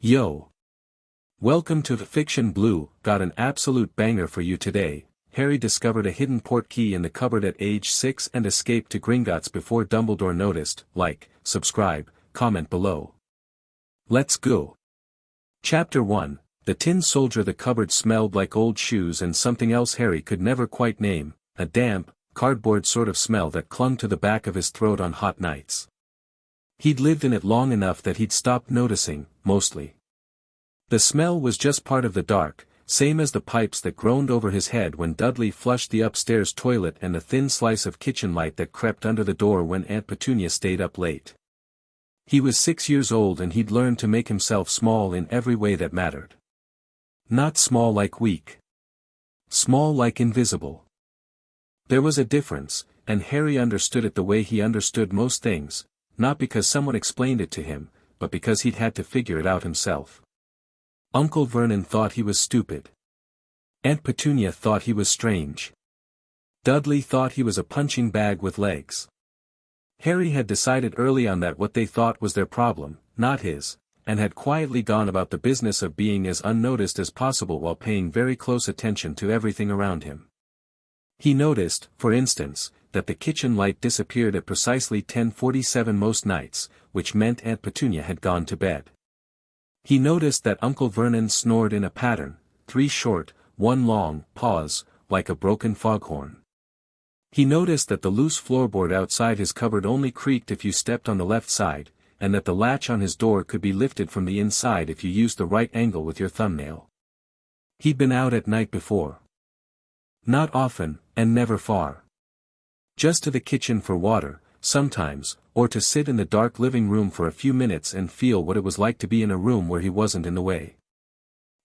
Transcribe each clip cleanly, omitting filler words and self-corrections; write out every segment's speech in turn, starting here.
Yo! Welcome to the Fiction Blue. Got an absolute banger for you today. Harry discovered a hidden portkey in the cupboard at age 6 and escaped to Gringotts before Dumbledore noticed. Like, subscribe, comment below. Let's go. Chapter 1. The Tin Soldier. The cupboard smelled like old shoes and something else Harry could never quite name, a damp, cardboard sort of smell that clung to the back of his throat on hot nights. He'd lived in it long enough that he'd stopped noticing, mostly. The smell was just part of the dark, same as the pipes that groaned over his head when Dudley flushed the upstairs toilet and the thin slice of kitchen light that crept under the door when Aunt Petunia stayed up late. He was 6 years old and he'd learned to make himself small in every way that mattered. Not small like weak. Small like invisible. There was a difference, and Harry understood it the way he understood most things, not because someone explained it to him, but because he'd had to figure it out himself. Uncle Vernon thought he was stupid. Aunt Petunia thought he was strange. Dudley thought he was a punching bag with legs. Harry had decided early on that what they thought was their problem, not his, and had quietly gone about the business of being as unnoticed as possible while paying very close attention to everything around him. He noticed, for instance, that the kitchen light disappeared at precisely 10:47 most nights, which meant Aunt Petunia had gone to bed. He noticed that Uncle Vernon snored in a pattern, 3 short, 1 long, pause, like a broken foghorn. He noticed that the loose floorboard outside his cupboard only creaked if you stepped on the left side, and that the latch on his door could be lifted from the inside if you used the right angle with your thumbnail. He'd been out at night before. Not often, and never far. Just to the kitchen for water, sometimes, or to sit in the dark living room for a few minutes and feel what it was like to be in a room where he wasn't in the way.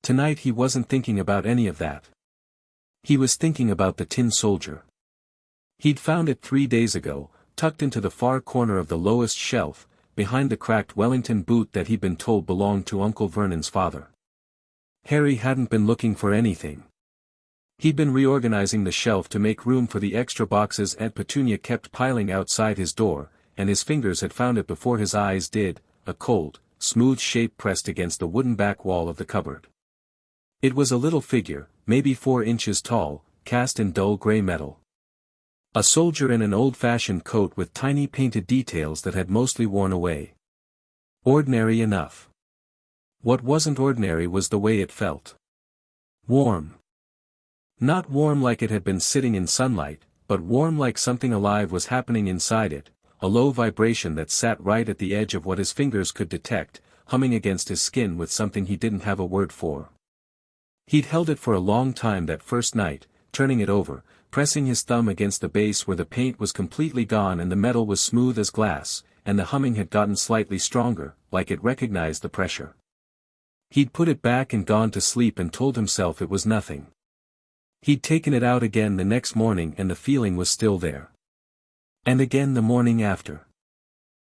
Tonight he wasn't thinking about any of that. He was thinking about the Tin Soldier. He'd found it 3 days ago, tucked into the far corner of the lowest shelf, behind the cracked Wellington boot that he'd been told belonged to Uncle Vernon's father. Harry hadn't been looking for anything. He'd been reorganizing the shelf to make room for the extra boxes Aunt Petunia kept piling outside his door, and his fingers had found it before his eyes did, a cold, smooth shape pressed against the wooden back wall of the cupboard. It was a little figure, maybe 4 inches tall, cast in dull gray metal. A soldier in an old-fashioned coat with tiny painted details that had mostly worn away. Ordinary enough. What wasn't ordinary was the way it felt. Warm. Not warm like it had been sitting in sunlight, but warm like something alive was happening inside it, a low vibration that sat right at the edge of what his fingers could detect, humming against his skin with something he didn't have a word for. He'd held it for a long time that first night, turning it over, pressing his thumb against the base where the paint was completely gone and the metal was smooth as glass, and the humming had gotten slightly stronger, like it recognized the pressure. He'd put it back and gone to sleep and told himself it was nothing. He'd taken it out again the next morning and the feeling was still there. And again the morning after.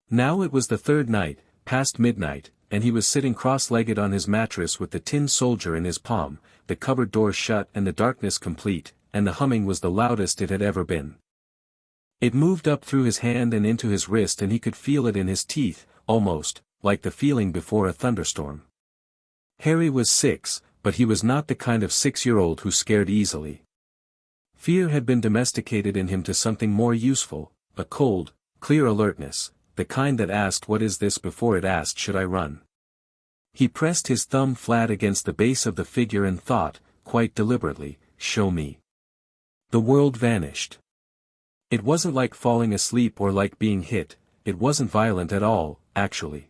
Now it was the 3rd night, past midnight, and he was sitting cross-legged on his mattress with the Tin Soldier in his palm, the cupboard door shut and the darkness complete, and the humming was the loudest it had ever been. It moved up through his hand and into his wrist and he could feel it in his teeth, almost, like the feeling before a thunderstorm. Harry was 6, but he was not the kind of 6-year-old who scared easily. Fear had been domesticated in him to something more useful, a cold, clear alertness, the kind that asked what is this before it asked should I run. He pressed his thumb flat against the base of the figure and thought, quite deliberately, show me. The world vanished. It wasn't like falling asleep or like being hit, it wasn't violent at all, actually.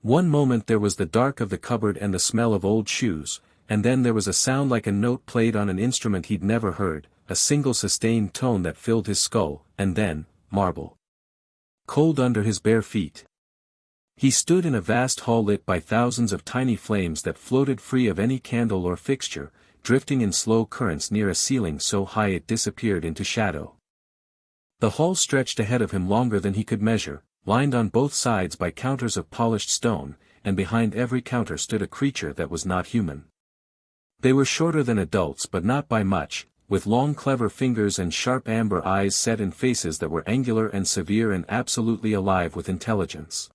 One moment there was the dark of the cupboard and the smell of old shoes, and then there was a sound like a note played on an instrument he'd never heard, a single sustained tone that filled his skull, and then, marble. Cold under his bare feet. He stood in a vast hall lit by thousands of tiny flames that floated free of any candle or fixture, drifting in slow currents near a ceiling so high it disappeared into shadow. The hall stretched ahead of him longer than he could measure, lined on both sides by counters of polished stone, and behind every counter stood a creature that was not human. They were shorter than adults but not by much, with long clever fingers and sharp amber eyes set in faces that were angular and severe and absolutely alive with intelligence.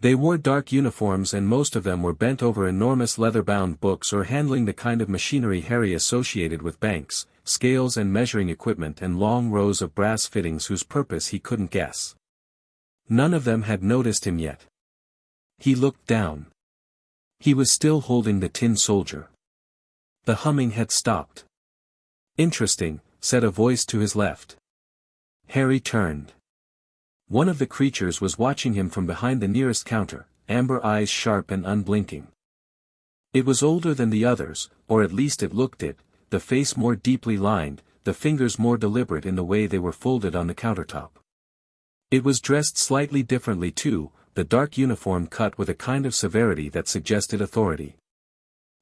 They wore dark uniforms and most of them were bent over enormous leather-bound books or handling the kind of machinery Harry associated with banks, scales and measuring equipment and long rows of brass fittings whose purpose he couldn't guess. None of them had noticed him yet. He looked down. He was still holding the tin soldier. The humming had stopped. "Interesting," said a voice to his left. Harry turned. One of the creatures was watching him from behind the nearest counter, amber eyes sharp and unblinking. It was older than the others, or at least it looked it, the face more deeply lined, the fingers more deliberate in the way they were folded on the countertop. It was dressed slightly differently too, the dark uniform cut with a kind of severity that suggested authority.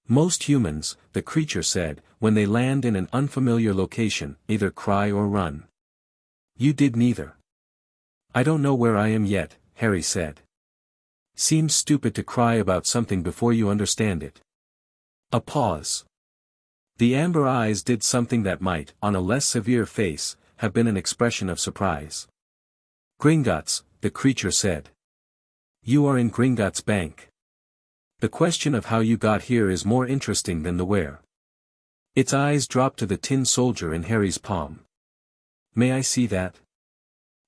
Most humans, the creature said, when they land in an unfamiliar location, either cry or run. You did neither. I don't know where I am yet, Harry said. Seems stupid to cry about something before you understand it. A pause. The amber eyes did something that might, on a less severe face, have been an expression of surprise. Gringotts, the creature said. You are in Gringotts Bank. The question of how you got here is more interesting than the where. Its eyes dropped to the tin soldier in Harry's palm. May I see that?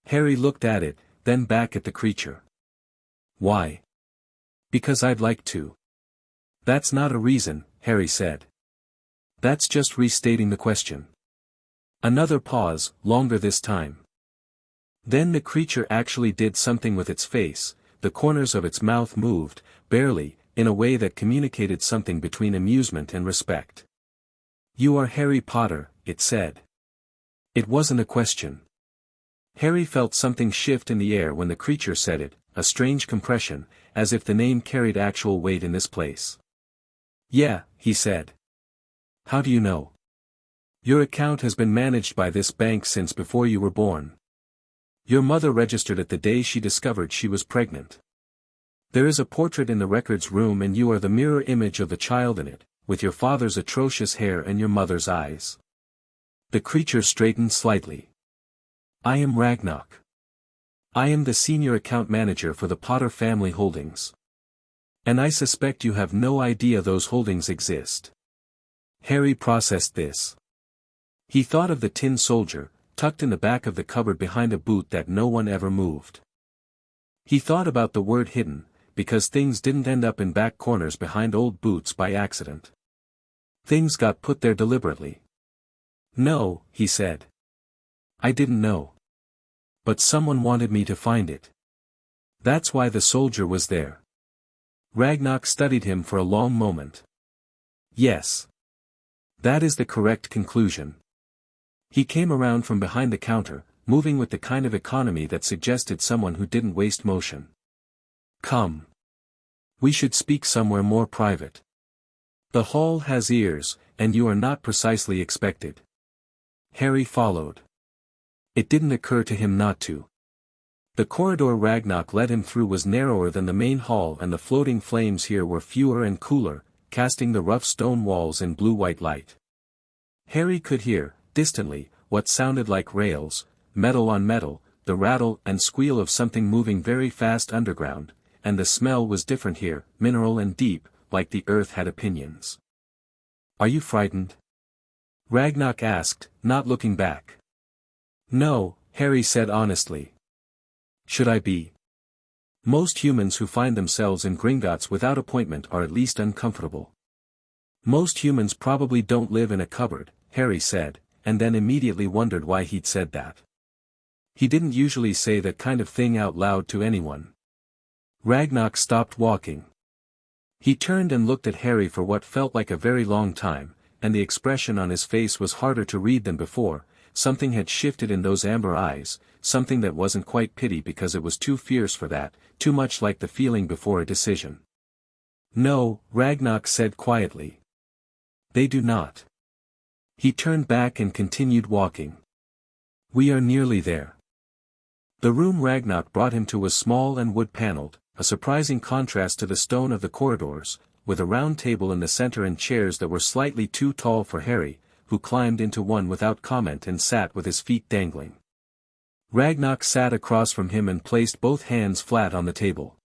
Harry looked at it, then back at the creature. Why? Because I'd like to. That's not a reason, Harry said. That's just restating the question. Another pause, longer this time. Then the creature actually did something with its face, the corners of its mouth moved, barely, in a way that communicated something between amusement and respect. You are Harry Potter, it said. It wasn't a question. Harry felt something shift in the air when the creature said it, a strange compression, as if the name carried actual weight in this place. Yeah, he said. How do you know? Your account has been managed by this bank since before you were born. Your mother registered it the day she discovered she was pregnant. There is a portrait in the records room and you are the mirror image of the child in it, with your father's atrocious hair and your mother's eyes. The creature straightened slightly. I am Ragnarok. I am the senior account manager for the Potter family holdings. And I suspect you have no idea those holdings exist. Harry processed this. He thought of the tin soldier, tucked in the back of the cupboard behind a boot that no one ever moved. He thought about the word hidden, because things didn't end up in back corners behind old boots by accident. Things got put there deliberately. No, he said. I didn't know. But someone wanted me to find it. That's why the soldier was there. Ragnarok studied him for a long moment. Yes. That is the correct conclusion. He came around from behind the counter, moving with the kind of economy that suggested someone who didn't waste motion. Come. We should speak somewhere more private. The hall has ears, and you are not precisely expected. Harry followed. It didn't occur to him not to. The corridor Ragnarok led him through was narrower than the main hall and the floating flames here were fewer and cooler, casting the rough stone walls in blue-white light. Harry could hear, distantly, what sounded like rails, metal on metal, the rattle and squeal of something moving very fast underground, and the smell was different here, mineral and deep, like the earth had opinions. Are you frightened? Ragnarok asked, not looking back. No, Harry said honestly. Should I be? Most humans who find themselves in Gringotts without appointment are at least uncomfortable. Most humans probably don't live in a cupboard, Harry said, and then immediately wondered why he'd said that. He didn't usually say that kind of thing out loud to anyone. Ragnarok stopped walking. He turned and looked at Harry for what felt like a very long time, and the expression on his face was harder to read than before. Something had shifted in those amber eyes, something that wasn't quite pity because it was too fierce for that, too much like the feeling before a decision. No, Ragnarok said quietly. They do not. He turned back and continued walking. We are nearly there. The room Ragnarok brought him to was small and wood-paneled, a surprising contrast to the stone of the corridors, with a round table in the center and chairs that were slightly too tall for Harry, who climbed into one without comment and sat with his feet dangling. Ragnarok sat across from him and placed both hands flat on the table.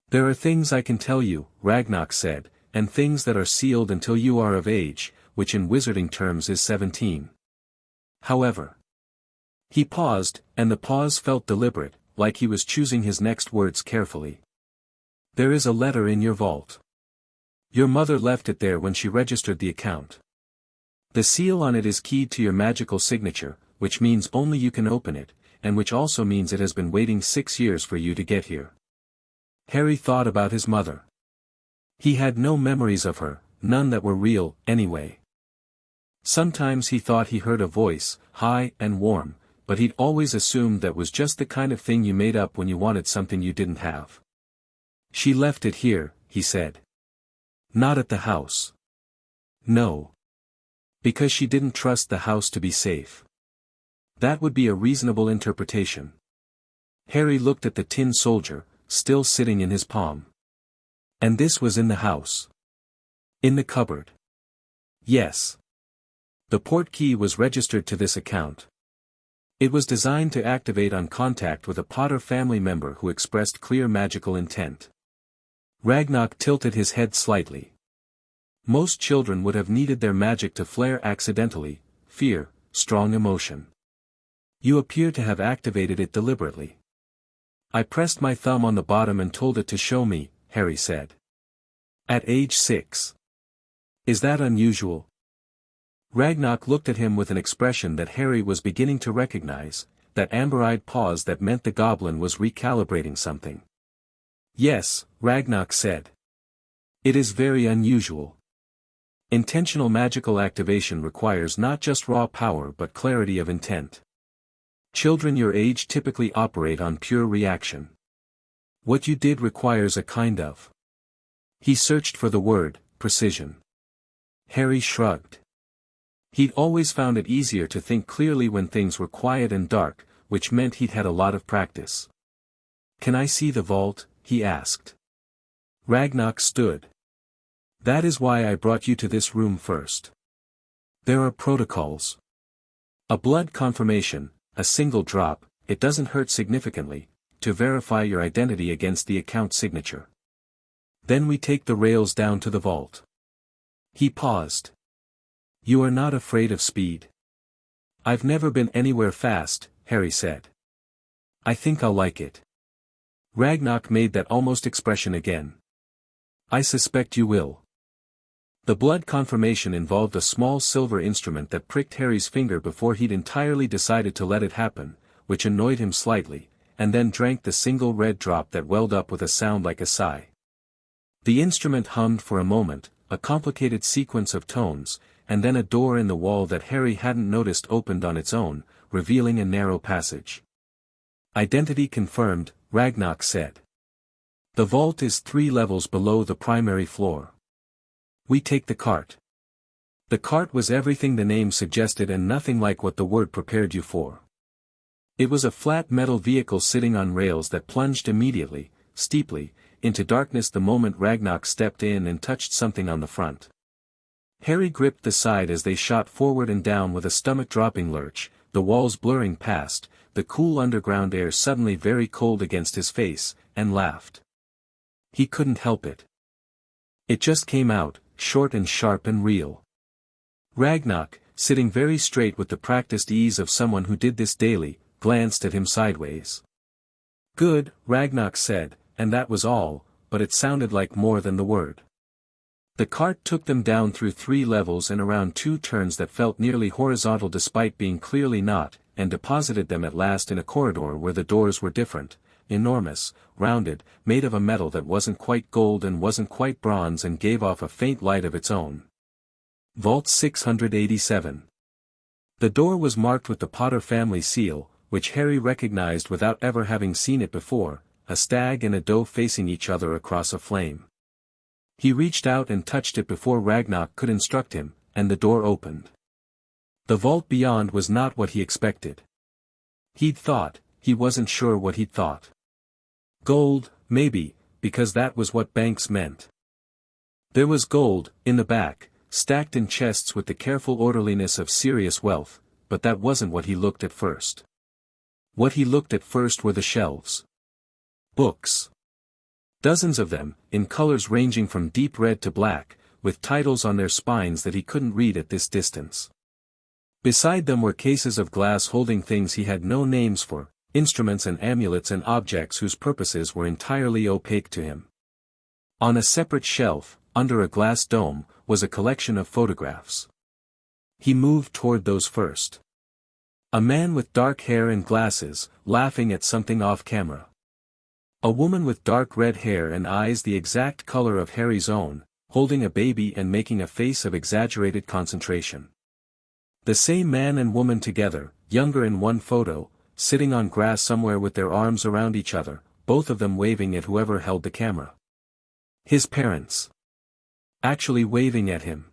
There are things I can tell you, Ragnarok said, and things that are sealed until you are of age, which in wizarding terms is 17. However. He paused, and the pause felt deliberate, like he was choosing his next words carefully. There is a letter in your vault. Your mother left it there when she registered the account. The seal on it is keyed to your magical signature, which means only you can open it, and which also means it has been waiting 6 years for you to get here. Harry thought about his mother. He had no memories of her, none that were real, anyway. Sometimes he thought he heard a voice, high and warm, but he'd always assumed that was just the kind of thing you made up when you wanted something you didn't have. She left it here, he said. Not at the house. No. Because she didn't trust the house to be safe. That would be a reasonable interpretation. Harry looked at the tin soldier, still sitting in his palm. And this was in the house. In the cupboard. Yes. The Portkey was registered to this account. It was designed to activate on contact with a Potter family member who expressed clear magical intent. Ragnarok tilted his head slightly. Most children would have needed their magic to flare accidentally, fear, strong emotion. You appear to have activated it deliberately. I pressed my thumb on the bottom and told it to show me, Harry said. At age 6. Is that unusual? Ragnarok looked at him with an expression that Harry was beginning to recognize, that amber-eyed pause that meant the goblin was recalibrating something. Yes, Ragnarok said. It is very unusual. Intentional magical activation requires not just raw power but clarity of intent. Children your age typically operate on pure reaction. What you did requires a kind of. He searched for the word, precision. Harry shrugged. He'd always found it easier to think clearly when things were quiet and dark, which meant he'd had a lot of practice. Can I see the vault? He asked. Ragnarok stood. That is why I brought you to this room first. There are protocols. A blood confirmation, a single drop, it doesn't hurt significantly, to verify your identity against the account signature. Then we take the rails down to the vault. He paused. You are not afraid of speed? I've never been anywhere fast, Harry said. I think I'll like it. Ragnarok made that almost expression again. I suspect you will. The blood confirmation involved a small silver instrument that pricked Harry's finger before he'd entirely decided to let it happen, which annoyed him slightly, and then drank the single red drop that welled up with a sound like a sigh. The instrument hummed for a moment, a complicated sequence of tones, and then a door in the wall that Harry hadn't noticed opened on its own, revealing a narrow passage. Identity confirmed, Ragnarok said. The vault is 3 levels below the primary floor. We take the cart. The cart was everything the name suggested and nothing like what the word prepared you for. It was a flat metal vehicle sitting on rails that plunged immediately, steeply, into darkness the moment Ragnarok stepped in and touched something on the front. Harry gripped the side as they shot forward and down with a stomach-dropping lurch, the walls blurring past, the cool underground air suddenly very cold against his face, and laughed. He couldn't help it. It just came out, short and sharp and real. Ragnarok, sitting very straight with the practiced ease of someone who did this daily, glanced at him sideways. Good, Ragnarok said, and that was all, but it sounded like more than the word. The cart took them down through 3 levels and around 2 turns that felt nearly horizontal despite being clearly not, and deposited them at last in a corridor where the doors were different, enormous, rounded, made of a metal that wasn't quite gold and wasn't quite bronze and gave off a faint light of its own. Vault 687. The door was marked with the Potter family seal, which Harry recognized without ever having seen it before, a stag and a doe facing each other across a flame. He reached out and touched it before Ragnarok could instruct him, and the door opened. The vault beyond was not what he expected. He'd thought, he wasn't sure what he'd thought. Gold, maybe, because that was what banks meant. There was gold, in the back, stacked in chests with the careful orderliness of serious wealth, but that wasn't what he looked at first. What he looked at first were the shelves. Books. Dozens of them, in colors ranging from deep red to black, with titles on their spines that he couldn't read at this distance. Beside them were cases of glass holding things he had no names for, instruments and amulets and objects whose purposes were entirely opaque to him. On a separate shelf, under a glass dome, was a collection of photographs. He moved toward those first. A man with dark hair and glasses, laughing at something off-camera. A woman with dark red hair and eyes the exact color of Harry's own, holding a baby and making a face of exaggerated concentration. The same man and woman together, younger in one photo, sitting on grass somewhere with their arms around each other, both of them waving at whoever held the camera. His parents. Actually waving at him.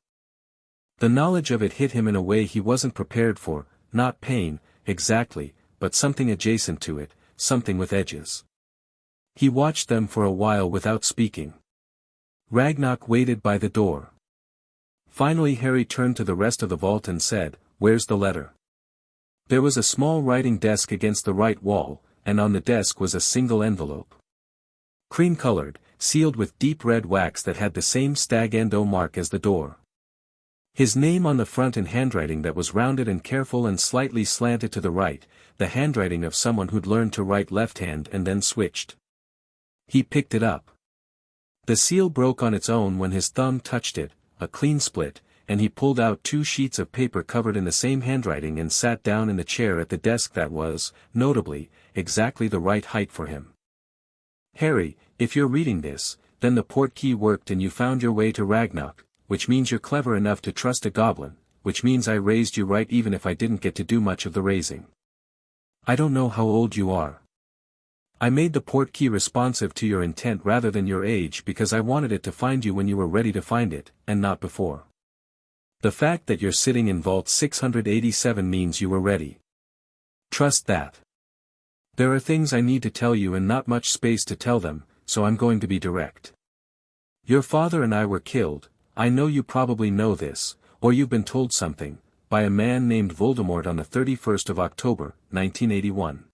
The knowledge of it hit him in a way he wasn't prepared for, not pain, exactly, but something adjacent to it, something with edges. He watched them for a while without speaking. Ragnarok waited by the door. Finally Harry turned to the rest of the vault and said, "Where's the letter?" There was a small writing desk against the right wall, and on the desk was a single envelope. Cream-colored, sealed with deep red wax that had the same stag-and-o mark as the door. His name on the front in handwriting that was rounded and careful and slightly slanted to the right, the handwriting of someone who'd learned to write left-hand and then switched. He picked it up. The seal broke on its own when his thumb touched it, a clean split, and he pulled out 2 sheets of paper covered in the same handwriting and sat down in the chair at the desk that was, notably, exactly the right height for him. "Harry, if you're reading this, then the Portkey worked and you found your way to Ragnarok, which means you're clever enough to trust a goblin, which means I raised you right even if I didn't get to do much of the raising. I don't know how old you are. I made the Portkey responsive to your intent rather than your age because I wanted it to find you when you were ready to find it, and not before. The fact that you're sitting in Vault 687 means you were ready. Trust that. There are things I need to tell you and not much space to tell them, so I'm going to be direct. Your father and I were killed, I know you probably know this, or you've been told something, by a man named Voldemort on the 31st of October, 1981.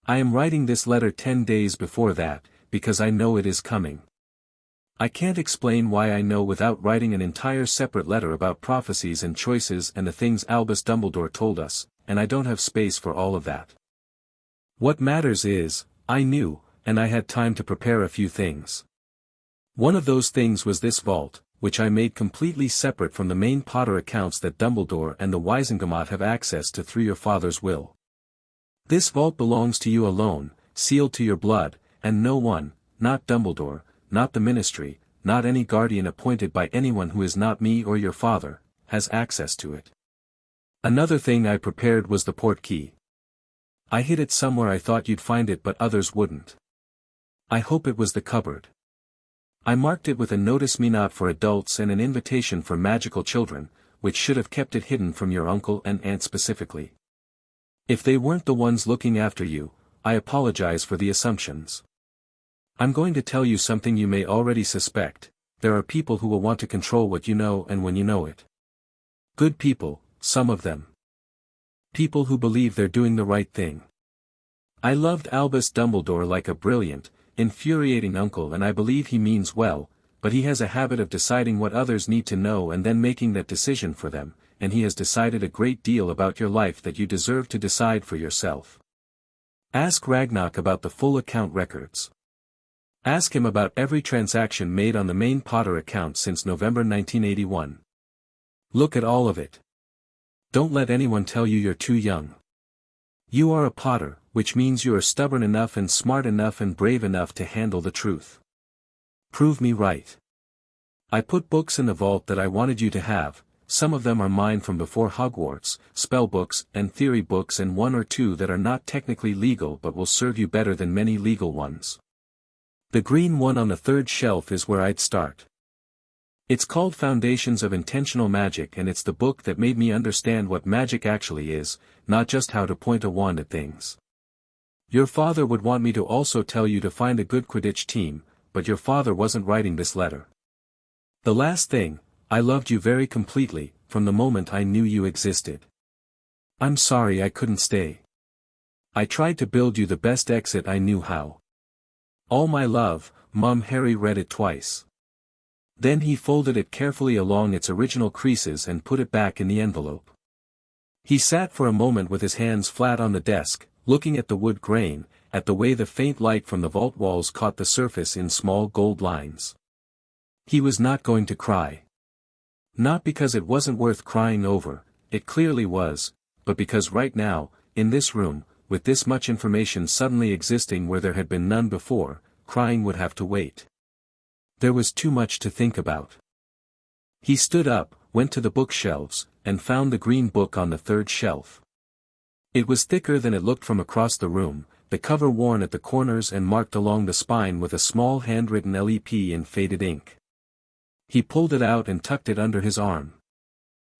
I am writing this letter 10 days before that, because I know it is coming. I can't explain why I know without writing an entire separate letter about prophecies and choices and the things Albus Dumbledore told us, and I don't have space for all of that. What matters is, I knew, and I had time to prepare a few things. One of those things was this vault, which I made completely separate from the main Potter accounts that Dumbledore and the Wizengamot have access to through your father's will. This vault belongs to you alone, sealed to your blood, and no one, not Dumbledore, not the Ministry, not any guardian appointed by anyone who is not me or your father, has access to it. Another thing I prepared was the Portkey. I hid it somewhere I thought you'd find it but others wouldn't. I hope it was the cupboard. I marked it with a notice me not for adults and an invitation for magical children, which should have kept it hidden from your uncle and aunt specifically. If they weren't the ones looking after you, I apologize for the assumptions. I'm going to tell you something you may already suspect, there are people who will want to control what you know and when you know it. Good people, some of them. People who believe they're doing the right thing. I loved Albus Dumbledore like a brilliant, infuriating uncle and I believe he means well, but he has a habit of deciding what others need to know and then making that decision for them, and he has decided a great deal about your life that you deserve to decide for yourself. Ask Ragnarok about the full account records. Ask him about every transaction made on the main Potter account since November 1981. Look at all of it. Don't let anyone tell you you're too young. You are a Potter, which means you are stubborn enough and smart enough and brave enough to handle the truth. Prove me right. I put books in the vault that I wanted you to have. Some of them are mine from before Hogwarts, spell books and theory books and 1 or 2 that are not technically legal but will serve you better than many legal ones. The green one on the 3rd shelf is where I'd start. It's called Foundations of Intentional Magic and it's the book that made me understand what magic actually is, not just how to point a wand at things. Your father would want me to also tell you to find a good Quidditch team, but your father wasn't writing this letter. The last thing, I loved you very completely, from the moment I knew you existed. I'm sorry I couldn't stay. I tried to build you the best exit I knew how. All my love, Mum. Harry read it twice. Then he folded it carefully along its original creases and put it back in the envelope. He sat for a moment with his hands flat on the desk, looking at the wood grain, at the way the faint light from the vault walls caught the surface in small gold lines. He was not going to cry. Not because it wasn't worth crying over, it clearly was, but because right now, in this room, with this much information suddenly existing where there had been none before, crying would have to wait. There was too much to think about. He stood up, went to the bookshelves, and found the green book on the third shelf. It was thicker than it looked from across the room, the cover worn at the corners and marked along the spine with a small handwritten LEP in faded ink. He pulled it out and tucked it under his arm.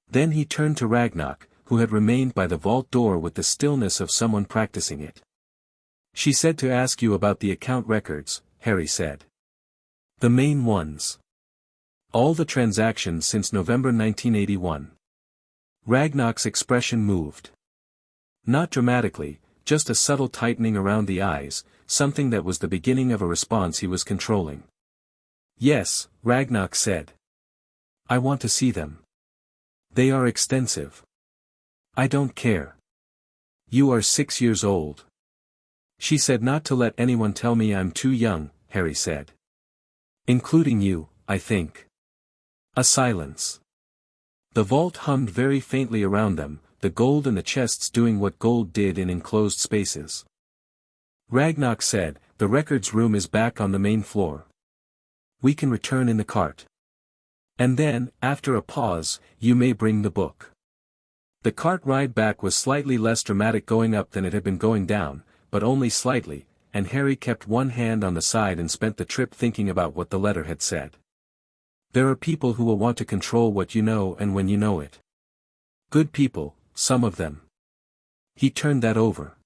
Then he turned to Ragnar, who had remained by the vault door with the stillness of someone practicing it. "She said to ask you about the account records," Harry said. "The main ones. All the transactions since November 1981. Ragnar's expression moved. Not dramatically, just a subtle tightening around the eyes, something that was the beginning of a response he was controlling. "Yes," Ragnar said. "I want to see them. They are extensive." "I don't care. You are 6 years old." "She said not to let anyone tell me I'm too young," Harry said. "Including you, I think." A silence. The vault hummed very faintly around them, the gold and the chests doing what gold did in enclosed spaces. Ragnar said, "The records room is back on the main floor. We can return in the cart. And then, after a pause, you may bring the book." The cart ride back was slightly less dramatic going up than it had been going down, but only slightly, and Harry kept one hand on the side and spent the trip thinking about what the letter had said. There are people who will want to control what you know and when you know it. Good people, some of them. He turned that over.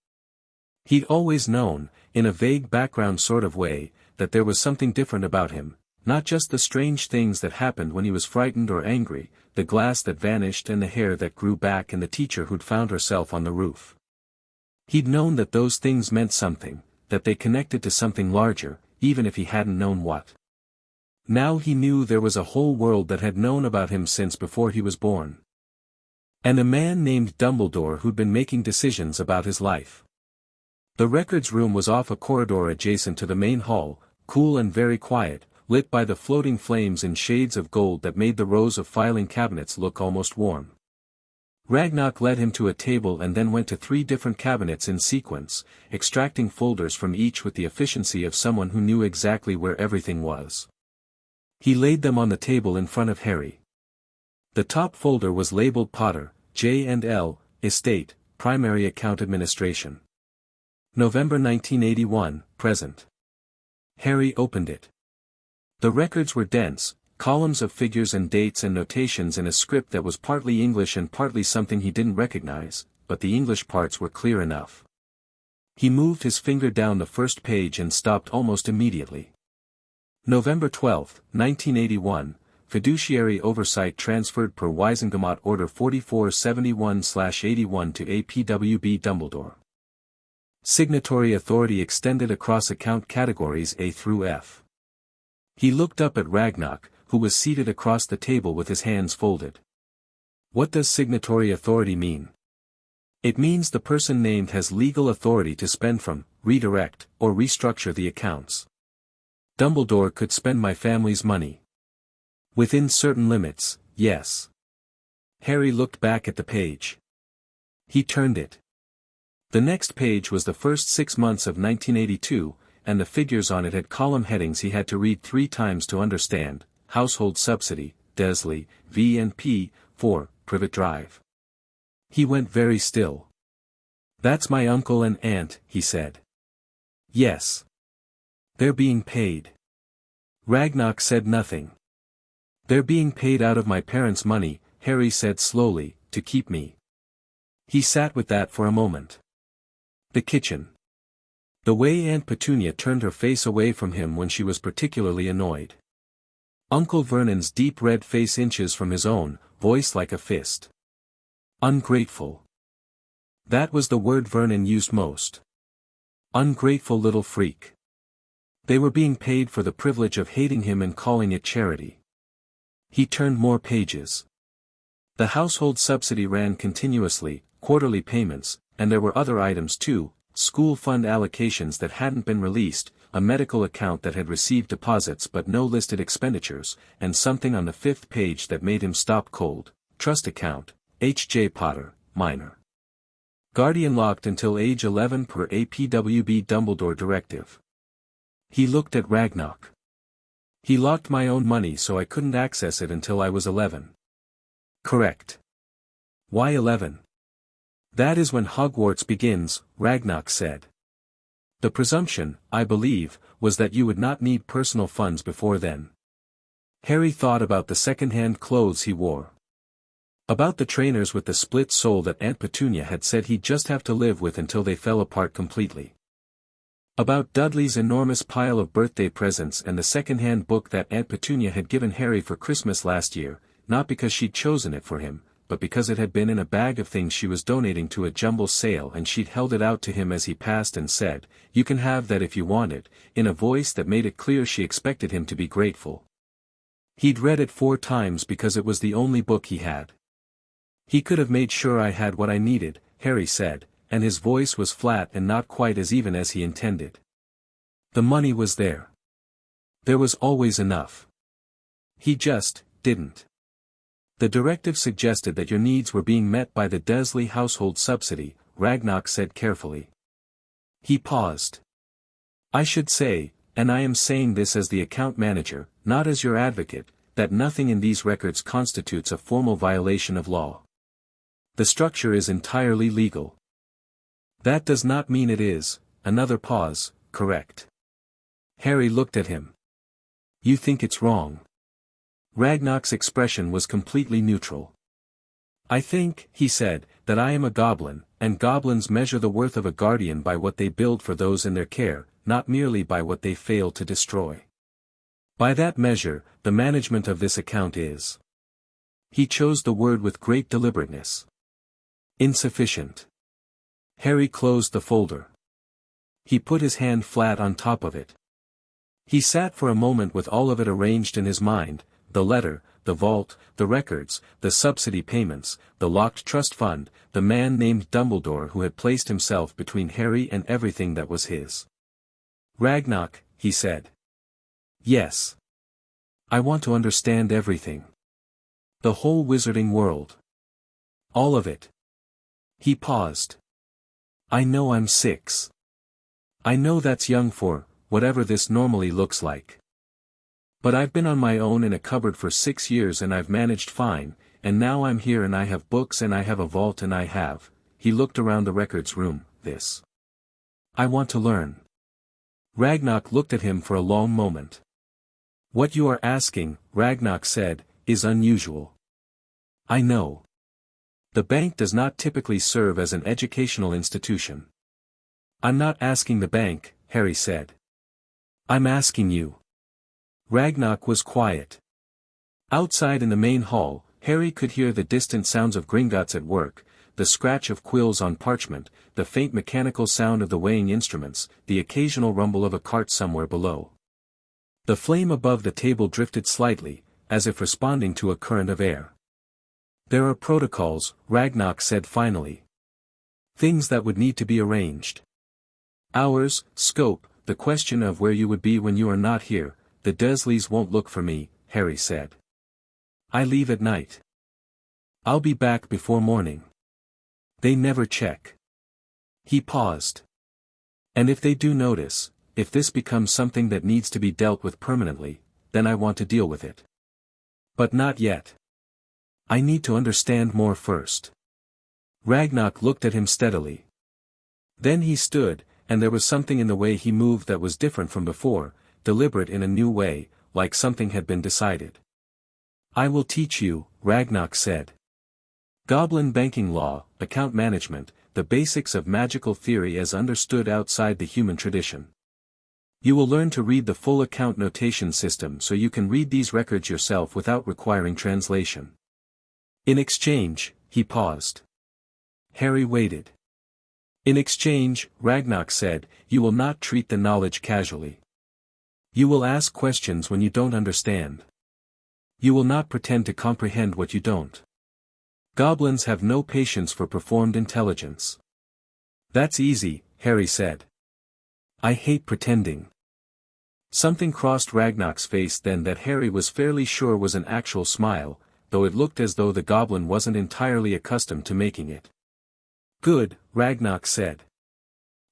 He'd always known, in a vague background sort of way, that there was something different about him, not just the strange things that happened when he was frightened or angry, the glass that vanished and the hair that grew back and the teacher who'd found herself on the roof. He'd known that those things meant something, that they connected to something larger, even if he hadn't known what. Now he knew there was a whole world that had known about him since before he was born. And a man named Dumbledore who'd been making decisions about his life. The records room was off a corridor adjacent to the main hall, cool and very quiet, lit by the floating flames in shades of gold that made the rows of filing cabinets look almost warm. Ragnar led him to a table and then went to 3 different cabinets in sequence, extracting folders from each with the efficiency of someone who knew exactly where everything was. He laid them on the table in front of Harry. The top folder was labeled Potter, J&L, Estate, Primary Account Administration. November 1981, present. Harry opened it. The records were dense, columns of figures and dates and notations in a script that was partly English and partly something he didn't recognize, but the English parts were clear enough. He moved his finger down the first page and stopped almost immediately. November 12, 1981, Fiduciary Oversight transferred per Wiesengemot Order 4471/81 to APWB Dumbledore. Signatory authority extended across account categories A through F. He looked up at Ragnar, who was seated across the table with his hands folded. "What does signatory authority mean?" "It means the person named has legal authority to spend from, redirect, or restructure the accounts. Dumbledore could spend my family's money. Within certain limits, yes." Harry looked back at the page. He turned it. The next page was the first 6 months of 1982, and the figures on it had column headings he had to read 3 times to understand: Household Subsidy, Desley, V&P, 4, Privet Drive. He went very still. "That's my uncle and aunt," he said. "Yes. They're being paid." Ragnar said nothing. "They're being paid out of my parents' money," Harry said slowly, "to keep me." He sat with that for a moment. The kitchen. The way Aunt Petunia turned her face away from him when she was particularly annoyed. Uncle Vernon's deep red face inches from his own, voice like a fist. Ungrateful. That was the word Vernon used most. Ungrateful little freak. They were being paid for the privilege of hating him and calling it charity. He turned more pages. The household subsidy ran continuously, quarterly payments, and there were other items too, school fund allocations that hadn't been released, a medical account that had received deposits but no listed expenditures, and something on the 5th page that made him stop cold, trust account, H.J. Potter, minor. Guardian locked until age 11 per APWB Dumbledore directive. He looked at Ragnarok. He locked my own money so I couldn't access it until I was 11. Correct. Why 11? That is when Hogwarts begins, Ragnarok said. The presumption, I believe, was that you would not need personal funds before then. Harry thought about the second-hand clothes he wore. About the trainers with the split sole that Aunt Petunia had said he'd just have to live with until they fell apart completely. About Dudley's enormous pile of birthday presents and the second-hand book that Aunt Petunia had given Harry for Christmas last year, not because she'd chosen it for him, but because it had been in a bag of things she was donating to a jumble sale and she'd held it out to him as he passed and said, "You can have that if you want it," in a voice that made it clear she expected him to be grateful. He'd read it 4 times because it was the only book he had. He could have made sure I had what I needed, Harry said, and his voice was flat and not quite as even as he intended. The money was there. There was always enough. He just didn't. The directive suggested that your needs were being met by the Dursley household subsidy, Ragnarok said carefully. He paused. I should say, and I am saying this as the account manager, not as your advocate, that nothing in these records constitutes a formal violation of law. The structure is entirely legal. That does not mean it is, another pause, correct. Harry looked at him. You think it's wrong? Ragnarok's expression was completely neutral. I think, he said, that I am a goblin, and goblins measure the worth of a guardian by what they build for those in their care, not merely by what they fail to destroy. By that measure, the management of this account is. He chose the word with great deliberateness. Insufficient. Harry closed the folder. He put his hand flat on top of it. He sat for a moment with all of it arranged in his mind, the letter, the vault, the records, the subsidy payments, the locked trust fund, the man named Dumbledore who had placed himself between Harry and everything that was his. Ragnarok, he said. Yes. I want to understand everything. The whole wizarding world. All of it. He paused. I know I'm 6. I know that's young for, whatever this normally looks like. But I've been on my own in a cupboard for 6 years and I've managed fine, and now I'm here and I have books and I have a vault and I have, he looked around the records room, this. I want to learn. Ragnarok looked at him for a long moment. What you are asking, Ragnarok said, is unusual. I know. The bank does not typically serve as an educational institution. I'm not asking the bank, Harry said. I'm asking you. Ragnarok was quiet. Outside in the main hall, Harry could hear the distant sounds of Gringotts at work, the scratch of quills on parchment, the faint mechanical sound of the weighing instruments, the occasional rumble of a cart somewhere below. The flame above the table drifted slightly, as if responding to a current of air. There are protocols, Ragnarok said finally. Things that would need to be arranged. Hours, scope, the question of where you would be when you are not here. The Dursleys won't look for me, Harry said. I leave at night. I'll be back before morning. They never check. He paused. And if they do notice, if this becomes something that needs to be dealt with permanently, then I want to deal with it. But not yet. I need to understand more first. Ragnarok looked at him steadily. Then he stood, and there was something in the way he moved that was different from before, deliberate in a new way, like something had been decided. I will teach you, Ragnarok said. Goblin banking law, account management, the basics of magical theory as understood outside the human tradition. You will learn to read the full account notation system so you can read these records yourself without requiring translation. In exchange, he paused. Harry waited. In exchange, Ragnarok said, you will not treat the knowledge casually. You will ask questions when you don't understand. You will not pretend to comprehend what you don't. Goblins have no patience for performed intelligence. That's easy, Harry said. I hate pretending. Something crossed Ragnar's face then that Harry was fairly sure was an actual smile, though it looked as though the goblin wasn't entirely accustomed to making it. Good, Ragnar said.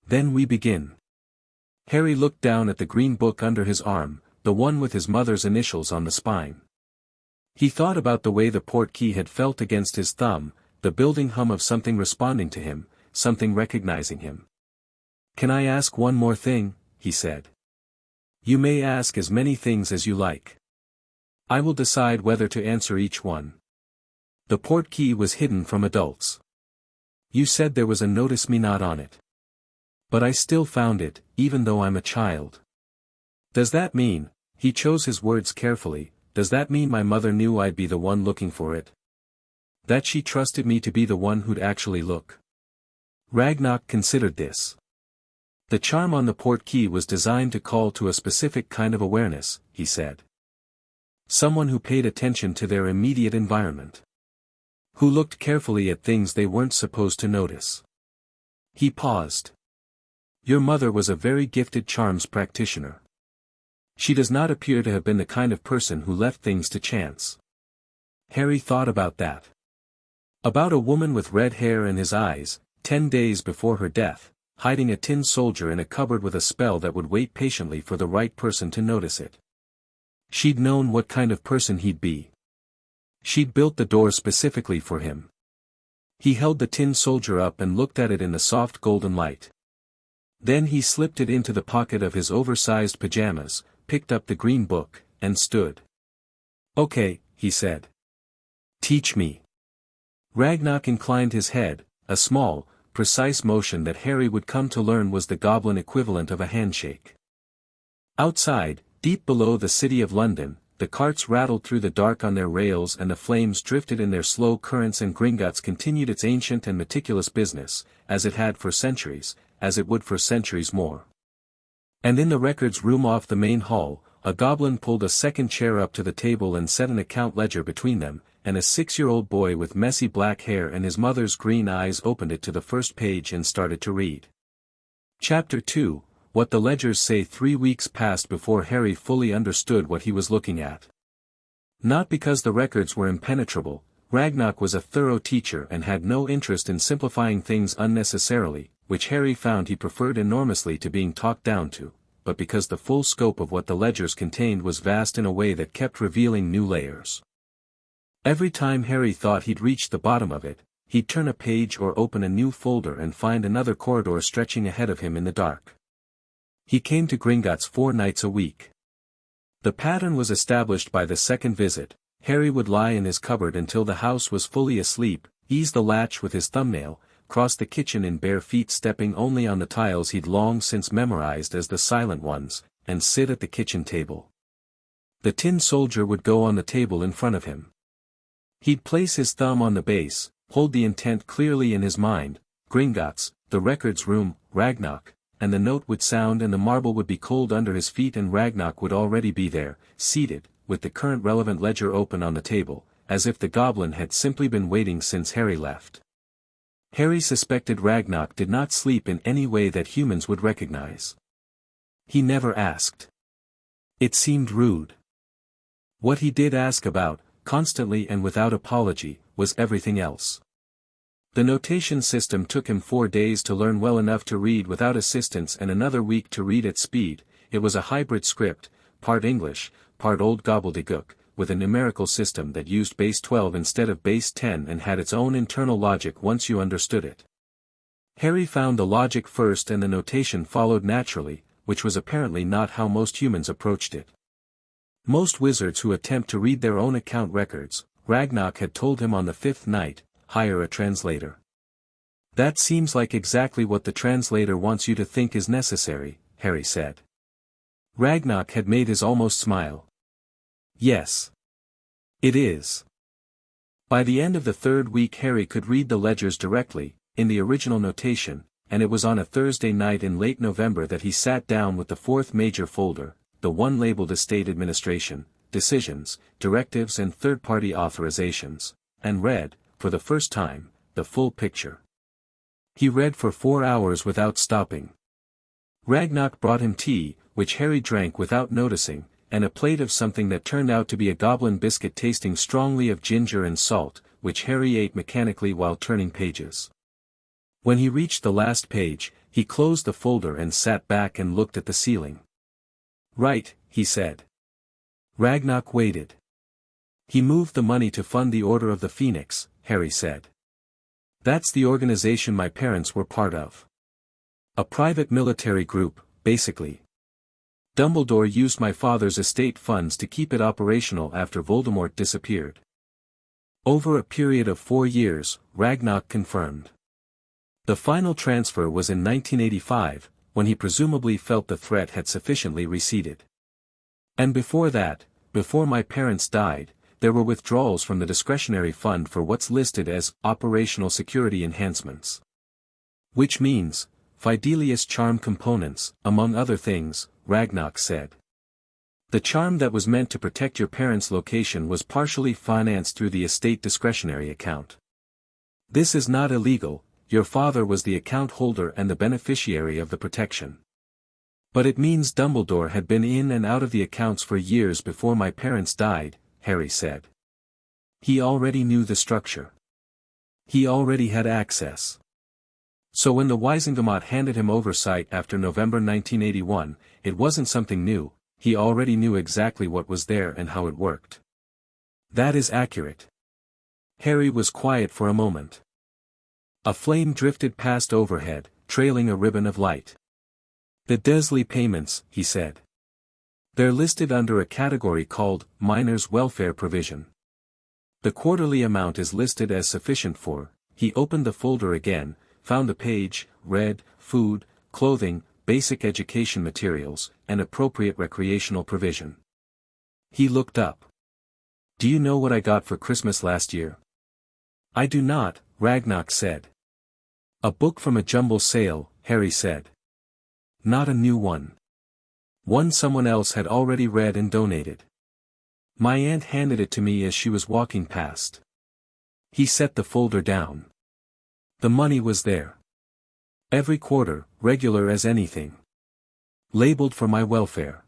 Then we begin. Harry looked down at the green book under his arm, the one with his mother's initials on the spine. He thought about the way the portkey had felt against his thumb, the building hum of something responding to him, something recognizing him. Can I ask one more thing? He said. You may ask as many things as you like. I will decide whether to answer each one. The portkey was hidden from adults. You said there was a notice me not on it. But I still found it, even though I'm a child. Does that mean, he chose his words carefully, does that mean my mother knew I'd be the one looking for it? That she trusted me to be the one who'd actually look? Ragnar considered this. The charm on the portkey was designed to call to a specific kind of awareness, he said. Someone who paid attention to their immediate environment. Who looked carefully at things they weren't supposed to notice. He paused. Your mother was a very gifted charms practitioner. She does not appear to have been the kind of person who left things to chance. Harry thought about that. About a woman with red hair in his eyes, 10 days before her death, hiding a tin soldier in a cupboard with a spell that would wait patiently for the right person to notice it. She'd known what kind of person he'd be. She'd built the door specifically for him. He held the tin soldier up and looked at it in the soft golden light. Then he slipped it into the pocket of his oversized pajamas, picked up the green book, and stood. Okay, he said. Teach me. Ragnar inclined his head, a small, precise motion that Harry would come to learn was the goblin equivalent of a handshake. Outside, deep below the city of London, the carts rattled through the dark on their rails and the flames drifted in their slow currents and Gringotts continued its ancient and meticulous business, as it had for centuries, as it would for centuries more. And in the records room off the main hall, a goblin pulled a second chair up to the table and set an account ledger between them, and a 6-year-old boy with messy black hair and his mother's green eyes opened it to the first page and started to read. Chapter 2, What the Ledgers Say. 3 weeks passed before Harry fully understood what he was looking at. Not because the records were impenetrable, Ragnar was a thorough teacher and had no interest in simplifying things unnecessarily, which Harry found he preferred enormously to being talked down to, but because the full scope of what the ledgers contained was vast in a way that kept revealing new layers. Every time Harry thought he'd reached the bottom of it, he'd turn a page or open a new folder and find another corridor stretching ahead of him in the dark. He came to Gringotts 4 nights a week. The pattern was established by the second visit. Harry would lie in his cupboard until the house was fully asleep, ease the latch with his thumbnail, cross the kitchen in bare feet stepping only on the tiles he'd long since memorized as the silent ones, and sit at the kitchen table. The tin soldier would go on the table in front of him. He'd place his thumb on the base, hold the intent clearly in his mind, Gringotts, the records room, Ragnar, and the note would sound and the marble would be cold under his feet and Ragnar would already be there, seated, with the current relevant ledger open on the table, as if the goblin had simply been waiting since Harry left. Harry suspected Ragnar did not sleep in any way that humans would recognize. He never asked. It seemed rude. What he did ask about, constantly and without apology, was everything else. The notation system took him 4 days to learn well enough to read without assistance and another week to read at speed. It was a hybrid script, part English, part old gobbledygook, with a numerical system that used base 12 instead of base 10 and had its own internal logic once you understood it. Harry found the logic first and the notation followed naturally, which was apparently not how most humans approached it. Most wizards who attempt to read their own account records, Ragnar had told him on the 5th night, hire a translator. That seems like exactly what the translator wants you to think is necessary, Harry said. Ragnar had made his almost smile. Yes. It is. By the end of the 3rd week Harry could read the ledgers directly, in the original notation, and it was on a Thursday night in late November that he sat down with the 4th major folder, the one labeled Estate Administration, Decisions, Directives and Third-Party Authorizations, and read, for the first time, the full picture. He read for 4 hours without stopping. Ragnock brought him tea, which Harry drank without noticing, and a plate of something that turned out to be a goblin biscuit tasting strongly of ginger and salt, which Harry ate mechanically while turning pages. When he reached the last page, he closed the folder and sat back and looked at the ceiling. "Right," he said. Ragnock waited. "He moved the money to fund the Order of the Phoenix," Harry said. "That's the organization my parents were part of. A private military group, basically. Dumbledore used my father's estate funds to keep it operational after Voldemort disappeared." "Over a period of 4 years," Ragnock confirmed. "The final transfer was in 1985, when he presumably felt the threat had sufficiently receded. And before that, before my parents died, there were withdrawals from the discretionary fund for what's listed as operational security enhancements. Which means, Fidelius charm components, among other things," Ragnock said. "The charm that was meant to protect your parents' location was partially financed through the estate discretionary account. This is not illegal, your father was the account holder and the beneficiary of the protection. But it means Dumbledore had been in and out of the accounts for years before my parents died," Harry said. "He already knew the structure. He already had access. So when the Wisengamot handed him oversight after November 1981, it wasn't something new, he already knew exactly what was there and how it worked." "That is accurate." Harry was quiet for a moment. A flame drifted past overhead, trailing a ribbon of light. "The Dursley payments," he said. "They're listed under a category called Miners' Welfare Provision. The quarterly amount is listed as sufficient for," he opened the folder again, found a page, read, food, clothing, basic education materials, and appropriate recreational provision. He looked up. "Do you know what I got for Christmas last year?" "I do not," Ragnock said. "A book from a jumble sale," Harry said. "Not a new one. One someone else had already read and donated. My aunt handed it to me as she was walking past." He set the folder down. "The money was there. Every quarter, regular as anything. Labeled for my welfare.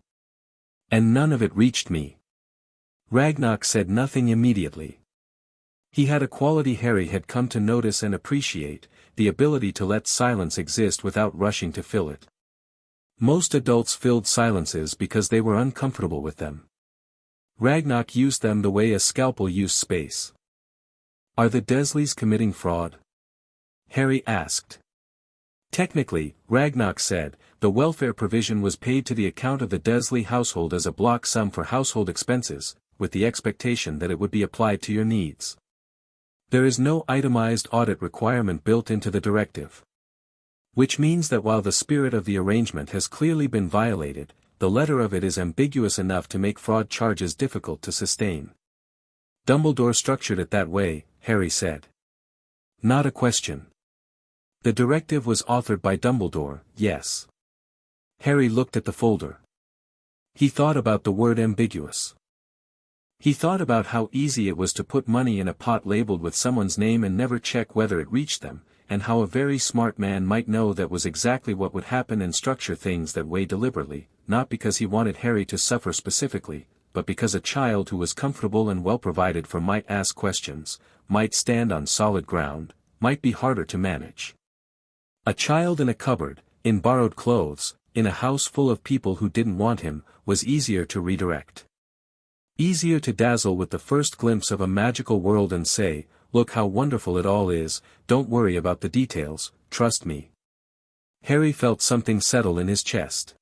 And none of it reached me." Ragnock said nothing immediately. He had a quality Harry had come to notice and appreciate, the ability to let silence exist without rushing to fill it. Most adults filled silences because they were uncomfortable with them. Ragnock used them the way a scalpel used space. "Are the Dursleys committing fraud?" Harry asked. "Technically," Ragnock said, "the welfare provision was paid to the account of the Dursley household as a block sum for household expenses, with the expectation that it would be applied to your needs. There is no itemized audit requirement built into the directive. Which means that while the spirit of the arrangement has clearly been violated, the letter of it is ambiguous enough to make fraud charges difficult to sustain. Dumbledore structured it that way," Harry said. "Not a question. The directive was authored by Dumbledore, yes." Harry looked at the folder. He thought about the word ambiguous. He thought about how easy it was to put money in a pot labeled with someone's name and never check whether it reached them, and how a very smart man might know that was exactly what would happen and structure things that way deliberately, not because he wanted Harry to suffer specifically, but because a child who was comfortable and well provided for might ask questions, might stand on solid ground, might be harder to manage. A child in a cupboard, in borrowed clothes, in a house full of people who didn't want him, was easier to redirect. Easier to dazzle with the first glimpse of a magical world and say, "Look how wonderful it all is, don't worry about the details, trust me." Harry felt something settle in his chest.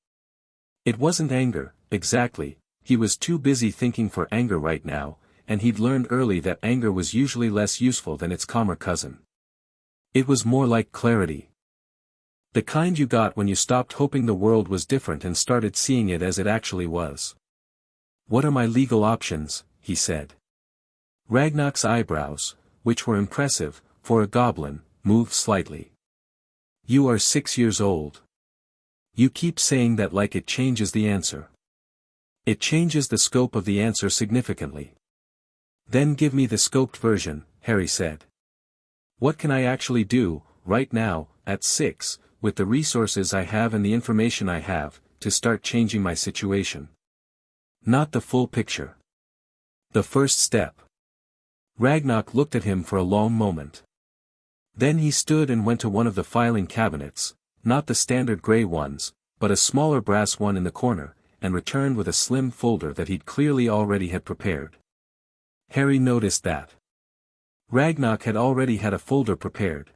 It wasn't anger, exactly, he was too busy thinking for anger right now, and he'd learned early that anger was usually less useful than its calmer cousin. It was more like clarity. The kind you got when you stopped hoping the world was different and started seeing it as it actually was. "What are my legal options?" he said. Ragnock's eyebrows, which were impressive, for a goblin, moved slightly. "You are 6 years old. You keep saying that like it changes the answer." It changes the scope of the answer significantly. Then give me the scoped version, Harry said. What can I actually do, right now, at 6, with the resources I have and the information I have, to start changing my situation? Not the full picture. The first step. Ragnarok looked at him for a long moment. Then he stood and went to one of the filing cabinets, not the standard grey ones, but a smaller brass one in the corner, and returned with a slim folder that he'd clearly already had prepared. Harry noticed that Ragnarok had already had a folder prepared.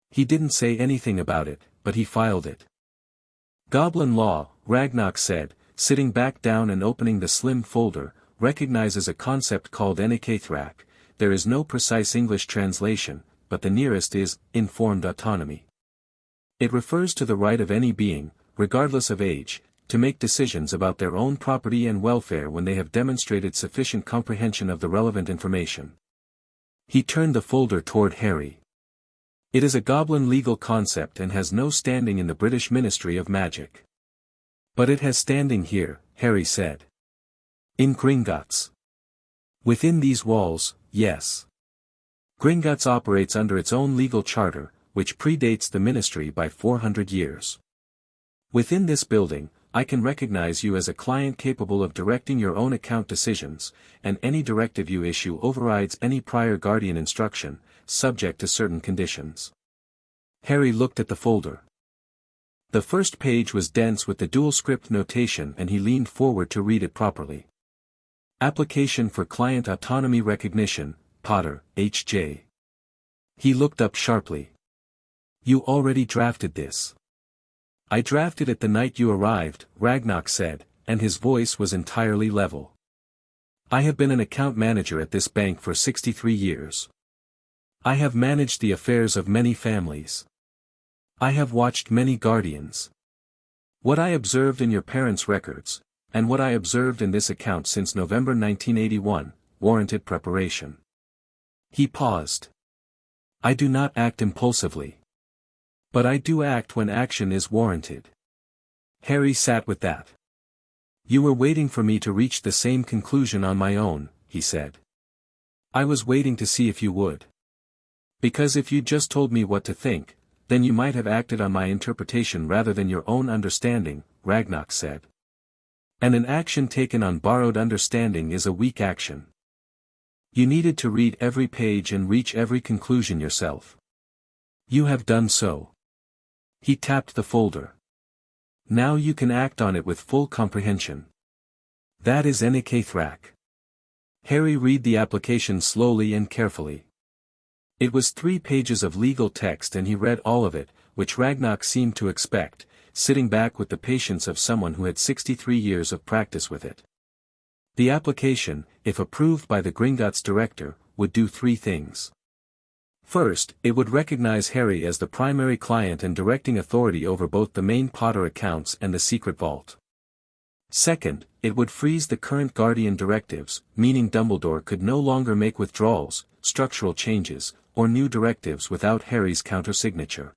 He didn't say anything about it, but he filed it. Goblin law, Ragnarok said, sitting back down and opening the slim folder, recognizes a concept called Enikathrak. There is no precise English translation, but the nearest is, informed autonomy. It refers to the right of any being, regardless of age, to make decisions about their own property and welfare when they have demonstrated sufficient comprehension of the relevant information. He turned the folder toward Harry. It is a goblin legal concept and has no standing in the British Ministry of Magic. But it has standing here, Harry said. In Gringotts. Within these walls, yes. Gringotts operates under its own legal charter, which predates the ministry by 400 years. Within this building, I can recognize you as a client capable of directing your own account decisions, and any directive you issue overrides any prior guardian instruction, subject to certain conditions. Harry looked at the folder. The first page was dense with the dual script notation and he leaned forward to read it properly. Application for Client Autonomy Recognition, Potter, H.J. He looked up sharply. You already drafted this. I drafted it the night you arrived, Ragnarok said, and his voice was entirely level. I have been an account manager at this bank for 63 years. I have managed the affairs of many families. I have watched many guardians. What I observed in your parents' records, and what I observed in this account since November 1981, warranted preparation. He paused. I do not act impulsively. But I do act when action is warranted. Harry sat with that. You were waiting for me to reach the same conclusion on my own, he said. I was waiting to see if you would. Because if you just told me what to think, then you might have acted on my interpretation rather than your own understanding, Ragnarok said. And an action taken on borrowed understanding is a weak action. You needed to read every page and reach every conclusion yourself. You have done so. He tapped the folder. Now you can act on it with full comprehension. That is Enikathrak. Harry read the application slowly and carefully. It was 3 pages of legal text and he read all of it, which Ragnarok seemed to expect, sitting back with the patience of someone who had 63 years of practice with it. The application, if approved by the Gringotts director, would do 3 things. First, it would recognize Harry as the primary client and directing authority over both the main Potter accounts and the secret vault. Second, it would freeze the current Guardian directives, meaning Dumbledore could no longer make withdrawals, structural changes, or new directives without Harry's countersignature.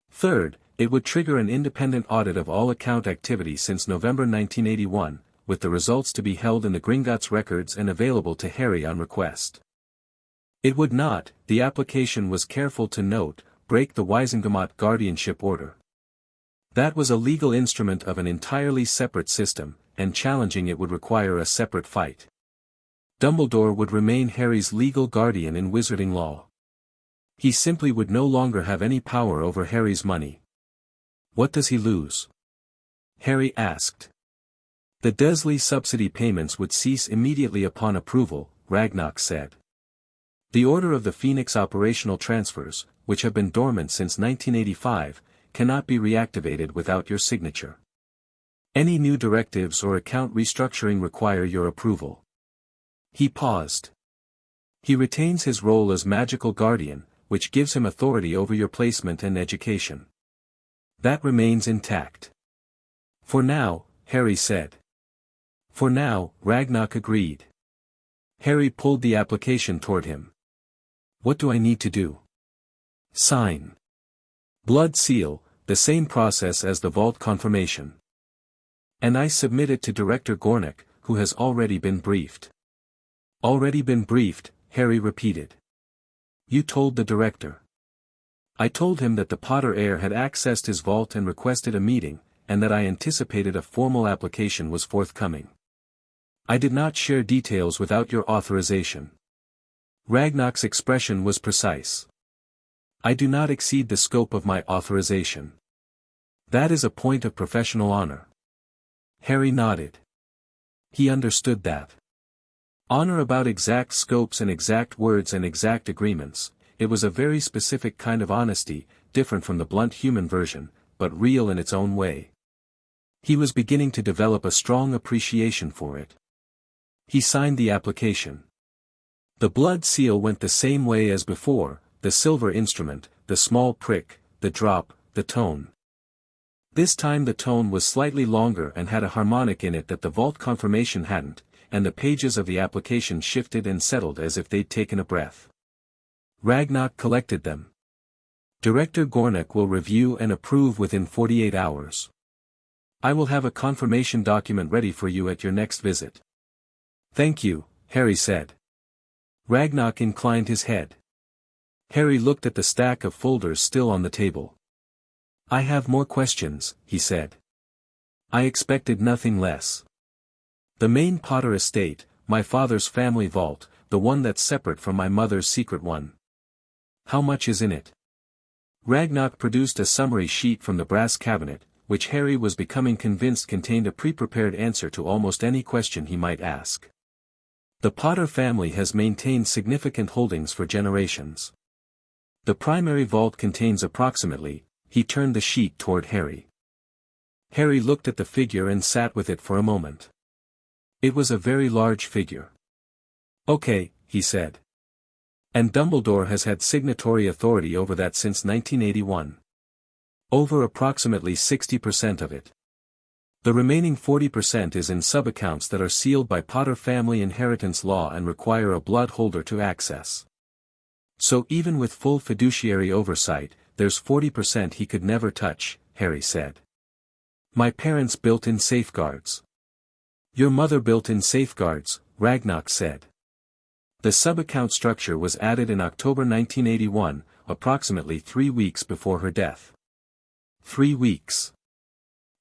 Third, it would trigger an independent audit of all account activity since November 1981, with the results to be held in the Gringotts records and available to Harry on request. It would not, the application was careful to note, break the Wisengamot guardianship order. That was a legal instrument of an entirely separate system, and challenging it would require a separate fight. Dumbledore would remain Harry's legal guardian in wizarding law. He simply would no longer have any power over Harry's money. What does he lose? Harry asked. The Dursley subsidy payments would cease immediately upon approval, Ragnarok said. The order of the Phoenix operational transfers, which have been dormant since 1985, cannot be reactivated without your signature. Any new directives or account restructuring require your approval. He paused. He retains his role as magical guardian, which gives him authority over your placement and education. That remains intact. For now, Harry said. For now, Ragnarok agreed. Harry pulled the application toward him. What do I need to do? Sign. Blood seal, the same process as the vault confirmation. And I submit it to Director Gornick, who has already been briefed. Already been briefed, Harry repeated. You told the director. I told him that the Potter heir had accessed his vault and requested a meeting, and that I anticipated a formal application was forthcoming. I did not share details without your authorization. Ragnar's expression was precise. I do not exceed the scope of my authorization. That is a point of professional honor. Harry nodded. He understood that. Honor about exact scopes and exact words and exact agreements, it was a very specific kind of honesty, different from the blunt human version, but real in its own way. He was beginning to develop a strong appreciation for it. He signed the application. The blood seal went the same way as before, the silver instrument, the small prick, the drop, the tone. This time the tone was slightly longer and had a harmonic in it that the vault confirmation hadn't, and the pages of the application shifted and settled as if they'd taken a breath. Ragnar collected them. Director Gornick will review and approve within 48 hours. I will have a confirmation document ready for you at your next visit. Thank you, Harry said. Ragnar inclined his head. Harry looked at the stack of folders still on the table. I have more questions, he said. I expected nothing less. The main Potter estate, my father's family vault, the one that's separate from my mother's secret one. How much is in it? Ragnar produced a summary sheet from the brass cabinet, which Harry was becoming convinced contained a pre-prepared answer to almost any question he might ask. The Potter family has maintained significant holdings for generations. The primary vault contains approximately, he turned the sheet toward Harry. Harry looked at the figure and sat with it for a moment. It was a very large figure. Okay, he said. And Dumbledore has had signatory authority over that since 1981. Over approximately 60% of it. The remaining 40% is in sub-accounts that are sealed by Potter family inheritance law and require a blood holder to access. So even with full fiduciary oversight, there's 40% he could never touch, Harry said. My parents built in safeguards. Your mother built in safeguards, Ragnar said. The sub-account structure was added in October 1981, approximately 3 weeks before her death. 3 weeks.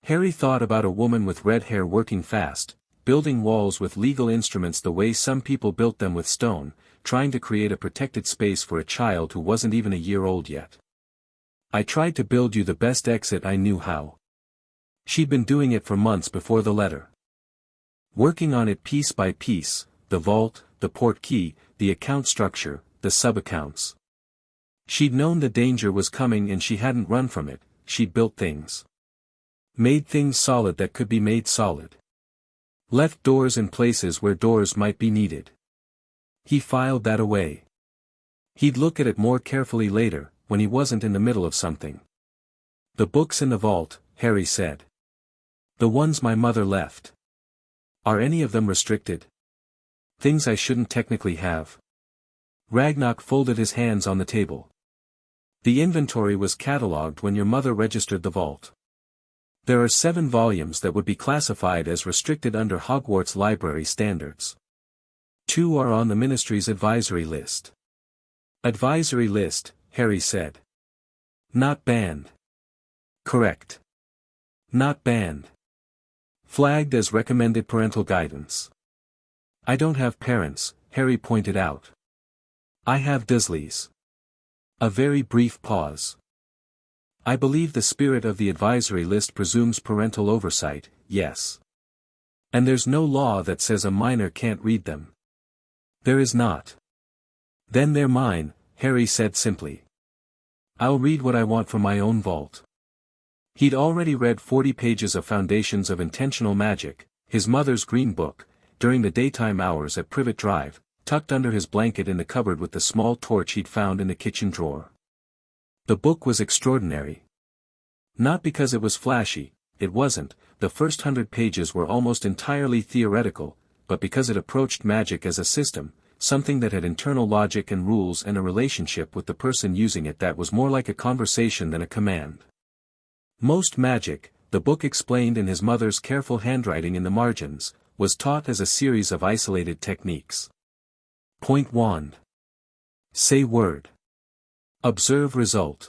Harry thought about a woman with red hair working fast, building walls with legal instruments the way some people built them with stone, trying to create a protected space for a child who wasn't even a year old yet. I tried to build you the best exit I knew how. She'd been doing it for months before the letter. Working on it piece by piece, the vault, the portkey, the account structure, the sub-accounts. She'd known the danger was coming and she hadn't run from it, she'd built things. Made things solid that could be made solid. Left doors in places where doors might be needed. He filed that away. He'd look at it more carefully later, when he wasn't in the middle of something. The books in the vault, Harry said. The ones my mother left. Are any of them restricted? Things I shouldn't technically have. Ragnar folded his hands on the table. The inventory was catalogued when your mother registered the vault. There are 7 volumes that would be classified as restricted under Hogwarts library standards. 2 are on the Ministry's advisory list. Advisory list, Harry said. Not banned. Correct. Not banned. Flagged as recommended parental guidance. I don't have parents, Harry pointed out. I have Dursleys. A very brief pause. I believe the spirit of the advisory list presumes parental oversight, yes. And there's no law that says a minor can't read them. There is not. Then they're mine, Harry said simply. I'll read what I want from my own vault. He'd already read 40 pages of Foundations of Intentional Magic, his mother's green book, during the daytime hours at Privet Drive, tucked under his blanket in the cupboard with the small torch he'd found in the kitchen drawer. The book was extraordinary. Not because it was flashy, it wasn't, the first 100 pages were almost entirely theoretical, but because it approached magic as a system, something that had internal logic and rules and a relationship with the person using it that was more like a conversation than a command. Most magic, the book explained in his mother's careful handwriting in the margins, was taught as a series of isolated techniques. Point wand. Say word. Observe result.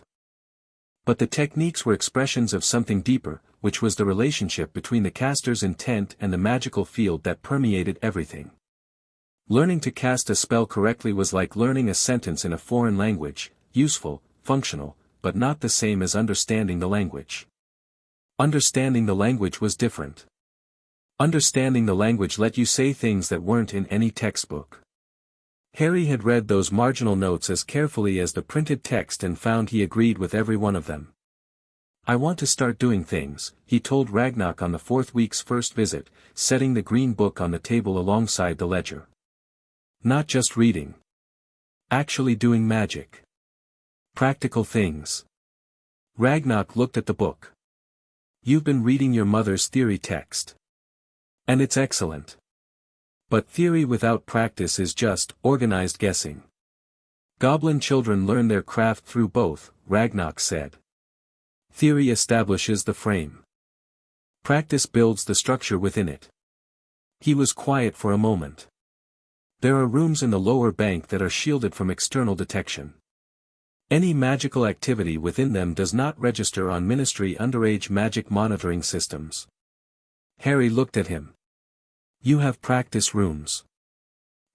But the techniques were expressions of something deeper, which was the relationship between the caster's intent and the magical field that permeated everything. Learning to cast a spell correctly was like learning a sentence in a foreign language, useful, functional, but not the same as understanding the language. Understanding the language was different. Understanding the language let you say things that weren't in any textbook. Harry had read those marginal notes as carefully as the printed text and found he agreed with every one of them. I want to start doing things, he told Ragnarok on the fourth week's first visit, setting the green book on the table alongside the ledger. Not just reading. Actually doing magic. Practical things. Ragnarok looked at the book. You've been reading your mother's theory text. And it's excellent. But theory without practice is just organized guessing. Goblin children learn their craft through both, Ragnarok said. Theory establishes the frame. Practice builds the structure within it. He was quiet for a moment. There are rooms in the lower bank that are shielded from external detection. Any magical activity within them does not register on Ministry underage magic monitoring systems. Harry looked at him. You have practice rooms.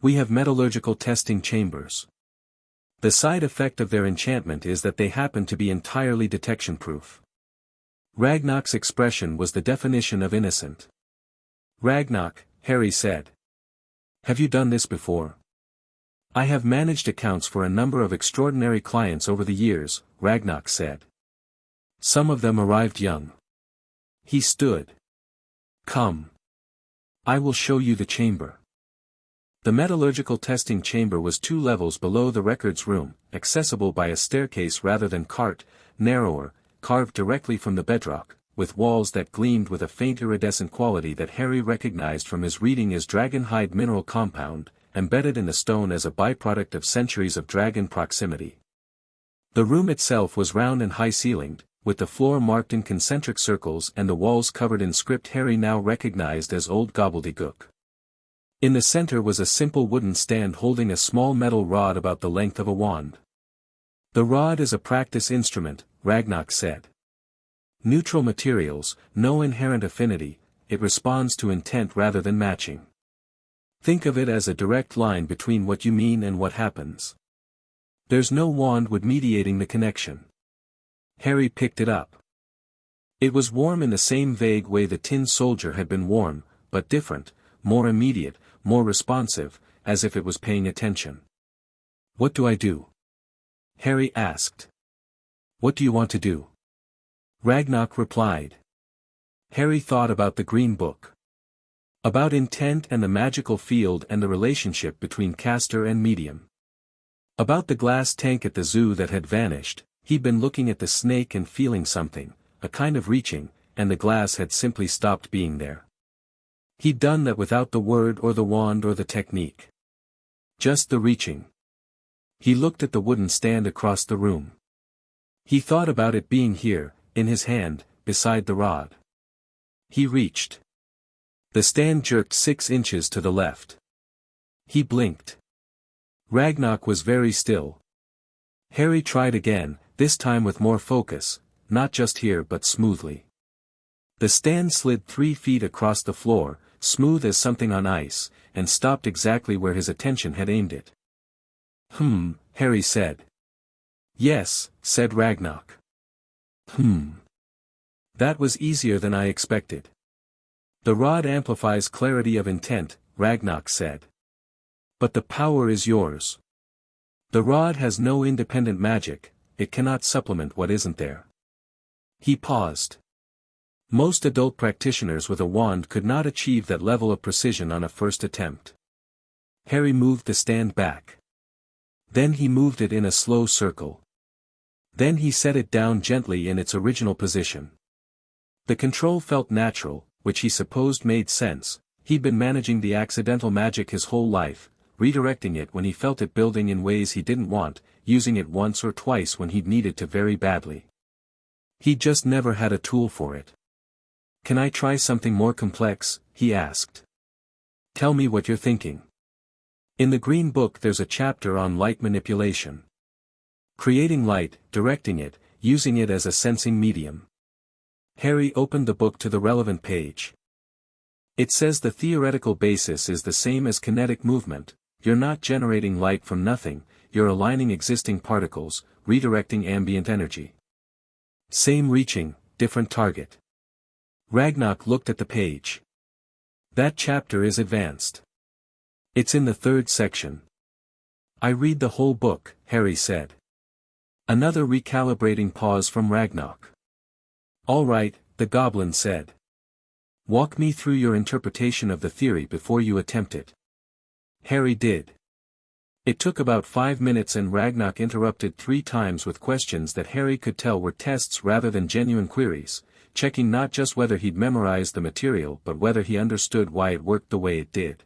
We have metallurgical testing chambers. The side effect of their enchantment is that they happen to be entirely detection-proof. Ragnarok's expression was the definition of innocent. Ragnarok, Harry said. Have you done this before? I have managed accounts for a number of extraordinary clients over the years, Ragnarok said. Some of them arrived young. He stood. Come. I will show you the chamber. The metallurgical testing chamber was 2 levels below the records room, accessible by a staircase rather than cart, narrower, carved directly from the bedrock, with walls that gleamed with a faint iridescent quality that Harry recognized from his reading as dragonhide mineral compound, embedded in the stone as a byproduct of centuries of dragon proximity. The room itself was round and high-ceilinged, with the floor marked in concentric circles and the walls covered in script Harry now recognized as old gobbledygook. In the center was a simple wooden stand holding a small metal rod about the length of a wand. The rod is a practice instrument, Ragnarok said. Neutral materials, no inherent affinity, it responds to intent rather than matching. Think of it as a direct line between what you mean and what happens. There's no wand wood mediating the connection. Harry picked it up. It was warm in the same vague way the tin soldier had been warm, but different, more immediate, more responsive, as if it was paying attention. What do I do? Harry asked. What do you want to do? Ragnarok replied. Harry thought about the green book. About intent and the magical field and the relationship between caster and medium. About the glass tank at the zoo that had vanished, he'd been looking at the snake and feeling something, a kind of reaching, and the glass had simply stopped being there. He'd done that without the word or the wand or the technique. Just the reaching. He looked at the wooden stand across the room. He thought about it being here, in his hand, beside the rod. He reached. The stand jerked 6 inches to the left. He blinked. Ragnarok was very still. Harry tried again, this time with more focus, not just here but smoothly. The stand slid 3 feet across the floor, smooth as something on ice, and stopped exactly where his attention had aimed it. Harry said. Yes, said Ragnarok. That was easier than I expected. The rod amplifies clarity of intent, Ragnarok said. But the power is yours. The rod has no independent magic, it cannot supplement what isn't there. He paused. Most adult practitioners with a wand could not achieve that level of precision on a first attempt. Harry moved the stand back. Then he moved it in a slow circle. Then he set it down gently in its original position. The control felt natural, which he supposed made sense. He'd been managing the accidental magic his whole life, redirecting it when he felt it building in ways he didn't want, using it once or twice when he'd needed to very badly. He'd just never had a tool for it. Can I try something more complex? He asked. Tell me what you're thinking. In the Green Book there's a chapter on light manipulation. Creating light, directing it, using it as a sensing medium. Harry opened the book to the relevant page. It says the theoretical basis is the same as kinetic movement. You're not generating light from nothing, you're aligning existing particles, redirecting ambient energy. Same reaching, different target. Ragnarok looked at the page. That chapter is advanced. It's in the 3rd section. I read the whole book, Harry said. Another recalibrating pause from Ragnarok. All right, the goblin said. Walk me through your interpretation of the theory before you attempt it. Harry did. It took about 5 minutes and Ragnarok interrupted 3 times with questions that Harry could tell were tests rather than genuine queries, checking not just whether he'd memorized the material but whether he understood why it worked the way it did.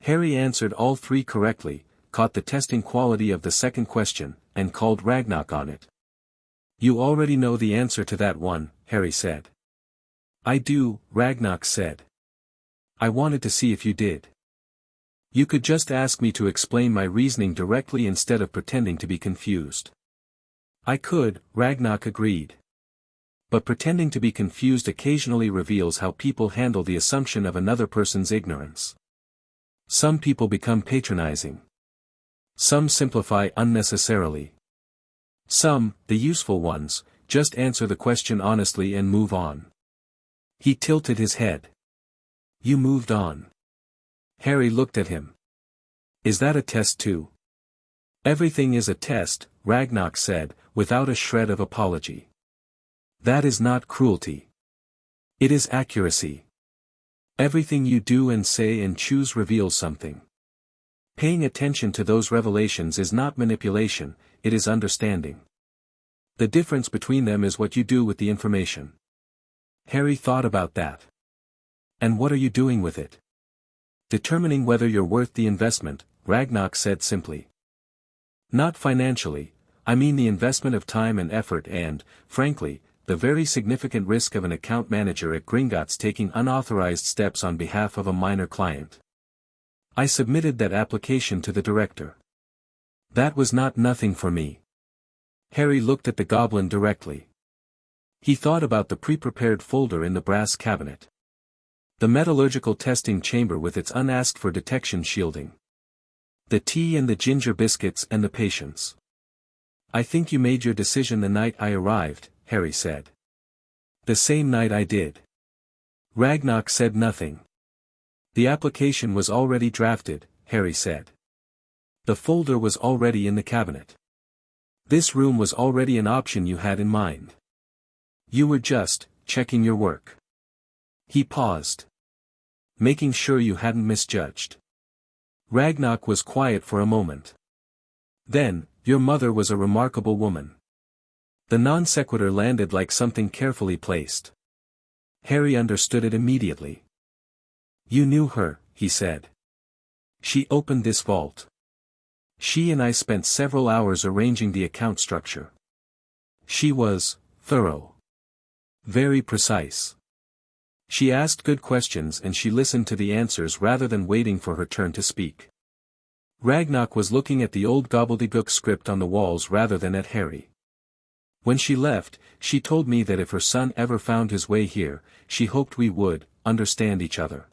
Harry answered all 3 correctly, caught the testing quality of the second question, and called Ragnarok on it. You already know the answer to that one, Harry said. I do, Ragnarok said. I wanted to see if you did. You could just ask me to explain my reasoning directly instead of pretending to be confused. I could, Ragnarok agreed. But pretending to be confused occasionally reveals how people handle the assumption of another person's ignorance. Some people become patronizing. Some simplify unnecessarily. Some, the useful ones, just answer the question honestly and move on. He tilted his head. You moved on. Harry looked at him. Is that a test too? Everything is a test, Ragnarok said, without a shred of apology. That is not cruelty. It is accuracy. Everything you do and say and choose reveals something. Paying attention to those revelations is not manipulation, it is understanding. The difference between them is what you do with the information. Harry thought about that. And what are you doing with it? Determining whether you're worth the investment, Ragnarok said simply. Not financially, I mean the investment of time and effort and, frankly, the very significant risk of an account manager at Gringotts taking unauthorized steps on behalf of a minor client. I submitted that application to the director. That was not nothing for me. Harry looked at the goblin directly. He thought about the pre-prepared folder in the brass cabinet. The metallurgical testing chamber with its unasked-for detection shielding. The tea and the ginger biscuits and the patience. I think you made your decision the night I arrived, Harry said. The same night I did. Ragnarok said nothing. The application was already drafted, Harry said. The folder was already in the cabinet. This room was already an option you had in mind. You were just checking your work. He paused. Making sure you hadn't misjudged. Ragnarok was quiet for a moment. Then, your mother was a remarkable woman. The non sequitur landed like something carefully placed. Harry understood it immediately. You knew her, he said. She opened this vault. She and I spent several hours arranging the account structure. She was thorough. Very precise. She asked good questions and she listened to the answers rather than waiting for her turn to speak. Ragnarok was looking at the old gobbledygook script on the walls rather than at Harry. When she left, she told me that if her son ever found his way here, she hoped we would understand each other.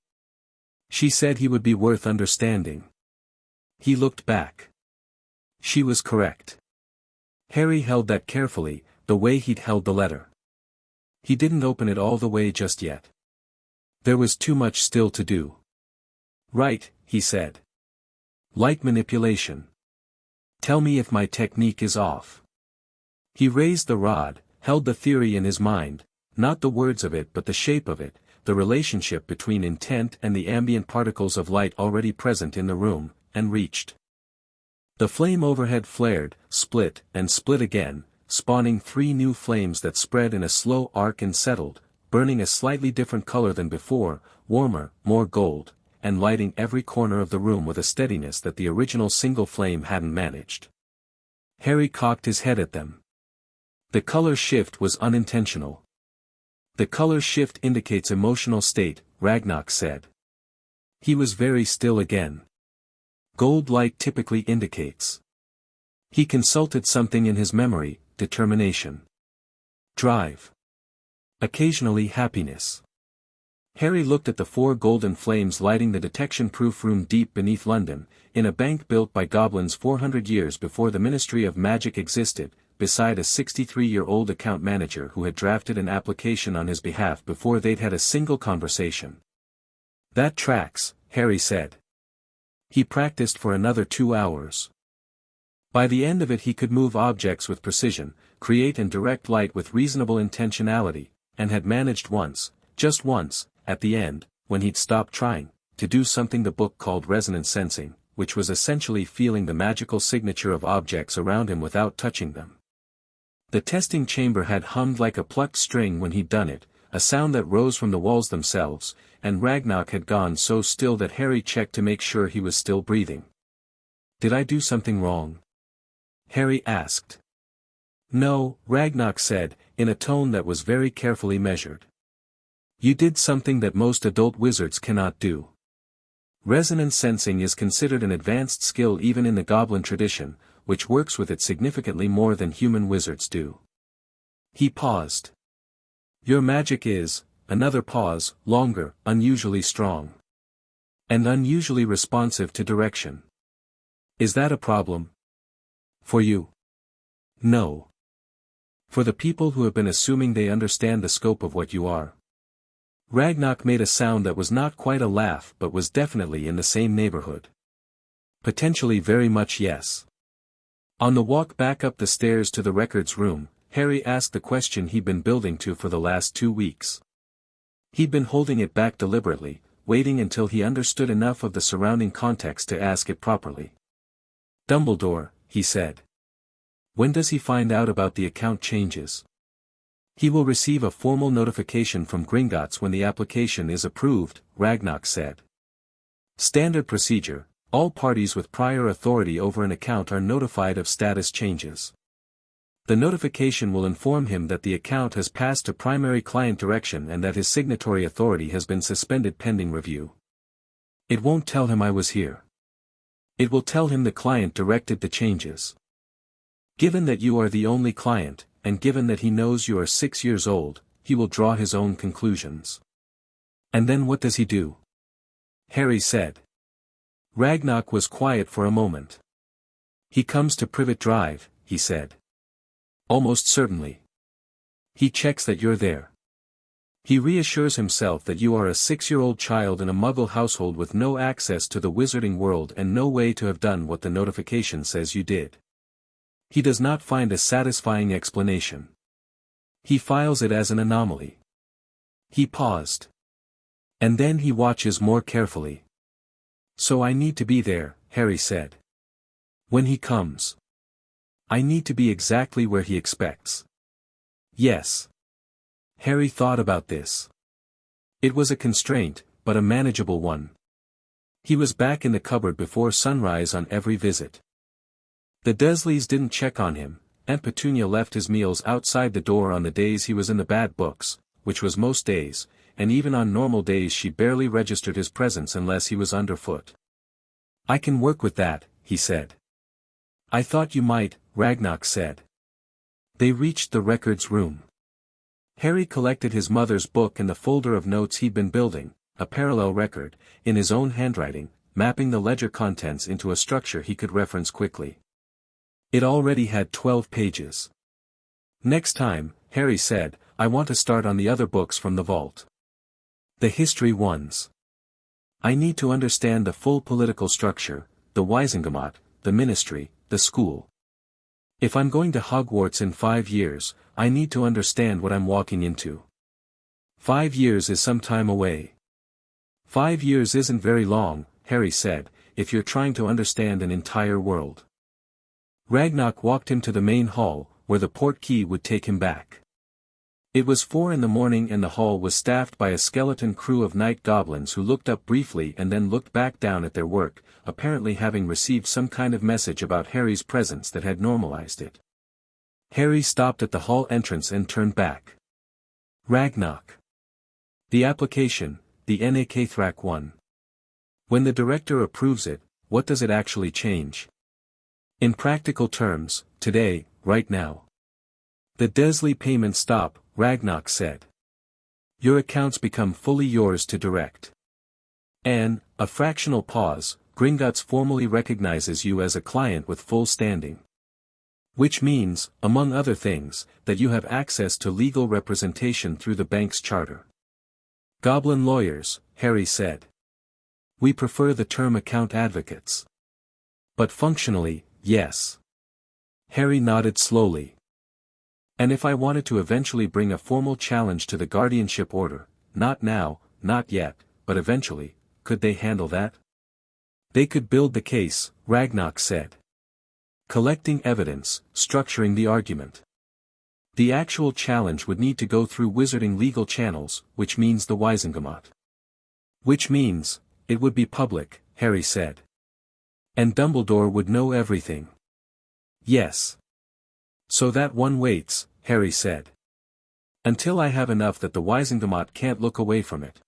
She said he would be worth understanding. He looked back. She was correct. Harry held that carefully, the way he'd held the letter. He didn't open it all the way just yet. There was too much still to do. Right, he said. Light manipulation. Tell me if my technique is off. He raised the rod, held the theory in his mind, not the words of it but the shape of it, the relationship between intent and the ambient particles of light already present in the room, and reached. The flame overhead flared, split, and split again, spawning 3 new flames that spread in a slow arc and settled, burning a slightly different color than before, warmer, more gold, and lighting every corner of the room with a steadiness that the original single flame hadn't managed. Harry cocked his head at them. The color shift was unintentional. The color shift indicates emotional state, Ragnar said. He was very still again. Gold light typically indicates. He consulted something in his memory, determination. Drive. Occasionally happiness. Harry looked at the 4 golden flames lighting the detection-proof room deep beneath London, in a bank built by goblins 400 years before the Ministry of Magic existed, beside a 63-year-old account manager who had drafted an application on his behalf before they'd had a single conversation. That tracks, Harry said. He practiced for another 2 hours. By the end of it he could move objects with precision, create and direct light with reasonable intentionality, and had managed once, just once, at the end, when he'd stopped trying, to do something the book called resonance sensing, which was essentially feeling the magical signature of objects around him without touching them. The testing chamber had hummed like a plucked string when he'd done it, a sound that rose from the walls themselves, and Ragnar had gone so still that Harry checked to make sure he was still breathing. "Did I do something wrong?" Harry asked. "No," Ragnar said, in a tone that was very carefully measured. "You did something that most adult wizards cannot do. Resonance sensing is considered an advanced skill even in the goblin tradition, which works with it significantly more than human wizards do." He paused. "Your magic is," another pause, longer, unusually strong. "And unusually responsive to direction. Is that a problem? For you?" "No. For the people who have been assuming they understand the scope of what you are." Ragnar made a sound that was not quite a laugh but was definitely in the same neighborhood. "Potentially very much yes." On the walk back up the stairs to the records room, Harry asked the question he'd been building to for the last 2 weeks. He'd been holding it back deliberately, waiting until he understood enough of the surrounding context to ask it properly. "Dumbledore," he said. "When does he find out about the account changes?" "He will receive a formal notification from Gringotts when the application is approved," Ragnar said. "Standard procedure, all parties with prior authority over an account are notified of status changes. The notification will inform him that the account has passed to primary client direction and that his signatory authority has been suspended pending review. It won't tell him I was here. It will tell him the client directed the changes. Given that you are the only client, and given that he knows you are 6 years old, he will draw his own conclusions." "And then what does he do?" Harry said. Ragnar was quiet for a moment. "He comes to Privet Drive," he said. "Almost certainly. He checks that you're there. He reassures himself that you are a 6-year-old child in a Muggle household with no access to the wizarding world and no way to have done what the notification says you did. He does not find a satisfying explanation. He files it as an anomaly." He paused. "And then he watches more carefully." "So I need to be there," Harry said. "When he comes. I need to be exactly where he expects." "Yes." Harry thought about this. It was a constraint, but a manageable one. He was back in the cupboard before sunrise on every visit. The Dursleys didn't check on him, Aunt Petunia left his meals outside the door on the days he was in the bad books, which was most days, and even on normal days she barely registered his presence unless he was underfoot. "I can work with that," he said. "I thought you might," Ragnar said. They reached the records room. Harry collected his mother's book and the folder of notes he'd been building, a parallel record, in his own handwriting, mapping the ledger contents into a structure he could reference quickly. It already had 12 pages. "Next time," Harry said, "I want to start on the other books from the vault. The history ones. I need to understand the full political structure, the Wisengamot, the ministry, the school. If I'm going to Hogwarts in 5 years, I need to understand what I'm walking into. 5 years is some time away." "5 years isn't very long," Harry said, "if you're trying to understand an entire world." Ragnar walked him to the main hall, where the Portkey would take him back. It was 4 in the morning and the hall was staffed by a skeleton crew of night goblins who looked up briefly and then looked back down at their work, apparently having received some kind of message about Harry's presence that had normalized it. Harry stopped at the hall entrance and turned back. Ragnarok. The application, the NAK 1. When the director approves it, what does it actually change? In practical terms, today, right now. The Desley payments stop, Ragnarok said. Your accounts become fully yours to direct. And, a fractional pause, Gringotts formally recognizes you as a client with full standing. Which means, among other things, that you have access to legal representation through the bank's charter. Goblin lawyers, Harry said. We prefer the term account advocates. But functionally, yes. Harry nodded slowly. And if I wanted to eventually bring a formal challenge to the guardianship order, not now, not yet, but eventually, could they handle that? They could build the case, Ragnarok said. Collecting evidence, structuring the argument. The actual challenge would need to go through wizarding legal channels, which means the Wisengamot. Which means, it would be public, Harry said. And Dumbledore would know everything. Yes. So that one waits, Harry said. Until I have enough that the Wisengamot can't look away from it.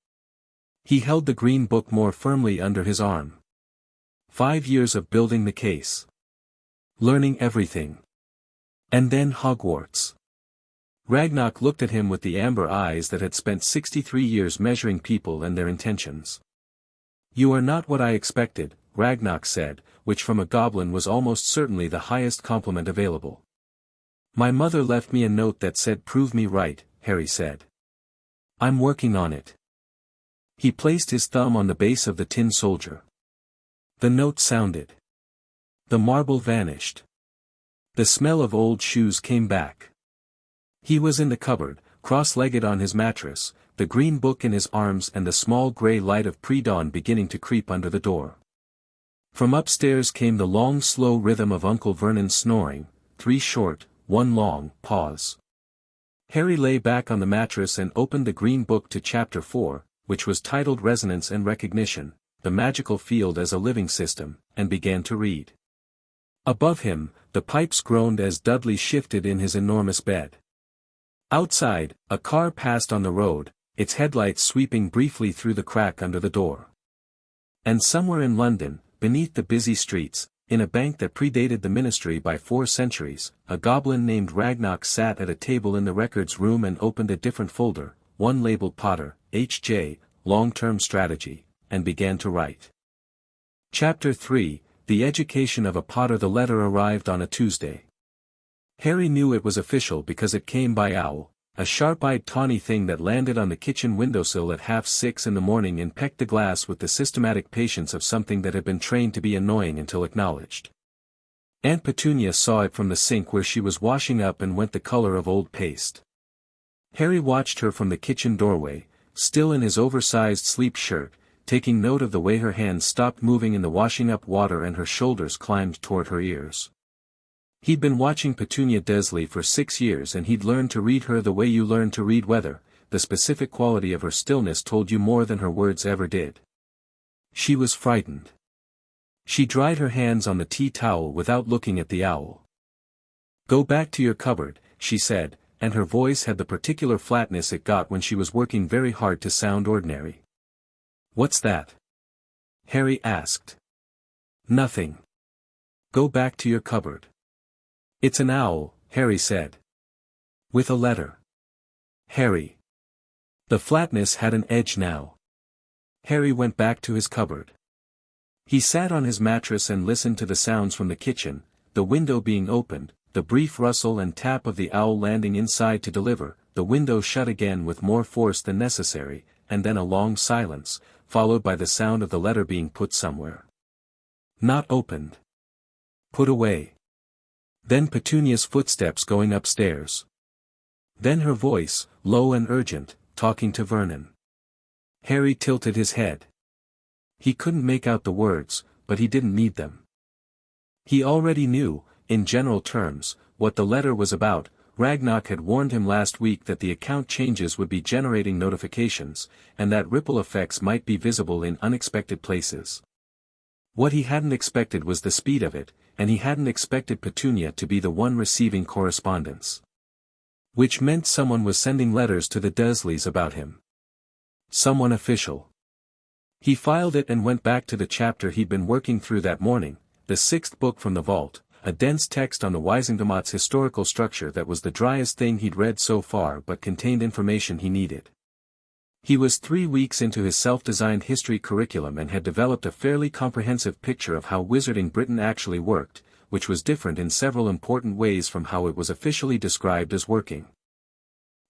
He held the green book more firmly under his arm. 5 years of building the case. Learning everything. And then Hogwarts. Ragnarok looked at him with the amber eyes that had spent 63 years measuring people and their intentions. You are not what I expected, Ragnarok said, which from a goblin was almost certainly the highest compliment available. My mother left me a note that said prove me right, Harry said. I'm working on it. He placed his thumb on the base of the tin soldier. The note sounded. The marble vanished. The smell of old shoes came back. He was in the cupboard, cross-legged on his mattress, the green book in his arms and the small grey light of pre-dawn beginning to creep under the door. From upstairs came the long slow rhythm of Uncle Vernon's snoring, 3 short, 1 long, pause. Harry lay back on the mattress and opened the green book to chapter 4, which was titled Resonance and Recognition, the Magical Field as a Living System, and began to read. Above him, the pipes groaned as Dudley shifted in his enormous bed. Outside, a car passed on the road, its headlights sweeping briefly through the crack under the door. And somewhere in London, beneath the busy streets, in a bank that predated the ministry by 4 centuries, a goblin named Ragnarok sat at a table in the records room and opened a different folder, one labeled Potter, H.J., Long-Term Strategy, and began to write. Chapter 3, The Education of a Potter. The letter arrived on a Tuesday. Harry knew it was official because it came by owl, a sharp-eyed tawny thing that landed on the kitchen windowsill at 6:30 in the morning and pecked the glass with the systematic patience of something that had been trained to be annoying until acknowledged. Aunt Petunia saw it from the sink where she was washing up and went the color of old paste. Harry watched her from the kitchen doorway, still in his oversized sleep shirt, taking note of the way her hands stopped moving in the washing up water and her shoulders climbed toward her ears. He'd been watching Petunia Desley for 6 years and he'd learned to read her the way you learn to read weather. The specific quality of her stillness told you more than her words ever did. She was frightened. She dried her hands on the tea towel without looking at the owl. Go back to your cupboard, she said, and her voice had the particular flatness it got when she was working very hard to sound ordinary. What's that? Harry asked. Nothing. Go back to your cupboard. It's an owl, Harry said. With a letter. Harry. The flatness had an edge now. Harry went back to his cupboard. He sat on his mattress and listened to the sounds from the kitchen, the window being opened, the brief rustle and tap of the owl landing inside to deliver, the window shut again with more force than necessary, and then a long silence, followed by the sound of the letter being put somewhere. Not opened. Put away. Then Petunia's footsteps going upstairs. Then her voice, low and urgent, talking to Vernon. Harry tilted his head. He couldn't make out the words, but he didn't need them. He already knew, in general terms, what the letter was about. Ragnarok had warned him last week that the account changes would be generating notifications, and that ripple effects might be visible in unexpected places. What he hadn't expected was the speed of it, and he hadn't expected Petunia to be the one receiving correspondence. Which meant someone was sending letters to the Dursleys about him. Someone official. He filed it and went back to the chapter he'd been working through that morning, the sixth book from the vault, a dense text on the Wisengamot's historical structure that was the driest thing he'd read so far but contained information he needed. He was 3 weeks into his self-designed history curriculum and had developed a fairly comprehensive picture of how Wizarding Britain actually worked, which was different in several important ways from how it was officially described as working.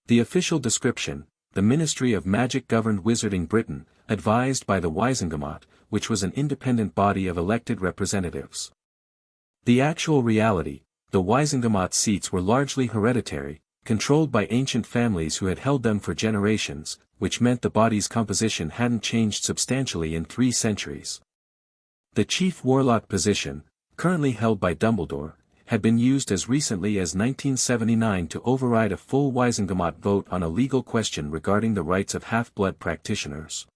The official description: the Ministry of Magic governed Wizarding Britain, advised by the Wisengamot, which was an independent body of elected representatives. The actual reality: the Wisengamot seats were largely hereditary, controlled by ancient families who had held them for generations, which meant the body's composition hadn't changed substantially in 3 centuries. The Chief Warlock position, currently held by Dumbledore, had been used as recently as 1979 to override a full Wisengamot vote on a legal question regarding the rights of half-blood practitioners.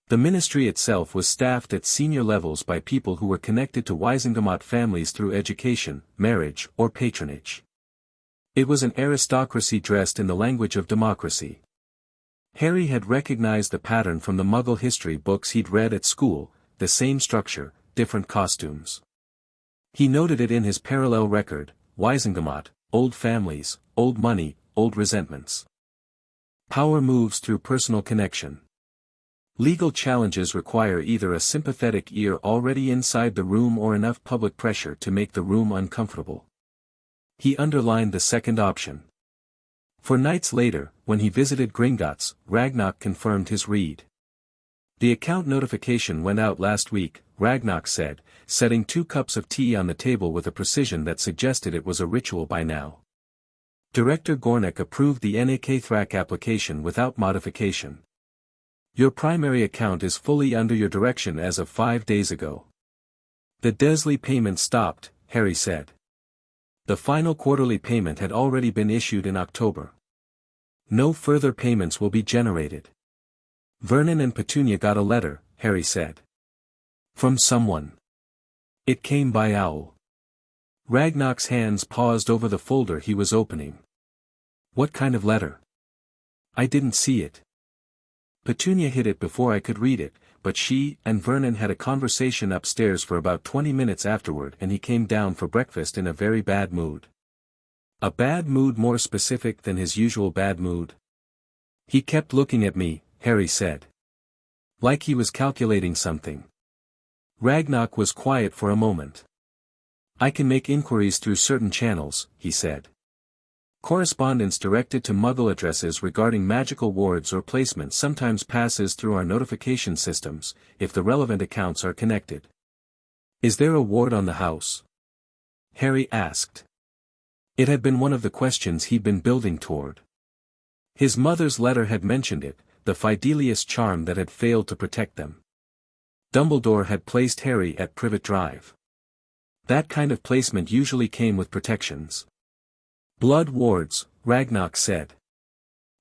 The ministry itself was staffed at senior levels by people who were connected to Wisengamot families through education, marriage, or patronage. It was an aristocracy dressed in the language of democracy. Harry had recognized the pattern from the Muggle history books he'd read at school: the same structure, different costumes. He noted it in his parallel record: Wisengamot, old families, old money, old resentments. Power moves through personal connection. Legal challenges require either a sympathetic ear already inside the room or enough public pressure to make the room uncomfortable. He underlined the second option. 4 nights later, when he visited Gringotts, Ragnarok confirmed his read. The account notification went out last week, Ragnarok said, setting 2 cups of tea on the table with a precision that suggested it was a ritual by now. Director Gornick approved the NAK-Thrak application without modification. Your primary account is fully under your direction as of 5 days ago. The Dursley payment stopped, Harry said. The final quarterly payment had already been issued in October. No further payments will be generated. Vernon and Petunia got a letter, Harry said. From someone. It came by owl. Ragnarok's hands paused over the folder he was opening. What kind of letter? I didn't see it. Petunia hid it before I could read it, but she and Vernon had a conversation upstairs for about 20 minutes afterward, and he came down for breakfast in a very bad mood. A bad mood more specific than his usual bad mood. He kept looking at me, Harry said. Like he was calculating something. Ragnarok was quiet for a moment. I can make inquiries through certain channels, he said. Correspondence directed to Muggle addresses regarding magical wards or placements sometimes passes through our notification systems, if the relevant accounts are connected. Is there a ward on the house? Harry asked. It had been one of the questions he'd been building toward. His mother's letter had mentioned it, the Fidelius charm that had failed to protect them. Dumbledore had placed Harry at Privet Drive. That kind of placement usually came with protections. Blood wards, Ragnarok said.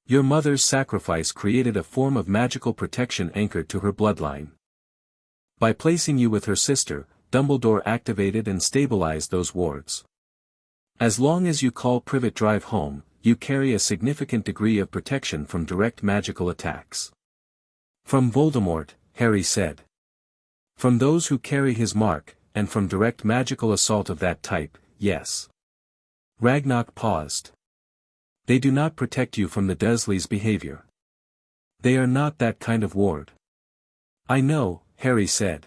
Your mother's sacrifice created a form of magical protection anchored to her bloodline. By placing you with her sister, Dumbledore activated and stabilized those wards. As long as you call Privet Drive home, you carry a significant degree of protection from direct magical attacks. From Voldemort, Harry said. From those who carry his mark, and from direct magical assault of that type, yes. Ragnarok paused. They do not protect you from the Dursleys' behavior. They are not that kind of ward. I know, Harry said.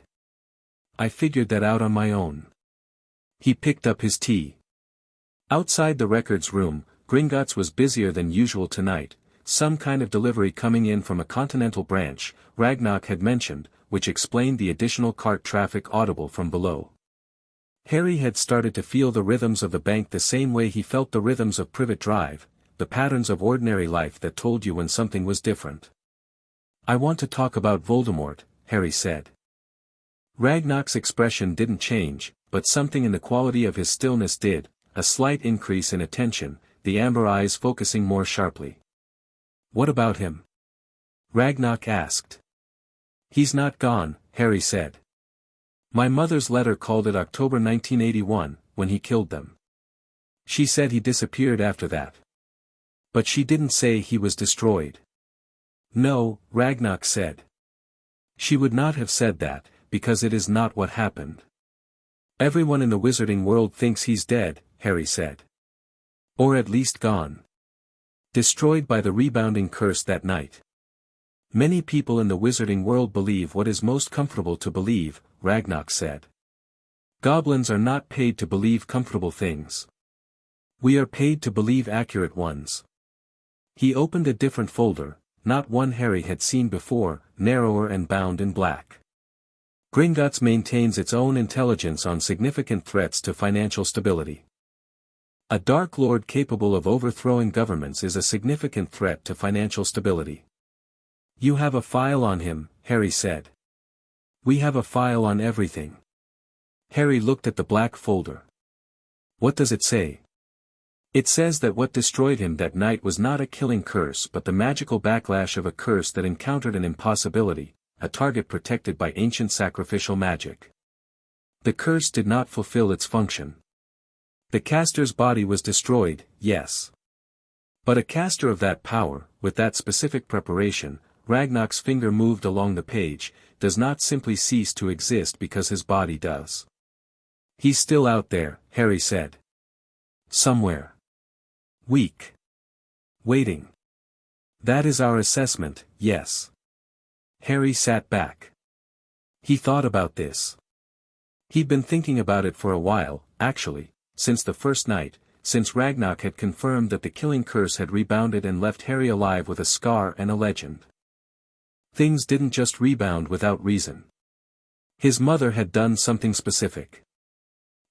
I figured that out on my own. He picked up his tea. Outside the records room, Gringotts was busier than usual tonight, some kind of delivery coming in from a continental branch, Ragnarok had mentioned, which explained the additional cart traffic audible from below. Harry had started to feel the rhythms of the bank the same way he felt the rhythms of Privet Drive, the patterns of ordinary life that told you when something was different. I want to talk about Voldemort, Harry said. Ragnarok's expression didn't change, but something in the quality of his stillness did, a slight increase in attention, the amber eyes focusing more sharply. What about him? Ragnarok asked. He's not gone, Harry said. My mother's letter called it October 1981, when he killed them. She said he disappeared after that. But she didn't say he was destroyed. No, Ragnarok said. She would not have said that, because it is not what happened. Everyone in the wizarding world thinks he's dead, Harry said. Or at least gone. Destroyed by the rebounding curse that night. Many people in the wizarding world believe what is most comfortable to believe, Ragnarok said. Goblins are not paid to believe comfortable things. We are paid to believe accurate ones. He opened a different folder, not one Harry had seen before, narrower and bound in black. Gringotts maintains its own intelligence on significant threats to financial stability. A Dark Lord capable of overthrowing governments is a significant threat to financial stability. You have a file on him, Harry said. We have a file on everything. Harry looked at the black folder. What does it say? It says that what destroyed him that night was not a killing curse but the magical backlash of a curse that encountered an impossibility, a target protected by ancient sacrificial magic. The curse did not fulfill its function. The caster's body was destroyed, yes. But a caster of that power, with that specific preparation, Ragnarok's finger moved along the page, does not simply cease to exist because his body does. He's still out there, Harry said. Somewhere. Weak. Waiting. That is our assessment, yes. Harry sat back. He thought about this. He'd been thinking about it for a while, actually, since the first night, since Ragnarok had confirmed that the killing curse had rebounded and left Harry alive with a scar and a legend. Things didn't just rebound without reason. His mother had done something specific.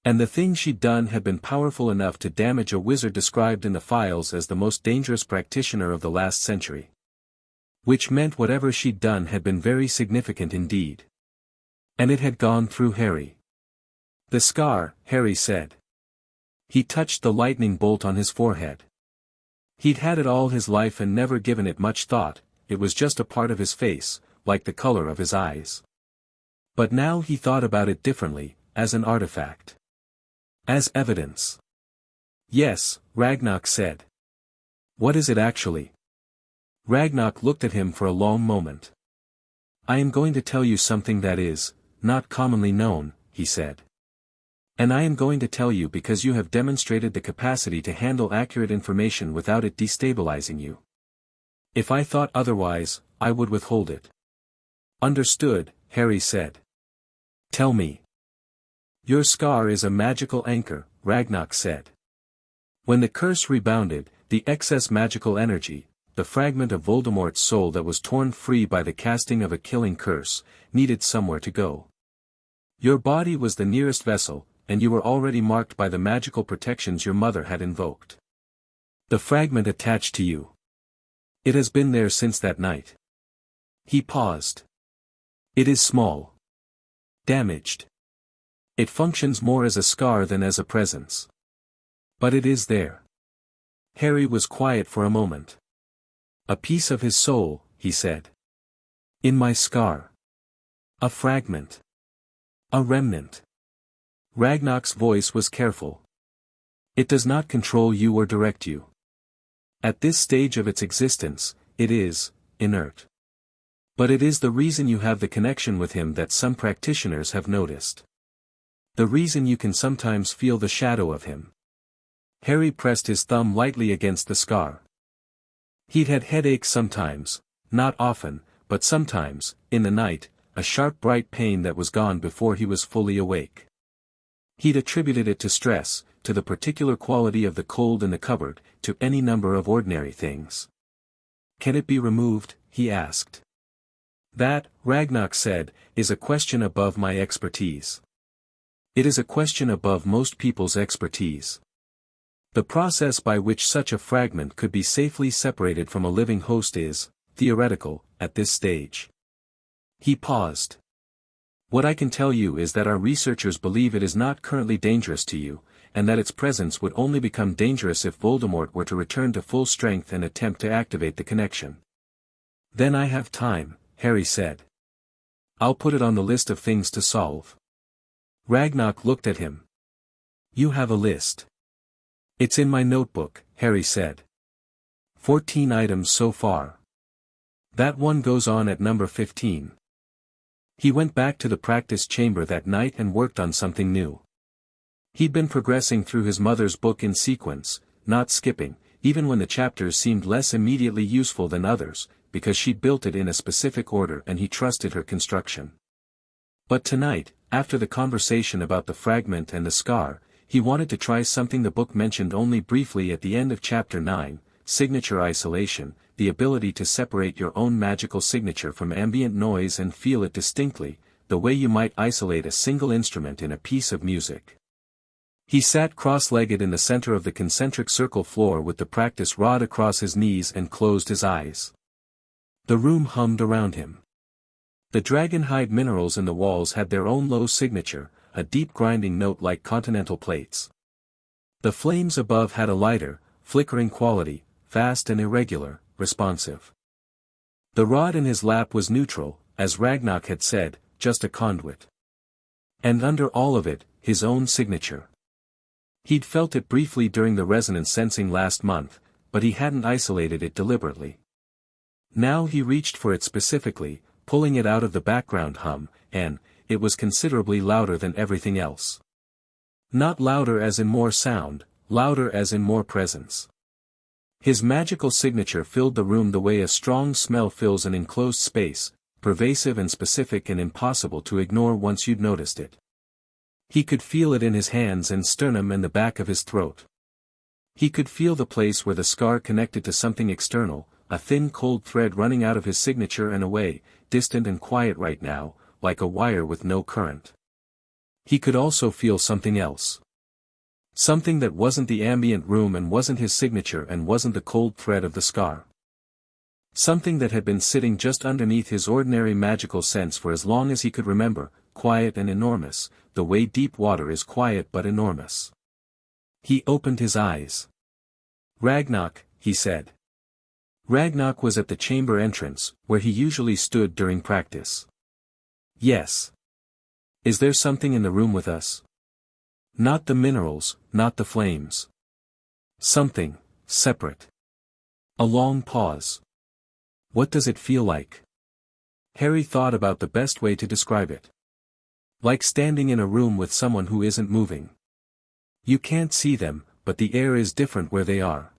And the thing she'd done had been powerful enough to damage a wizard described in the files as the most dangerous practitioner of the last century. Which meant whatever she'd done had been very significant indeed. And it had gone through Harry. The scar, Harry said. He touched the lightning bolt on his forehead. He'd had it all his life and never given it much thought, it was just a part of his face, like the color of his eyes. But now he thought about it differently, as an artifact. As evidence. Yes, Ragnarok said. What is it actually? Ragnarok looked at him for a long moment. I am going to tell you something that is, not commonly known, he said. And I am going to tell you because you have demonstrated the capacity to handle accurate information without it destabilizing you. If I thought otherwise, I would withhold it. Understood, Harry said. Tell me. Your scar is a magical anchor, Ragnarok said. When the curse rebounded, the excess magical energy, the fragment of Voldemort's soul that was torn free by the casting of a killing curse, needed somewhere to go. Your body was the nearest vessel, and you were already marked by the magical protections your mother had invoked. The fragment attached to you. It has been there since that night. He paused. It is small. Damaged. It functions more as a scar than as a presence. But it is there. Harry was quiet for a moment. A piece of his soul, he said. In my scar. A fragment. A remnant. Ragnarok's voice was careful. It does not control you or direct you. At this stage of its existence, it is, inert. But it is the reason you have the connection with him that some practitioners have noticed. The reason you can sometimes feel the shadow of him. Harry pressed his thumb lightly against the scar. He'd had headaches sometimes, not often, but sometimes, in the night, a sharp bright pain that was gone before he was fully awake. He'd attributed it to stress, to the particular quality of the cold in the cupboard, to any number of ordinary things. Can it be removed? He asked. That, Ragnarok said, is a question above my expertise. It is a question above most people's expertise. The process by which such a fragment could be safely separated from a living host is, theoretical, at this stage. He paused. What I can tell you is that our researchers believe it is not currently dangerous to you, and that its presence would only become dangerous if Voldemort were to return to full strength and attempt to activate the connection. Then I have time, Harry said. I'll put it on the list of things to solve. Ragnarok looked at him. You have a list. It's in my notebook, Harry said. 14 items so far. That one goes on at number 15. He went back to the practice chamber that night and worked on something new. He'd been progressing through his mother's book in sequence, not skipping, even when the chapters seemed less immediately useful than others, because she'd built it in a specific order and he trusted her construction. But tonight, after the conversation about the fragment and the scar, he wanted to try something the book mentioned only briefly at the end of chapter 9, signature isolation, the ability to separate your own magical signature from ambient noise and feel it distinctly, the way you might isolate a single instrument in a piece of music. He sat cross-legged in the center of the concentric circle floor with the practice rod across his knees and closed his eyes. The room hummed around him. The dragonhide minerals in the walls had their own low signature, a deep grinding note like continental plates. The flames above had a lighter, flickering quality, fast and irregular, responsive. The rod in his lap was neutral, as Ragnarok had said, just a conduit. And under all of it, his own signature. He'd felt it briefly during the resonance sensing last month, but he hadn't isolated it deliberately. Now he reached for it specifically, pulling it out of the background hum, and it was considerably louder than everything else. Not louder as in more sound, louder as in more presence. His magical signature filled the room the way a strong smell fills an enclosed space, pervasive and specific and impossible to ignore once you'd noticed it. He could feel it in his hands and sternum and the back of his throat. He could feel the place where the scar connected to something external, a thin cold thread running out of his signature and away, distant and quiet right now, like a wire with no current. He could also feel something else. Something that wasn't the ambient room and wasn't his signature and wasn't the cold thread of the scar. Something that had been sitting just underneath his ordinary magical sense for as long as he could remember, quiet and enormous, the way deep water is quiet but enormous. He opened his eyes. Ragnarok, he said. Ragnarok was at the chamber entrance, where he usually stood during practice. Yes. Is there something in the room with us? Not the minerals, not the flames. Something, separate. A long pause. What does it feel like? Harry thought about the best way to describe it. Like standing in a room with someone who isn't moving. You can't see them, but the air is different where they are.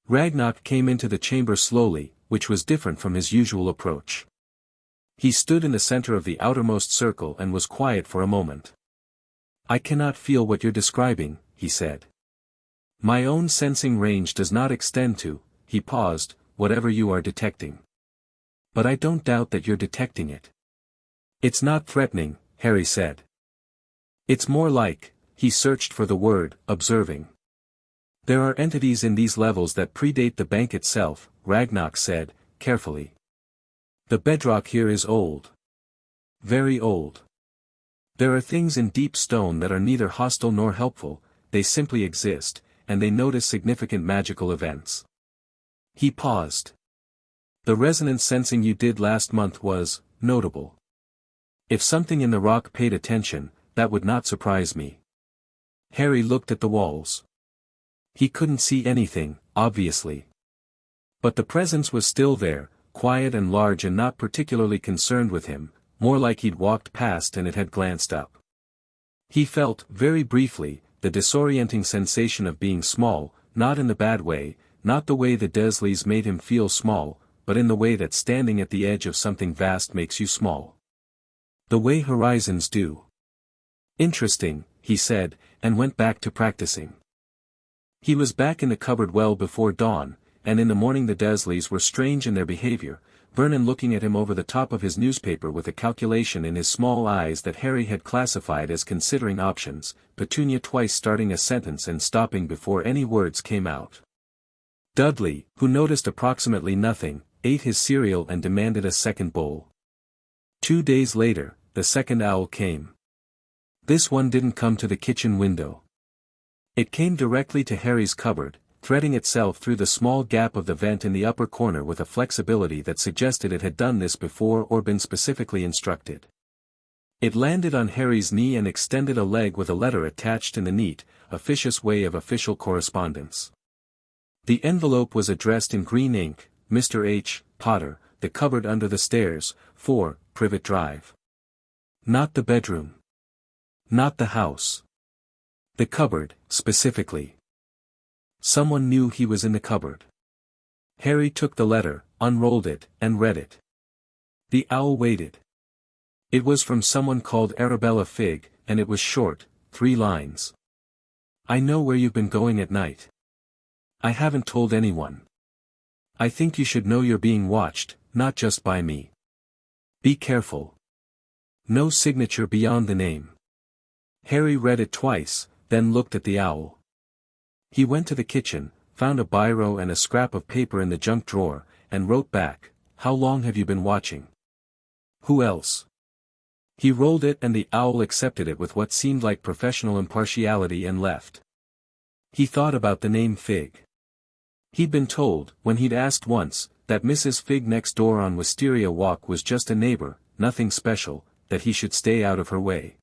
Ragnarok came into the chamber slowly, which was different from his usual approach. He stood in the center of the outermost circle and was quiet for a moment. I cannot feel what you're describing, he said. My own sensing range does not extend to, he paused, whatever you are detecting. But I don't doubt that you're detecting it. It's not threatening, Harry said. It's more like, he searched for the word, observing. There are entities in these levels that predate the bank itself, Ragnarok said, carefully. The bedrock here is old. Very old. There are things in deep stone that are neither hostile nor helpful, they simply exist, and they notice significant magical events. He paused. The resonance sensing you did last month was, notable. If something in the rock paid attention, that would not surprise me. Harry looked at the walls. He couldn't see anything, obviously. But the presence was still there, quiet and large and not particularly concerned with him, more like he'd walked past and it had glanced up. He felt, very briefly, the disorienting sensation of being small, not in the bad way, not the way the Dursleys made him feel small, but in the way that standing at the edge of something vast makes you small. The way horizons do. Interesting, he said, and went back to practicing. He was back in the cupboard well before dawn, and in the morning the Dursleys were strange in their behavior, Vernon looking at him over the top of his newspaper with a calculation in his small eyes that Harry had classified as considering options, Petunia twice starting a sentence and stopping before any words came out. Dudley, who noticed approximately nothing, ate his cereal and demanded a second bowl. 2 days later, the second owl came. This one didn't come to the kitchen window. It came directly to Harry's cupboard, threading itself through the small gap of the vent in the upper corner with a flexibility that suggested it had done this before or been specifically instructed. It landed on Harry's knee and extended a leg with a letter attached in the neat, officious way of official correspondence. The envelope was addressed in green ink, Mr. H. Potter, the cupboard under the stairs, 4, Privet Drive. Not the bedroom. Not the house. The cupboard, specifically. Someone knew he was in the cupboard. Harry took the letter, unrolled it, and read it. The owl waited. It was from someone called Arabella Figg, and it was short, 3 lines. I know where you've been going at night. I haven't told anyone. I think you should know you're being watched, not just by me. Be careful. No signature beyond the name. Harry read it twice, then looked at the owl. He went to the kitchen, found a biro and a scrap of paper in the junk drawer, and wrote back, "How long have you been watching? Who else?" He rolled it and the owl accepted it with what seemed like professional impartiality and left. He thought about the name Figg. He'd been told, when he'd asked once, that Mrs. Figg next door on Wisteria Walk was just a neighbor, nothing special, that he should stay out of her way.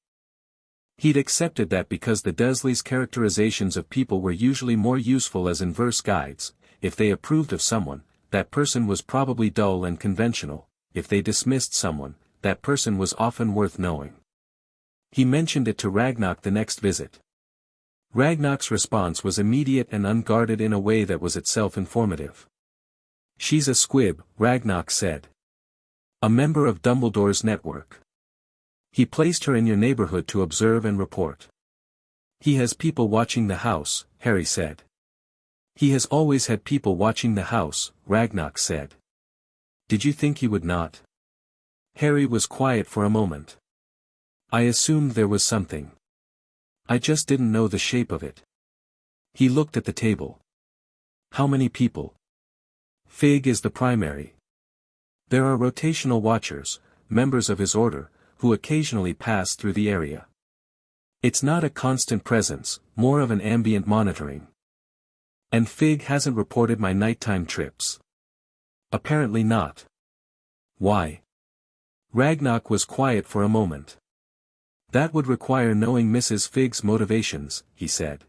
He'd accepted that because the Dursleys' characterizations of people were usually more useful as inverse guides. If they approved of someone, that person was probably dull and conventional. If they dismissed someone, that person was often worth knowing. He mentioned it to Ragnarok the next visit. Ragnarok's response was immediate and unguarded in a way that was itself informative. "She's a squib," Ragnarok said. "A member of Dumbledore's network. He placed her in your neighborhood to observe and report." "He has people watching the house," Harry said. "He has always had people watching the house," Ragnarok said. "Did you think he would not?" Harry was quiet for a moment. "I assumed there was something. I just didn't know the shape of it." He looked at the table. "How many people?" "Figg is the primary. There are rotational watchers, members of his order, who occasionally pass through the area. It's not a constant presence, more of an ambient monitoring. And Figg hasn't reported my nighttime trips." "Apparently not." "Why?" Ragnarok was quiet for a moment. "That would require knowing Mrs. Figg's motivations," he said.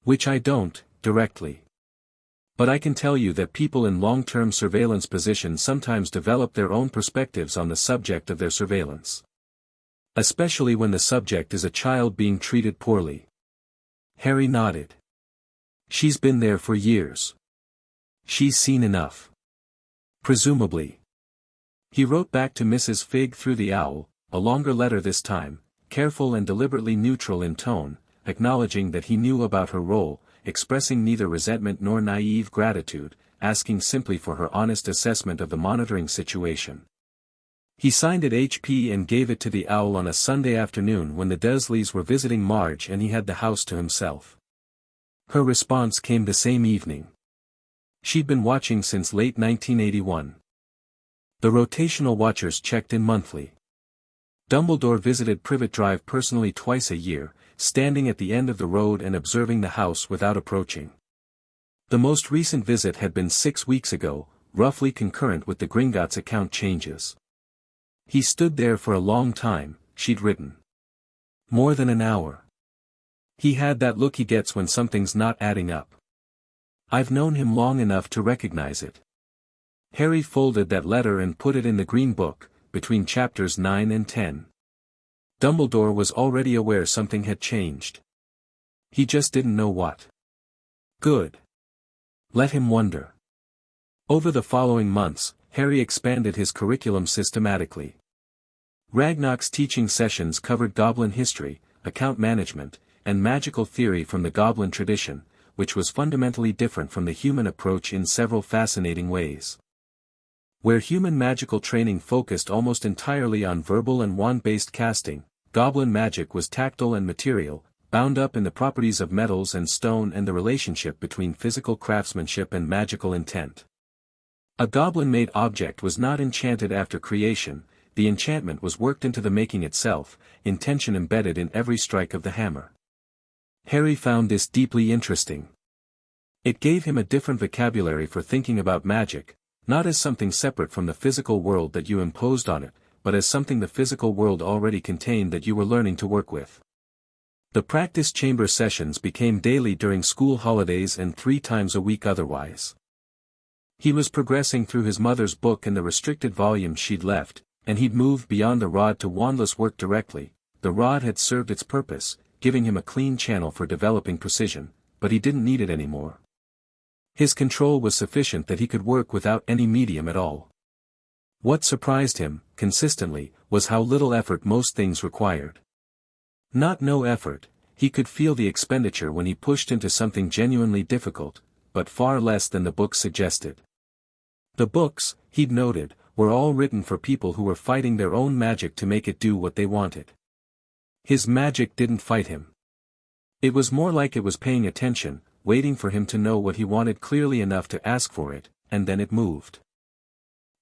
"Which I don't, directly. But I can tell you that people in long-term surveillance positions sometimes develop their own perspectives on the subject of their surveillance. Especially when the subject is a child being treated poorly." Harry nodded. "She's been there for years. She's seen enough. Presumably." He wrote back to Mrs. Figg through the owl, a longer letter this time, careful and deliberately neutral in tone, acknowledging that he knew about her role, expressing neither resentment nor naive gratitude, asking simply for her honest assessment of the monitoring situation. He signed it HP and gave it to the owl on a Sunday afternoon when the Dursleys were visiting Marge and he had the house to himself. Her response came the same evening. She'd been watching since late 1981. The rotational watchers checked in monthly. Dumbledore visited Privet Drive personally twice a year, standing at the end of the road and observing the house without approaching. The most recent visit had been 6 weeks ago, roughly concurrent with the Gringotts account changes. He stood there for a long time, she'd written. More than an hour. He had that look he gets when something's not adding up. I've known him long enough to recognize it. Harry folded that letter and put it in the green book, between chapters 9 and 10. Dumbledore was already aware something had changed. He just didn't know what. Good. Let him wonder. Over the following months, Harry expanded his curriculum systematically. Ragnarok's teaching sessions covered goblin history, account management, and magical theory from the goblin tradition, which was fundamentally different from the human approach in several fascinating ways. Where human magical training focused almost entirely on verbal and wand-based casting, goblin magic was tactile and material, bound up in the properties of metals and stone and the relationship between physical craftsmanship and magical intent. A goblin-made object was not enchanted after creation, the enchantment was worked into the making itself, intention embedded in every strike of the hammer. Harry found this deeply interesting. It gave him a different vocabulary for thinking about magic, not as something separate from the physical world that you imposed on it, but as something the physical world already contained that you were learning to work with. The practice chamber sessions became daily during school holidays and 3 times a week otherwise. He was progressing through his mother's book and the restricted volumes she'd left, and he'd moved beyond the rod to wandless work directly. The rod had served its purpose, giving him a clean channel for developing precision, but he didn't need it anymore. His control was sufficient that he could work without any medium at all. What surprised him, consistently, was how little effort most things required. Not no effort, he could feel the expenditure when he pushed into something genuinely difficult, but far less than the books suggested. The books, he'd noted, were all written for people who were fighting their own magic to make it do what they wanted. His magic didn't fight him. It was more like it was paying attention, waiting for him to know what he wanted clearly enough to ask for it, and then it moved.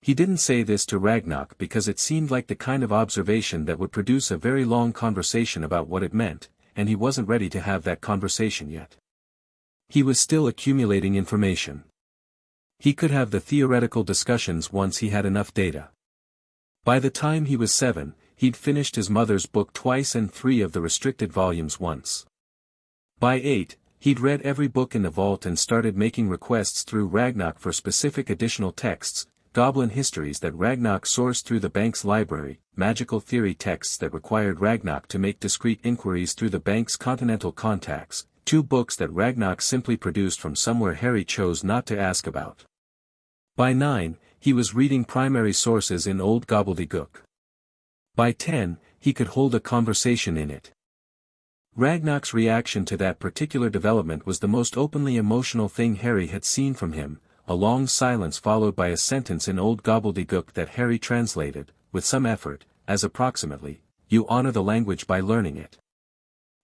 He didn't say this to Ragnarok because it seemed like the kind of observation that would produce a very long conversation about what it meant, and he wasn't ready to have that conversation yet. He was still accumulating information. He could have the theoretical discussions once he had enough data. By the time he was 7, he'd finished his mother's book twice and 3 of the restricted volumes once. By 8, he'd read every book in the vault and started making requests through Ragnarok for specific additional texts, goblin histories that Ragnarok sourced through the bank's library, magical theory texts that required Ragnarok to make discreet inquiries through the bank's continental contacts, 2 books that Ragnarok simply produced from somewhere Harry chose not to ask about. By 9, he was reading primary sources in old gobbledygook. By 10, he could hold a conversation in it. Ragnarok's reaction to that particular development was the most openly emotional thing Harry had seen from him, a long silence followed by a sentence in old gobbledygook that Harry translated, with some effort, as approximately, "You honor the language by learning it."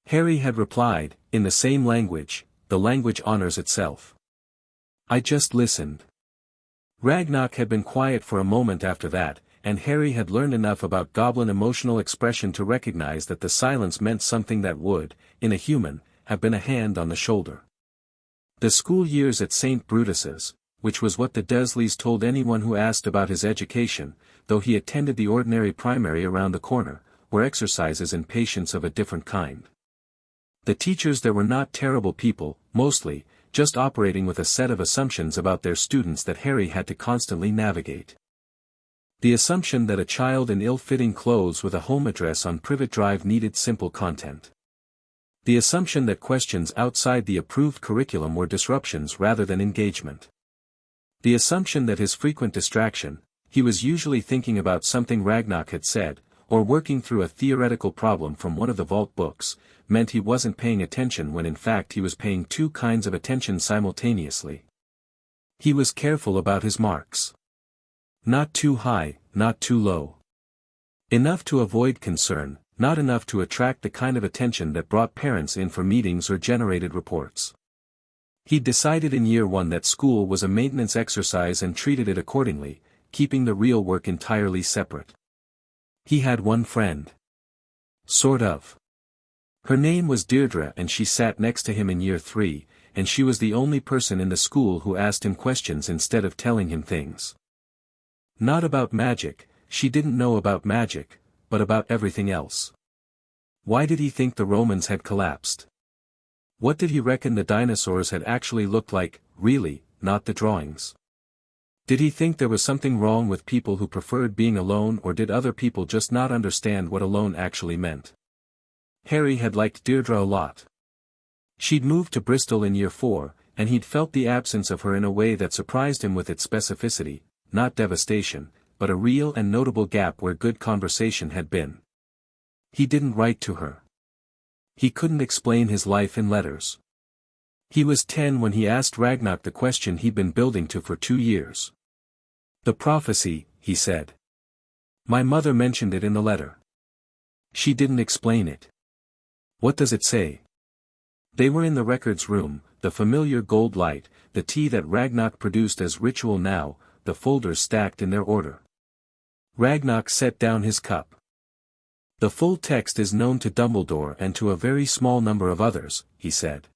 Harry had replied, in the same language, "The language honors itself." "I just listened." Ragnarok had been quiet for a moment after that, and Harry had learned enough about goblin emotional expression to recognize that the silence meant something that would, in a human, have been a hand on the shoulder. The school years at St. Brutus's, which was what the Dursleys told anyone who asked about his education, though he attended the ordinary primary around the corner, were exercises in patience of a different kind. The teachers there were not terrible people, mostly, just operating with a set of assumptions about their students that Harry had to constantly navigate. The assumption that a child in ill-fitting clothes with a home address on Privet Drive needed simple content. The assumption that questions outside the approved curriculum were disruptions rather than engagement. The assumption that his frequent distraction, he was usually thinking about something Ragnarok had said, or working through a theoretical problem from one of the vault books, meant he wasn't paying attention when in fact he was paying 2 kinds of attention simultaneously. He was careful about his marks. Not too high, not too low. Enough to avoid concern, not enough to attract the kind of attention that brought parents in for meetings or generated reports. He'd decided in year 1 that school was a maintenance exercise and treated it accordingly, keeping the real work entirely separate. He had one friend. Sort of. Her name was Deirdre and she sat next to him in year 3, and she was the only person in the school who asked him questions instead of telling him things. Not about magic, she didn't know about magic, but about everything else. Why did he think the Romans had collapsed? What did he reckon the dinosaurs had actually looked like, really, not the drawings? Did he think there was something wrong with people who preferred being alone, or did other people just not understand what alone actually meant? Harry had liked Deirdre a lot. She'd moved to Bristol in year 4, and he'd felt the absence of her in a way that surprised him with its specificity, not devastation, but a real and notable gap where good conversation had been. He didn't write to her. He couldn't explain his life in letters. He was 10 when he asked Ragnarok the question he'd been building to for 2 years. "The prophecy," he said. "My mother mentioned it in the letter." She didn't explain it. "What does it say?" They were in the records room, the familiar gold light, the tea that Ragnarok produced as ritual now, the folders stacked in their order. Ragnarok set down his cup. "The full text is known to Dumbledore and to a very small number of others," he said.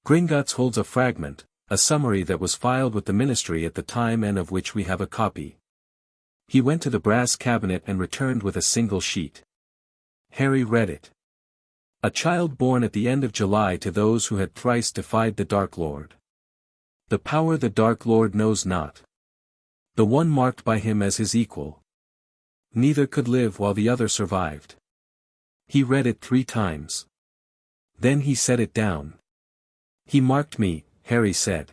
"Gringotts holds a fragment, a summary that was filed with the ministry at the time and of which we have a copy." He went to the brass cabinet and returned with a single sheet. Harry read it. A child born at the end of July to those who had thrice defied the Dark Lord. The power the Dark Lord knows not. The one marked by him as his equal. Neither could live while the other survived. He read it 3 times. Then he set it down. He marked me, Harry said.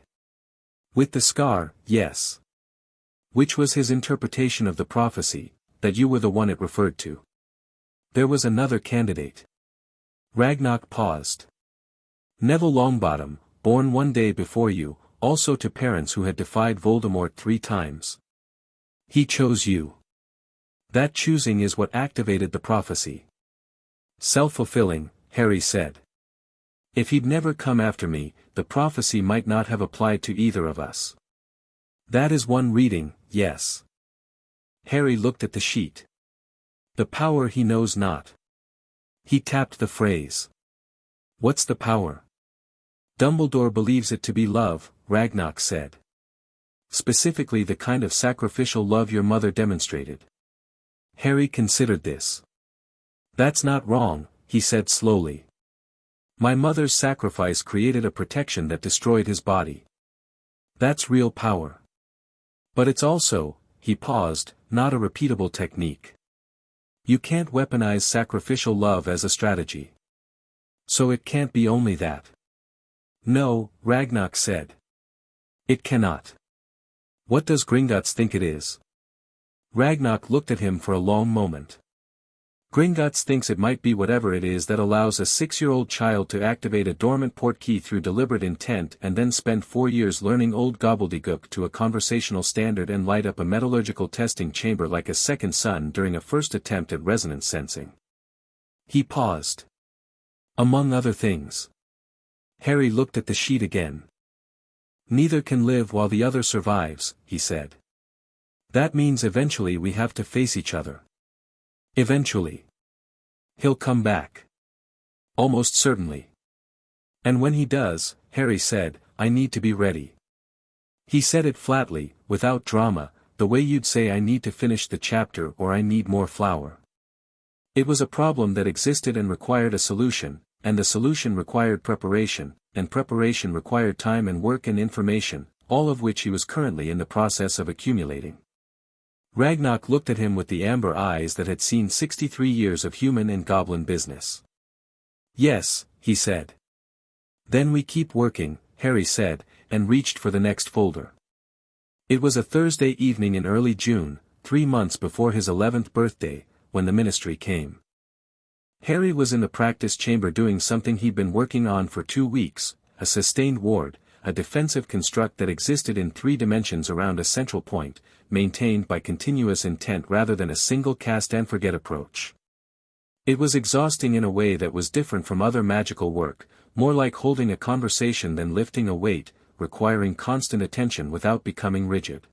With the scar, yes. Which was his interpretation of the prophecy, that you were the one it referred to. There was another candidate. Ragnarok paused. Neville Longbottom, born one day before you, also to parents who had defied Voldemort 3 times. He chose you. That choosing is what activated the prophecy. Self-fulfilling, Harry said. If he'd never come after me, the prophecy might not have applied to either of us. That is one reading, yes. Harry looked at the sheet. The power he knows not. He tapped the phrase. What's the power? Dumbledore believes it to be love, Ragnarok said. Specifically the kind of sacrificial love your mother demonstrated. Harry considered this. That's not wrong, he said slowly. My mother's sacrifice created a protection that destroyed his body. That's real power. But it's also, he paused, not a repeatable technique. You can't weaponize sacrificial love as a strategy. So it can't be only that. No, Ragnarok said. It cannot. What does Gringotts think it is? Ragnarok looked at him for a long moment. Gringotts thinks it might be whatever it is that allows a 6-year-old child to activate a dormant Portkey through deliberate intent and then spend 4 years learning old gobbledygook to a conversational standard and light up a metallurgical testing chamber like a second sun during a first attempt at resonance sensing. He paused. Among other things. Harry looked at the sheet again. Neither can live while the other survives, he said. That means eventually we have to face each other. Eventually. He'll come back. Almost certainly. And when he does, Harry said, I need to be ready. He said it flatly, without drama, the way you'd say I need to finish the chapter or I need more flour. It was a problem that existed and required a solution, and the solution required preparation, and preparation required time and work and information, all of which he was currently in the process of accumulating. Ragnarok looked at him with the amber eyes that had seen 63 years of human and goblin business. Yes, he said. Then we keep working, Harry said, and reached for the next folder. It was a Thursday evening in early June, 3 months before his 11th birthday, when the ministry came. Harry was in the practice chamber doing something he'd been working on for 2 weeks, a sustained ward, a defensive construct that existed in 3 dimensions around a central point, maintained by continuous intent rather than a single cast-and-forget approach. It was exhausting in a way that was different from other magical work, more like holding a conversation than lifting a weight, requiring constant attention without becoming rigid.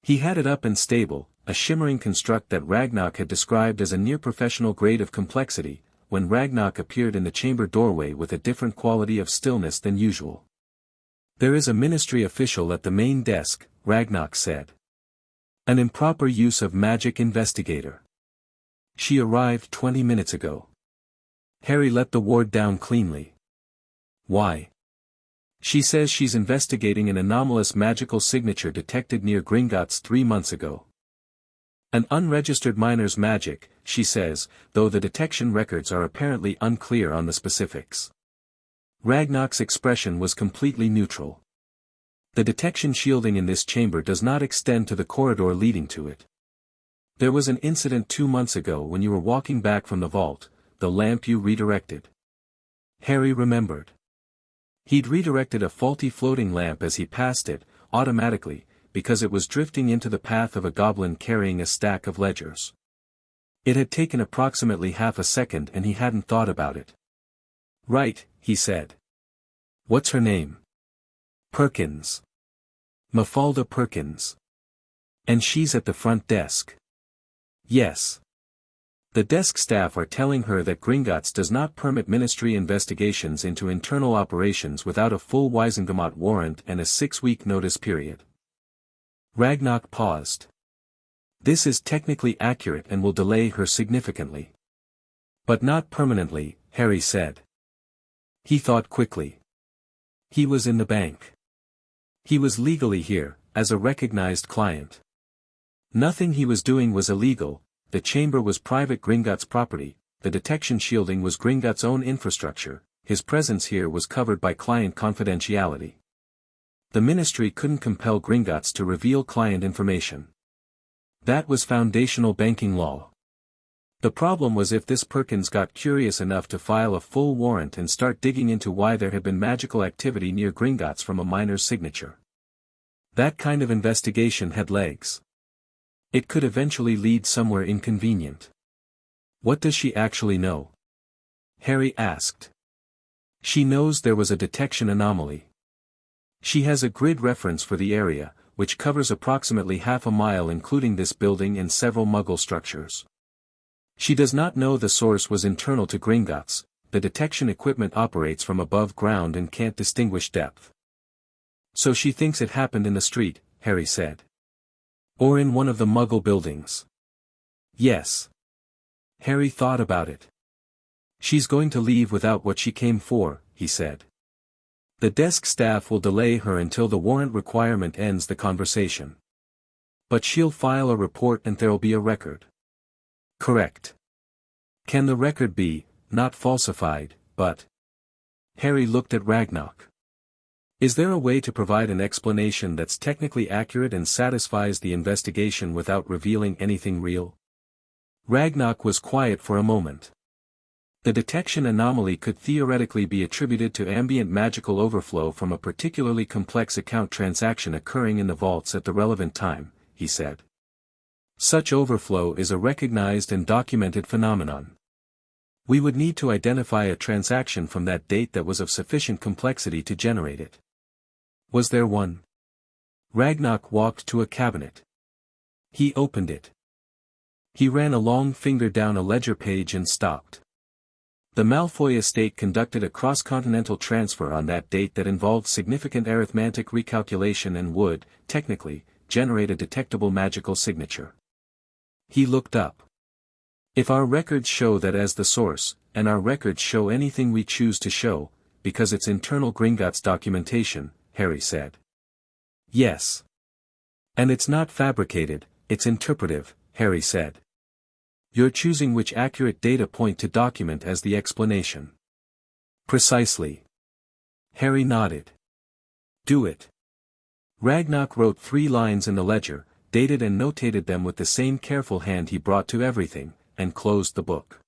He had it up and stable, a shimmering construct that Ragnarok had described as a near-professional grade of complexity, when Ragnarok appeared in the chamber doorway with a different quality of stillness than usual. There is a ministry official at the main desk, Ragnarok said. An improper use of magic investigator. She arrived 20 minutes ago. Harry let the ward down cleanly. Why? She says she's investigating an anomalous magical signature detected near Gringotts 3 months ago. An unregistered miner's magic, she says, though the detection records are apparently unclear on the specifics. Ragnarok's expression was completely neutral. The detection shielding in this chamber does not extend to the corridor leading to it. There was an incident 2 months ago when you were walking back from the vault, the lamp you redirected. Harry remembered. He'd redirected a faulty floating lamp as he passed it, automatically, because it was drifting into the path of a goblin carrying a stack of ledgers. It had taken approximately half a second and he hadn't thought about it. Right, he said. What's her name? Perkins. Mafalda Perkins. And she's at the front desk. Yes. The desk staff are telling her that Gringotts does not permit ministry investigations into internal operations without a full Wisengamot warrant and a 6-week notice period. Ragnarok paused. This is technically accurate and will delay her significantly. But not permanently, Harry said. He thought quickly. He was in the bank. He was legally here, as a recognized client. Nothing he was doing was illegal, the chamber was private Gringotts property, the detection shielding was Gringotts' own infrastructure, his presence here was covered by client confidentiality. The ministry couldn't compel Gringotts to reveal client information. That was foundational banking law. The problem was if this Perkins got curious enough to file a full warrant and start digging into why there had been magical activity near Gringotts from a miner's signature. That kind of investigation had legs. It could eventually lead somewhere inconvenient. What does she actually know? Harry asked. She knows there was a detection anomaly. She has a grid reference for the area, which covers approximately half a mile including this building and several Muggle structures. She does not know the source was internal to Gringotts, the detection equipment operates from above ground and can't distinguish depth. So she thinks it happened in the street, Harry said. Or in one of the Muggle buildings. Yes. Harry thought about it. She's going to leave without what she came for, he said. The desk staff will delay her until the warrant requirement ends the conversation. But she'll file a report and there'll be a record. Correct. Can the record be, not falsified, but... Harry looked at Ragnarok. Is there a way to provide an explanation that's technically accurate and satisfies the investigation without revealing anything real? Ragnarok was quiet for a moment. The detection anomaly could theoretically be attributed to ambient magical overflow from a particularly complex account transaction occurring in the vaults at the relevant time, he said. Such overflow is a recognized and documented phenomenon. We would need to identify a transaction from that date that was of sufficient complexity to generate it. Was there one? Ragnarok walked to a cabinet. He opened it. He ran a long finger down a ledger page and stopped. The Malfoy estate conducted a cross-continental transfer on that date that involved significant arithmetic recalculation and would, technically, generate a detectable magical signature. He looked up. If our records show that as the source, and our records show anything we choose to show, because it's internal Gringotts documentation, Harry said. Yes. And it's not fabricated, it's interpretive, Harry said. You're choosing which accurate data point to document as the explanation. Precisely. Harry nodded. Do it. Ragnarok wrote 3 lines in the ledger, dated and notated them with the same careful hand he brought to everything, and closed the book.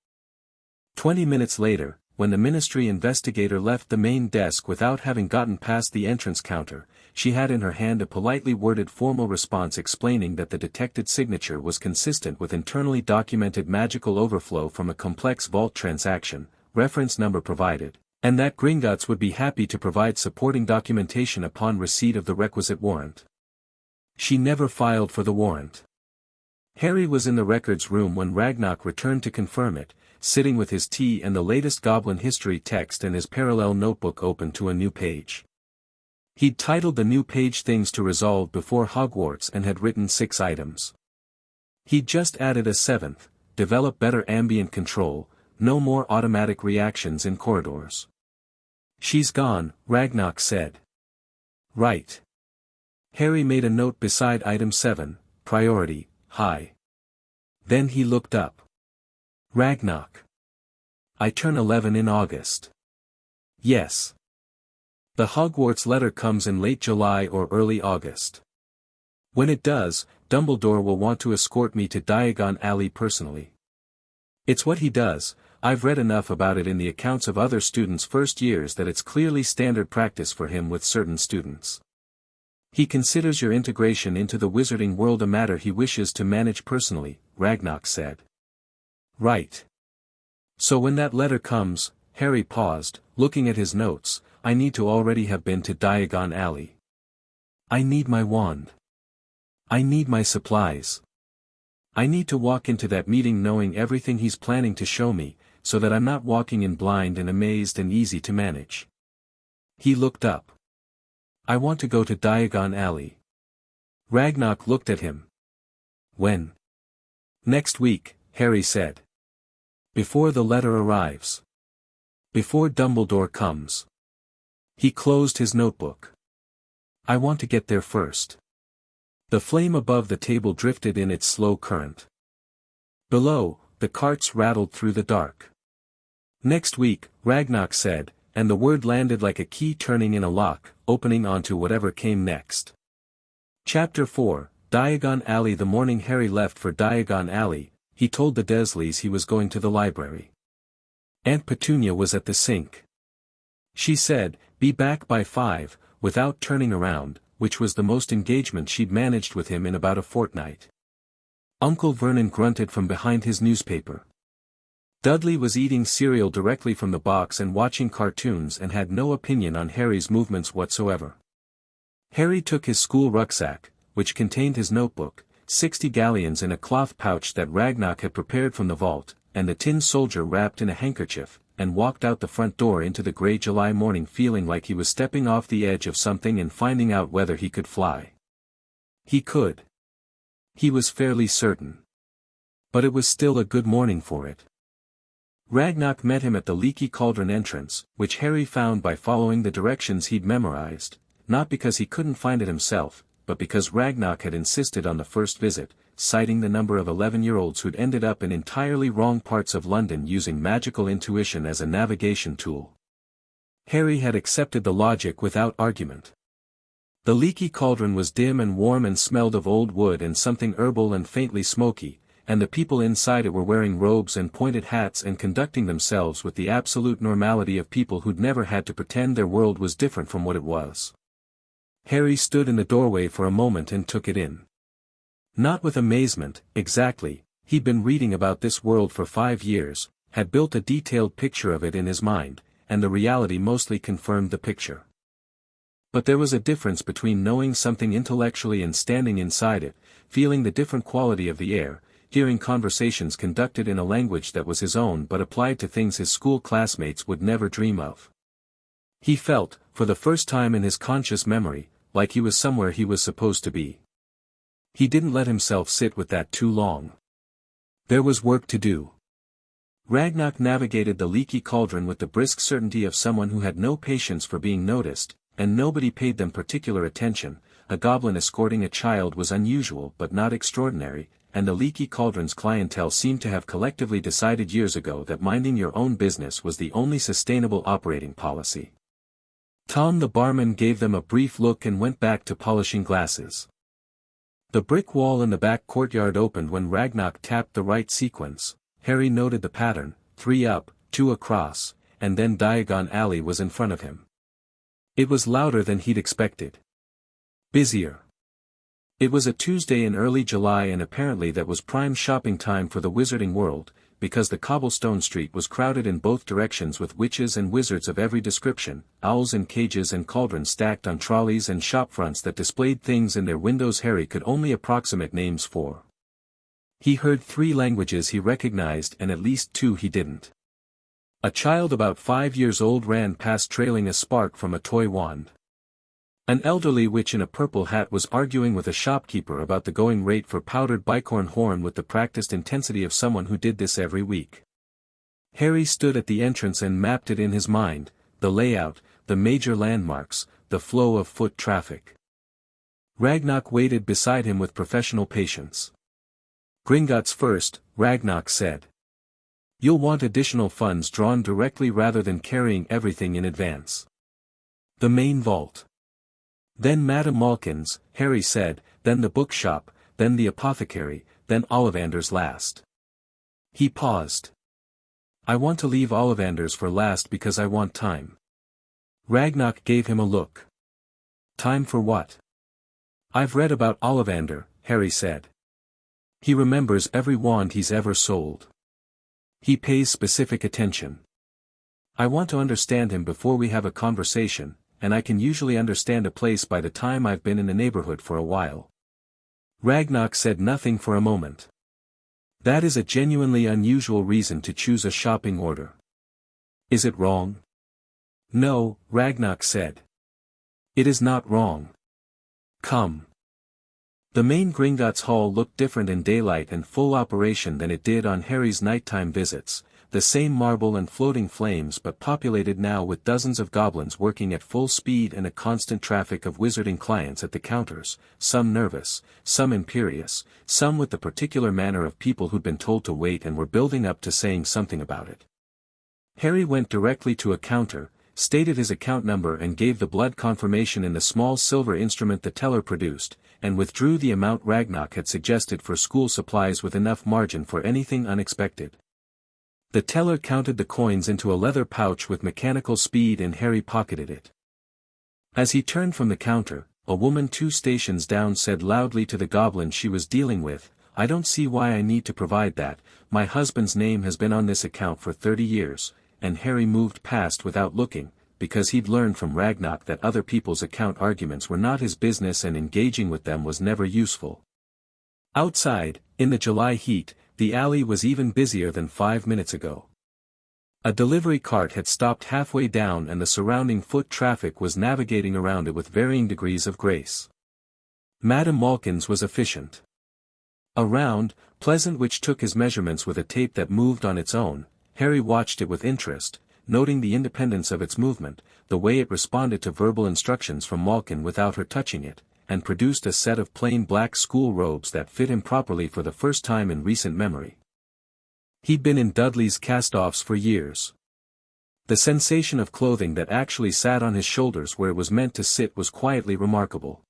20 minutes later, when the ministry investigator left the main desk without having gotten past the entrance counter, she had in her hand a politely worded formal response explaining that the detected signature was consistent with internally documented magical overflow from a complex vault transaction, reference number provided, and that Gringotts would be happy to provide supporting documentation upon receipt of the requisite warrant. She never filed for the warrant. Harry was in the records room when Ragnarok returned to confirm it, sitting with his tea and the latest Goblin history text and his parallel notebook open to a new page. He'd titled the new page Things to Resolve Before Hogwarts and had written 6 items. He'd just added a 7th, develop better ambient control, no more automatic reactions in corridors. She's gone, Ragnarok said. Right. Harry made a note beside item 7, priority, high. Then he looked up. Ragnarok. I turn 11 in August. Yes. The Hogwarts letter comes in late July or early August. When it does, Dumbledore will want to escort me to Diagon Alley personally. It's what he does. I've read enough about it in the accounts of other students' first years that it's clearly standard practice for him with certain students. He considers your integration into the wizarding world a matter he wishes to manage personally, Ragnarok said. Right. So when that letter comes, Harry paused, looking at his notes, I need to already have been to Diagon Alley. I need my wand. I need my supplies. I need to walk into that meeting knowing everything he's planning to show me, so that I'm not walking in blind and amazed and easy to manage. He looked up. I want to go to Diagon Alley. Ragnarok looked at him. When? Next week, Harry said. Before the letter arrives. Before Dumbledore comes. He closed his notebook. I want to get there first. The flame above the table drifted in its slow current. Below, the carts rattled through the dark. Next week, Ragnarok said, and the word landed like a key turning in a lock, opening onto whatever came next. Chapter 4, Diagon Alley. The morning Harry left for Diagon Alley, he told the Dursleys he was going to the library. Aunt Petunia was at the sink. She said, "Be back by 5, without turning around," which was the most engagement she'd managed with him in about a fortnight. Uncle Vernon grunted from behind his newspaper. Dudley was eating cereal directly from the box and watching cartoons and had no opinion on Harry's movements whatsoever. Harry took his school rucksack, which contained his notebook, 60 galleons in a cloth pouch that Ragnarok had prepared from the vault, and the tin soldier wrapped in a handkerchief, and walked out the front door into the grey July morning feeling like he was stepping off the edge of something and finding out whether he could fly. He could. He was fairly certain. But it was still a good morning for it. Ragnarok met him at the Leaky Cauldron entrance, which Harry found by following the directions he'd memorized, not because he couldn't find it himself, but because Ragnarok had insisted on the first visit, citing the number of 11-year-olds who'd ended up in entirely wrong parts of London using magical intuition as a navigation tool. Harry had accepted the logic without argument. The Leaky Cauldron was dim and warm and smelled of old wood and something herbal and faintly smoky, and the people inside it were wearing robes and pointed hats and conducting themselves with the absolute normality of people who'd never had to pretend their world was different from what it was. Harry stood in the doorway for a moment and took it in. Not with amazement, exactly, he'd been reading about this world for 5 years, had built a detailed picture of it in his mind, and the reality mostly confirmed the picture. But there was a difference between knowing something intellectually and standing inside it, feeling the different quality of the air, hearing conversations conducted in a language that was his own but applied to things his school classmates would never dream of. He felt, for the first time in his conscious memory, like he was somewhere he was supposed to be. He didn't let himself sit with that too long. There was work to do. Ragnarok navigated the Leaky Cauldron with the brisk certainty of someone who had no patience for being noticed, and nobody paid them particular attention. A goblin escorting a child was unusual but not extraordinary, and the Leaky Cauldron's clientele seemed to have collectively decided years ago that minding your own business was the only sustainable operating policy. Tom the barman gave them a brief look and went back to polishing glasses. The brick wall in the back courtyard opened when Ragnarok tapped the right sequence. Harry noted the pattern, 3 up, 2 across, and then Diagon Alley was in front of him. It was louder than he'd expected. Busier. It was a Tuesday in early July and apparently that was prime shopping time for the wizarding world, because the cobblestone street was crowded in both directions with witches and wizards of every description, owls in cages and cauldrons stacked on trolleys and shopfronts that displayed things in their windows Harry could only approximate names for. He heard 3 languages he recognized and at least 2 he didn't. A child about 5 years old ran past trailing a spark from a toy wand. An elderly witch in a purple hat was arguing with a shopkeeper about the going rate for powdered bicorn horn with the practiced intensity of someone who did this every week. Harry stood at the entrance and mapped it in his mind, the layout, the major landmarks, the flow of foot traffic. Ragnarok waited beside him with professional patience. "Gringotts first," Ragnarok said. "You'll want additional funds drawn directly rather than carrying everything in advance. The main vault. Then Madame Malkin's," Harry said, "then the bookshop, then the apothecary, then Ollivander's last." He paused. "I want to leave Ollivander's for last because I want time." Ragnarok gave him a look. "Time for what?" "I've read about Ollivander," Harry said. "He remembers every wand he's ever sold. He pays specific attention. I want to understand him before we have a conversation, and I can usually understand a place by the time I've been in the neighborhood for a while." Ragnarok said nothing for a moment. "That is a genuinely unusual reason to choose a shopping order. Is it wrong?" "No," Ragnarok said. "It is not wrong. Come." The main Gringotts Hall looked different in daylight and full operation than it did on Harry's nighttime visits, the same marble and floating flames but populated now with dozens of goblins working at full speed and a constant traffic of wizarding clients at the counters, some nervous, some imperious, some with the particular manner of people who'd been told to wait and were building up to saying something about it. Harry went directly to a counter, stated his account number and gave the blood confirmation in the small silver instrument the teller produced, and withdrew the amount Ragnarok had suggested for school supplies with enough margin for anything unexpected. The teller counted the coins into a leather pouch with mechanical speed and Harry pocketed it. As he turned from the counter, a woman 2 stations down said loudly to the goblin she was dealing with, "I don't see why I need to provide that, my husband's name has been on this account for 30 years, and Harry moved past without looking, because he'd learned from Ragnarok that other people's account arguments were not his business and engaging with them was never useful. Outside, in the July heat, the alley was even busier than 5 minutes ago. A delivery cart had stopped halfway down and the surrounding foot traffic was navigating around it with varying degrees of grace. Madame Malkin's was efficient. A round, pleasant which took his measurements with a tape that moved on its own. Harry watched it with interest, noting the independence of its movement, the way it responded to verbal instructions from Malkin without her touching it, and produced a set of plain black school robes that fit him properly for the first time in recent memory. He'd been in Dudley's cast-offs for years. The sensation of clothing that actually sat on his shoulders where it was meant to sit was quietly remarkable.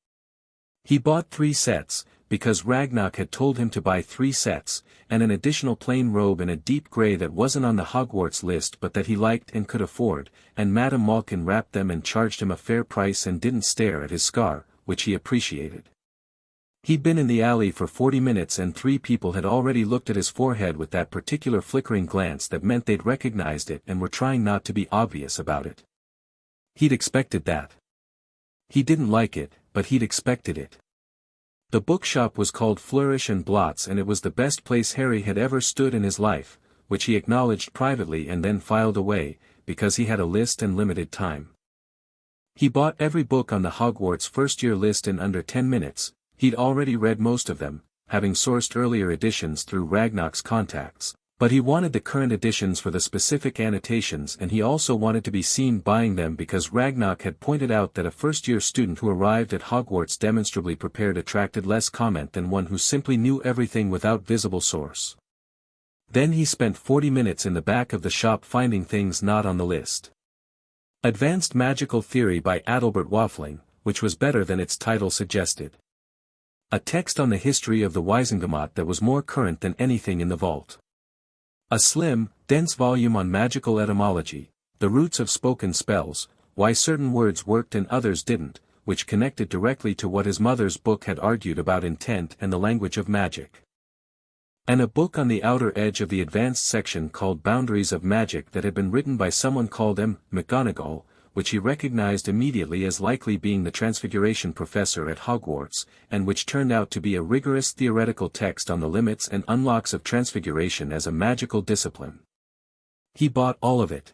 He bought 3 sets, because Ragnarok had told him to buy 3 sets, and an additional plain robe in a deep grey that wasn't on the Hogwarts list but that he liked and could afford, and Madame Malkin wrapped them and charged him a fair price and didn't stare at his scar, which he appreciated. He'd been in the alley for 40 minutes and 3 people had already looked at his forehead with that particular flickering glance that meant they'd recognized it and were trying not to be obvious about it. He'd expected that. He didn't like it, but he'd expected it. The bookshop was called Flourish and Blots and it was the best place Harry had ever stood in his life, which he acknowledged privately and then filed away, because he had a list and limited time. He bought every book on the Hogwarts first-year list in under 10 minutes, he'd already read most of them, having sourced earlier editions through Ragnarok's contacts, but he wanted the current editions for the specific annotations and he also wanted to be seen buying them because Ragnarok had pointed out that a first-year student who arrived at Hogwarts demonstrably prepared attracted less comment than one who simply knew everything without visible source. Then he spent 40 minutes in the back of the shop finding things not on the list. Advanced Magical Theory by Adalbert Waffling, which was better than its title suggested. A text on the history of the Wisengamot that was more current than anything in the vault. A slim, dense volume on magical etymology, the roots of spoken spells, why certain words worked and others didn't, which connected directly to what his mother's book had argued about intent and the language of magic. And a book on the outer edge of the advanced section called Boundaries of Magic that had been written by someone called M. McGonagall, which he recognized immediately as likely being the Transfiguration professor at Hogwarts, and which turned out to be a rigorous theoretical text on the limits and unlocks of Transfiguration as a magical discipline. He bought all of it.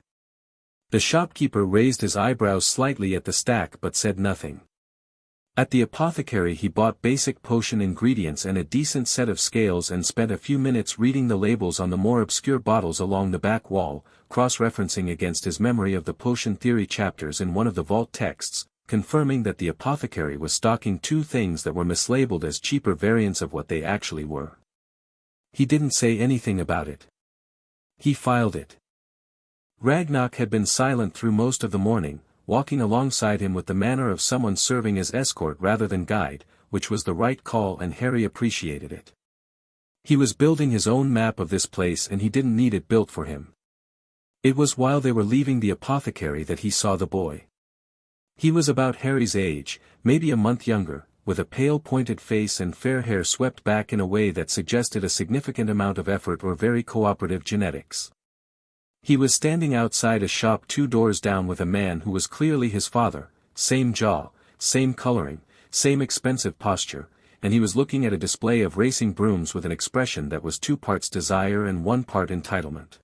The shopkeeper raised his eyebrows slightly at the stack but said nothing. At the apothecary he bought basic potion ingredients and a decent set of scales and spent a few minutes reading the labels on the more obscure bottles along the back wall, cross-referencing against his memory of the potion theory chapters in one of the vault texts, confirming that the apothecary was stocking 2 things that were mislabeled as cheaper variants of what they actually were. He didn't say anything about it. He filed it. Ragnarok had been silent through most of the morning, walking alongside him with the manner of someone serving as escort rather than guide, which was the right call and Harry appreciated it. He was building his own map of this place and he didn't need it built for him. It was while they were leaving the apothecary that he saw the boy. He was about Harry's age, maybe a month younger, with a pale pointed face and fair hair swept back in a way that suggested a significant amount of effort or very cooperative genetics. He was standing outside a shop 2 doors down with a man who was clearly his father, same jaw, same coloring, same expensive posture, and he was looking at a display of racing brooms with an expression that was 2 parts desire and 1 part entitlement.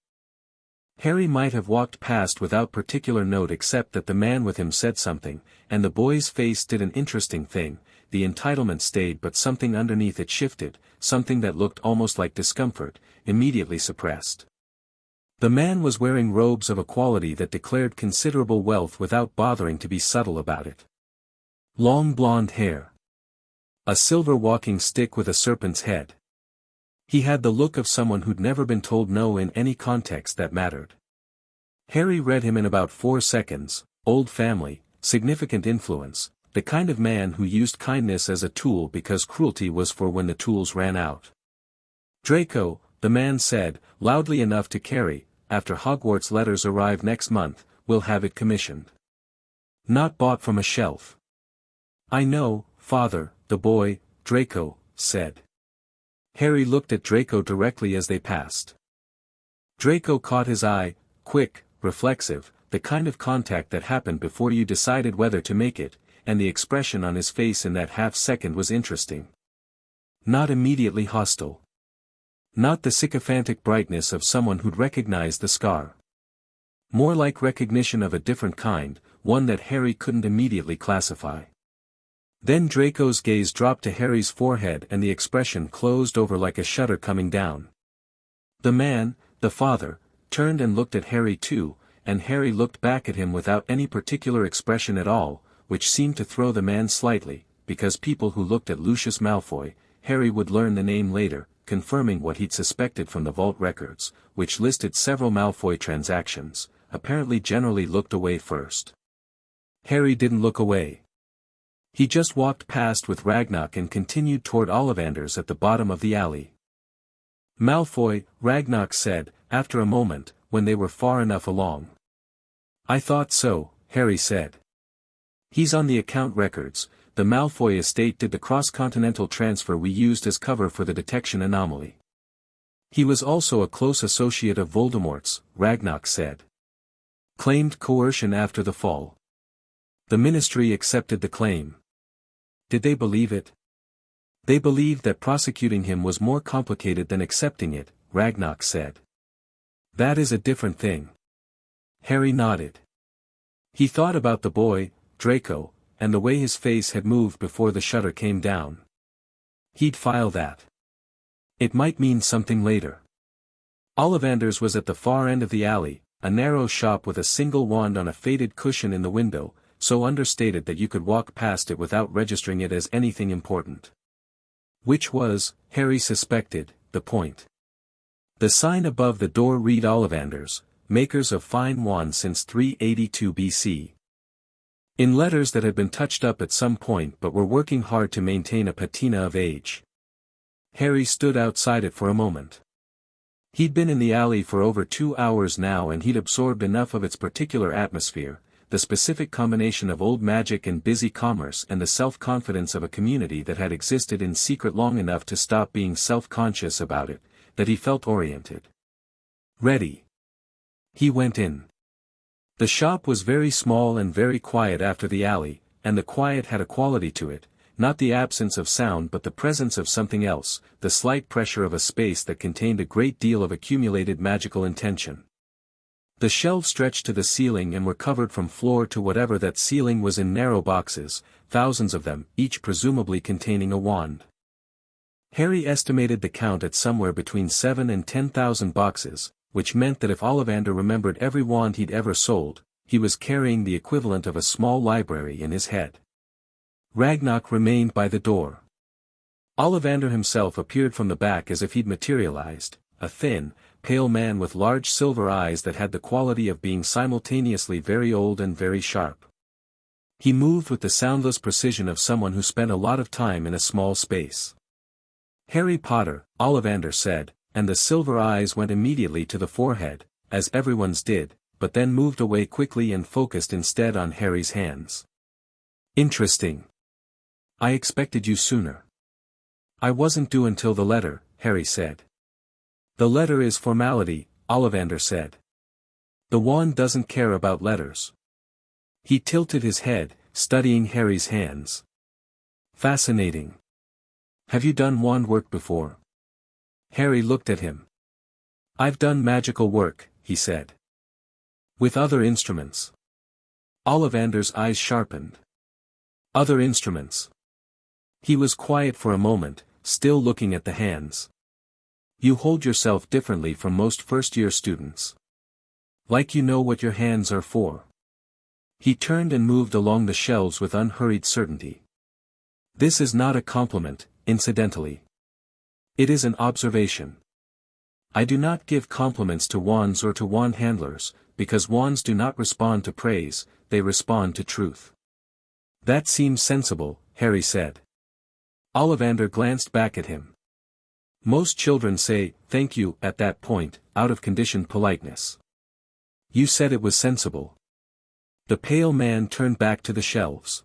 Harry might have walked past without particular note except that the man with him said something, and the boy's face did an interesting thing, the entitlement stayed but something underneath it shifted, something that looked almost like discomfort, immediately suppressed. The man was wearing robes of a quality that declared considerable wealth without bothering to be subtle about it. Long blonde hair. A silver walking stick with a serpent's head. He had the look of someone who'd never been told no in any context that mattered. Harry read him in about 4 seconds: old family, significant influence, the kind of man who used kindness as a tool because cruelty was for when the tools ran out. Draco, the man said, loudly enough to carry, after Hogwarts letters arrive next month, we'll have it commissioned. Not bought from a shelf. I know, father, the boy, Draco, said. Harry looked at Draco directly as they passed. Draco caught his eye, quick, reflexive, the kind of contact that happened before you decided whether to make it, and the expression on his face in that half-second was interesting. Not immediately hostile. Not the sycophantic brightness of someone who'd recognized the scar. More like recognition of a different kind, one that Harry couldn't immediately classify. Then Draco's gaze dropped to Harry's forehead and the expression closed over like a shutter coming down. The man, the father, turned and looked at Harry too, and Harry looked back at him without any particular expression at all, which seemed to throw the man slightly, because people who looked at Lucius Malfoy, Harry would learn the name later, confirming what he'd suspected from the vault records, which listed several Malfoy transactions, apparently generally looked away first. Harry didn't look away. He just walked past with Ragnock and continued toward Ollivanders at the bottom of the alley. Malfoy, Ragnock said, after a moment, when they were far enough along. I thought so, Harry said. He's on the account records. The Malfoy estate did the cross-continental transfer we used as cover for the detection anomaly. He was also a close associate of Voldemort's, Ragnock said. Claimed coercion after the fall. The Ministry accepted the claim. Did they believe it? They believed that prosecuting him was more complicated than accepting it, Ragnock said. That is a different thing. Harry nodded. He thought about the boy, Draco, and the way his face had moved before the shutter came down. He'd file that. It might mean something later. Ollivanders was at the far end of the alley, a narrow shop with a single wand on a faded cushion in the window, so understated that you could walk past it without registering it as anything important. Which was, Harry suspected, the point. The sign above the door read Ollivanders, makers of fine wands since 382 BC. In letters that had been touched up at some point but were working hard to maintain a patina of age. Harry stood outside it for a moment. He'd been in the alley for over 2 hours now and he'd absorbed enough of its particular atmosphere, the specific combination of old magic and busy commerce and the self-confidence of a community that had existed in secret long enough to stop being self-conscious about it, that he felt oriented. Ready. He went in. The shop was very small and very quiet after the alley, and the quiet had a quality to it, not the absence of sound but the presence of something else, the slight pressure of a space that contained a great deal of accumulated magical intention. The shelves stretched to the ceiling and were covered from floor to whatever that ceiling was in narrow boxes, thousands of them, each presumably containing a wand. Harry estimated the count at somewhere between 7,000 and 10,000 boxes, which meant that if Ollivander remembered every wand he'd ever sold, he was carrying the equivalent of a small library in his head. Ragnock remained by the door. Ollivander himself appeared from the back as if he'd materialized, a thin, pale man with large silver eyes that had the quality of being simultaneously very old and very sharp. He moved with the soundless precision of someone who spent a lot of time in a small space. Harry Potter, Ollivander said, and the silver eyes went immediately to the forehead, as everyone's did, but then moved away quickly and focused instead on Harry's hands. Interesting. I expected you sooner. I wasn't due until the letter, Harry said. The letter is formality, Ollivander said. The wand doesn't care about letters. He tilted his head, studying Harry's hands. Fascinating. Have you done wand work before? Harry looked at him. I've done magical work, he said. With other instruments. Ollivander's eyes sharpened. Other instruments. He was quiet for a moment, still looking at the hands. You hold yourself differently from most first-year students. Like you know what your hands are for. He turned and moved along the shelves with unhurried certainty. This is not a compliment, incidentally. It is an observation. I do not give compliments to wands or to wand handlers, because wands do not respond to praise, they respond to truth. That seems sensible, Harry said. Ollivander glanced back at him. Most children say, thank you, at that point, out of conditioned politeness. You said it was sensible. The pale man turned back to the shelves.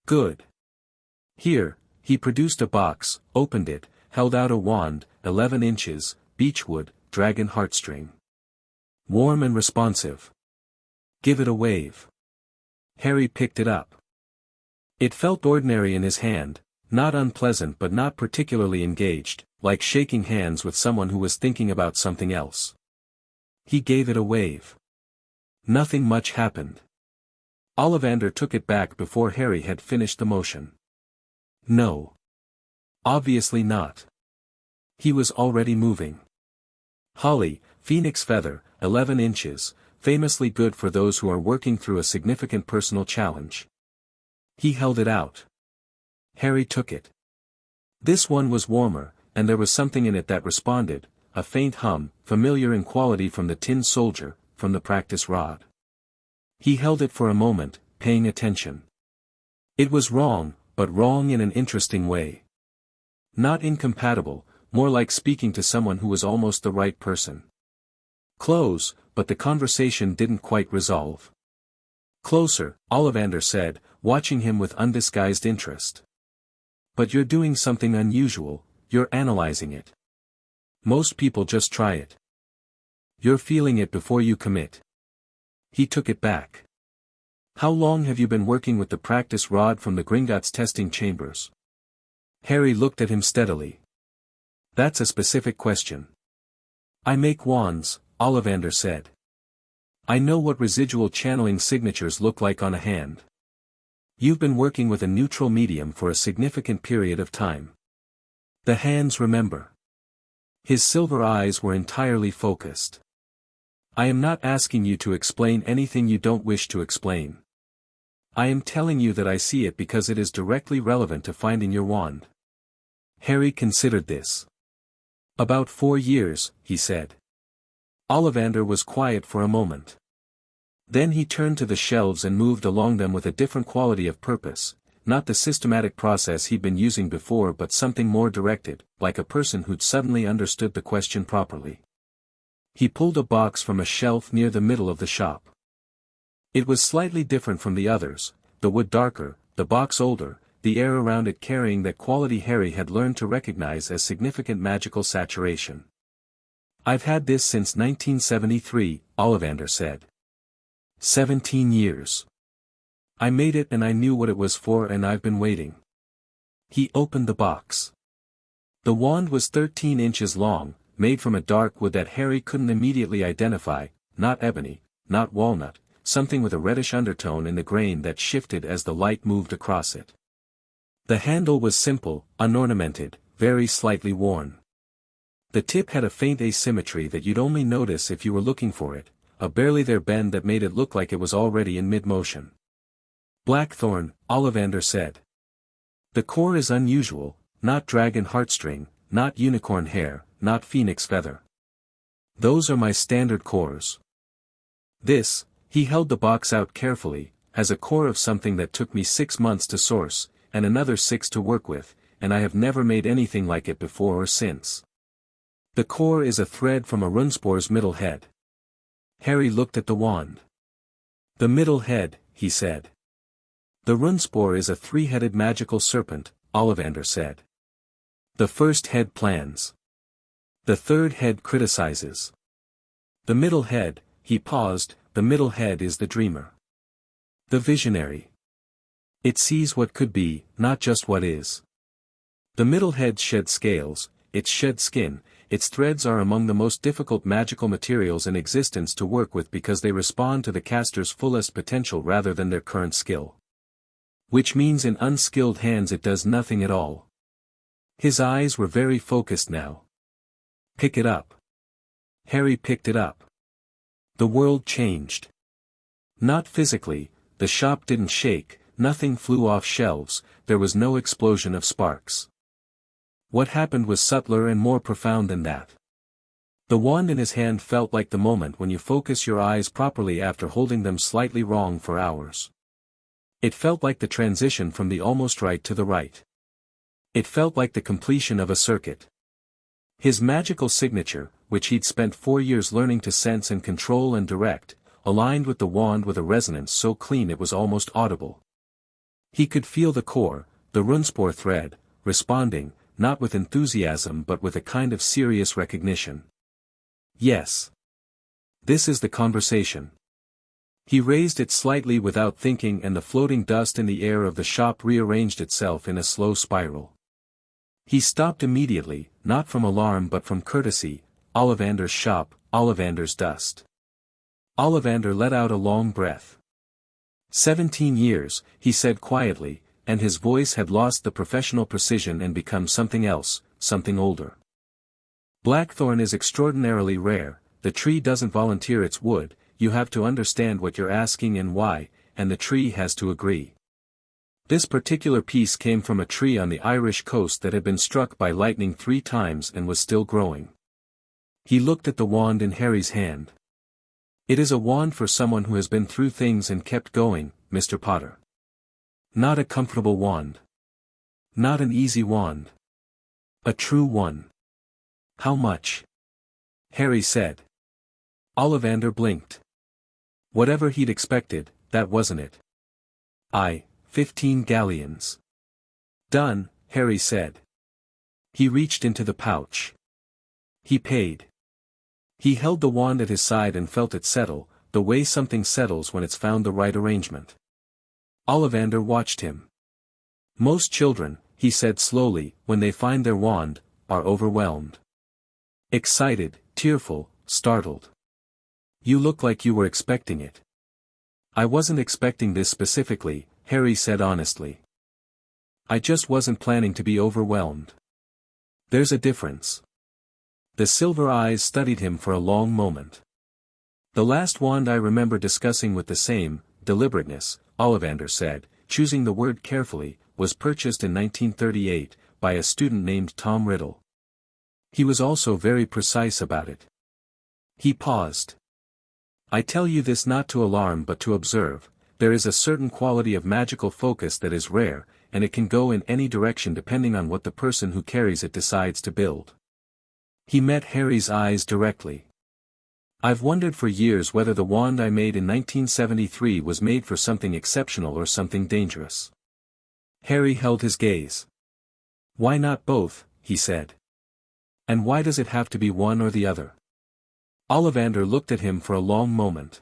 Good. Here, he produced a box, opened it, held out a wand, 11 inches, beechwood, dragon heartstring. Warm and responsive. Give it a wave. Harry picked it up. It felt ordinary in his hand, not unpleasant but not particularly engaged, like shaking hands with someone who was thinking about something else. He gave it a wave. Nothing much happened. Ollivander took it back before Harry had finished the motion. No. Obviously not. He was already moving. Holly, phoenix feather, 11 inches, famously good for those who are working through a significant personal challenge. He held it out. Harry took it. This one was warmer, and there was something in it that responded, a faint hum, familiar in quality from the tin soldier, from the practice rod. He held it for a moment, paying attention. It was wrong, but wrong in an interesting way. Not incompatible, more like speaking to someone who was almost the right person. Close, but the conversation didn't quite resolve. Closer, Ollivander said, watching him with undisguised interest. But you're doing something unusual, you're analyzing it. Most people just try it. You're feeling it before you commit. He took it back. How long have you been working with the practice rod from the Gringotts testing chambers? Harry looked at him steadily. That's a specific question. I make wands, Ollivander said. I know what residual channeling signatures look like on a hand. You've been working with a neutral medium for a significant period of time. The hands remember. His silver eyes were entirely focused. I am not asking you to explain anything you don't wish to explain. I am telling you that I see it because it is directly relevant to finding your wand. Harry considered this. About 4 years, he said. Ollivander was quiet for a moment. Then he turned to the shelves and moved along them with a different quality of purpose, not the systematic process he'd been using before but something more directed, like a person who'd suddenly understood the question properly. He pulled a box from a shelf near the middle of the shop. It was slightly different from the others, the wood darker, the box older, the air around it carrying that quality Harry had learned to recognize as significant magical saturation. I've had this since 1973, Ollivander said. 17 years. I made it and I knew what it was for and I've been waiting. He opened the box. The wand was 13 inches long, made from a dark wood that Harry couldn't immediately identify, not ebony, not walnut, something with a reddish undertone in the grain that shifted as the light moved across it. The handle was simple, unornamented, very slightly worn. The tip had a faint asymmetry that you'd only notice if you were looking for it, a barely there bend that made it look like it was already in mid-motion. Blackthorn, Ollivander said. The core is unusual, not dragon heartstring, not unicorn hair, not phoenix feather. Those are my standard cores. This, he held the box out carefully, has a core of something that took me 6 months to source, and another 6 to work with, and I have never made anything like it before or since. The core is a thread from a runspor's middle head. Harry looked at the wand. The middle head, he said. The runspore is a 3-headed magical serpent, Ollivander said. The first head plans. The third head criticizes. The middle head, he paused, the middle head is the dreamer. The visionary. It sees what could be, not just what is. The middle head sheds scales, it sheds skin, its threads are among the most difficult magical materials in existence to work with because they respond to the caster's fullest potential rather than their current skill. Which means in unskilled hands it does nothing at all. His eyes were very focused now. Pick it up. Harry picked it up. The world changed. Not physically, the shop didn't shake, nothing flew off shelves, there was no explosion of sparks. What happened was subtler and more profound than that. The wand in his hand felt like the moment when you focus your eyes properly after holding them slightly wrong for hours. It felt like the transition from the almost right to the right. It felt like the completion of a circuit. His magical signature, which he'd spent 4 years learning to sense and control and direct, aligned with the wand with a resonance so clean it was almost audible. He could feel the core, the runespore thread, responding, not with enthusiasm but with a kind of serious recognition. Yes. This is the conversation. He raised it slightly without thinking and the floating dust in the air of the shop rearranged itself in a slow spiral. He stopped immediately, not from alarm but from courtesy. Ollivander's shop, Ollivander's dust. Ollivander let out a long breath. 17 years, he said quietly, and his voice had lost the professional precision and become something else, something older. Blackthorn is extraordinarily rare, the tree doesn't volunteer its wood, you have to understand what you're asking and why, and the tree has to agree. This particular piece came from a tree on the Irish coast that had been struck by lightning 3 times and was still growing. He looked at the wand in Harry's hand. It is a wand for someone who has been through things and kept going, Mr. Potter. Not a comfortable wand. Not an easy wand. A true one. How much? Harry said. Ollivander blinked. Whatever he'd expected, that wasn't it. 15 galleons. Done, Harry said. He reached into the pouch. He paid. He held the wand at his side and felt it settle, the way something settles when it's found the right arrangement. Ollivander watched him. Most children, he said slowly, when they find their wand, are overwhelmed. Excited, tearful, startled. You look like you were expecting it. I wasn't expecting this specifically, Harry said honestly. I just wasn't planning to be overwhelmed. There's a difference. The silver eyes studied him for a long moment. The last wand I remember discussing with the same deliberateness, Ollivander said, choosing the word carefully, was purchased in 1938, by a student named Tom Riddle. He was also very precise about it. He paused. I tell you this not to alarm but to observe, there is a certain quality of magical focus that is rare, and it can go in any direction depending on what the person who carries it decides to build. He met Harry's eyes directly. I've wondered for years whether the wand I made in 1973 was made for something exceptional or something dangerous. Harry held his gaze. Why not both, he said. And why does it have to be one or the other? Ollivander looked at him for a long moment.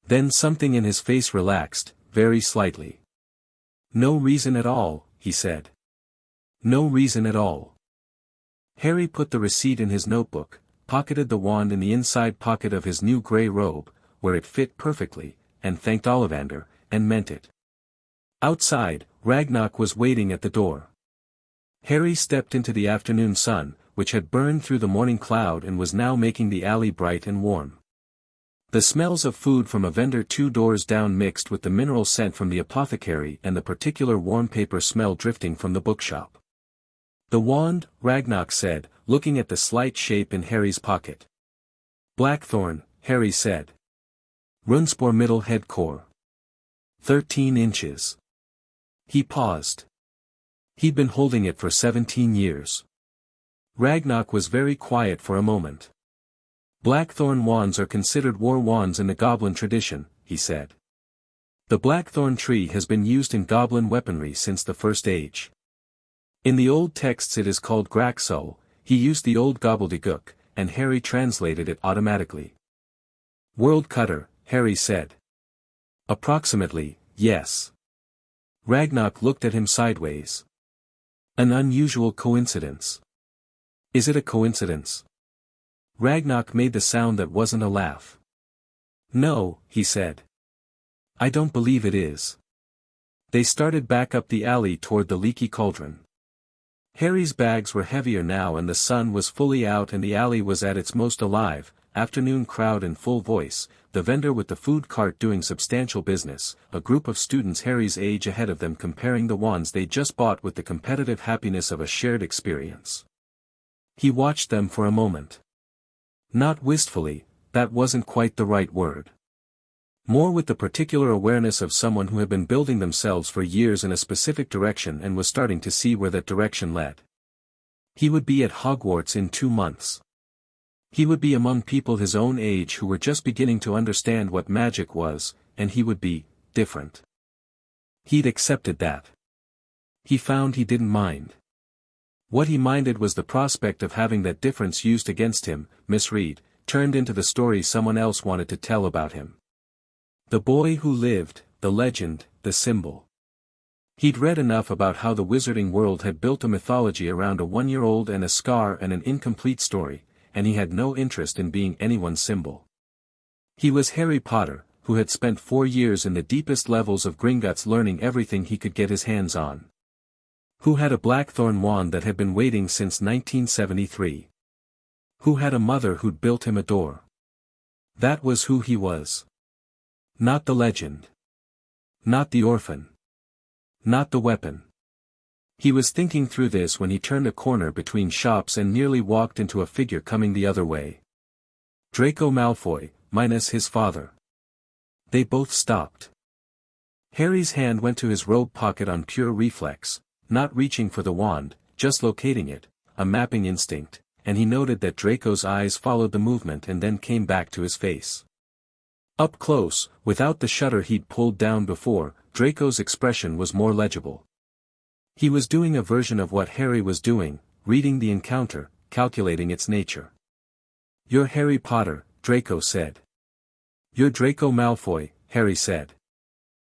Then something in his face relaxed, very slightly. No reason at all, he said. No reason at all. Harry put the receipt in his notebook, pocketed the wand in the inside pocket of his new grey robe, where it fit perfectly, and thanked Ollivander, and meant it. Outside, Ragnarok was waiting at the door. Harry stepped into the afternoon sun, which had burned through the morning cloud and was now making the alley bright and warm. The smells of food from a vendor 2 doors down mixed with the mineral scent from the apothecary and the particular warm paper smell drifting from the bookshop. The wand, Ragnarok said, looking at the slight shape in Harry's pocket. Blackthorn, Harry said. Runespore middle head core. 13 inches. He paused. He'd been holding it for 17 years. Ragnarok was very quiet for a moment. Blackthorn wands are considered war wands in the goblin tradition, he said. The blackthorn tree has been used in goblin weaponry since the First Age. In the old texts it is called Graxol, he used the old gobbledygook, and Harry translated it automatically. World cutter, Harry said. Approximately, yes. Ragnarok looked at him sideways. An unusual coincidence. Is it a coincidence? Ragnarok made the sound that wasn't a laugh. No, he said. I don't believe it is. They started back up the alley toward the leaky cauldron. Harry's bags were heavier now and the sun was fully out and the alley was at its most alive, afternoon crowd in full voice, the vendor with the food cart doing substantial business, a group of students Harry's age ahead of them comparing the wands they just bought with the competitive happiness of a shared experience. He watched them for a moment. Not wistfully, that wasn't quite the right word. More with the particular awareness of someone who had been building themselves for years in a specific direction and was starting to see where that direction led. He would be at Hogwarts in 2 months. He would be among people his own age who were just beginning to understand what magic was, and he would be different. He'd accepted that. He found he didn't mind. What he minded was the prospect of having that difference used against him, misread, turned into the story someone else wanted to tell about him. The boy who lived, the legend, the symbol. He'd read enough about how the wizarding world had built a mythology around a 1-year-old and a scar and an incomplete story, and he had no interest in being anyone's symbol. He was Harry Potter, who had spent 4 years in the deepest levels of Gringotts learning everything he could get his hands on. Who had a blackthorn wand that had been waiting since 1973. Who had a mother who'd built him a door. That was who he was. Not the legend. Not the orphan. Not the weapon. He was thinking through this when he turned a corner between shops and nearly walked into a figure coming the other way. Draco Malfoy, minus his father. They both stopped. Harry's hand went to his robe pocket on pure reflex, not reaching for the wand, just locating it, a mapping instinct, and he noted that Draco's eyes followed the movement and then came back to his face. Up close, without the shutter he'd pulled down before, Draco's expression was more legible. He was doing a version of what Harry was doing, reading the encounter, calculating its nature. "You're Harry Potter," Draco said. "You're Draco Malfoy," Harry said.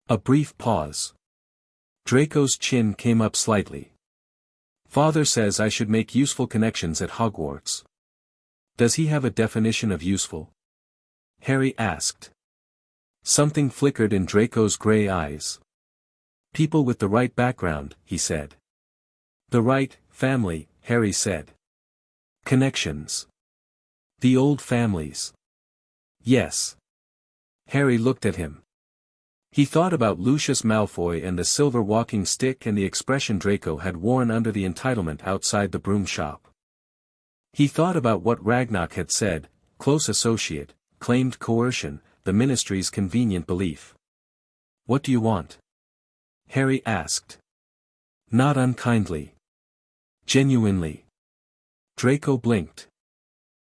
A brief pause. Draco's chin came up slightly. "Father says I should make useful connections at Hogwarts. Does he have a definition of useful?" Harry asked. Something flickered in Draco's gray eyes. "People with the right background," he said. "The right family," Harry said. "Connections. The old families." "Yes." Harry looked at him. He thought about Lucius Malfoy and the silver walking stick and the expression Draco had worn under the entitlement outside the broom shop. He thought about what Ragnarok had said, close associate, claimed coercion, the ministry's convenient belief. "What do you want?" Harry asked. Not unkindly. Genuinely. Draco blinked.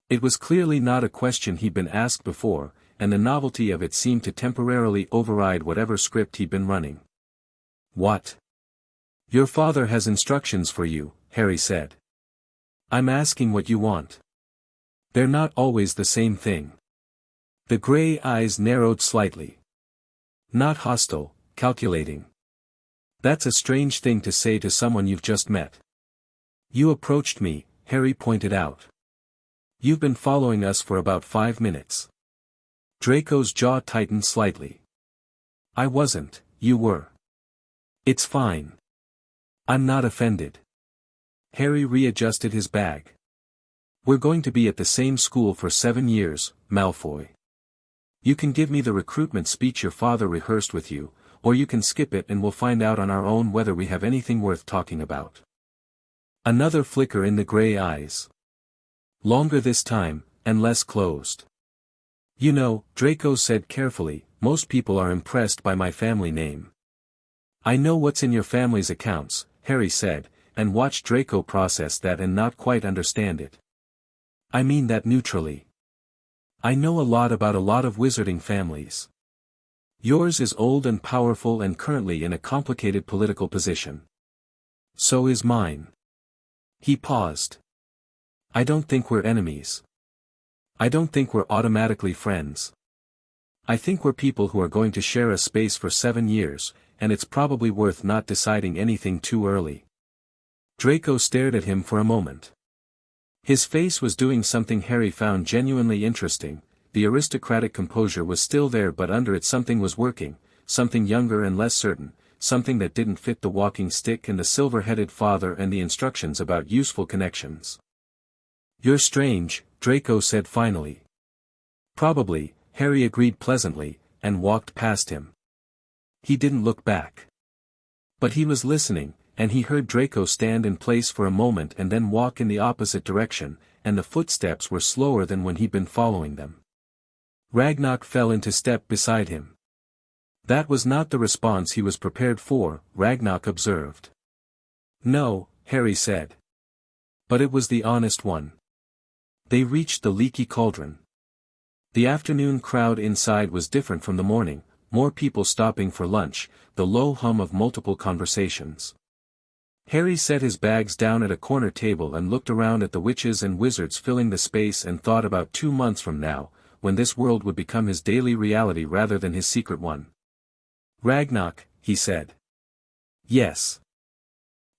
It was clearly not a question he'd been asked before, and the novelty of it seemed to temporarily override whatever script he'd been running. "What?" "Your father has instructions for you," Harry said. "I'm asking what you want." "They're not always the same thing." The gray eyes narrowed slightly. "Not hostile, calculating. That's a strange thing to say to someone you've just met." "You approached me," Harry pointed out. "You've been following us for about 5 minutes." Draco's jaw tightened slightly. "I wasn't, you were." "It's fine. I'm not offended." Harry readjusted his bag. "We're going to be at the same school for 7 years, Malfoy. You can give me the recruitment speech your father rehearsed with you, or you can skip it and we'll find out on our own whether we have anything worth talking about." Another flicker in the gray eyes. Longer this time, and less closed. "You know," Draco said carefully, "most people are impressed by my family name." "I know what's in your family's accounts," Harry said, and watched Draco process that and not quite understand it. "I mean that neutrally. I know a lot about a lot of wizarding families. Yours is old and powerful and currently in a complicated political position. So is mine." He paused. "I don't think we're enemies. I don't think we're automatically friends. I think we're people who are going to share a space for 7 years, and it's probably worth not deciding anything too early." Draco stared at him for a moment. His face was doing something Harry found genuinely interesting. The aristocratic composure was still there, but under it something was working, something younger and less certain, something that didn't fit the walking stick and the silver-headed father and the instructions about useful connections. "You're strange," Draco said finally. Probably, Harry agreed pleasantly, and walked past him. He didn't look back. But he was listening, and he heard Draco stand in place for a moment and then walk in the opposite direction, and the footsteps were slower than when he'd been following them. Ragnarok fell into step beside him. That was not the response he was prepared for, Ragnarok observed. No, Harry said. But it was the honest one. They reached the leaky cauldron. The afternoon crowd inside was different from the morning, more people stopping for lunch, the low hum of multiple conversations. Harry set his bags down at a corner table and looked around at the witches and wizards filling the space and thought about 2 months from now, when this world would become his daily reality rather than his secret one. Ragnarok, he said. Yes.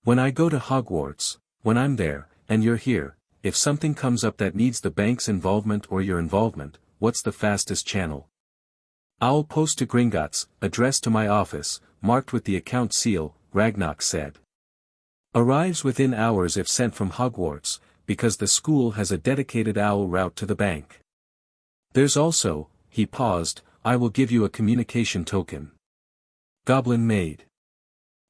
When I go to Hogwarts, when I'm there, and you're here, if something comes up that needs the bank's involvement or your involvement, what's the fastest channel? I'll post to Gringotts, addressed to my office, marked with the account seal, Ragnarok said. Arrives within hours if sent from Hogwarts, because the school has a dedicated owl route to the bank. There's also, he paused, I will give you a communication token. Goblin made.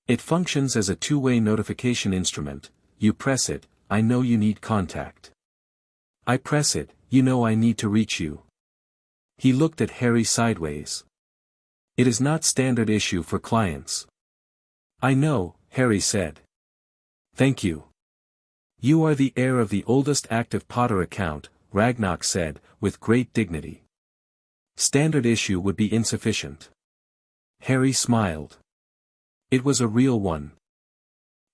It functions as a two-way notification instrument, you press it, I know you need contact. I press it, you know I need to reach you. He looked at Harry sideways. It is not standard issue for clients. I know, Harry said. Thank you. You are the heir of the oldest active Potter account, Ragnarok said, with great dignity. Standard issue would be insufficient. Harry smiled. It was a real one.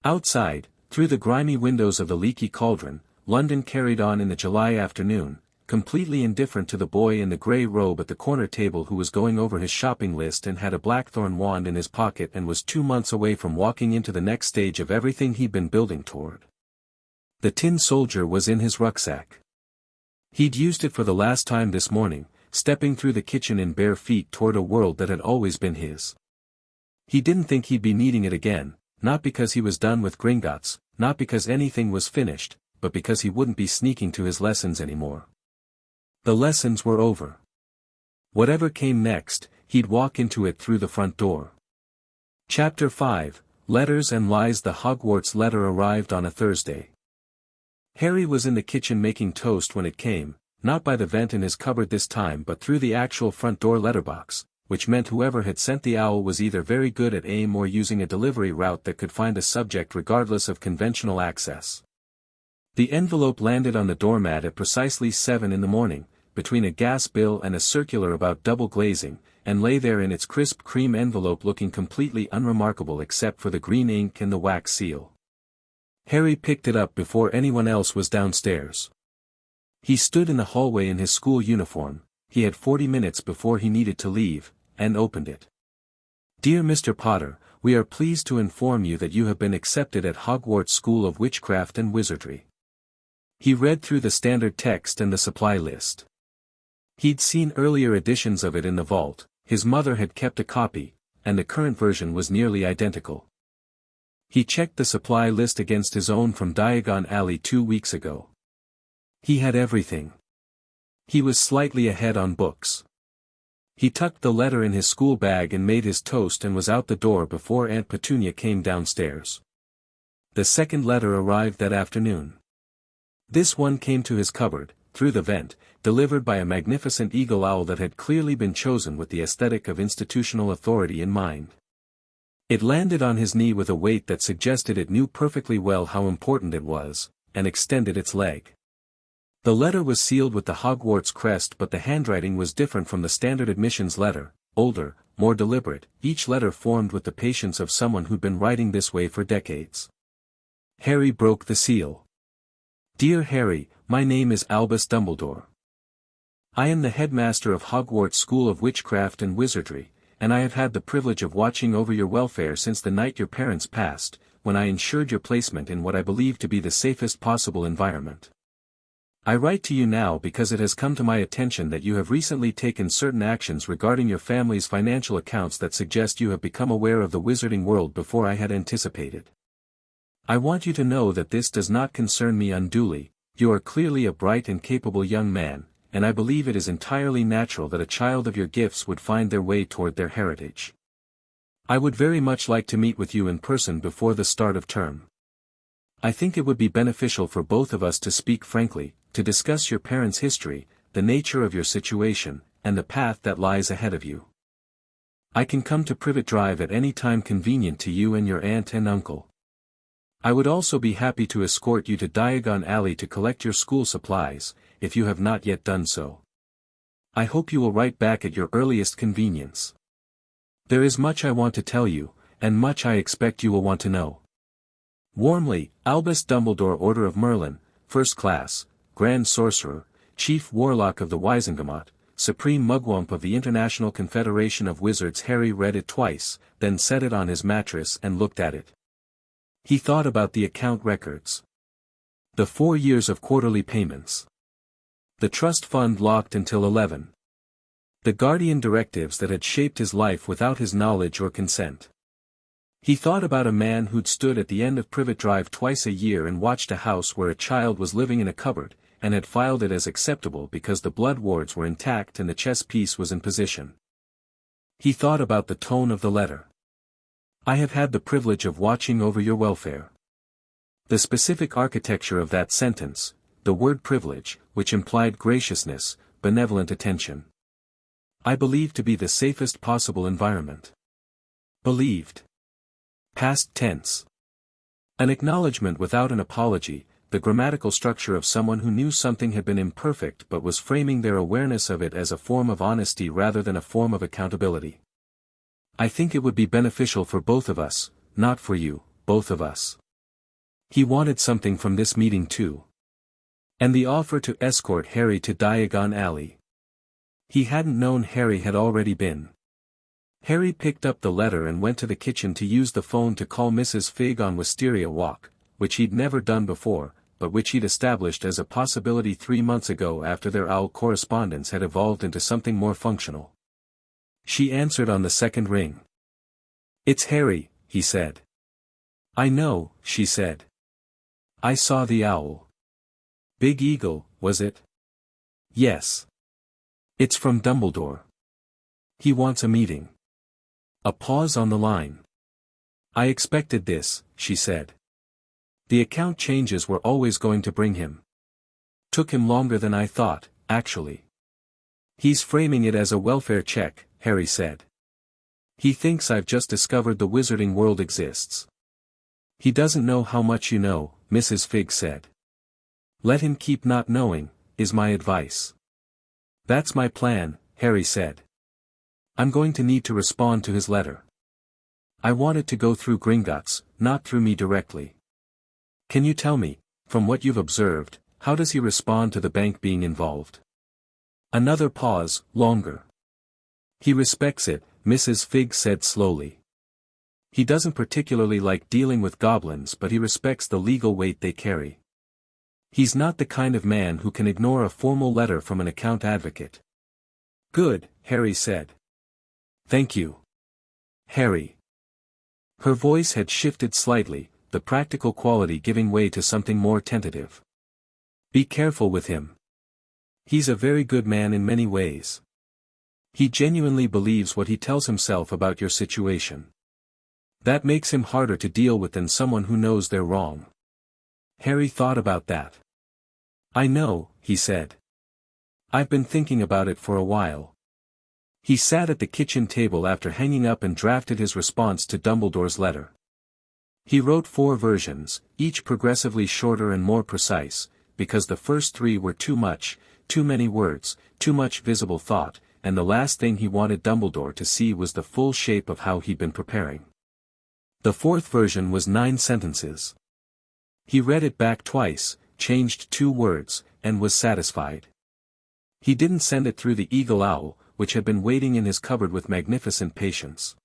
Outside, through the grimy windows of the leaky cauldron, London carried on in the July afternoon, completely indifferent to the boy in the grey robe at the corner table who was going over his shopping list and had a blackthorn wand in his pocket and was 2 months away from walking into the next stage of everything he'd been building toward. The tin soldier was in his rucksack. He'd used it for the last time this morning, stepping through the kitchen in bare feet toward a world that had always been his. He didn't think he'd be needing it again, not because he was done with Gringotts, not because anything was finished, but because he wouldn't be sneaking to his lessons anymore. The lessons were over. Whatever came next, he'd walk into it through the front door. Chapter 5, Letters and Lies. The Hogwarts letter arrived on a Thursday. Harry was in the kitchen making toast when it came, not by the vent in his cupboard this time but through the actual front door letterbox, which meant whoever had sent the owl was either very good at aim or using a delivery route that could find a subject regardless of conventional access. The envelope landed on the doormat at precisely 7 in the morning, between a gas bill and a circular about double glazing, and lay there in its crisp cream envelope looking completely unremarkable except for the green ink and the wax seal. Harry picked it up before anyone else was downstairs. He stood in the hallway in his school uniform, he had 40 minutes before he needed to leave, and opened it. Dear Mr. Potter, we are pleased to inform you that you have been accepted at Hogwarts School of Witchcraft and Wizardry. He read through the standard text and the supply list. He'd seen earlier editions of it in the vault, his mother had kept a copy, and the current version was nearly identical. He checked the supply list against his own from Diagon Alley 2 weeks ago. He had everything. He was slightly ahead on books. He tucked the letter in his school bag and made his toast and was out the door before Aunt Petunia came downstairs. The second letter arrived that afternoon. This one came to his cupboard, through the vent, delivered by a magnificent eagle owl that had clearly been chosen with the aesthetic of institutional authority in mind. It landed on his knee with a weight that suggested it knew perfectly well how important it was, and extended its leg. The letter was sealed with the Hogwarts crest, but the handwriting was different from the standard admissions letter, older, more deliberate, each letter formed with the patience of someone who'd been writing this way for decades. Harry broke the seal. Dear Harry, my name is Albus Dumbledore. I am the headmaster of Hogwarts School of Witchcraft and Wizardry, and I have had the privilege of watching over your welfare since the night your parents passed, when I ensured your placement in what I believe to be the safest possible environment. I write to you now because it has come to my attention that you have recently taken certain actions regarding your family's financial accounts that suggest you have become aware of the wizarding world before I had anticipated. I want you to know that this does not concern me unduly. You are clearly a bright and capable young man, and I believe it is entirely natural that a child of your gifts would find their way toward their heritage. I would very much like to meet with you in person before the start of term. I think it would be beneficial for both of us to speak frankly, to discuss your parents' history, the nature of your situation, and the path that lies ahead of you. I can come to Privet Drive at any time convenient to you and your aunt and uncle. I would also be happy to escort you to Diagon Alley to collect your school supplies, if you have not yet done so. I hope you will write back at your earliest convenience. There is much I want to tell you, and much I expect you will want to know. Warmly, Albus Dumbledore, Order of Merlin, First Class, Grand Sorcerer, Chief Warlock of the Wizengamot, Supreme Mugwump of the International Confederation of Wizards. Harry read it twice, then set it on his mattress and looked at it. He thought about the account records. The 4 years of quarterly payments. The trust fund locked until 11. The guardian directives that had shaped his life without his knowledge or consent. He thought about a man who'd stood at the end of Privet Drive twice a year and watched a house where a child was living in a cupboard, and had filed it as acceptable because the blood wards were intact and the chess piece was in position. He thought about the tone of the letter. I have had the privilege of watching over your welfare. The specific architecture of that sentence, the word privilege, which implied graciousness, benevolent attention. I believe to be the safest possible environment. Believed. Past tense. An acknowledgement without an apology, the grammatical structure of someone who knew something had been imperfect but was framing their awareness of it as a form of honesty rather than a form of accountability. I think it would be beneficial for both of us, not for you, both of us. He wanted something from this meeting too. And the offer to escort Harry to Diagon Alley. He hadn't known Harry had already been. Harry picked up the letter and went to the kitchen to use the phone to call Mrs. Figg on Wisteria Walk, which he'd never done before, but which he'd established as a possibility 3 months ago after their owl correspondence had evolved into something more functional. She answered on the second ring. It's Harry, he said. I know, she said. I saw the owl. Big Eagle, was it? Yes. It's from Dumbledore. He wants a meeting. A pause on the line. I expected this, she said. The account changes were always going to bring him. Took him longer than I thought, actually. He's framing it as a welfare check, Harry said. He thinks I've just discovered the wizarding world exists. He doesn't know how much you know, Mrs. Figg said. Let him keep not knowing, is my advice. That's my plan, Harry said. I'm going to need to respond to his letter. I want it to go through Gringotts, not through me directly. Can you tell me, from what you've observed, how does he respond to the bank being involved? Another pause, longer. He respects it, Mrs. Figg said slowly. He doesn't particularly like dealing with goblins, but he respects the legal weight they carry. He's not the kind of man who can ignore a formal letter from an account advocate. Good, Harry said. Thank you. Harry. Her voice had shifted slightly, the practical quality giving way to something more tentative. Be careful with him. He's a very good man in many ways. He genuinely believes what he tells himself about your situation. That makes him harder to deal with than someone who knows they're wrong. Harry thought about that. I know, he said. I've been thinking about it for a while. He sat at the kitchen table after hanging up and drafted his response to Dumbledore's letter. He wrote 4 versions, each progressively shorter and more precise, because the first 3 were too much, too many words, too much visible thought, and the last thing he wanted Dumbledore to see was the full shape of how he'd been preparing. The 4th version was 9 sentences. He read it back twice, changed 2 words, and was satisfied. He didn't send it through the Eagle Owl, which had been waiting in his cupboard with magnificent patience.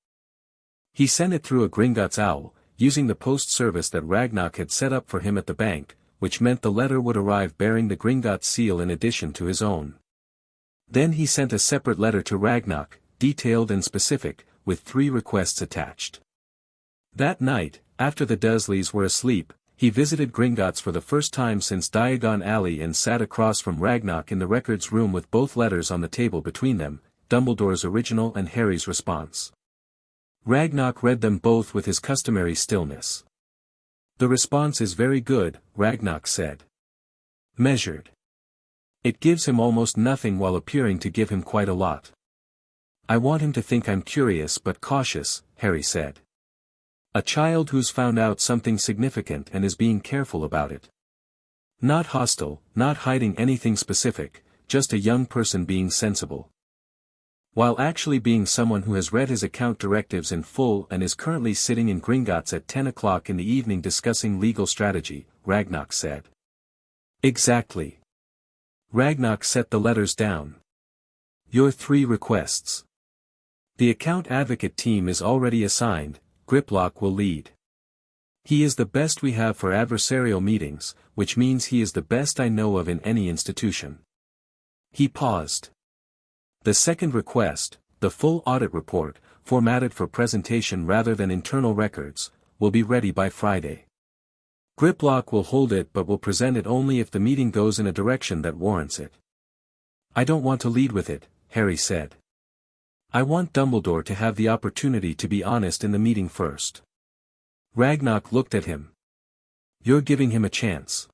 He sent it through a Gringotts owl, using the post service that Ragnarok had set up for him at the bank, which meant the letter would arrive bearing the Gringotts seal in addition to his own. Then he sent a separate letter to Ragnarok, detailed and specific, with 3 requests attached. That night, after the Dursleys were asleep, He visited Gringotts for the first time since Diagon Alley and sat across from Ragnar in the records room with both letters on the table between them, Dumbledore's original and Harry's response. Ragnar read them both with his customary stillness. "The response is very good," Ragnar said. "Measured. It gives him almost nothing while appearing to give him quite a lot." "I want him to think I'm curious but cautious," Harry said. "A child who's found out something significant and is being careful about it. Not hostile, not hiding anything specific, just a young person being sensible. While actually being someone who has read his account directives in full and is currently sitting in Gringotts at 10 o'clock in the evening discussing legal strategy," Ragnar said. "Exactly." Ragnar set the letters down. "Your 3 requests. The account advocate team is already assigned, Griplock will lead. He is the best we have for adversarial meetings, which means he is the best I know of in any institution." He paused. "The second request, the full audit report, formatted for presentation rather than internal records, will be ready by Friday. Griplock will hold it but will present it only if the meeting goes in a direction that warrants it." "I don't want to lead with it," Harry said. "I want Dumbledore to have the opportunity to be honest in the meeting first." Ragnar looked at him. "You're giving him a chance."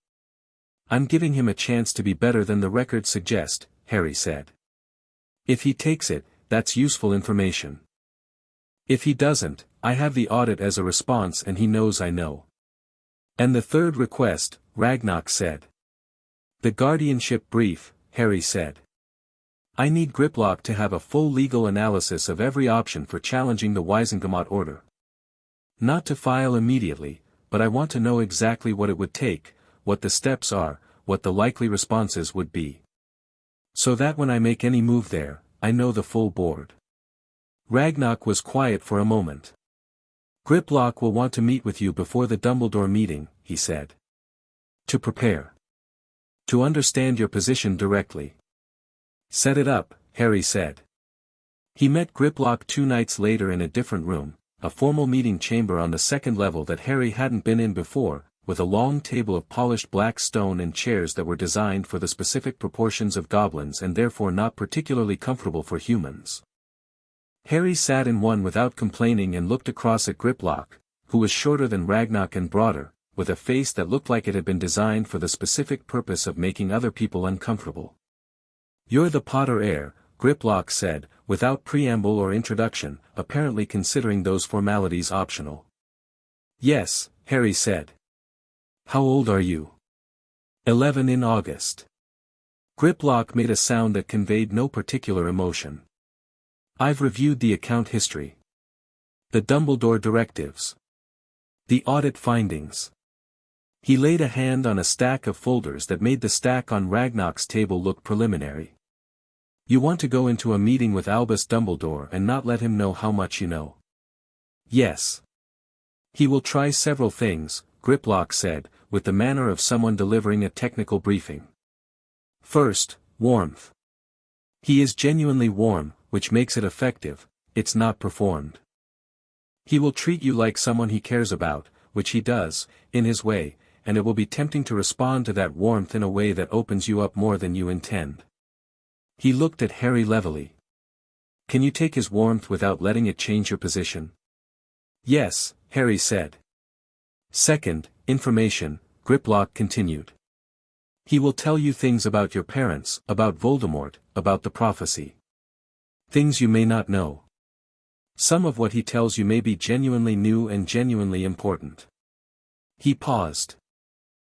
"I'm giving him a chance to be better than the records suggest," Harry said. "If he takes it, that's useful information. If he doesn't, I have the audit as a response and he knows I know." "And the third request," Ragnar said. "The guardianship brief," Harry said. "I need Griplock to have a full legal analysis of every option for challenging the Wisengamot order. Not to file immediately, but I want to know exactly what it would take, what the steps are, what the likely responses would be. So that when I make any move there, I know the full board." Ragnar was quiet for a moment. "Griplock will want to meet with you before the Dumbledore meeting," he said. "To prepare. To understand your position directly." "Set it up," Harry said. He met Griplock 2 nights later in a different room, a formal meeting chamber on the second level that Harry hadn't been in before, with a long table of polished black stone and chairs that were designed for the specific proportions of goblins and therefore not particularly comfortable for humans. Harry sat in one without complaining and looked across at Griplock, who was shorter than Ragnar and broader, with a face that looked like it had been designed for the specific purpose of making other people uncomfortable. "You're the Potter heir," Griplock said, without preamble or introduction, apparently considering those formalities optional. "Yes," Harry said. "How old are you?" 11 in August." Griplock made a sound that conveyed no particular emotion. "I've reviewed the account history. The Dumbledore directives. The audit findings." He laid a hand on a stack of folders that made the stack on Ragnar's table look preliminary. "You want to go into a meeting with Albus Dumbledore and not let him know how much you know?" "Yes. He will try several things," Griplock said, with the manner of someone delivering a technical briefing. "First, warmth. He is genuinely warm, which makes it effective, it's not performed. He will treat you like someone he cares about, which he does, in his way, and it will be tempting to respond to that warmth in a way that opens you up more than you intend." He looked at Harry levelly. "Can you take his warmth without letting it change your position?" "Yes," Harry said. "Second, information," Griplock continued. "He will tell you things about your parents, about Voldemort, about the prophecy. Things you may not know. Some of what he tells you may be genuinely new and genuinely important." He paused.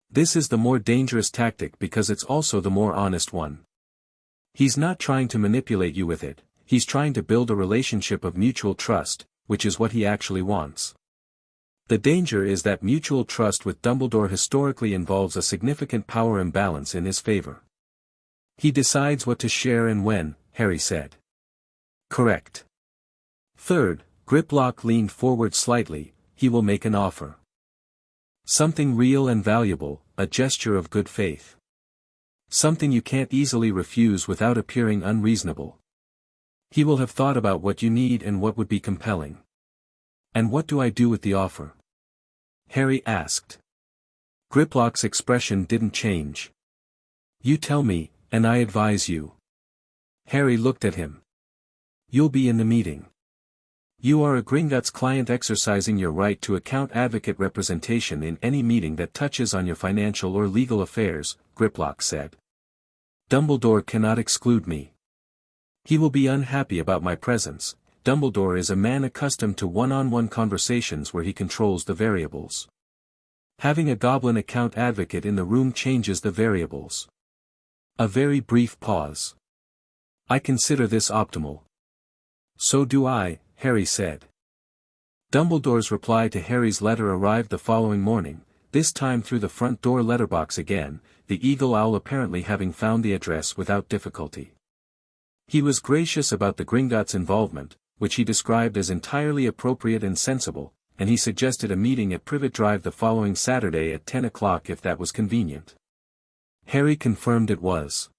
"This is the more dangerous tactic because it's also the more honest one. He's not trying to manipulate you with it, he's trying to build a relationship of mutual trust, which is what he actually wants. The danger is that mutual trust with Dumbledore historically involves a significant power imbalance in his favor. He decides what to share and when," Harry said. "Correct. Third," Griplock leaned forward slightly, "he will make an offer. Something real and valuable, a gesture of good faith. Something you can't easily refuse without appearing unreasonable. He will have thought about what you need and what would be compelling." "And what do I do with the offer?" Harry asked. Griplock's expression didn't change. You tell me, and I advise you. Harry looked at him. You'll be in the meeting. You are a Gringotts client exercising your right to account advocate representation in any meeting that touches on your financial or legal affairs, Griplock said. Dumbledore cannot exclude me. He will be unhappy about my presence. Dumbledore is a man accustomed to one-on-one conversations where he controls the variables. Having a goblin account advocate in the room changes the variables. A very brief pause. I consider this optimal. So do I, Harry said. Dumbledore's reply to Harry's letter arrived the following morning, this time through the front door letterbox again, the eagle owl apparently having found the address without difficulty. He was gracious about the Gringotts' involvement, which he described as entirely appropriate and sensible, and he suggested a meeting at Privet Drive the following Saturday at 10 o'clock if that was convenient. Harry confirmed it was.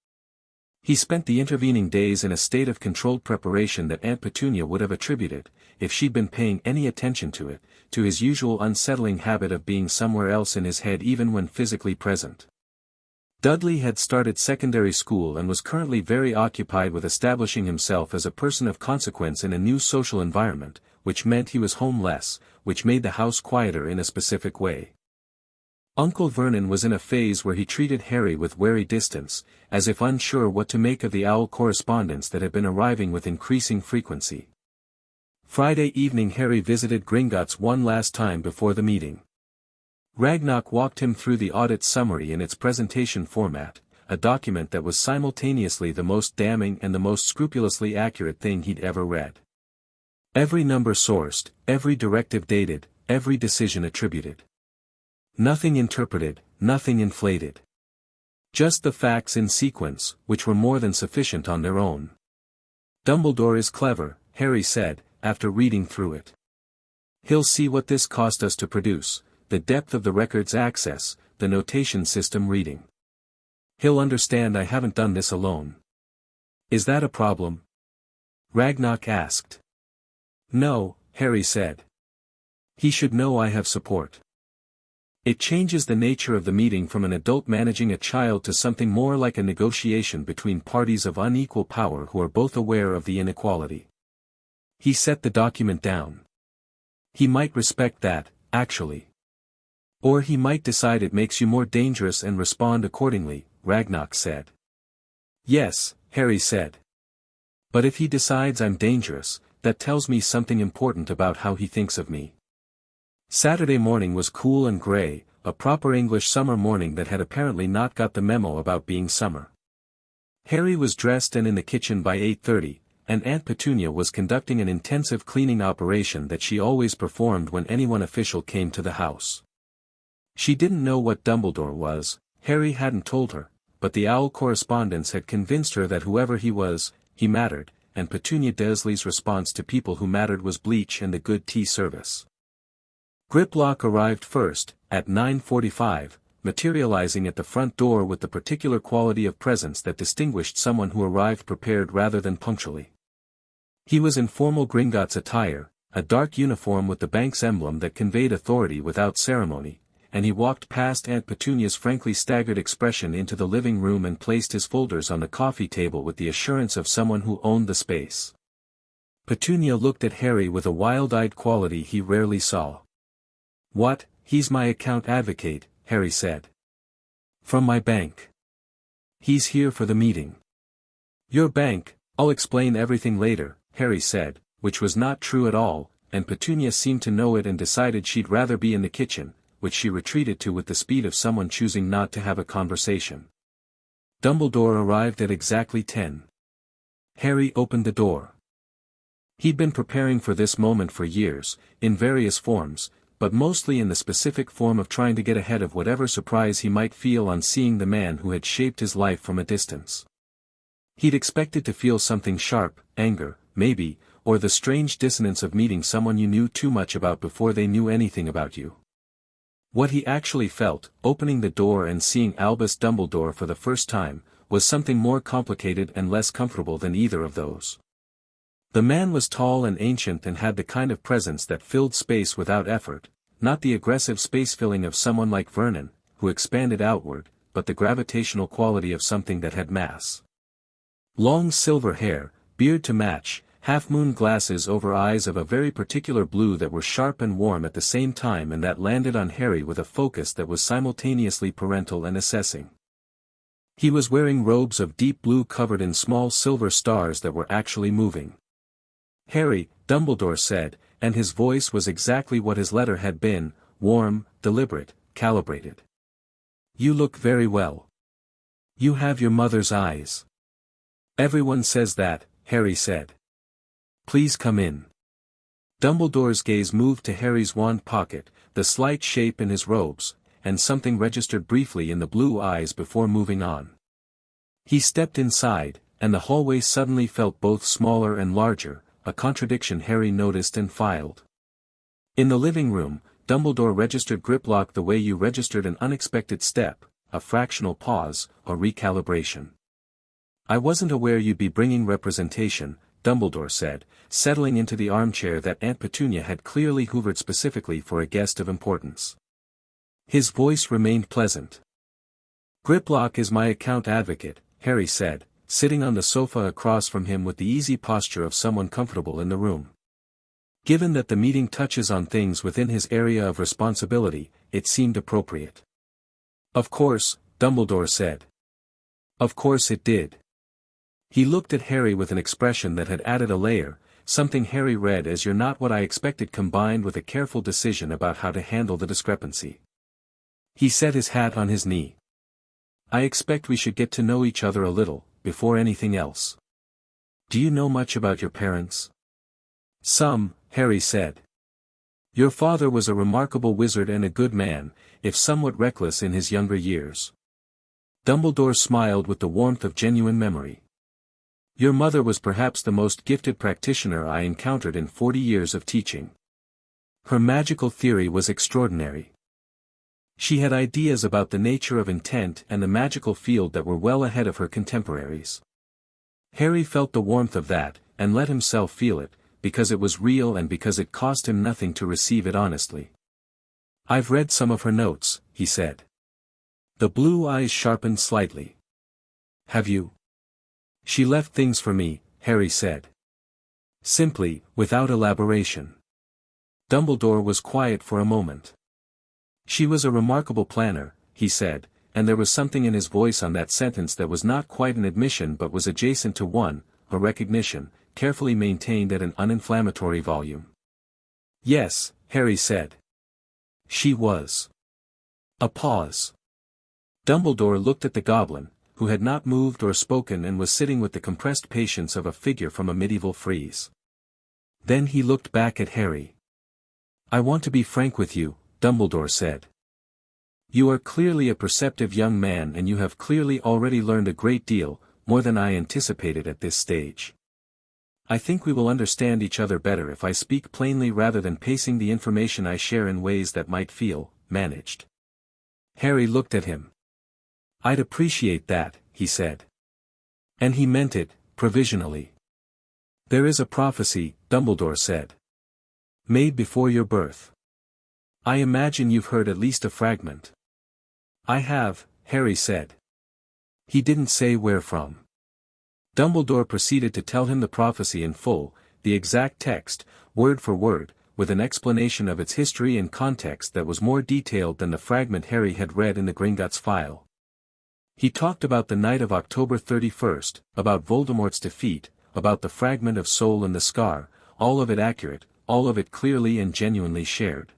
He spent the intervening days in a state of controlled preparation that Aunt Petunia would have attributed, if she'd been paying any attention to it, to his usual unsettling habit of being somewhere else in his head even when physically present. Dudley had started secondary school and was currently very occupied with establishing himself as a person of consequence in a new social environment, which meant he was home less, which made the house quieter in a specific way. Uncle Vernon was in a phase where he treated Harry with wary distance, as if unsure what to make of the owl correspondence that had been arriving with increasing frequency. Friday evening Harry visited Gringotts one last time before the meeting. Ragnarok walked him through the audit summary in its presentation format, a document that was simultaneously the most damning and the most scrupulously accurate thing he'd ever read. Every number sourced, every directive dated, every decision attributed. Nothing interpreted, nothing inflated. Just the facts in sequence, which were more than sufficient on their own. Dumbledore is clever, Harry said, after reading through it. He'll see what this cost us to produce, the depth of the record's access, the notation system reading. He'll understand I haven't done this alone. Is that a problem? Ragnarok asked. No, Harry said. He should know I have support. It changes the nature of the meeting from an adult managing a child to something more like a negotiation between parties of unequal power who are both aware of the inequality. He set the document down. He might respect that, actually. Or he might decide it makes you more dangerous and respond accordingly, Ragnarok said. Yes, Harry said. But if he decides I'm dangerous, that tells me something important about how he thinks of me. Saturday morning was cool and grey, a proper English summer morning that had apparently not got the memo about being summer. Harry was dressed and in the kitchen by 8:30, and Aunt Petunia was conducting an intensive cleaning operation that she always performed when anyone official came to the house. She didn't know what Dumbledore was, Harry hadn't told her, but the owl correspondence had convinced her that whoever he was, he mattered, and Petunia Dursley's response to people who mattered was bleach and the good tea service. Griplock arrived first, at 9:45, materializing at the front door with the particular quality of presence that distinguished someone who arrived prepared rather than punctually. He was in formal Gringotts attire, a dark uniform with the bank's emblem that conveyed authority without ceremony, and he walked past Aunt Petunia's frankly staggered expression into the living room and placed his folders on the coffee table with the assurance of someone who owned the space. Petunia looked at Harry with a wild-eyed quality he rarely saw. What, he's my account advocate, Harry said. From my bank. He's here for the meeting. Your bank, I'll explain everything later, Harry said, which was not true at all, and Petunia seemed to know it and decided she'd rather be in the kitchen, which she retreated to with the speed of someone choosing not to have a conversation. Dumbledore arrived at exactly 10. Harry opened the door. He'd been preparing for this moment for years, in various forms, but mostly in the specific form of trying to get ahead of whatever surprise he might feel on seeing the man who had shaped his life from a distance. He'd expected to feel something sharp, anger, maybe, or the strange dissonance of meeting someone you knew too much about before they knew anything about you. What he actually felt, opening the door and seeing Albus Dumbledore for the first time, was something more complicated and less comfortable than either of those. The man was tall and ancient and had the kind of presence that filled space without effort, not the aggressive space-filling of someone like Vernon, who expanded outward, but the gravitational quality of something that had mass. Long silver hair, beard to match, half-moon glasses over eyes of a very particular blue that were sharp and warm at the same time and that landed on Harry with a focus that was simultaneously parental and assessing. He was wearing robes of deep blue covered in small silver stars that were actually moving. "Harry," Dumbledore said, and his voice was exactly what his letter had been, warm, deliberate, calibrated. "You look very well. You have your mother's eyes." "Everyone says that," Harry said. "Please come in." Dumbledore's gaze moved to Harry's wand pocket, the slight shape in his robes, and something registered briefly in the blue eyes before moving on. He stepped inside, and the hallway suddenly felt both smaller and larger, a contradiction Harry noticed and filed. In the living room, Dumbledore registered Griplock the way you registered an unexpected step, a fractional pause, a recalibration. "I wasn't aware you'd be bringing representation," Dumbledore said, settling into the armchair that Aunt Petunia had clearly hoovered specifically for a guest of importance. His voice remained pleasant. "Griplock is my account advocate," Harry said, sitting on the sofa across from him with the easy posture of someone comfortable in the room. Given that the meeting touches on things within his area of responsibility, it seemed appropriate. "Of course," Dumbledore said. "Of course it did." He looked at Harry with an expression that had added a layer, something Harry read as "You're not what I expected" combined with a careful decision about how to handle the discrepancy. He set his hat on his knee. "I expect we should get to know each other a little, before anything else. Do you know much about your parents?" "Some," Harry said. "Your father was a remarkable wizard and a good man, if somewhat reckless in his younger years." Dumbledore smiled with the warmth of genuine memory. "Your mother was perhaps the most gifted practitioner I encountered in 40 years of teaching. Her magical theory was extraordinary. She had ideas about the nature of intent and the magical field that were well ahead of her contemporaries." Harry felt the warmth of that, and let himself feel it, because it was real and because it cost him nothing to receive it honestly. "I've read some of her notes," he said. The blue eyes sharpened slightly. "Have you?" "She left things for me," Harry said. Simply, without elaboration. Dumbledore was quiet for a moment. "She was a remarkable planner," he said, and there was something in his voice on that sentence that was not quite an admission but was adjacent to one, a recognition, carefully maintained at an uninflammatory volume. "Yes," Harry said. "She was." A pause. Dumbledore looked at the goblin, who had not moved or spoken and was sitting with the compressed patience of a figure from a medieval frieze. Then he looked back at Harry. "I want to be frank with you," Dumbledore said. "You are clearly a perceptive young man and you have clearly already learned a great deal, more than I anticipated at this stage. I think we will understand each other better if I speak plainly rather than pacing the information I share in ways that might feel managed." Harry looked at him. "I'd appreciate that," he said. And he meant it, provisionally. "There is a prophecy," Dumbledore said. "Made before your birth. I imagine you've heard at least a fragment." "I have," Harry said. He didn't say where from. Dumbledore proceeded to tell him the prophecy in full, the exact text, word for word, with an explanation of its history and context that was more detailed than the fragment Harry had read in the Gringotts file. He talked about the night of October 31st, about Voldemort's defeat, about the fragment of soul and the scar, all of it accurate, all of it clearly and genuinely shared.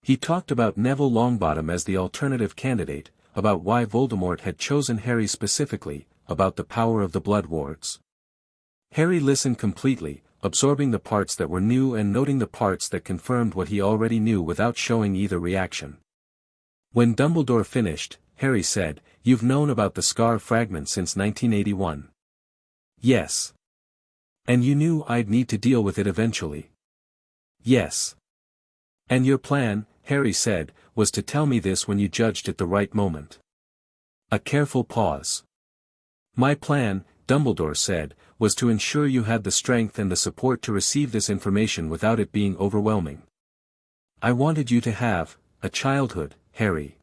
He talked about Neville Longbottom as the alternative candidate, about why Voldemort had chosen Harry specifically, about the power of the Blood Wards. Harry listened completely, absorbing the parts that were new and noting the parts that confirmed what he already knew without showing either reaction. When Dumbledore finished, Harry said, "You've known about the scar fragment since 1981. "Yes." "And you knew I'd need to deal with it eventually." "Yes." "And your plan," Harry said, "was to tell me this when you judged it the right moment." A careful pause. "My plan," Dumbledore said, "was to ensure you had the strength and the support to receive this information without it being overwhelming. I wanted you to have a childhood, Harry.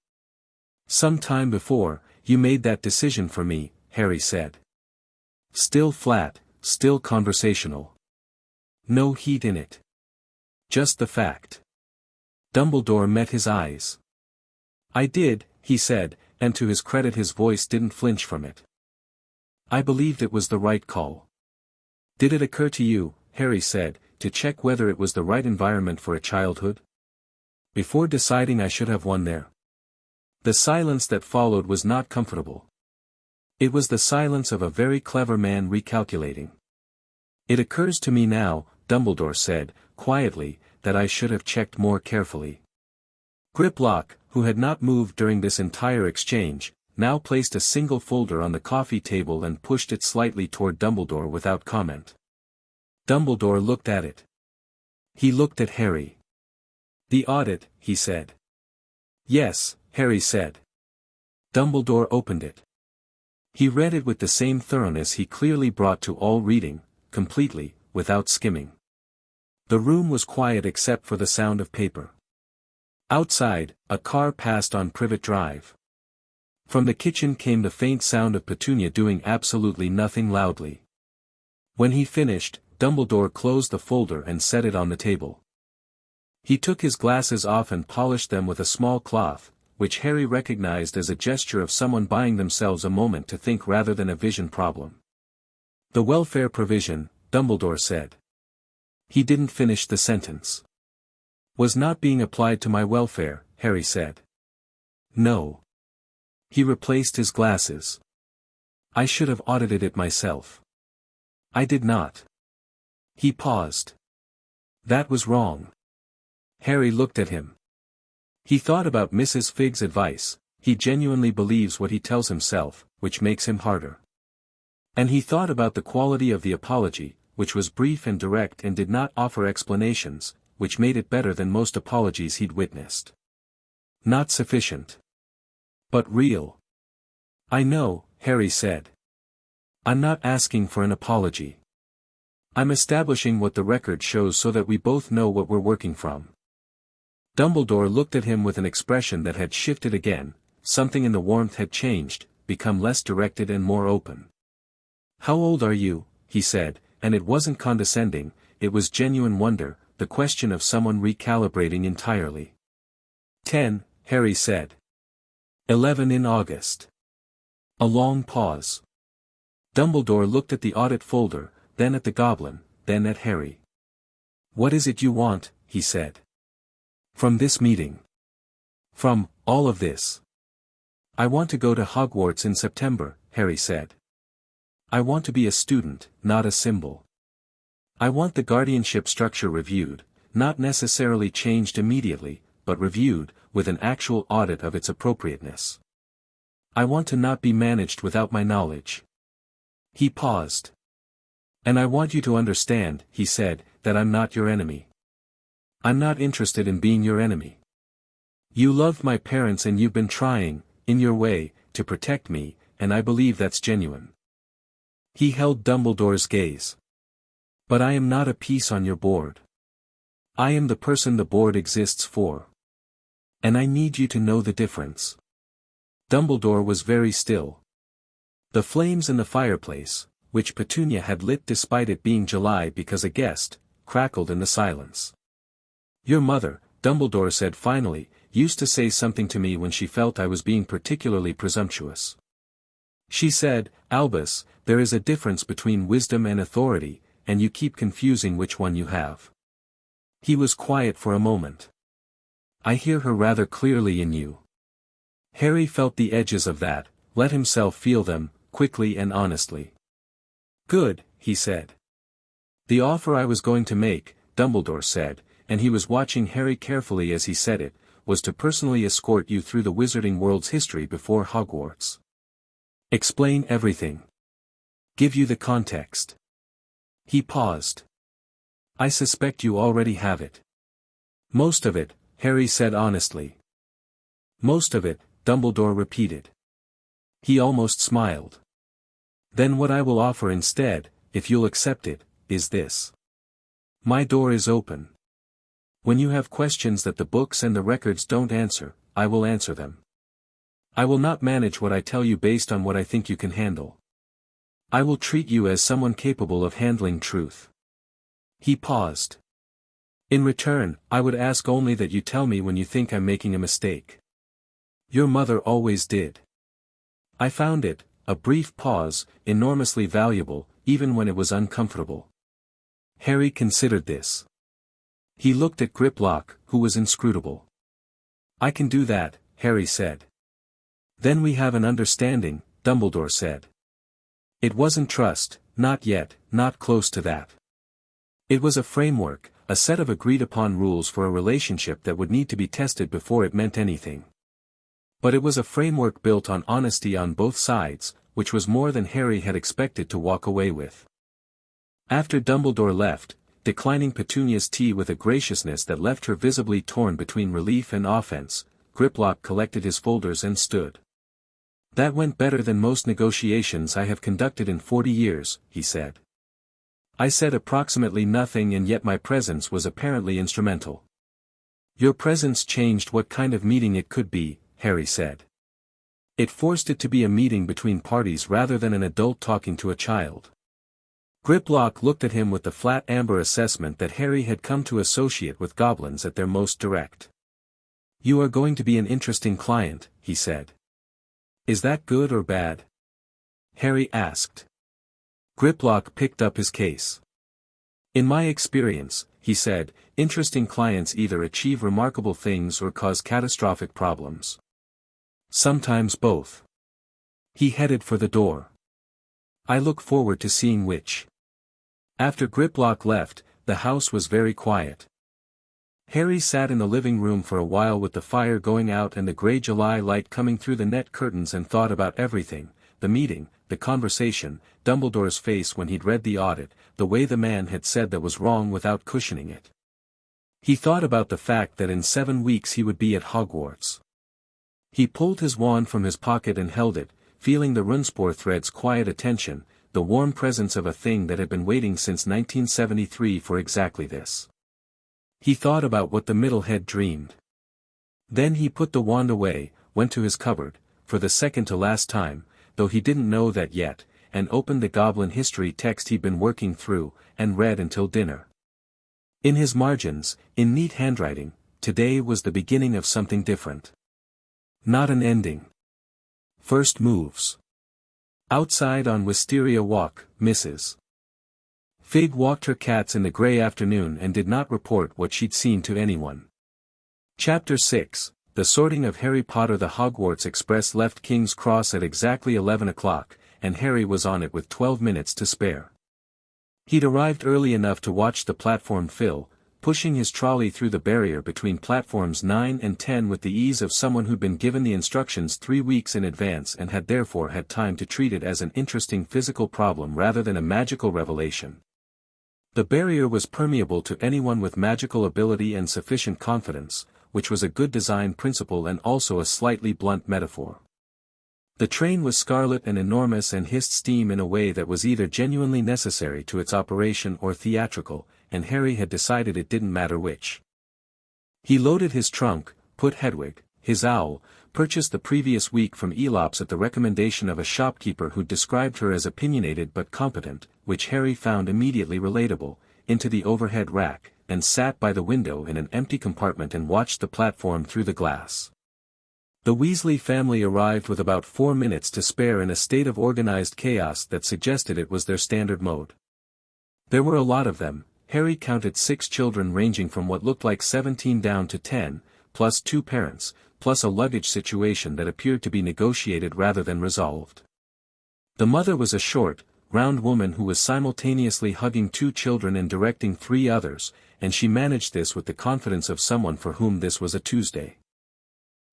Some time before, you made that decision for me, Harry said. Still flat, still conversational. No heat in it. Just the fact. Dumbledore met his eyes. I did, he said, and to his credit his voice didn't flinch from it. I believed it was the right call. Did it occur to you, Harry said, to check whether it was the right environment for a childhood? Before deciding I should have one there. The silence that followed was not comfortable. It was the silence of a very clever man recalculating. It occurs to me now, Dumbledore said, quietly, that I should have checked more carefully. Griplock, who had not moved during this entire exchange, now placed a single folder on the coffee table and pushed it slightly toward Dumbledore without comment. Dumbledore looked at it. He looked at Harry. The audit, he said. Yes, Harry said. Dumbledore opened it. He read it with the same thoroughness he clearly brought to all reading, completely, without skimming. The room was quiet except for the sound of paper. Outside, a car passed on Privet Drive. From the kitchen came the faint sound of Petunia doing absolutely nothing loudly. When he finished, Dumbledore closed the folder and set it on the table. He took his glasses off and polished them with a small cloth, which Harry recognized as a gesture of someone buying themselves a moment to think rather than a vision problem. The welfare provision, Dumbledore said. He didn't finish the sentence. Was not being applied to my welfare, Harry said. No. He replaced his glasses. I should have audited it myself. I did not. He paused. That was wrong. Harry looked at him. He thought about Mrs. Figg's advice, he genuinely believes what he tells himself, which makes him harder. And he thought about the quality of the apology, which was brief and direct and did not offer explanations, which made it better than most apologies he'd witnessed. Not sufficient. But real. I know, Harry said. I'm not asking for an apology. I'm establishing what the record shows so that we both know what we're working from. Dumbledore looked at him with an expression that had shifted again, something in the warmth had changed, become less directed and more open. How old are you? He said, and it wasn't condescending, it was genuine wonder, the question of someone recalibrating entirely. 10, Harry said. 11 in August. A long pause. Dumbledore looked at the audit folder, then at the goblin, then at Harry. What is it you want? He said. From this meeting. From all of this. I want to go to Hogwarts in September, Harry said. I want to be a student, not a symbol. I want the guardianship structure reviewed, not necessarily changed immediately, but reviewed, with an actual audit of its appropriateness. I want to not be managed without my knowledge. He paused. And I want you to understand, he said, that I'm not your enemy. I'm not interested in being your enemy. You loved my parents and you've been trying, in your way, to protect me, and I believe that's genuine. He held Dumbledore's gaze. But I am not a piece on your board. I am the person the board exists for. And I need you to know the difference. Dumbledore was very still. The flames in the fireplace, which Petunia had lit despite it being July because a guest, crackled in the silence. Your mother, Dumbledore said finally, used to say something to me when she felt I was being particularly presumptuous. She said, Albus, there is a difference between wisdom and authority, and you keep confusing which one you have. He was quiet for a moment. I hear her rather clearly in you. Harry felt the edges of that, let himself feel them, quickly and honestly. Good, he said. The offer I was going to make, Dumbledore said, and he was watching Harry carefully as he said it, was to personally escort you through the wizarding world's history before Hogwarts. Explain everything. Give you the context. He paused. I suspect you already have it. Most of it, Harry said honestly. Most of it, Dumbledore repeated. He almost smiled. Then what I will offer instead, if you'll accept it, is this. My door is open. When you have questions that the books and the records don't answer, I will answer them. I will not manage what I tell you based on what I think you can handle. I will treat you as someone capable of handling truth. He paused. In return, I would ask only that you tell me when you think I'm making a mistake. Your mother always did. I found it, a brief pause, enormously valuable, even when it was uncomfortable. Harry considered this. He looked at Griplock, who was inscrutable. I can do that, Harry said. Then we have an understanding, Dumbledore said. It wasn't trust, not yet, not close to that. It was a framework, a set of agreed-upon rules for a relationship that would need to be tested before it meant anything. But it was a framework built on honesty on both sides, which was more than Harry had expected to walk away with. After Dumbledore left, declining Petunia's tea with a graciousness that left her visibly torn between relief and offense, Griplock collected his folders and stood. That went better than most negotiations I have conducted in 40 years, he said. I said approximately nothing and yet my presence was apparently instrumental. Your presence changed what kind of meeting it could be, Harry said. It forced it to be a meeting between parties rather than an adult talking to a child. Griplock looked at him with the flat amber assessment that Harry had come to associate with goblins at their most direct. You are going to be an interesting client, he said. Is that good or bad? Harry asked. Griplock picked up his case. In my experience, he said, interesting clients either achieve remarkable things or cause catastrophic problems. Sometimes both. He headed for the door. I look forward to seeing which. After Griplock left, the house was very quiet. Harry sat in the living room for a while with the fire going out and the grey July light coming through the net curtains and thought about everything, the meeting, the conversation, Dumbledore's face when he'd read the audit, the way the man had said that was wrong without cushioning it. He thought about the fact that in 7 weeks he would be at Hogwarts. He pulled his wand from his pocket and held it, feeling the runespore thread's quiet attention, the warm presence of a thing that had been waiting since 1973 for exactly this. He thought about what the Middlehead dreamed. Then he put the wand away, went to his cupboard, for the second to last time, though he didn't know that yet, and opened the Goblin history text he'd been working through, and read until dinner. In his margins, in neat handwriting, today was the beginning of something different. Not an ending. First moves. Outside on Wisteria Walk, Mrs. Fig walked her cats in the grey afternoon and did not report what she'd seen to anyone. Chapter 6, The Sorting of Harry Potter. The Hogwarts Express left King's Cross at exactly 11 o'clock, and Harry was on it with 12 minutes to spare. He'd arrived early enough to watch the platform fill, pushing his trolley through the barrier between platforms 9 and 10 with the ease of someone who'd been given the instructions 3 weeks in advance and had therefore had time to treat it as an interesting physical problem rather than a magical revelation. The barrier was permeable to anyone with magical ability and sufficient confidence, which was a good design principle and also a slightly blunt metaphor. The train was scarlet and enormous and hissed steam in a way that was either genuinely necessary to its operation or theatrical, and Harry had decided it didn't matter which. He loaded his trunk, put Hedwig, his owl, purchased the previous week from Elops at the recommendation of a shopkeeper who described her as opinionated but competent, which Harry found immediately relatable, into the overhead rack, and sat by the window in an empty compartment and watched the platform through the glass. The Weasley family arrived with about 4 minutes to spare in a state of organized chaos that suggested it was their standard mode. There were a lot of them. Harry counted 6 children ranging from what looked like 17 down to 10, plus 2 parents, plus a luggage situation that appeared to be negotiated rather than resolved. The mother was a short, round woman who was simultaneously hugging 2 children and directing 3 others, and she managed this with the confidence of someone for whom this was a Tuesday.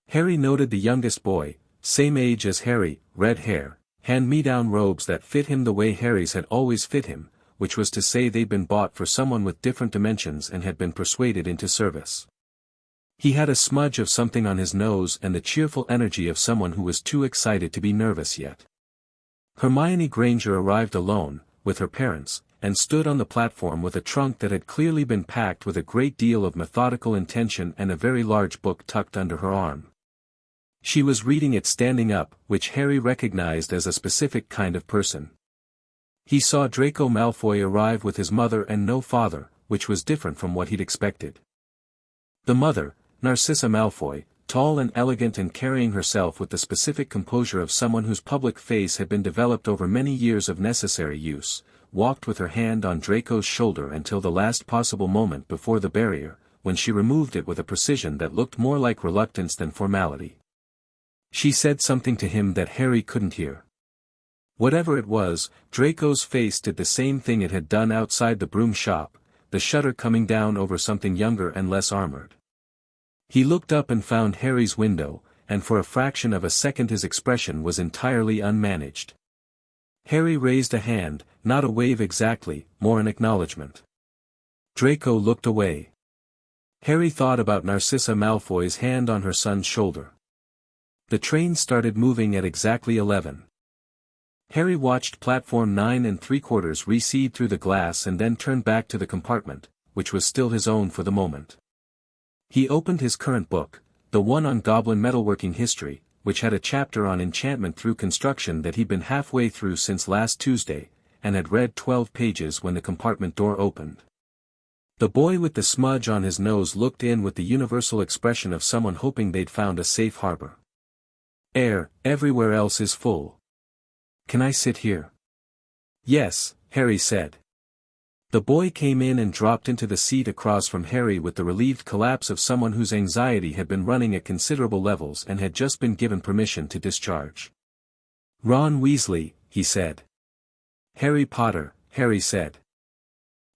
Harry noted the youngest boy, same age as Harry, red hair, hand-me-down robes that fit him the way Harry's had always fit him, which was to say they'd been bought for someone with different dimensions and had been persuaded into service. He had a smudge of something on his nose and the cheerful energy of someone who was too excited to be nervous yet. Hermione Granger arrived alone, with her parents, and stood on the platform with a trunk that had clearly been packed with a great deal of methodical intention and a very large book tucked under her arm. She was reading it standing up, which Harry recognized as a specific kind of person. He saw Draco Malfoy arrive with his mother and no father, which was different from what he'd expected. The mother, Narcissa Malfoy, tall and elegant and carrying herself with the specific composure of someone whose public face had been developed over many years of necessary use, walked with her hand on Draco's shoulder until the last possible moment before the barrier, when she removed it with a precision that looked more like reluctance than formality. She said something to him that Harry couldn't hear. Whatever it was, Draco's face did the same thing it had done outside the broom shop, the shutter coming down over something younger and less armored. He looked up and found Harry's window, and for a fraction of a second his expression was entirely unmanaged. Harry raised a hand, not a wave exactly, more an acknowledgement. Draco looked away. Harry thought about Narcissa Malfoy's hand on her son's shoulder. The train started moving at exactly 11. Harry watched platform 9 3/4 recede through the glass and then turned back to the compartment, which was still his own for the moment. He opened his current book, the one on Goblin metalworking history, which had a chapter on enchantment through construction that he'd been halfway through since last Tuesday, and had read 12 pages when the compartment door opened. The boy with the smudge on his nose looked in with the universal expression of someone hoping they'd found a safe harbor. Air, everywhere else is full. Can I sit here? Yes, Harry said. The boy came in and dropped into the seat across from Harry with the relieved collapse of someone whose anxiety had been running at considerable levels and had just been given permission to discharge. Ron Weasley, he said. Harry Potter, Harry said.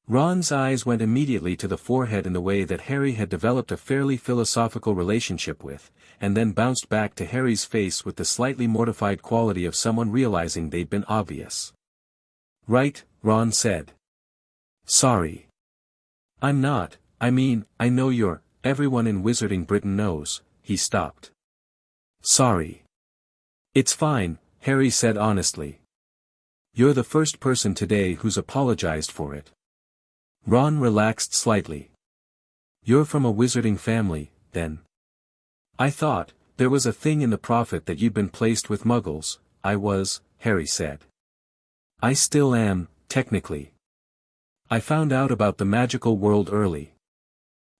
Ron's eyes went immediately to the forehead in the way that Harry had developed a fairly philosophical relationship with, and then bounced back to Harry's face with the slightly mortified quality of someone realizing they'd been obvious. Right, Ron said. Sorry. I'm not, I know you're, everyone in Wizarding Britain knows, he stopped. Sorry. It's fine, Harry said honestly. You're the first person today who's apologized for it. Ron relaxed slightly. You're from a wizarding family, then. I thought, there was a thing in the prophet that you'd been placed with muggles. I was, Harry said. I still am, technically. I found out about the magical world early.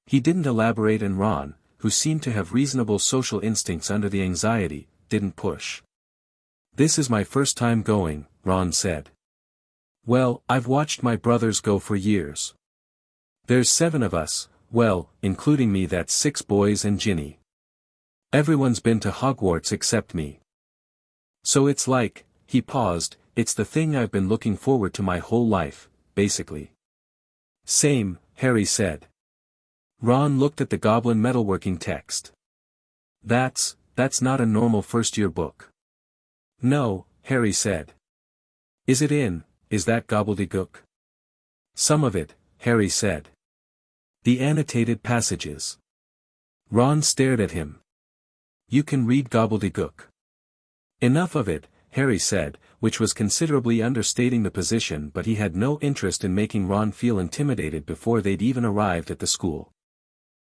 He didn't elaborate and Ron, who seemed to have reasonable social instincts under the anxiety, didn't push. This is my first time going, Ron said. Well, I've watched my brothers go for years. There's 7 of us, well, including me that's 6 boys and Ginny. Everyone's been to Hogwarts except me. So it's like, he paused, it's the thing I've been looking forward to my whole life, basically. Same, Harry said. Ron looked at the Goblin metalworking text. That's not a normal first-year book. No, Harry said. Is that gobbledygook? Some of it, Harry said. The annotated passages. Ron stared at him. You can read gobbledygook. Enough of it, Harry said, which was considerably understating the position, but he had no interest in making Ron feel intimidated before they'd even arrived at the school.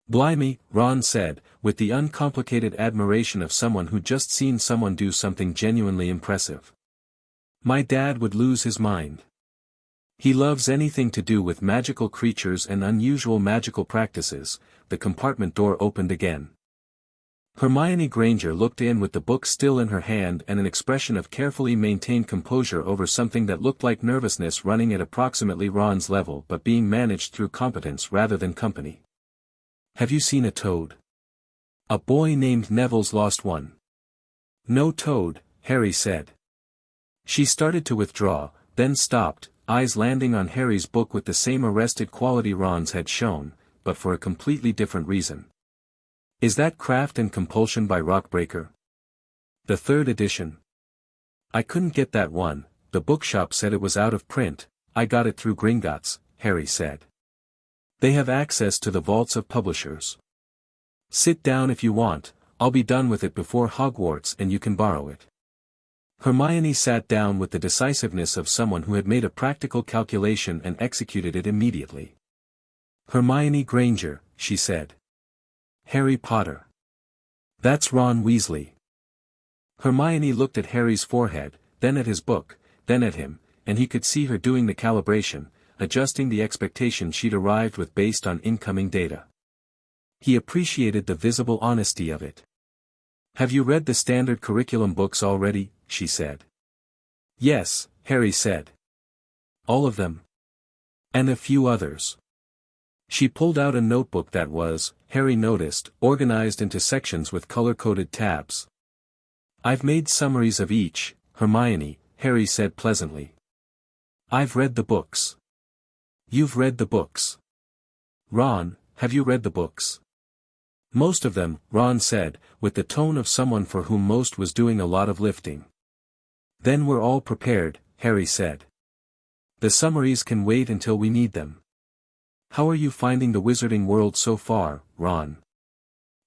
Blimey, Ron said, with the uncomplicated admiration of someone who'd just seen someone do something genuinely impressive. My dad would lose his mind. He loves anything to do with magical creatures and unusual magical practices. The compartment door opened again. Hermione Granger looked in with the book still in her hand and an expression of carefully maintained composure over something that looked like nervousness running at approximately Ron's level but being managed through competence rather than company. Have you seen a toad? A boy named Neville's lost one. No toad, Harry said. She started to withdraw, then stopped, eyes landing on Harry's book with the same arrested quality Ron's had shown, but for a completely different reason. Is that Craft and Compulsion by Rockbreaker? The 3rd edition. I couldn't get that one, the bookshop said it was out of print. I got it through Gringotts, Harry said. They have access to the vaults of publishers. Sit down if you want, I'll be done with it before Hogwarts and you can borrow it. Hermione sat down with the decisiveness of someone who had made a practical calculation and executed it immediately. Hermione Granger, she said. Harry Potter. That's Ron Weasley. Hermione looked at Harry's forehead, then at his book, then at him, and he could see her doing the calibration, adjusting the expectation she'd arrived with based on incoming data. He appreciated the visible honesty of it. "Have you read the standard curriculum books already?" she said. "Yes," Harry said. "All of them?" "And a few others." She pulled out a notebook that was, Harry noticed, organized into sections with color-coded tabs. "I've made summaries of each, Hermione," Harry said pleasantly. "I've read the books." "You've read the books." "Ron, have you read the books?" "Most of them," Ron said, with the tone of someone for whom most was doing a lot of lifting. "Then we're all prepared," Harry said. "The summaries can wait until we need them. How are you finding the wizarding world so far, Ron?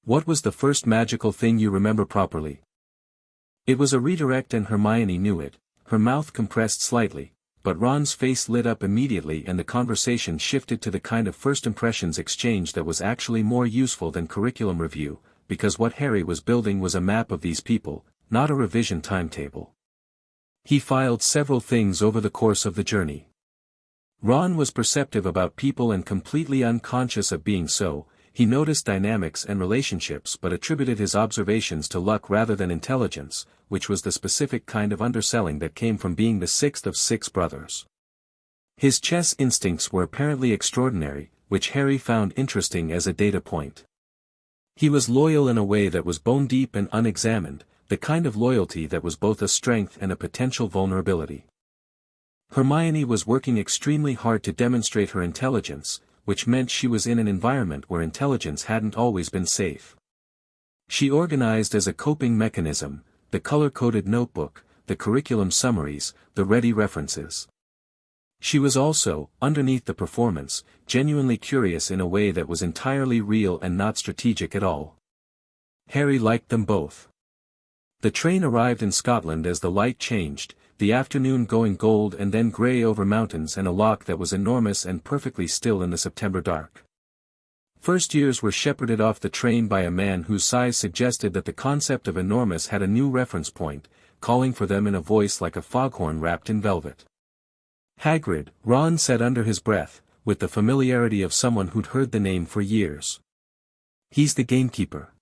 What was the first magical thing you remember properly?" It was a redirect and Hermione knew it. Her mouth compressed slightly, but Ron's face lit up immediately and the conversation shifted to the kind of first impressions exchange that was actually more useful than curriculum review, because what Harry was building was a map of these people, not a revision timetable. He filed several things over the course of the journey. Ron was perceptive about people and completely unconscious of being so. He noticed dynamics and relationships but attributed his observations to luck rather than intelligence, which was the specific kind of underselling that came from being the sixth of 6 brothers. His chess instincts were apparently extraordinary, which Harry found interesting as a data point. He was loyal in a way that was bone-deep and unexamined, the kind of loyalty that was both a strength and a potential vulnerability. Hermione was working extremely hard to demonstrate her intelligence, which meant she was in an environment where intelligence hadn't always been safe. She organized as a coping mechanism, the color-coded notebook, the curriculum summaries, the ready references. She was also, underneath the performance, genuinely curious in a way that was entirely real and not strategic at all. Harry liked them both. The train arrived in Scotland as the light changed, the afternoon going gold and then grey over mountains and a loch that was enormous and perfectly still in the September dark. First years were shepherded off the train by a man whose size suggested that the concept of enormous had a new reference point, calling for them in a voice like a foghorn wrapped in velvet. "Hagrid," Ron said under his breath, with the familiarity of someone who'd heard the name for years. "He's the gamekeeper."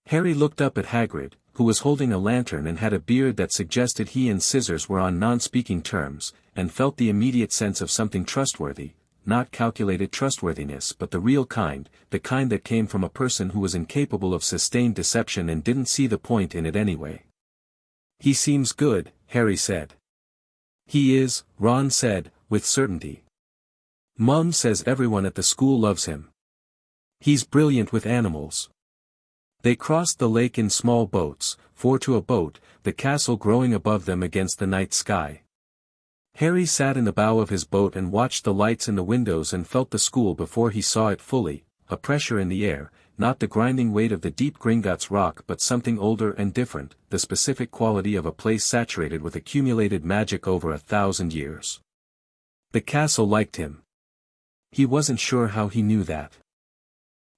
Harry looked up at Hagrid, who was holding a lantern and had a beard that suggested he and Scissors were on non-speaking terms, and felt the immediate sense of something trustworthy, not calculated trustworthiness but the real kind, the kind that came from a person who was incapable of sustained deception and didn't see the point in it anyway. "He seems good," Harry said. "He is," Ron said, with certainty. "Mum says everyone at the school loves him. He's brilliant with animals." They crossed the lake in small boats, 4 to a boat, the castle growing above them against the night sky. Harry sat in the bow of his boat and watched the lights in the windows and felt the school before he saw it fully, a pressure in the air, not the grinding weight of the deep Gringotts rock but something older and different, the specific quality of a place saturated with accumulated magic over 1,000 years. The castle liked him. He wasn't sure how he knew that.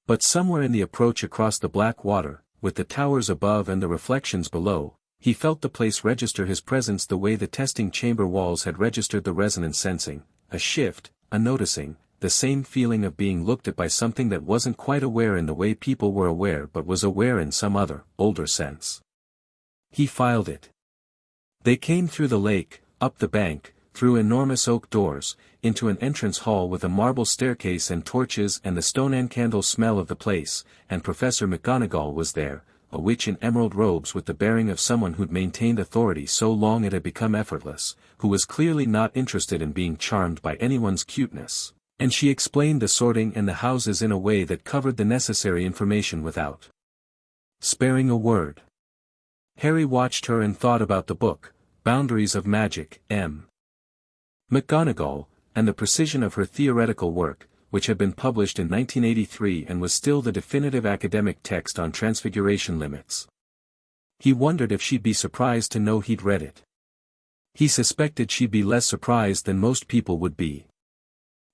But somewhere in the approach across the black water, with the towers above and the reflections below, he felt the place register his presence the way the testing chamber walls had registered the resonance sensing, a shift, a noticing, the same feeling of being looked at by something that wasn't quite aware in the way people were aware but was aware in some other, older sense. He filed it. They came through the lake, up the bank, through enormous oak doors, into an entrance hall with a marble staircase and torches and the stone candle smell of the place, and Professor McGonagall was there, a witch in emerald robes with the bearing of someone who'd maintained authority so long it had become effortless, who was clearly not interested in being charmed by anyone's cuteness, and she explained the sorting and the houses in a way that covered the necessary information without sparing a word. Harry watched her and thought about the book, Boundaries of Magic, M. McGonagall, and the precision of her theoretical work, which had been published in 1983 and was still the definitive academic text on transfiguration limits. He wondered if she'd be surprised to know he'd read it. He suspected she'd be less surprised than most people would be.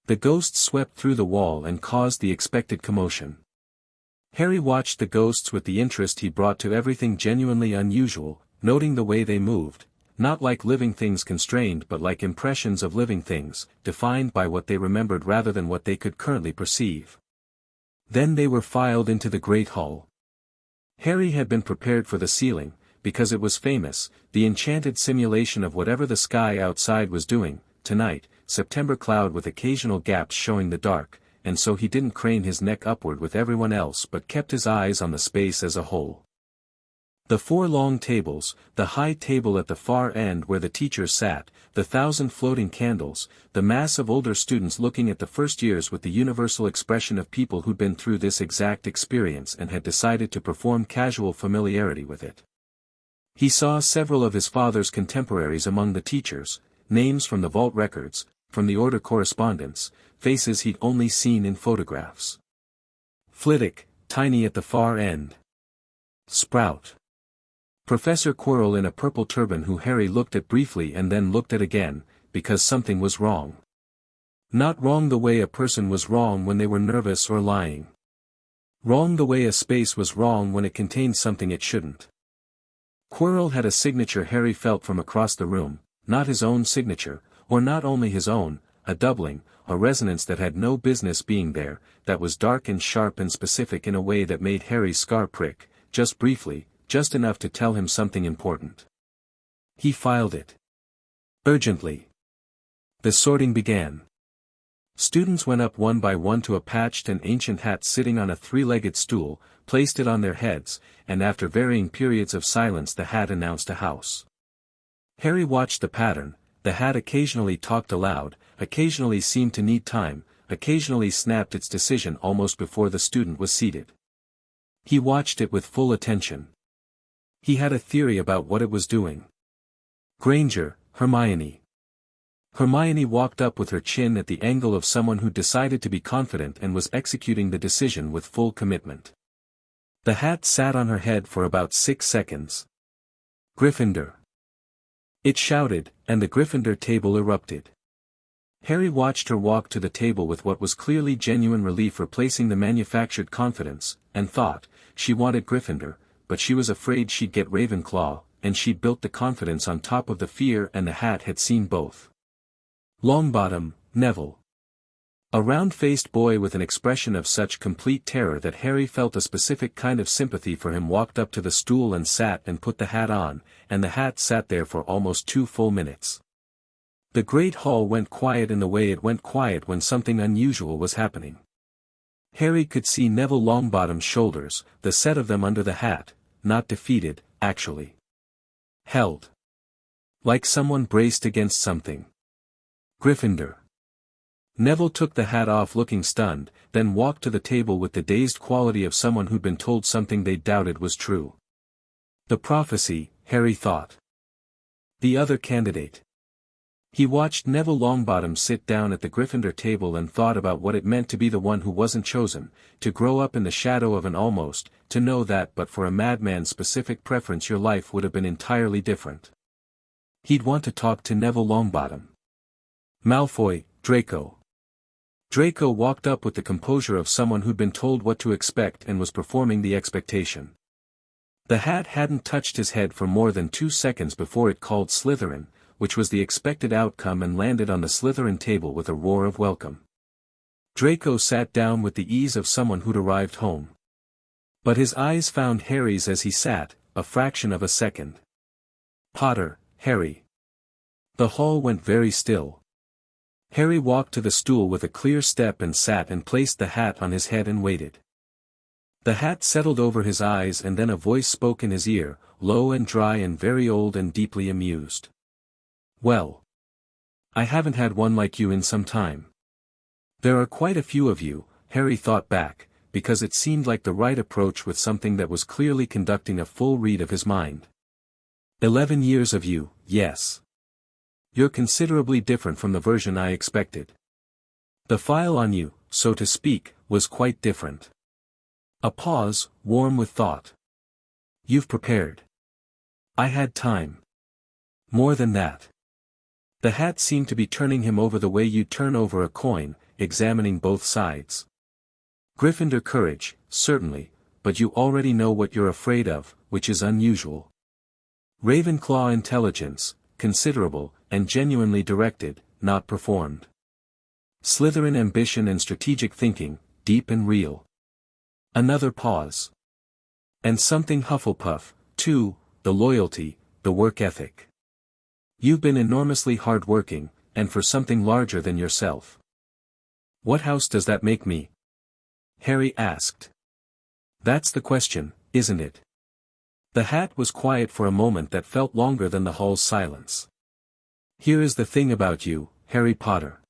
The ghost swept through the wall and caused the expected commotion. Harry watched the ghosts with the interest he brought to everything genuinely unusual, noting the way they moved, not like living things constrained but like impressions of living things, defined by what they remembered rather than what they could currently perceive. Then they were filed into the great hall. Harry had been prepared for the ceiling, because it was famous, the enchanted simulation of whatever the sky outside was doing, tonight, September cloud with occasional gaps showing the dark, and so he didn't crane his neck upward with everyone else but kept his eyes on the space as a whole. The 4 long tables, the high table at the far end where the teachers sat, the 1,000 floating candles, the mass of older students looking at the first years with the universal expression of people who'd been through this exact experience and had decided to perform casual familiarity with it. He saw several of his father's contemporaries among the teachers, names from the vault records, from the order correspondence, faces he'd only seen in photographs. Flitwick, tiny at the far end. Sprout. Professor Quirrell in a purple turban who Harry looked at briefly and then looked at again, because something was wrong. Not wrong the way a person was wrong when they were nervous or lying. Wrong the way a space was wrong when it contained something it shouldn't. Quirrell had a signature Harry felt from across the room, not his own signature, or not only his own, a doubling, a resonance that had no business being there, that was dark and sharp and specific in a way that made Harry's scar prick, just briefly, just enough to tell him something important. He filed it. Urgently. The sorting began. Students went up one by one to a patched and ancient hat sitting on a 3-legged stool, placed it on their heads, and after varying periods of silence the hat announced a house. Harry watched the pattern. The hat occasionally talked aloud, occasionally seemed to need time, occasionally snapped its decision almost before the student was seated. He watched it with full attention. He had a theory about what it was doing. Granger, Hermione. Hermione walked up with her chin at the angle of someone who decided to be confident and was executing the decision with full commitment. The hat sat on her head for about 6 seconds. Gryffindor. It shouted, and the Gryffindor table erupted. Harry watched her walk to the table with what was clearly genuine relief replacing the manufactured confidence, and thought, she wanted Gryffindor, but she was afraid she'd get Ravenclaw, and she'd built the confidence on top of the fear and the hat had seen both. Longbottom, Neville. A round-faced boy with an expression of such complete terror that Harry felt a specific kind of sympathy for him walked up to the stool and sat and put the hat on, and the hat sat there for almost 2 full minutes. The great hall went quiet in the way it went quiet when something unusual was happening. Harry could see Neville Longbottom's shoulders, the set of them under the hat, not defeated, actually. Held. Like someone braced against something. Gryffindor. Neville took the hat off looking stunned, then walked to the table with the dazed quality of someone who'd been told something they doubted was true. The prophecy, Harry thought. The other candidate. He watched Neville Longbottom sit down at the Gryffindor table and thought about what it meant to be the one who wasn't chosen, to grow up in the shadow of an almost, to know that but for a madman's specific preference your life would have been entirely different. He'd want to talk to Neville Longbottom. Malfoy, Draco. Draco walked up with the composure of someone who'd been told what to expect and was performing the expectation. The hat hadn't touched his head for more than 2 seconds before it called Slytherin, which was the expected outcome, and landed on the Slytherin table with a roar of welcome. Draco sat down with the ease of someone who'd arrived home. But his eyes found Harry's as he sat, a fraction of a second. Potter, Harry. The hall went very still. Harry walked to the stool with a clear step and sat and placed the hat on his head and waited. The hat settled over his eyes and then a voice spoke in his ear, low and dry and very old and deeply amused. Well. I haven't had one like you in some time. There are quite a few of you, Harry thought back, because it seemed like the right approach with something that was clearly conducting a full read of his mind. 11 years of you, yes. You're considerably different from the version I expected. The file on you, so to speak, was quite different. A pause, warm with thought. You've prepared. I had time. More than that. The hat seemed to be turning him over the way you'd turn over a coin, examining both sides. Gryffindor courage, certainly, but you already know what you're afraid of, which is unusual. Ravenclaw intelligence, considerable, and genuinely directed, not performed. Slytherin ambition and strategic thinking, deep and real. Another pause. And something Hufflepuff, too, the loyalty, the work ethic. You've been enormously hard-working, and for something larger than yourself. What house does that make me? Harry asked. That's the question, isn't it? The hat was quiet for a moment that felt longer than the hall's silence. Here is the thing about you, Harry Potter.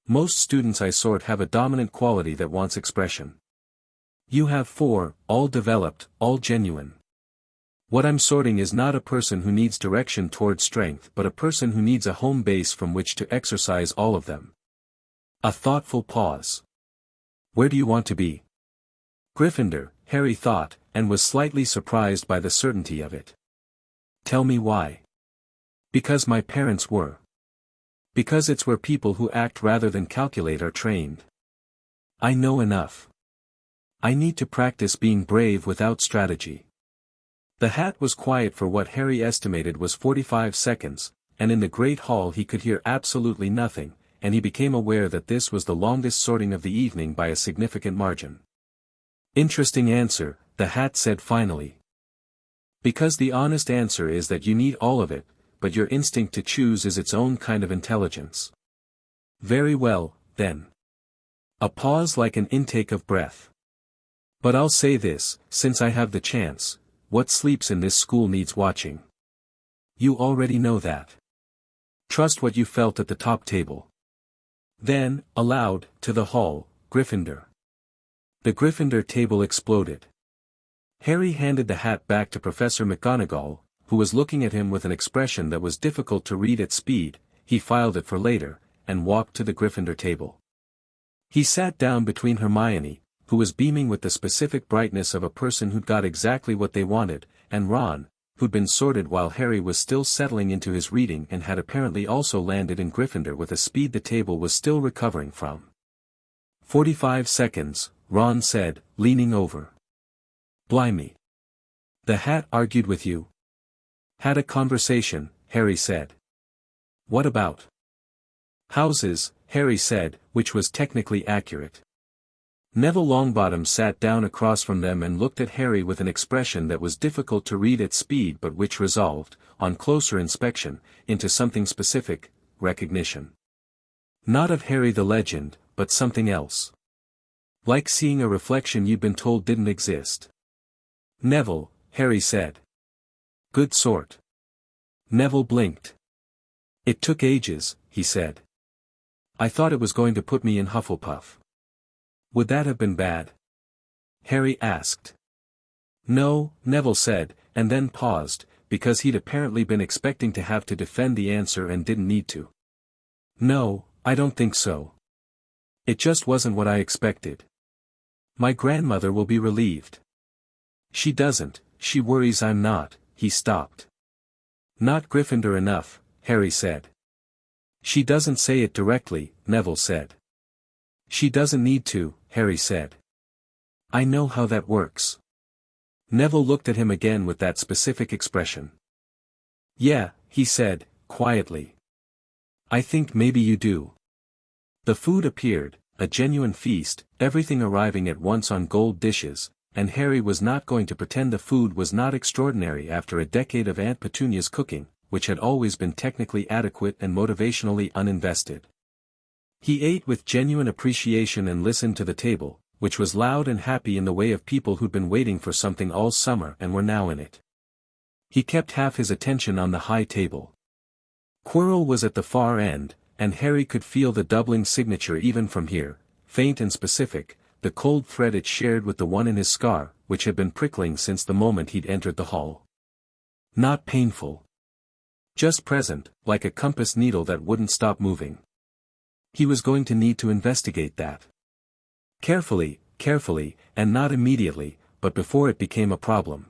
Most students I sort have a dominant quality that wants expression. You have 4, all developed, all genuine. What I'm sorting is not a person who needs direction toward strength but a person who needs a home base from which to exercise all of them. A thoughtful pause. Where do you want to be? Gryffindor, Harry thought, and was slightly surprised by the certainty of it. Tell me why. Because my parents were. Because it's where people who act rather than calculate are trained. I know enough. I need to practice being brave without strategy. The hat was quiet for what Harry estimated was 45 seconds, and in the great hall he could hear absolutely nothing, and he became aware that this was the longest sorting of the evening by a significant margin. Interesting answer, the hat said finally. Because the honest answer is that you need all of it, but your instinct to choose is its own kind of intelligence. Very well, then. A pause like an intake of breath. But I'll say this, since I have the chance, what sleeps in this school needs watching. You already know that. Trust what you felt at the top table. Then, aloud, to the hall, Gryffindor. The Gryffindor table exploded. Harry handed the hat back to Professor McGonagall, who was looking at him with an expression that was difficult to read at speed. He filed it for later, and walked to the Gryffindor table. He sat down between Hermione, who was beaming with the specific brightness of a person who'd got exactly what they wanted, and Ron, who'd been sorted while Harry was still settling into his reading and had apparently also landed in Gryffindor with a speed the table was still recovering from. 45 seconds, Ron said, leaning over. Blimey. The hat argued with you? Had a conversation, Harry said. What about? Houses, Harry said, which was technically accurate. Neville Longbottom sat down across from them and looked at Harry with an expression that was difficult to read at speed but which resolved, on closer inspection, into something specific, recognition. Not of Harry the legend, but something else. Like seeing a reflection you'd been told didn't exist. Neville, Harry said. Good sort. Neville blinked. It took ages, he said. I thought it was going to put me in Hufflepuff. Would that have been bad? Harry asked. No, Neville said, and then paused, because he'd apparently been expecting to have to defend the answer and didn't need to. No, I don't think so. It just wasn't what I expected. My grandmother will be relieved. She doesn't, she worries I'm not. He stopped. Not Gryffindor enough, Harry said. She doesn't say it directly, Neville said. She doesn't need to, Harry said. I know how that works. Neville looked at him again with that specific expression. Yeah, he said, quietly. I think maybe you do. The food appeared, a genuine feast, everything arriving at once on gold dishes, and Harry was not going to pretend the food was not extraordinary after a decade of Aunt Petunia's cooking, which had always been technically adequate and motivationally uninvested. He ate with genuine appreciation and listened to the table, which was loud and happy in the way of people who'd been waiting for something all summer and were now in it. He kept half his attention on the high table. Quirrell was at the far end, and Harry could feel the doubling signature even from here, faint and specific, the cold thread it shared with the one in his scar, which had been prickling since the moment he'd entered the hall. Not painful. Just present, like a compass needle that wouldn't stop moving. He was going to need to investigate that. Carefully, and not immediately, but before it became a problem.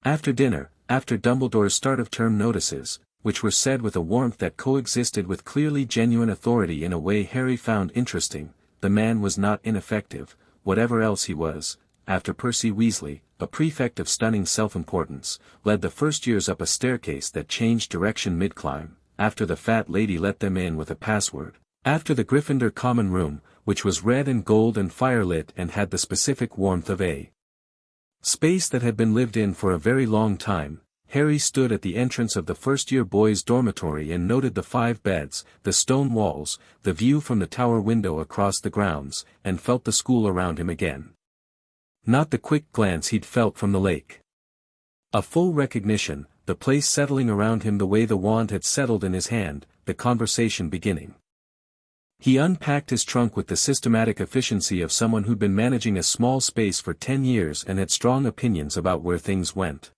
After dinner, after Dumbledore's start-of-term notices, which were said with a warmth that coexisted with clearly genuine authority in a way Harry found interesting, the man was not ineffective, whatever else he was, after Percy Weasley, a prefect of stunning self-importance, led the first years up a staircase that changed direction mid-climb, after the fat lady let them in with a password, after the Gryffindor common room, which was red and gold and firelit and had the specific warmth of a space that had been lived in for a very long time, Harry stood at the entrance of the first-year boys' dormitory and noted the 5 beds, the stone walls, the view from the tower window across the grounds, and felt the school around him again. Not the quick glance he'd felt from the lake. A full recognition, the place settling around him the way the wand had settled in his hand, the conversation beginning. He unpacked his trunk with the systematic efficiency of someone who'd been managing a small space for 10 years and had strong opinions about where things went.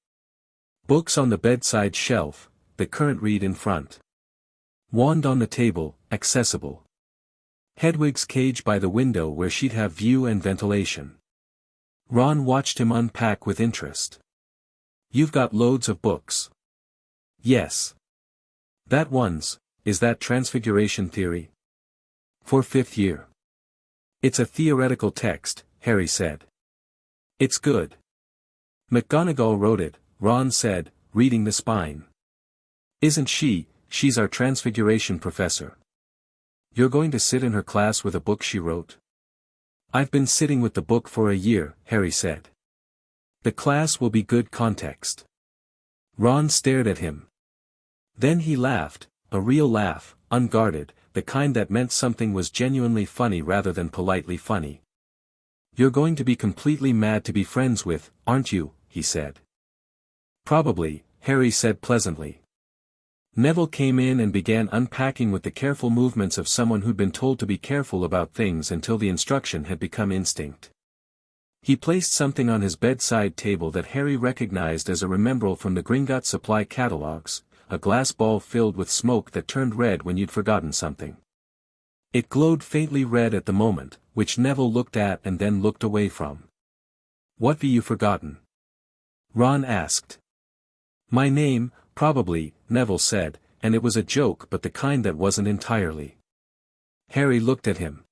Books on the bedside shelf, the current read in front. Wand on the table, accessible. Hedwig's cage by the window where she'd have view and ventilation. Ron watched him unpack with interest. "You've got loads of books." "Yes. That one's, is that Transfiguration Theory?" "For 5th year. It's a theoretical text," Harry said. "It's good. McGonagall wrote it," Ron said, reading the spine. "Isn't she? She's our Transfiguration professor." "You're going to sit in her class with a book she wrote?" "I've been sitting with the book for a year," Harry said. "The class will be good context." Ron stared at him. Then he laughed, a real laugh, unguarded, the kind that meant something was genuinely funny rather than politely funny. "You're going to be completely mad to be friends with, aren't you?" he said. "Probably," Harry said pleasantly. Neville came in and began unpacking with the careful movements of someone who'd been told to be careful about things until the instruction had become instinct. He placed something on his bedside table that Harry recognized as a remembrall from the Gringotts supply catalogs, a glass ball filled with smoke that turned red when you'd forgotten something. It glowed faintly red at the moment, which Neville looked at and then looked away from. "What've you forgotten?" Ron asked. "My name, probably," Neville said, and it was a joke but the kind that wasn't entirely. Harry looked at him.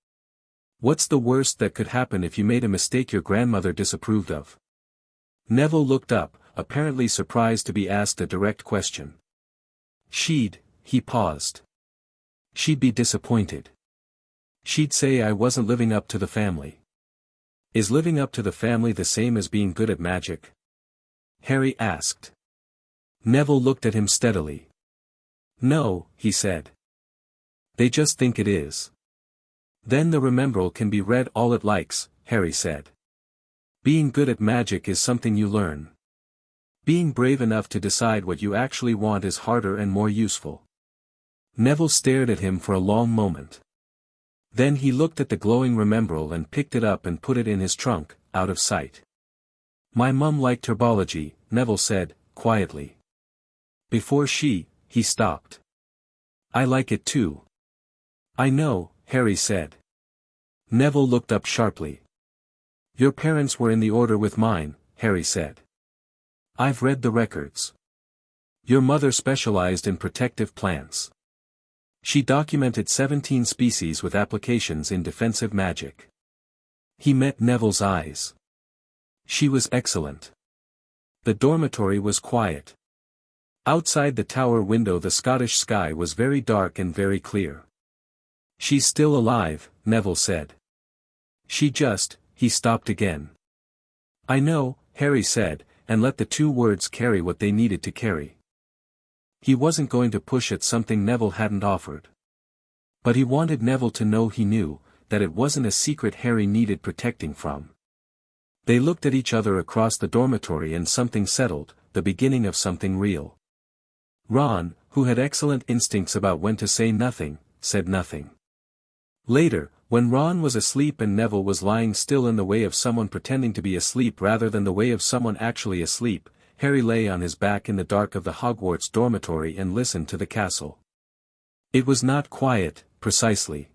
"What's the worst that could happen if you made a mistake your grandmother disapproved of?" Neville looked up, apparently surprised to be asked a direct question. He paused. "She'd be disappointed. She'd say I wasn't living up to the family." "Is living up to the family the same as being good at magic?" Harry asked. Neville looked at him steadily. "No," he said. "They just think it is." "Then the remembrall can be read all it likes," Harry said. "Being good at magic is something you learn. Being brave enough to decide what you actually want is harder and more useful." Neville stared at him for a long moment. Then he looked at the glowing remembrall and picked it up and put it in his trunk, out of sight. "My mum liked herbology," Neville said, quietly. Before he stopped. "I like it too." "I know," Harry said. Neville looked up sharply. "Your parents were in the order with mine," Harry said. "I've read the records. Your mother specialized in protective plants. She documented 17 species with applications in defensive magic." He met Neville's eyes. "She was excellent." The dormitory was quiet. Outside the tower window the Scottish sky was very dark and very clear. "She's still alive," Neville said. He stopped again. "I know," Harry said, and let the 2 words carry what they needed to carry. He wasn't going to push at something Neville hadn't offered. But he wanted Neville to know he knew, that it wasn't a secret Harry needed protecting from. They looked at each other across the dormitory and something settled, the beginning of something real. Ron, who had excellent instincts about when to say nothing, said nothing. Later, when Ron was asleep and Neville was lying still in the way of someone pretending to be asleep rather than the way of someone actually asleep, Harry lay on his back in the dark of the Hogwarts dormitory and listened to the castle. It was not quiet, precisely.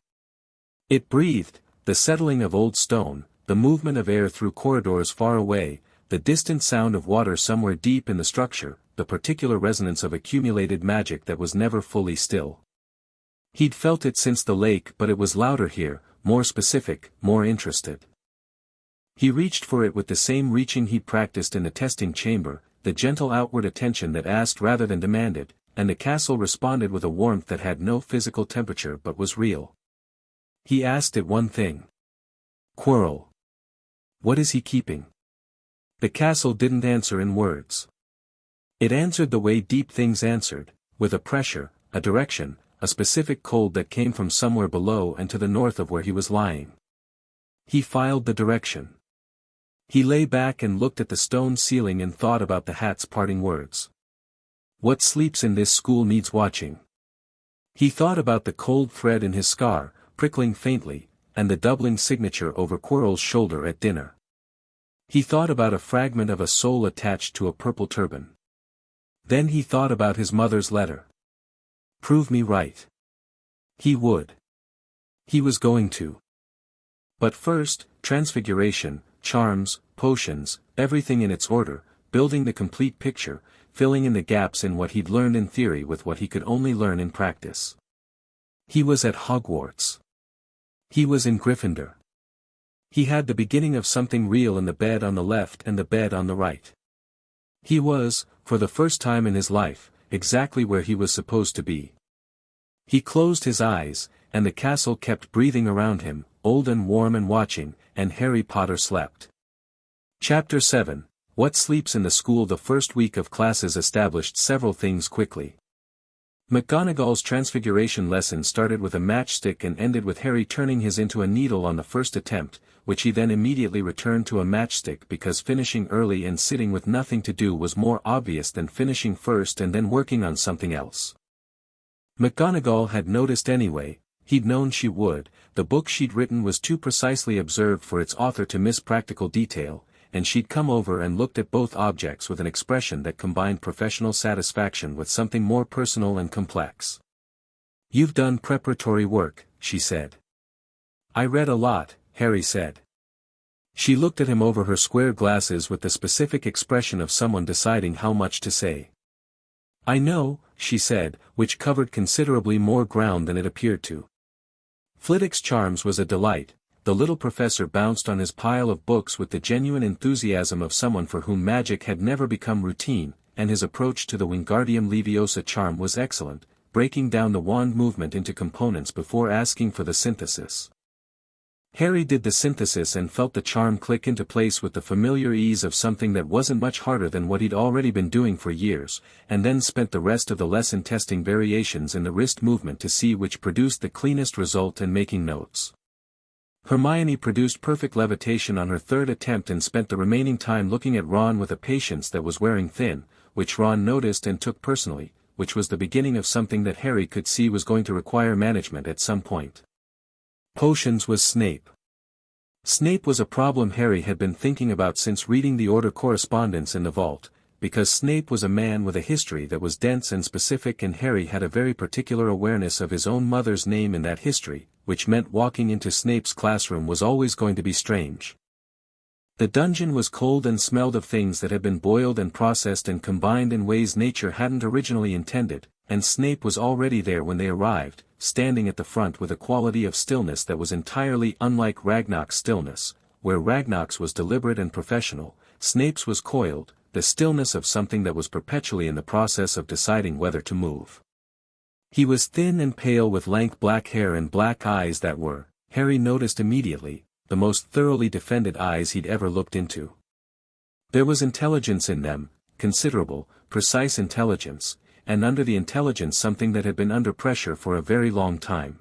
It breathed, the settling of old stone, the movement of air through corridors far away, the distant sound of water somewhere deep in the structure, the particular resonance of accumulated magic that was never fully still. He'd felt it since the lake but it was louder here, more specific, more interested. He reached for it with the same reaching he'd practiced in the testing chamber, the gentle outward attention that asked rather than demanded, and the castle responded with a warmth that had no physical temperature but was real. He asked it one thing. Quirrell. What is he keeping? The castle didn't answer in words. It answered the way deep things answered, with a pressure, a direction, a specific cold that came from somewhere below and to the north of where he was lying. He filed the direction. He lay back and looked at the stone ceiling and thought about the hat's parting words. What sleeps in this school needs watching. He thought about the cold thread in his scar, prickling faintly, and the doubling signature over Quirrell's shoulder at dinner. He thought about a fragment of a soul attached to a purple turban. Then he thought about his mother's letter. Prove me right. He would. He was going to. But first, transfiguration, charms, potions, everything in its order, building the complete picture, filling in the gaps in what he'd learned in theory with what he could only learn in practice. He was at Hogwarts. He was in Gryffindor. He had the beginning of something real in the bed on the left and the bed on the right. He was, for the first time in his life, exactly where he was supposed to be. He closed his eyes, and the castle kept breathing around him, old and warm and watching, and Harry Potter slept. Chapter 7. What sleeps in the school? The first week of classes established several things quickly. McGonagall's transfiguration lesson started with a matchstick and ended with Harry turning his into a needle on the first attempt, which he then immediately returned to a matchstick because finishing early and sitting with nothing to do was more obvious than finishing first and then working on something else. McGonagall had noticed anyway, he'd known she would, the book she'd written was too precisely observed for its author to miss practical detail, and she'd come over and looked at both objects with an expression that combined professional satisfaction with something more personal and complex. You've done preparatory work, she said. I read a lot, Harry said. She looked at him over her square glasses with the specific expression of someone deciding how much to say. I know, she said, which covered considerably more ground than it appeared to. Flitwick's Charms was a delight. The little professor bounced on his pile of books with the genuine enthusiasm of someone for whom magic had never become routine, and his approach to the Wingardium Leviosa charm was excellent, breaking down the wand movement into components before asking for the synthesis. Harry did the synthesis and felt the charm click into place with the familiar ease of something that wasn't much harder than what he'd already been doing for years, and then spent the rest of the lesson testing variations in the wrist movement to see which produced the cleanest result and making notes. Hermione produced perfect levitation on her third attempt and spent the remaining time looking at Ron with a patience that was wearing thin, which Ron noticed and took personally, which was the beginning of something that Harry could see was going to require management at some point. Potions was Snape. Snape was a problem Harry had been thinking about since reading the Order correspondence in the vault, because Snape was a man with a history that was dense and specific and Harry had a very particular awareness of his own mother's name in that history, which meant walking into Snape's classroom was always going to be strange. The dungeon was cold and smelled of things that had been boiled and processed and combined in ways nature hadn't originally intended, and Snape was already there when they arrived, standing at the front with a quality of stillness that was entirely unlike Ragnarok's stillness, where Ragnarok's was deliberate and professional, Snape's was coiled, the stillness of something that was perpetually in the process of deciding whether to move. He was thin and pale with lank black hair and black eyes that were, Harry noticed immediately, the most thoroughly defended eyes he'd ever looked into. There was intelligence in them, considerable, precise intelligence, and under the intelligence something that had been under pressure for a very long time.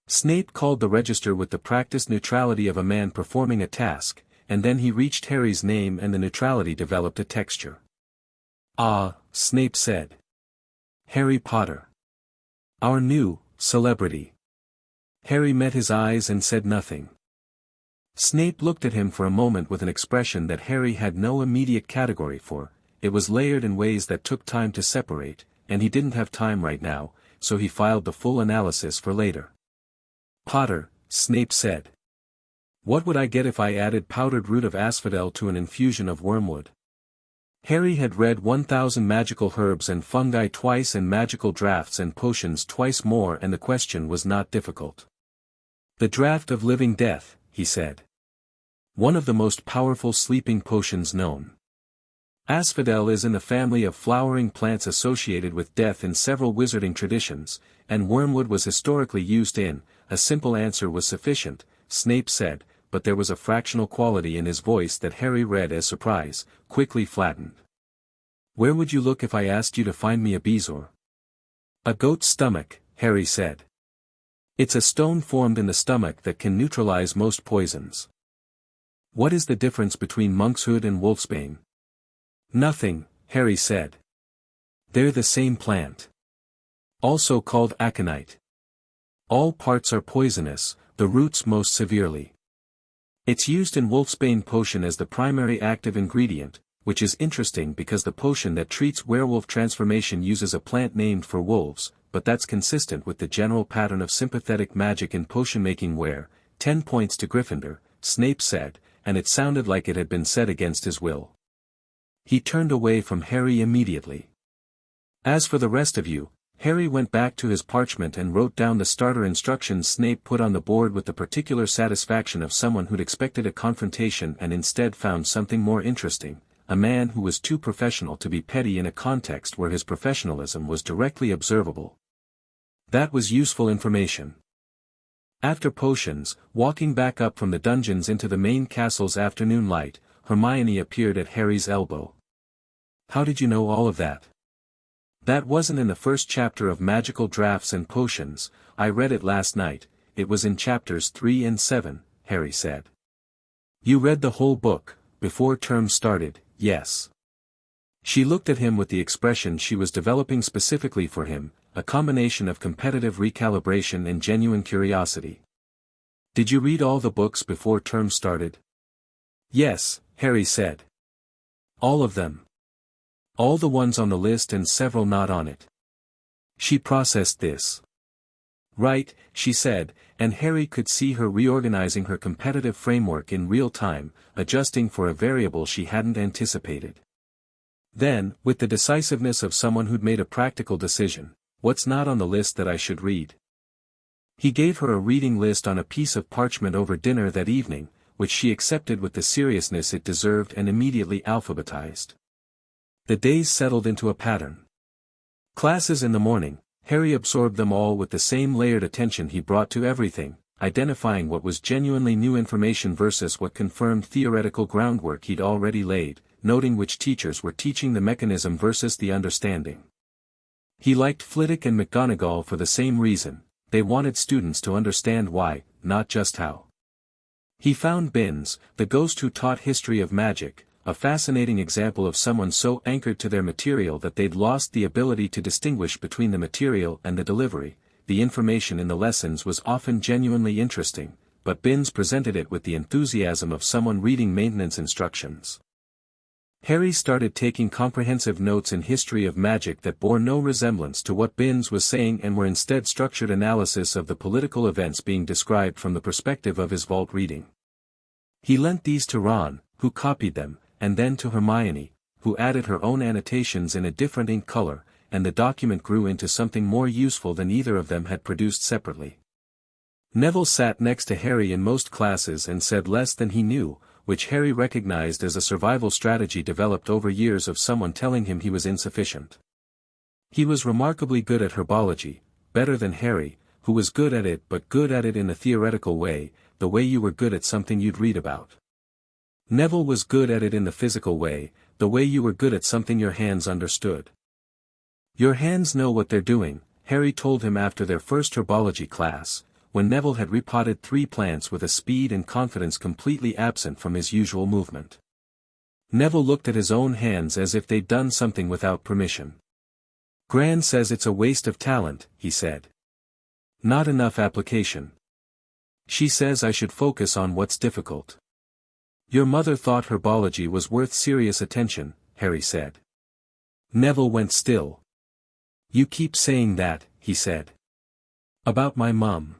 Snape called the register with the practiced neutrality of a man performing a task, and then he reached Harry's name and the neutrality developed a texture. Ah, Snape said. Harry Potter. Our new celebrity. Harry met his eyes and said nothing. Snape looked at him for a moment with an expression that Harry had no immediate category for. It was layered in ways that took time to separate, and he didn't have time right now, so he filed the full analysis for later. Potter, Snape said. What would I get if I added powdered root of asphodel to an infusion of wormwood? Harry had read 1,000 magical herbs and fungi twice and magical drafts and potions twice more and the question was not difficult. The draft of living death, he said. One of the most powerful sleeping potions known. Asphodel is in the family of flowering plants associated with death in several wizarding traditions, and wormwood was historically used in. A simple answer was sufficient, Snape said, but there was a fractional quality in his voice that Harry read as surprise, quickly flattened. Where would you look if I asked you to find me a bezoar? A goat's stomach, Harry said. It's a stone formed in the stomach that can neutralize most poisons. What is the difference between monkshood and wolfsbane? Nothing, Harry said. They're the same plant. Also called aconite. All parts are poisonous, the roots most severely. It's used in wolfsbane potion as the primary active ingredient, which is interesting because the potion that treats werewolf transformation uses a plant named for wolves, but that's consistent with the general pattern of sympathetic magic in potion-making where, 10 points to Gryffindor, Snape said, and it sounded like it had been said against his will. He turned away from Harry immediately. As for the rest of you, Harry went back to his parchment and wrote down the starter instructions Snape put on the board with the particular satisfaction of someone who'd expected a confrontation and instead found something more interesting, a man who was too professional to be petty in a context where his professionalism was directly observable. That was useful information. After potions, walking back up from the dungeons into the main castle's afternoon light, Hermione appeared at Harry's elbow. How did you know all of that? That wasn't in the first chapter of Magical Drafts and Potions, I read it last night, it was in chapters 3 and 7, Harry said. You read the whole book, before term started, yes. She looked at him with the expression she was developing specifically for him, a combination of competitive recalibration and genuine curiosity. Did you read all the books before term started? Yes, Harry said. All of them. All the ones on the list and several not on it. She processed this. Right, she said, and Harry could see her reorganizing her competitive framework in real time, adjusting for a variable she hadn't anticipated. Then, with the decisiveness of someone who'd made a practical decision, what's not on the list that I should read? He gave her a reading list on a piece of parchment over dinner that evening, which she accepted with the seriousness it deserved and immediately alphabetized. The days settled into a pattern. Classes in the morning, Harry absorbed them all with the same layered attention he brought to everything, identifying what was genuinely new information versus what confirmed theoretical groundwork he'd already laid, noting which teachers were teaching the mechanism versus the understanding. He liked Flitwick and McGonagall for the same reason, they wanted students to understand why, not just how. He found Binns, the ghost who taught history of magic, a fascinating example of someone so anchored to their material that they'd lost the ability to distinguish between the material and the delivery. The information in the lessons was often genuinely interesting, but Binns presented it with the enthusiasm of someone reading maintenance instructions. Harry started taking comprehensive notes in history of magic that bore no resemblance to what Binns was saying and were instead structured analysis of the political events being described from the perspective of his vault reading. He lent these to Ron, who copied them, and then to Hermione, who added her own annotations in a different ink color, and the document grew into something more useful than either of them had produced separately. Neville sat next to Harry in most classes and said less than he knew, which Harry recognized as a survival strategy developed over years of someone telling him he was insufficient. He was remarkably good at herbology, better than Harry, who was good at it but good at it in a theoretical way, the way you were good at something you'd read about. Neville was good at it in the physical way, the way you were good at something your hands understood. Your hands know what they're doing, Harry told him after their first herbology class, when Neville had repotted 3 plants with a speed and confidence completely absent from his usual movement. Neville looked at his own hands as if they'd done something without permission. Gran says it's a waste of talent, he said. Not enough application. She says I should focus on what's difficult. Your mother thought herbology was worth serious attention, Harry said. Neville went still. You keep saying that, he said. About my mum.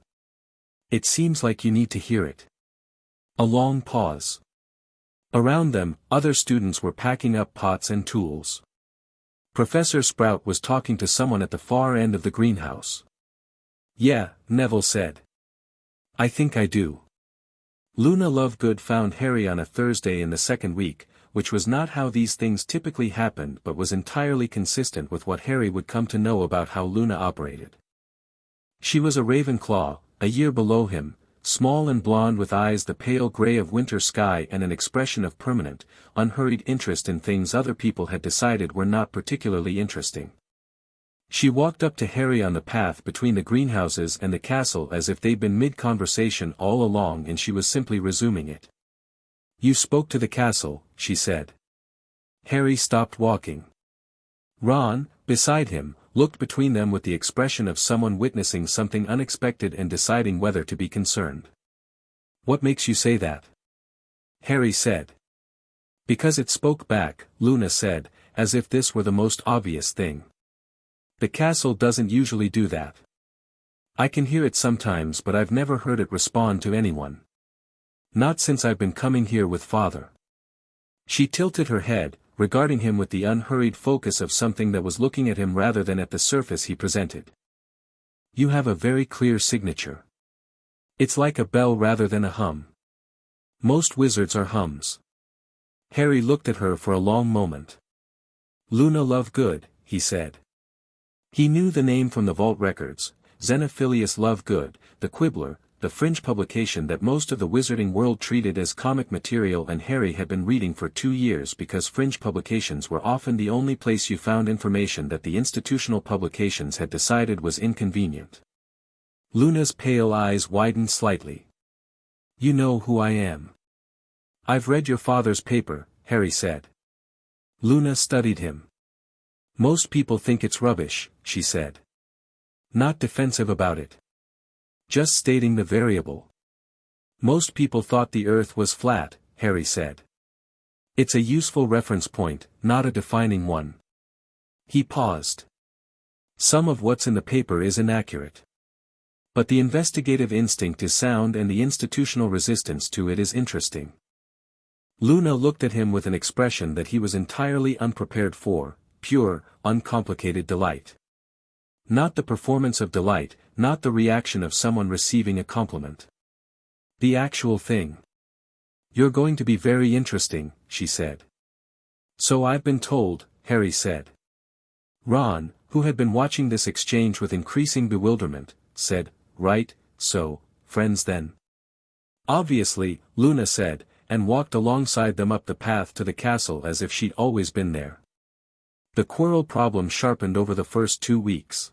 It seems like you need to hear it. A long pause. Around them, other students were packing up pots and tools. Professor Sprout was talking to someone at the far end of the greenhouse. Yeah, Neville said. I think I do. Luna Lovegood found Harry on a Thursday in the second week, which was not how these things typically happened but was entirely consistent with what Harry would come to know about how Luna operated. She was a Ravenclaw, a year below him, small and blonde with eyes the pale grey of winter sky and an expression of permanent, unhurried interest in things other people had decided were not particularly interesting. She walked up to Harry on the path between the greenhouses and the castle as if they'd been mid-conversation all along and she was simply resuming it. "You spoke to the castle," she said. Harry stopped walking. Ron, beside him, looked between them with the expression of someone witnessing something unexpected and deciding whether to be concerned. "What makes you say that?" Harry said. "Because it spoke back," Luna said, as if this were the most obvious thing. "The castle doesn't usually do that. I can hear it sometimes but I've never heard it respond to anyone. Not since I've been coming here with Father." She tilted her head, regarding him with the unhurried focus of something that was looking at him rather than at the surface he presented. "You have a very clear signature. It's like a bell rather than a hum. Most wizards are hums." Harry looked at her for a long moment. "Luna Lovegood," he said. He knew the name from the vault records, Xenophilius Lovegood, the Quibbler, the fringe publication that most of the wizarding world treated as comic material, and Harry had been reading for 2 years because fringe publications were often the only place you found information that the institutional publications had decided was inconvenient. Luna's pale eyes widened slightly. "You know who I am." "I've read your father's paper," Harry said. Luna studied him. "Most people think it's rubbish," she said. "Not defensive about it. Just stating the variable." "Most people thought the Earth was flat," Harry said. "It's a useful reference point, not a defining one." He paused. "Some of what's in the paper is inaccurate. But the investigative instinct is sound and the institutional resistance to it is interesting." Luna looked at him with an expression that he was entirely unprepared for, pure, uncomplicated delight. Not the performance of delight, not the reaction of someone receiving a compliment. The actual thing. "You're going to be very interesting," she said. "So I've been told," Harry said. Ron, who had been watching this exchange with increasing bewilderment, said, "Right, so, friends then." "Obviously," Luna said, and walked alongside them up the path to the castle as if she'd always been there. The Quirrell problem sharpened over the first 2 weeks.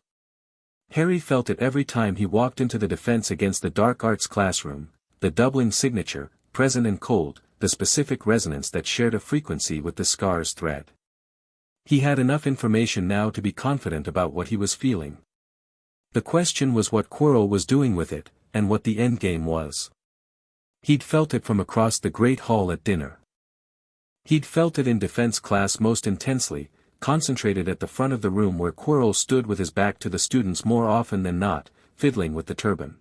Harry felt it every time he walked into the Defense Against the Dark Arts classroom, the doubling signature, present and cold, the specific resonance that shared a frequency with the scar's thread. He had enough information now to be confident about what he was feeling. The question was what Quirrell was doing with it, and what the endgame was. He'd felt it from across the Great Hall at dinner. He'd felt it in defense class most intensely, concentrated at the front of the room where Quirrell stood with his back to the students more often than not, fiddling with the turban.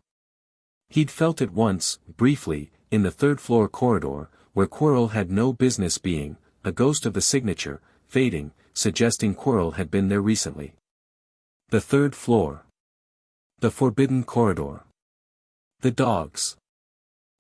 He'd felt it once, briefly, in the third-floor corridor, where Quirrell had no business being, a ghost of the signature, fading, suggesting Quirrell had been there recently. The third floor. The forbidden corridor. The dogs.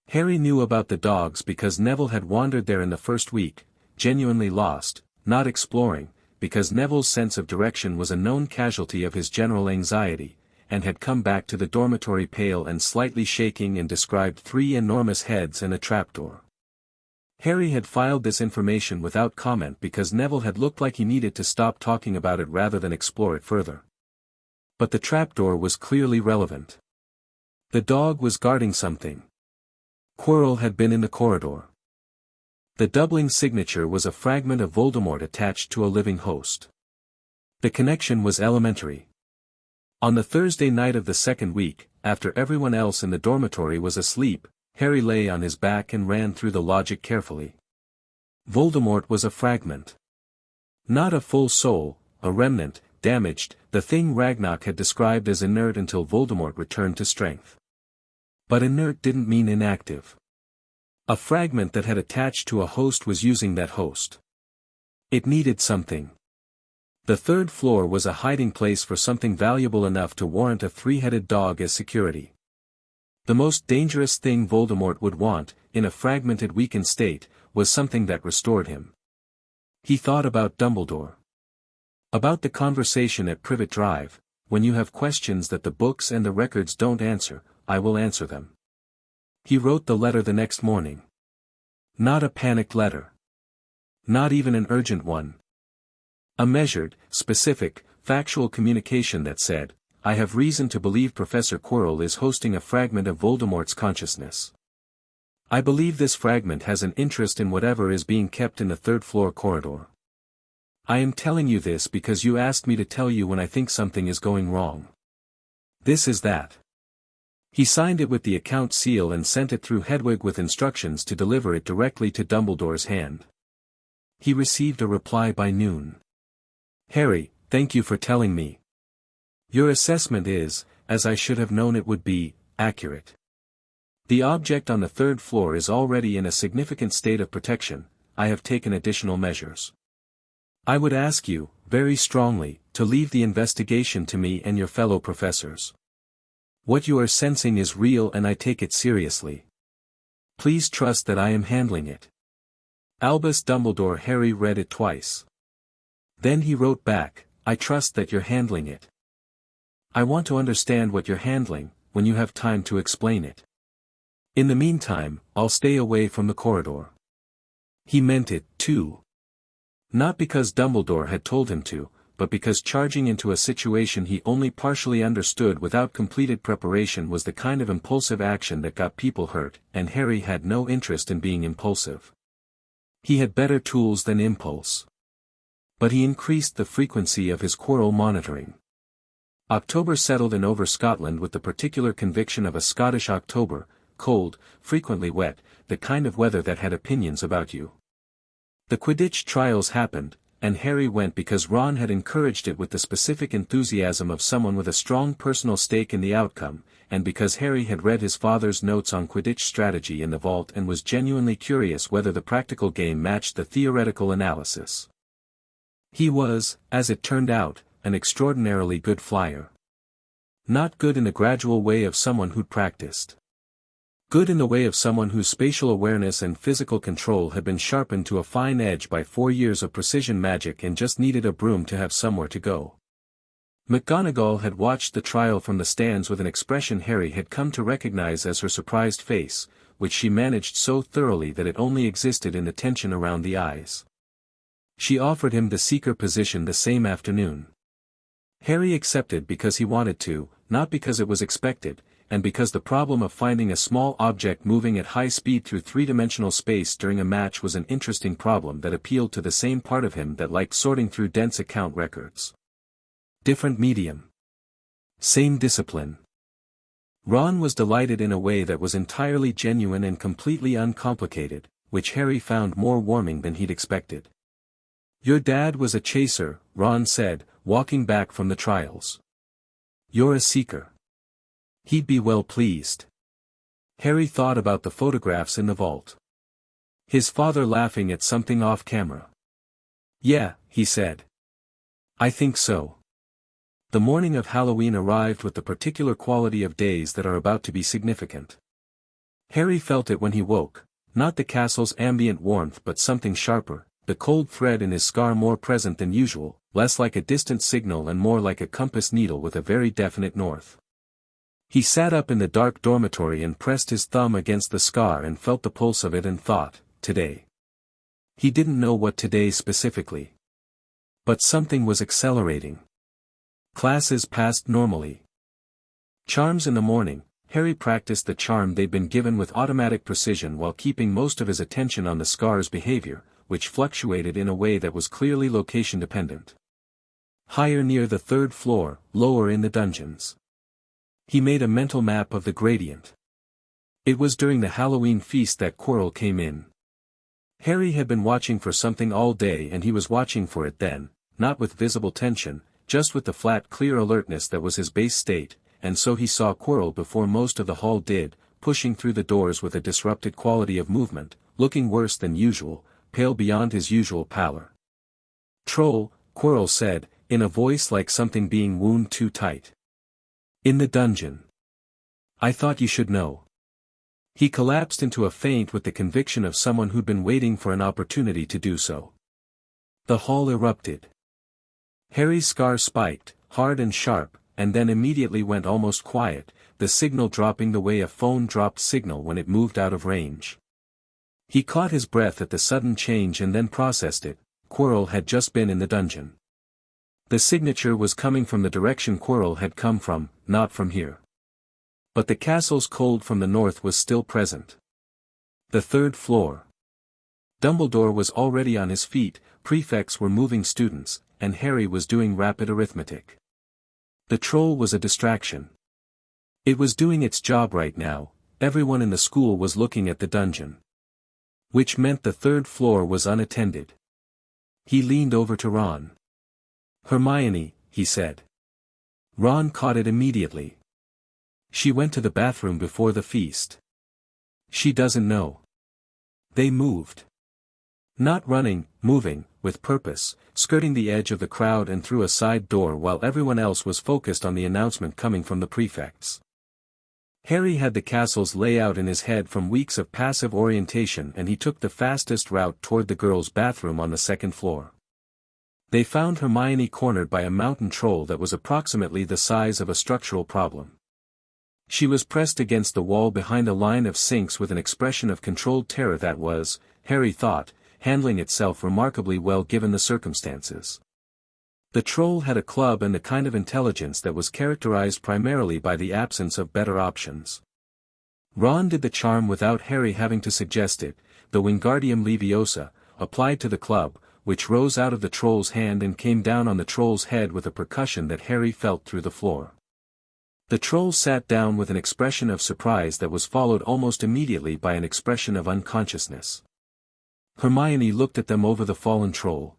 Harry knew about the dogs because Neville had wandered there in the first week, genuinely lost, not exploring, because Neville's sense of direction was a known casualty of his general anxiety, and had come back to the dormitory pale and slightly shaking and described 3 enormous heads and a trapdoor. Harry had filed this information without comment because Neville had looked like he needed to stop talking about it rather than explore it further. But the trapdoor was clearly relevant. The dog was guarding something. Quirrell had been in the corridor. The doubling signature was a fragment of Voldemort attached to a living host. The connection was elementary. On the Thursday night of the second week, after everyone else in the dormitory was asleep, Harry lay on his back and ran through the logic carefully. Voldemort was a fragment. Not a full soul, a remnant, damaged, the thing Ragnarok had described as inert until Voldemort returned to strength. But inert didn't mean inactive. A fragment that had attached to a host was using that host. It needed something. The third floor was a hiding place for something valuable enough to warrant a 3-headed dog as security. The most dangerous thing Voldemort would want, in a fragmented weakened state, was something that restored him. He thought about Dumbledore. About the conversation at Privet Drive: "When you have questions that the books and the records don't answer, I will answer them." He wrote the letter the next morning. Not a panicked letter. Not even an urgent one. A measured, specific, factual communication that said, "I have reason to believe Professor Quirrell is hosting a fragment of Voldemort's consciousness. I believe this fragment has an interest in whatever is being kept in the third-floor corridor. I am telling you this because you asked me to tell you when I think something is going wrong. This is that." He signed it with the account seal and sent it through Hedwig with instructions to deliver it directly to Dumbledore's hand. He received a reply by noon. "Harry, thank you for telling me. Your assessment is, as I should have known it would be, accurate. The object on the third floor is already in a significant state of protection. I have taken additional measures. I would ask you, very strongly, to leave the investigation to me and your fellow professors. What you are sensing is real and I take it seriously. Please trust that I am handling it." Albus Dumbledore. Harry read it twice. Then he wrote back, "I trust that you're handling it. I want to understand what you're handling, when you have time to explain it. In the meantime, I'll stay away from the corridor." He meant it, too. Not because Dumbledore had told him to, but because charging into a situation he only partially understood without completed preparation was the kind of impulsive action that got people hurt, and Harry had no interest in being impulsive. He had better tools than impulse. But he increased the frequency of his Quirrell monitoring. October settled in over Scotland with the particular conviction of a Scottish October, cold, frequently wet, the kind of weather that had opinions about you. The Quidditch trials happened, and Harry went because Ron had encouraged it with the specific enthusiasm of someone with a strong personal stake in the outcome, and because Harry had read his father's notes on Quidditch strategy in the vault and was genuinely curious whether the practical game matched the theoretical analysis. He was, as it turned out, an extraordinarily good flyer. Not good in the gradual way of someone who'd practiced. Good in the way of someone whose spatial awareness and physical control had been sharpened to a fine edge by 4 years of precision magic and just needed a broom to have somewhere to go. McGonagall had watched the trial from the stands with an expression Harry had come to recognize as her surprised face, which she managed so thoroughly that it only existed in the tension around the eyes. She offered him the seeker position the same afternoon. Harry accepted because he wanted to, not because it was expected, and because the problem of finding a small object moving at high speed through three-dimensional space during a match was an interesting problem that appealed to the same part of him that liked sorting through dense account records. Different medium. Same discipline. Ron was delighted in a way that was entirely genuine and completely uncomplicated, which Harry found more warming than he'd expected. "Your dad was a chaser," Ron said, walking back from the trials. "You're a seeker. He'd be well pleased." Harry thought about the photographs in the vault. His father laughing at something off camera. "Yeah," he said. "I think so." The morning of Halloween arrived with the particular quality of days that are about to be significant. Harry felt it when he woke, not the castle's ambient warmth but something sharper, the cold thread in his scar more present than usual, less like a distant signal and more like a compass needle with a very definite north. He sat up in the dark dormitory and pressed his thumb against the scar and felt the pulse of it and thought, today. He didn't know what today specifically. But something was accelerating. Classes passed normally. Charms in the morning. Harry practiced the charm they'd been given with automatic precision while keeping most of his attention on the scar's behavior, which fluctuated in a way that was clearly location-dependent. Higher near the third floor, lower in the dungeons. He made a mental map of the gradient. It was during the Halloween feast that Quirrell came in. Harry had been watching for something all day and he was watching for it then, not with visible tension, just with the flat clear alertness that was his base state, and so he saw Quirrell before most of the hall did, pushing through the doors with a disrupted quality of movement, looking worse than usual, pale beyond his usual pallor. "Troll," Quirrell said, in a voice like something being wound too tight. "In the dungeon. I thought you should know." He collapsed into a faint with the conviction of someone who'd been waiting for an opportunity to do so. The hall erupted. Harry's scar spiked, hard and sharp, and then immediately went almost quiet, the signal dropping the way a phone dropped signal when it moved out of range. He caught his breath at the sudden change and then processed it. Quirrell had just been in the dungeon. The signature was coming from the direction Quirrell had come from, not from here. But the castle's cold from the north was still present. The third floor. Dumbledore was already on his feet, prefects were moving students, and Harry was doing rapid arithmetic. The troll was a distraction. It was doing its job right now, everyone in the school was looking at the dungeon. Which meant the third floor was unattended. He leaned over to Ron. "Hermione," he said. Ron caught it immediately. "She went to the bathroom before the feast. She doesn't know." They moved. Not running, moving, with purpose, skirting the edge of the crowd and through a side door while everyone else was focused on the announcement coming from the prefects. Harry had the castle's layout in his head from weeks of passive orientation and he took the fastest route toward the girls' bathroom on the second floor. They found Hermione cornered by a mountain troll that was approximately the size of a structural problem. She was pressed against the wall behind a line of sinks with an expression of controlled terror that was, Harry thought, handling itself remarkably well given the circumstances. The troll had a club and the kind of intelligence that was characterized primarily by the absence of better options. Ron did the charm without Harry having to suggest it, the Wingardium Leviosa, applied to the club, which rose out of the troll's hand and came down on the troll's head with a percussion that Harry felt through the floor. The troll sat down with an expression of surprise that was followed almost immediately by an expression of unconsciousness. Hermione looked at them over the fallen troll.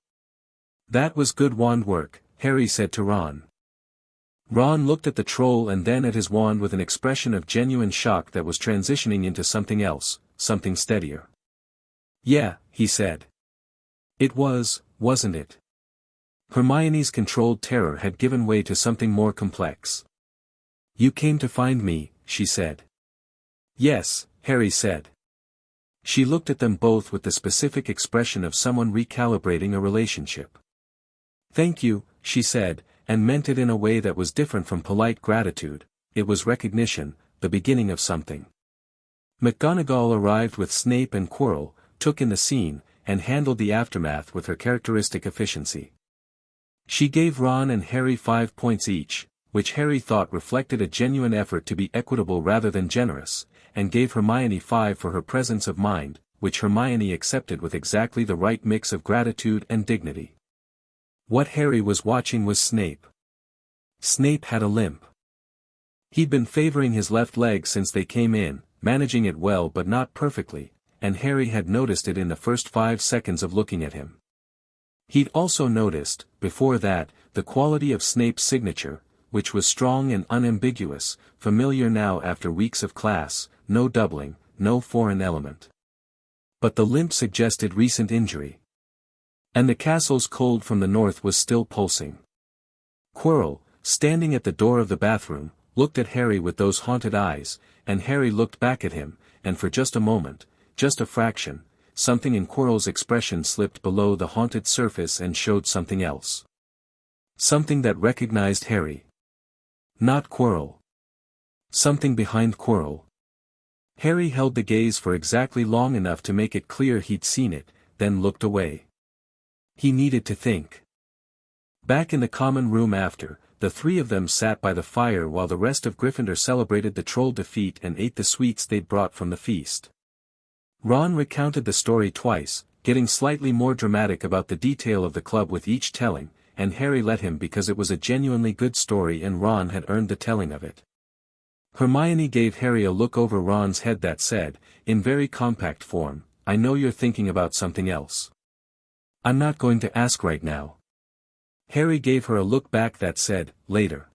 "That was good wand work," Harry said to Ron. Ron looked at the troll and then at his wand with an expression of genuine shock that was transitioning into something else, something steadier. "Yeah," he said. "It was, wasn't it?" Hermione's controlled terror had given way to something more complex. "You came to find me," she said. "Yes," Harry said. She looked at them both with the specific expression of someone recalibrating a relationship. "Thank you," she said, and meant it in a way that was different from polite gratitude. It was recognition, the beginning of something. McGonagall arrived with Snape and Quirrell, took in the scene, and handled the aftermath with her characteristic efficiency. She gave Ron and Harry 5 points each, which Harry thought reflected a genuine effort to be equitable rather than generous, and gave Hermione 5 for her presence of mind, which Hermione accepted with exactly the right mix of gratitude and dignity. What Harry was watching was Snape. Snape had a limp. He'd been favoring his left leg since they came in, managing it well but not perfectly, and Harry had noticed it in the first 5 seconds of looking at him. He'd also noticed, before that, the quality of Snape's signature, which was strong and unambiguous, familiar now after weeks of class, no doubling, no foreign element. But the limp suggested recent injury. And the castle's cold from the north was still pulsing. Quirrell, standing at the door of the bathroom, looked at Harry with those haunted eyes, and Harry looked back at him, and for just a moment, just a fraction, something in Quirrell's expression slipped below the haunted surface and showed something else. Something that recognized Harry. Not Quirrell. Something behind Quirrell. Harry held the gaze for exactly long enough to make it clear he'd seen it, then looked away. He needed to think. Back in the common room after, the three of them sat by the fire while the rest of Gryffindor celebrated the troll defeat and ate the sweets they'd brought from the feast. Ron recounted the story twice, getting slightly more dramatic about the detail of the club with each telling, and Harry let him because it was a genuinely good story and Ron had earned the telling of it. Hermione gave Harry a look over Ron's head that said, in very compact form, "I know you're thinking about something else. I'm not going to ask right now." Harry gave her a look back that said, "Later."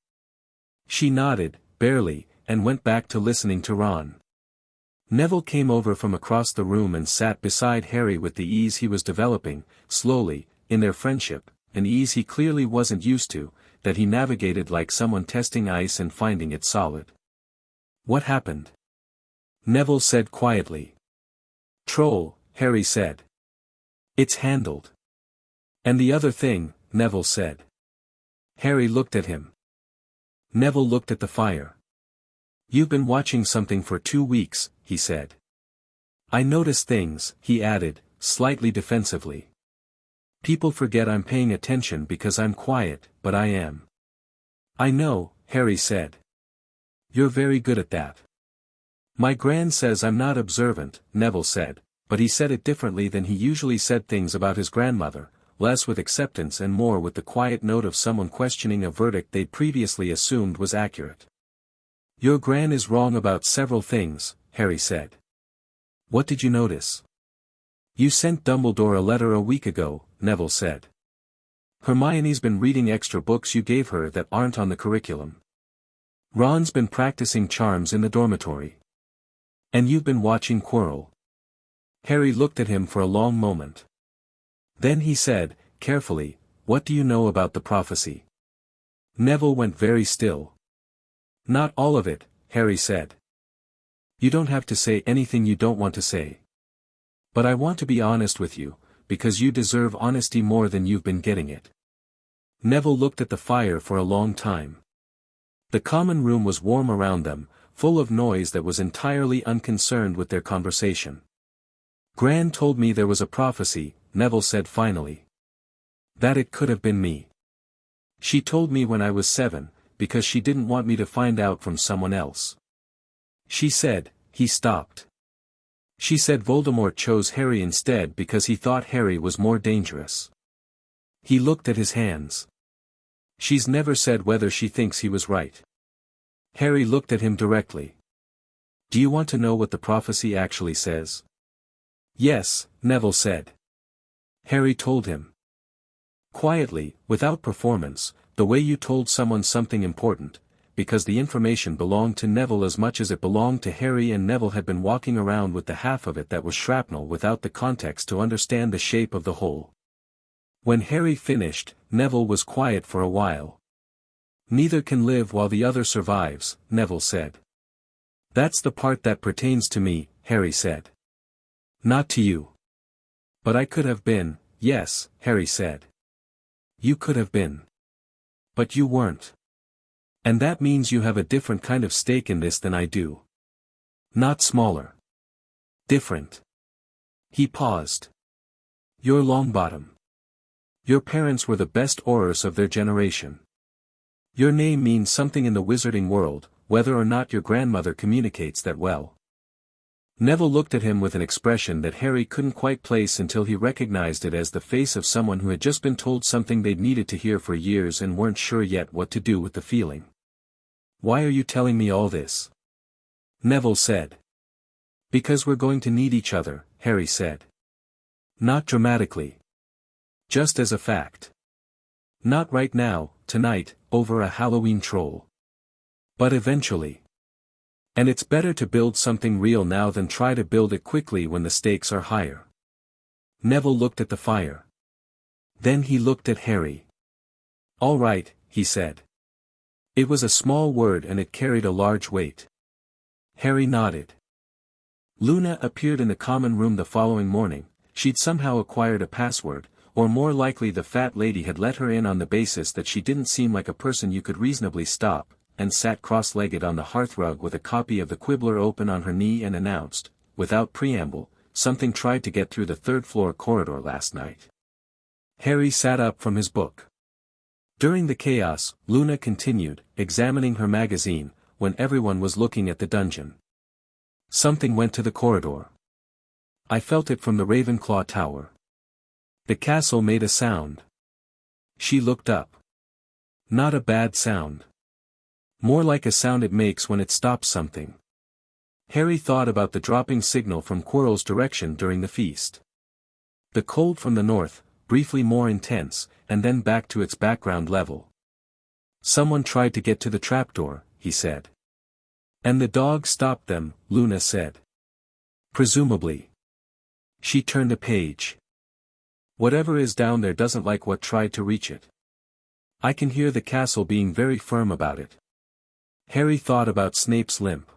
She nodded, barely, and went back to listening to Ron. Neville came over from across the room and sat beside Harry with the ease he was developing, slowly, in their friendship, an ease he clearly wasn't used to, that he navigated like someone testing ice and finding it solid. "What happened?" Neville said quietly. Troll, Harry said. It's handled. And the other thing, Neville said. Harry looked at him. Neville looked at the fire. You've been watching something for 2 weeks, he said. I notice things, he added, slightly defensively. People forget I'm paying attention because I'm quiet, but I am. I know, Harry said. You're very good at that. My gran says I'm not observant, Neville said, but he said it differently than he usually said things about his grandmother, less with acceptance and more with the quiet note of someone questioning a verdict they'd previously assumed was accurate. Your gran is wrong about several things, Harry said. What did you notice? You sent Dumbledore a letter a week ago, Neville said. Hermione's been reading extra books you gave her that aren't on the curriculum. Ron's been practicing charms in the dormitory. And you've been watching Quirrell. Harry looked at him for a long moment. Then he said, carefully, what do you know about the prophecy? Neville went very still. Not all of it, Harry said. You don't have to say anything you don't want to say. But I want to be honest with you, because you deserve honesty more than you've been getting it. Neville looked at the fire for a long time. The common room was warm around them, full of noise that was entirely unconcerned with their conversation. Gran told me there was a prophecy, Neville said finally. That it could have been me. She told me when I was 7, because she didn't want me to find out from someone else. She said, he stopped. She said Voldemort chose Harry instead because he thought Harry was more dangerous. He looked at his hands. She's never said whether she thinks he was right. Harry looked at him directly. Do you want to know what the prophecy actually says? Yes, Neville said. Harry told him. Quietly, without performance, the way you told someone something important, because the information belonged to Neville as much as it belonged to Harry, and Neville had been walking around with the half of it that was shrapnel without the context to understand the shape of the whole. When Harry finished, Neville was quiet for a while. Neither can live while the other survives, Neville said. That's the part that pertains to me, Harry said. Not to you. But I could have been, yes, Harry said. You could have been. But you weren't. And that means you have a different kind of stake in this than I do. Not smaller. Different. He paused. You're Longbottom. Your parents were the best aurors of their generation. Your name means something in the wizarding world, whether or not your grandmother communicates that well. Neville looked at him with an expression that Harry couldn't quite place until he recognized it as the face of someone who had just been told something they'd needed to hear for years and weren't sure yet what to do with the feeling. Why are you telling me all this? Neville said. Because we're going to need each other, Harry said. Not dramatically. Just as a fact. Not right now, tonight, over a Halloween troll. But eventually. And it's better to build something real now than try to build it quickly when the stakes are higher. Neville looked at the fire. Then he looked at Harry. All right, he said. It was a small word and it carried a large weight. Harry nodded. Luna appeared in the common room the following morning. She'd somehow acquired a password, or more likely the fat lady had let her in on the basis that she didn't seem like a person you could reasonably stop, and sat cross-legged on the hearthrug with a copy of the Quibbler open on her knee and announced, without preamble, something tried to get through the third-floor corridor last night. Harry sat up from his book. During the chaos, Luna continued, examining her magazine, when everyone was looking at the dungeon. Something went to the corridor. I felt it from the Ravenclaw tower. The castle made a sound. She looked up. Not a bad sound. More like a sound it makes when it stops something. Harry thought about the dropping signal from Quirrell's direction during the feast. The cold from the north, briefly more intense, and then back to its background level. Someone tried to get to the trapdoor, he said. And the dog stopped them, Luna said. Presumably. She turned a page. Whatever is down there doesn't like what tried to reach it. I can hear the castle being very firm about it. Harry thought about Snape's limp.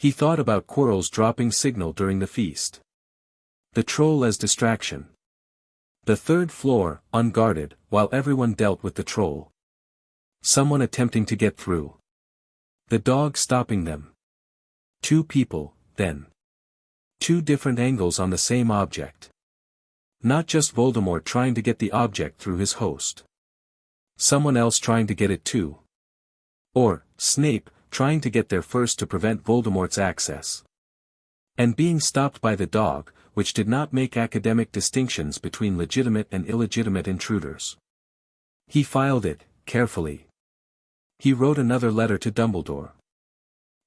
He thought about Quirrell's dropping signal during the feast. The troll as distraction. The third floor, unguarded, while everyone dealt with the troll. Someone attempting to get through. The dog stopping them. Two people, then. Two different angles on the same object. Not just Voldemort trying to get the object through his host. Someone else trying to get it too. Or, Snape, trying to get there first to prevent Voldemort's access. And being stopped by the dog, which did not make academic distinctions between legitimate and illegitimate intruders. He filed it, carefully. He wrote another letter to Dumbledore.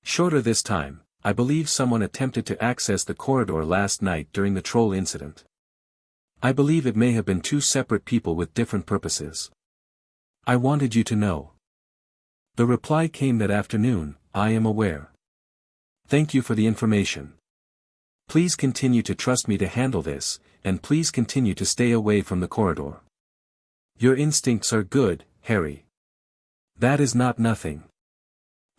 Shorter this time. I believe someone attempted to access the corridor last night during the troll incident. I believe it may have been two separate people with different purposes. I wanted you to know. The reply came that afternoon. I am aware. Thank you for the information. Please continue to trust me to handle this, and please continue to stay away from the corridor. Your instincts are good, Harry. That is not nothing.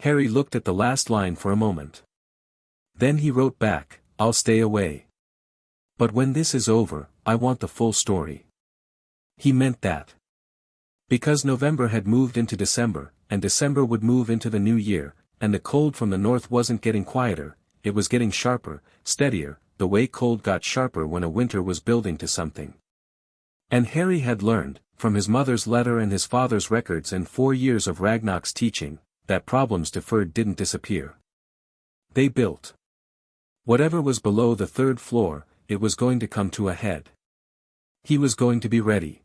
Harry looked at the last line for a moment. Then he wrote back, I'll stay away. But when this is over, I want the full story. He meant that. Because November had moved into December, and December would move into the new year, and the cold from the north wasn't getting quieter, it was getting sharper, steadier, the way cold got sharper when a winter was building to something. And Harry had learned, from his mother's letter and his father's records and 4 years of Ragnarok's teaching, that problems deferred didn't disappear. They built. Whatever was below the third floor, it was going to come to a head. He was going to be ready.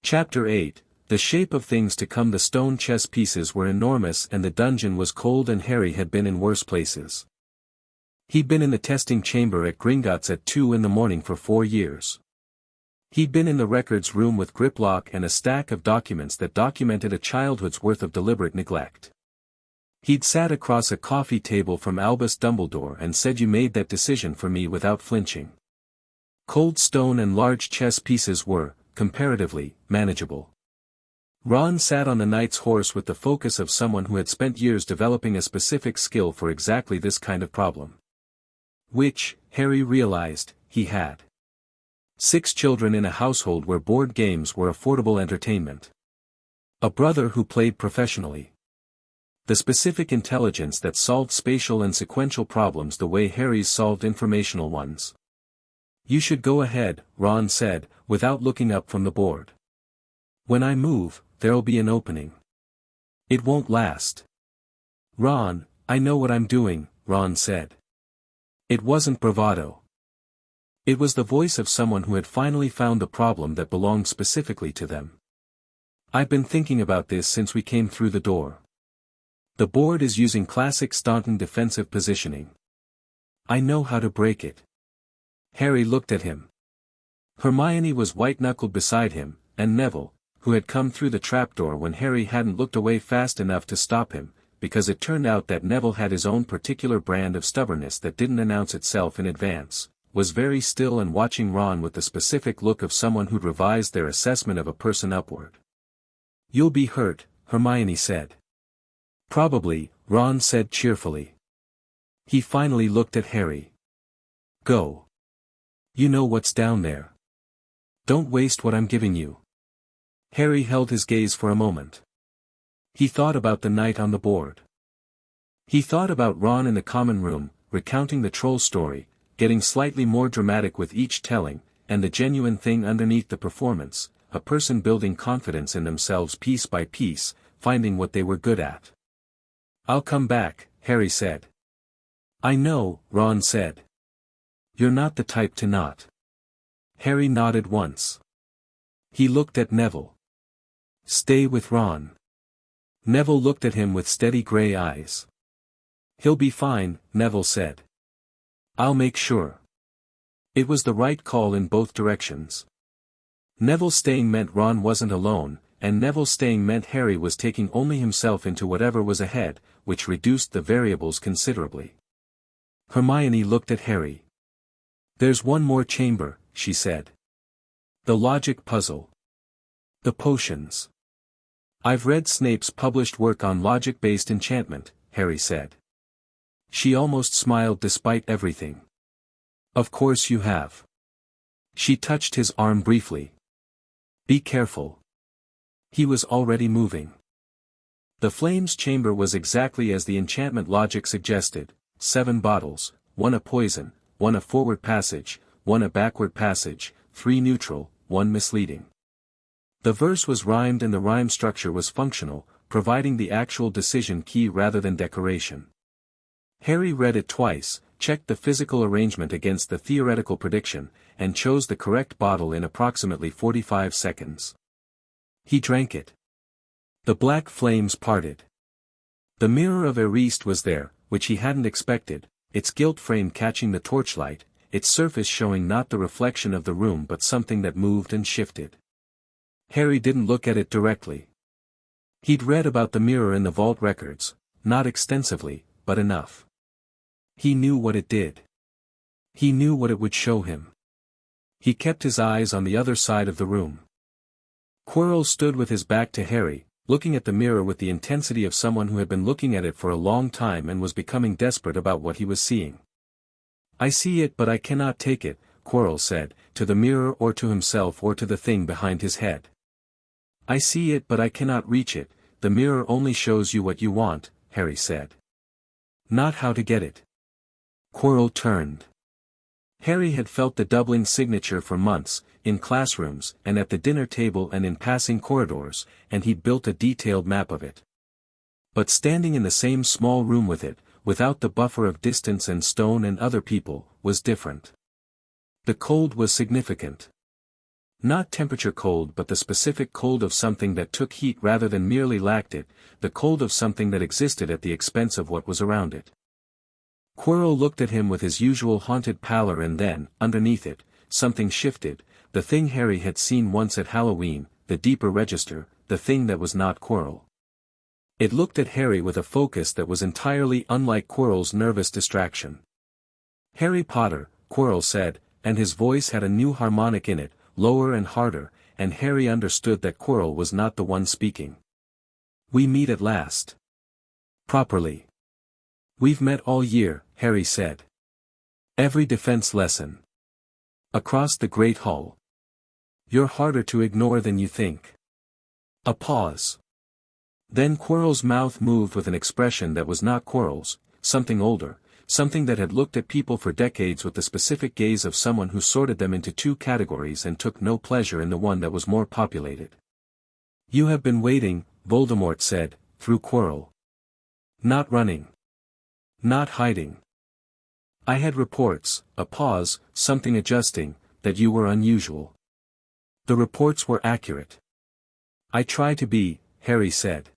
Chapter 8, The shape of things to come. The stone chess pieces were enormous and the dungeon was cold, and Harry had been in worse places. He'd been in the testing chamber at Gringotts at 2 in the morning for 4 years. He'd been in the records room with Griplock and a stack of documents that documented a childhood's worth of deliberate neglect. He'd sat across a coffee table from Albus Dumbledore and said, "You made that decision for me," without flinching. Cold stone and large chess pieces were, comparatively, manageable. Ron sat on the knight's horse with the focus of someone who had spent years developing a specific skill for exactly this kind of problem. Which, Harry realized, he had. 6 children in a household where board games were affordable entertainment. A brother who played professionally. The specific intelligence that solved spatial and sequential problems the way Harry's solved informational ones. "You should go ahead," Ron said, without looking up from the board. "When I move, there'll be an opening. It won't last." "Ron, I know what I'm doing," Ron said. It wasn't bravado. It was the voice of someone who had finally found the problem that belonged specifically to them. "I've been thinking about this since we came through the door. The board is using classic Staunton defensive positioning. I know how to break it." Harry looked at him. Hermione was white-knuckled beside him, and Neville, who had come through the trapdoor when Harry hadn't looked away fast enough to stop him, because it turned out that Neville had his own particular brand of stubbornness that didn't announce itself in advance, was very still and watching Ron with the specific look of someone who'd revised their assessment of a person upward. "You'll be hurt," Hermione said. "Probably," Ron said cheerfully. He finally looked at Harry. "Go. You know what's down there. Don't waste what I'm giving you." Harry held his gaze for a moment. He thought about the night on the board. He thought about Ron in the common room, recounting the troll story, getting slightly more dramatic with each telling, and the genuine thing underneath the performance, a person building confidence in themselves piece by piece, finding what they were good at. "I'll come back," Harry said. "I know," Ron said. "You're not the type to not." Harry nodded once. He looked at Neville. "Stay with Ron." Neville looked at him with steady grey eyes. "He'll be fine," Neville said. "I'll make sure." It was the right call in both directions. Neville staying meant Ron wasn't alone, and Neville staying meant Harry was taking only himself into whatever was ahead, which reduced the variables considerably. Hermione looked at Harry. "There's one more chamber," she said. "The logic puzzle. The potions." "I've read Snape's published work on logic-based enchantment," Harry said. She almost smiled despite everything. Of course you have. She touched his arm briefly. Be careful. He was already moving. The flames chamber was exactly as the enchantment logic suggested, 7 bottles, 1 a poison, 1 a forward passage, 1 a backward passage, 3 neutral, 1 misleading. The verse was rhymed and the rhyme structure was functional, providing the actual decision key rather than decoration. Harry read it twice, checked the physical arrangement against the theoretical prediction, and chose the correct bottle in approximately 45 seconds. He drank it. The black flames parted. The mirror of Eriste was there, which he hadn't expected, its gilt frame catching the torchlight, its surface showing not the reflection of the room but something that moved and shifted. Harry didn't look at it directly. He'd read about the mirror in the vault records, not extensively, but enough. He knew what it did. He knew what it would show him. He kept his eyes on the other side of the room. Quirrell stood with his back to Harry, looking at the mirror with the intensity of someone who had been looking at it for a long time and was becoming desperate about what he was seeing. I see it but I cannot take it, Quirrell said, to the mirror or to himself or to the thing behind his head. I see it but I cannot reach it, the mirror only shows you what you want, Harry said. Not how to get it. Quirrell turned. Harry had felt the doubling signature for months, in classrooms and at the dinner table and in passing corridors, and he'd built a detailed map of it. But standing in the same small room with it, without the buffer of distance and stone and other people, was different. The cold was significant. Not temperature cold but the specific cold of something that took heat rather than merely lacked it, the cold of something that existed at the expense of what was around it. Quirrell looked at him with his usual haunted pallor and then, underneath it, something shifted, the thing Harry had seen once at Halloween, the deeper register, the thing that was not Quirrell. It looked at Harry with a focus that was entirely unlike Quirrell's nervous distraction. Harry Potter, Quirrell said, and his voice had a new harmonic in it, lower and harder, and Harry understood that Quirrell was not the one speaking. We meet at last. Properly. We've met all year, Harry said. Every defense lesson. Across the Great Hall. You're harder to ignore than you think. A pause. Then Quirrell's mouth moved with an expression that was not Quirrell's, something older, something that had looked at people for decades with the specific gaze of someone who sorted them into 2 categories and took no pleasure in the one that was more populated. You have been waiting, Voldemort said, through Quirrell. Not running. Not hiding. I had reports, a pause, something adjusting, that you were unusual. The reports were accurate. I try to be, Harry said.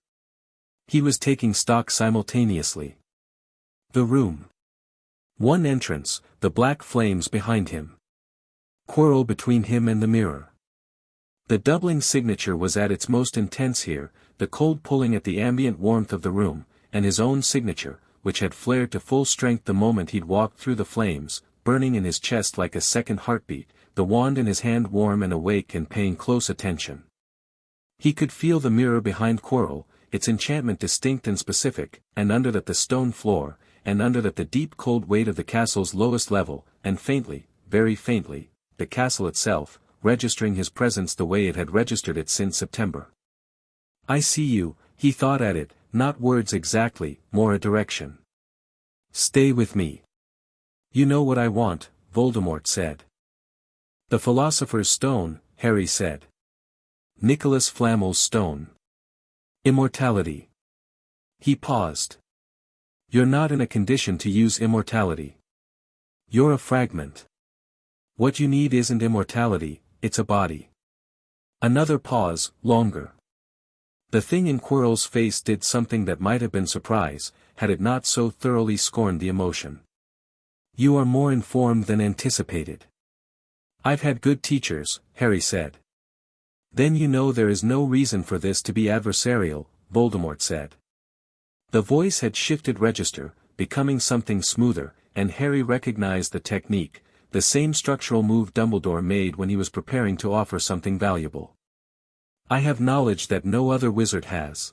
He was taking stock simultaneously. The room. One entrance, the black flames behind him. Quirrell between him and the mirror. The doubling signature was at its most intense here, the cold pulling at the ambient warmth of the room, and his own signature, which had flared to full strength the moment he'd walked through the flames, burning in his chest like a second heartbeat, the wand in his hand warm and awake and paying close attention. He could feel the mirror behind Quirrell, its enchantment distinct and specific, and under that the stone floor, and under that the deep cold weight of the castle's lowest level, and faintly, very faintly, the castle itself, registering his presence the way it had registered it since September. I see you, he thought at it, not words exactly, more a direction. Stay with me. You know what I want, Voldemort said. The Philosopher's Stone, Harry said. Nicholas Flamel's stone. Immortality. He paused. You're not in a condition to use immortality. You're a fragment. What you need isn't immortality, it's a body. Another pause, longer. The thing in Quirrell's face did something that might have been surprise, had it not so thoroughly scorned the emotion. You are more informed than anticipated. I've had good teachers, Harry said. Then you know there is no reason for this to be adversarial, Voldemort said. The voice had shifted register, becoming something smoother, and Harry recognized the technique, the same structural move Dumbledore made when he was preparing to offer something valuable. I have knowledge that no other wizard has.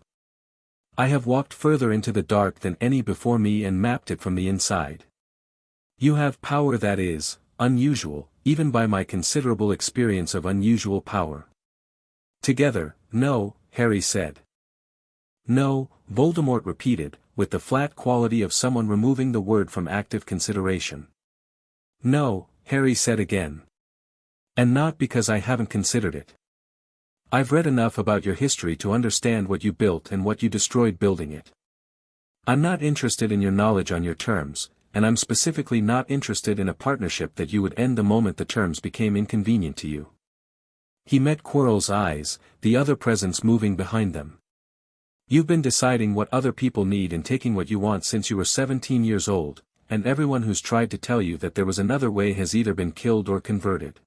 I have walked further into the dark than any before me and mapped it from the inside. You have power that is, unusual, even by my considerable experience of unusual power. Together, no, Harry said. No, Voldemort repeated, with the flat quality of someone removing the word from active consideration. No, Harry said again. And not because I haven't considered it. I've read enough about your history to understand what you built and what you destroyed building it. I'm not interested in your knowledge on your terms, and I'm specifically not interested in a partnership that you would end the moment the terms became inconvenient to you. He met Quirrell's eyes, the other presence moving behind them. You've been deciding what other people need and taking what you want since you were 17 years old, and everyone who's tried to tell you that there was another way has either been killed or converted.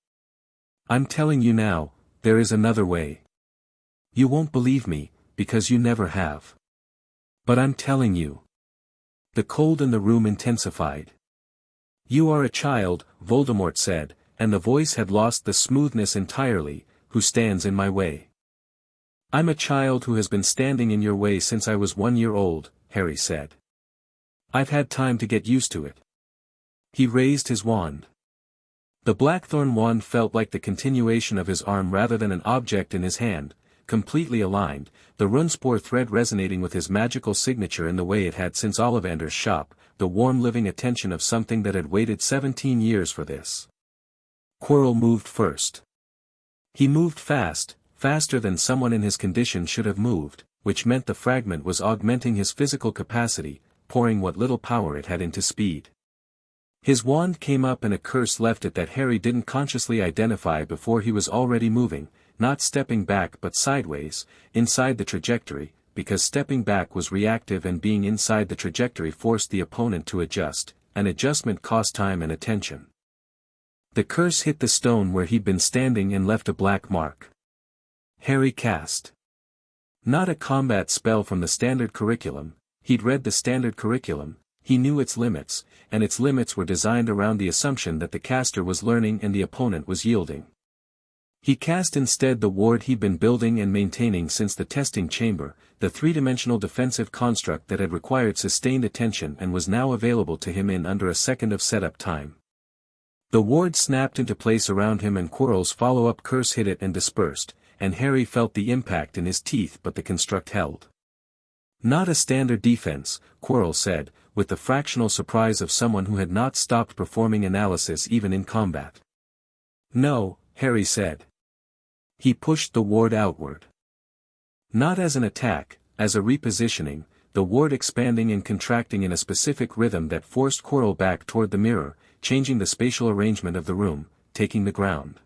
I'm telling you now, there is another way. You won't believe me, because you never have. But I'm telling you. The cold in the room intensified. You are a child, Voldemort said, and the voice had lost the smoothness entirely, who stands in my way. I'm a child who has been standing in your way since I was 1 year old, Harry said. I've had time to get used to it. He raised his wand. The blackthorn wand felt like the continuation of his arm rather than an object in his hand, completely aligned, the runespore thread resonating with his magical signature in the way it had since Ollivander's shop, the warm living attention of something that had waited 17 years for this. Quirrell moved first. He moved fast, faster than someone in his condition should have moved, which meant the fragment was augmenting his physical capacity, pouring what little power it had into speed. His wand came up and a curse left it that Harry didn't consciously identify before he was already moving, not stepping back but sideways, inside the trajectory, because stepping back was reactive and being inside the trajectory forced the opponent to adjust, and adjustment cost time and attention. The curse hit the stone where he'd been standing and left a black mark. Harry cast. Not a combat spell from the standard curriculum, he'd read the standard curriculum, he knew its limits, and its limits were designed around the assumption that the caster was learning and the opponent was yielding. He cast instead the ward he'd been building and maintaining since the testing chamber, the three-dimensional defensive construct that had required sustained attention and was now available to him in under a second of setup time. The ward snapped into place around him and Quirrell's follow-up curse hit it and dispersed, and Harry felt the impact in his teeth but the construct held. Not a standard defense, Quirrell said, with the fractional surprise of someone who had not stopped performing analysis even in combat. No, Harry said. He pushed the ward outward. Not as an attack, as a repositioning, the ward expanding and contracting in a specific rhythm that forced Quirrell back toward the mirror, changing the spatial arrangement of the room, taking the ground.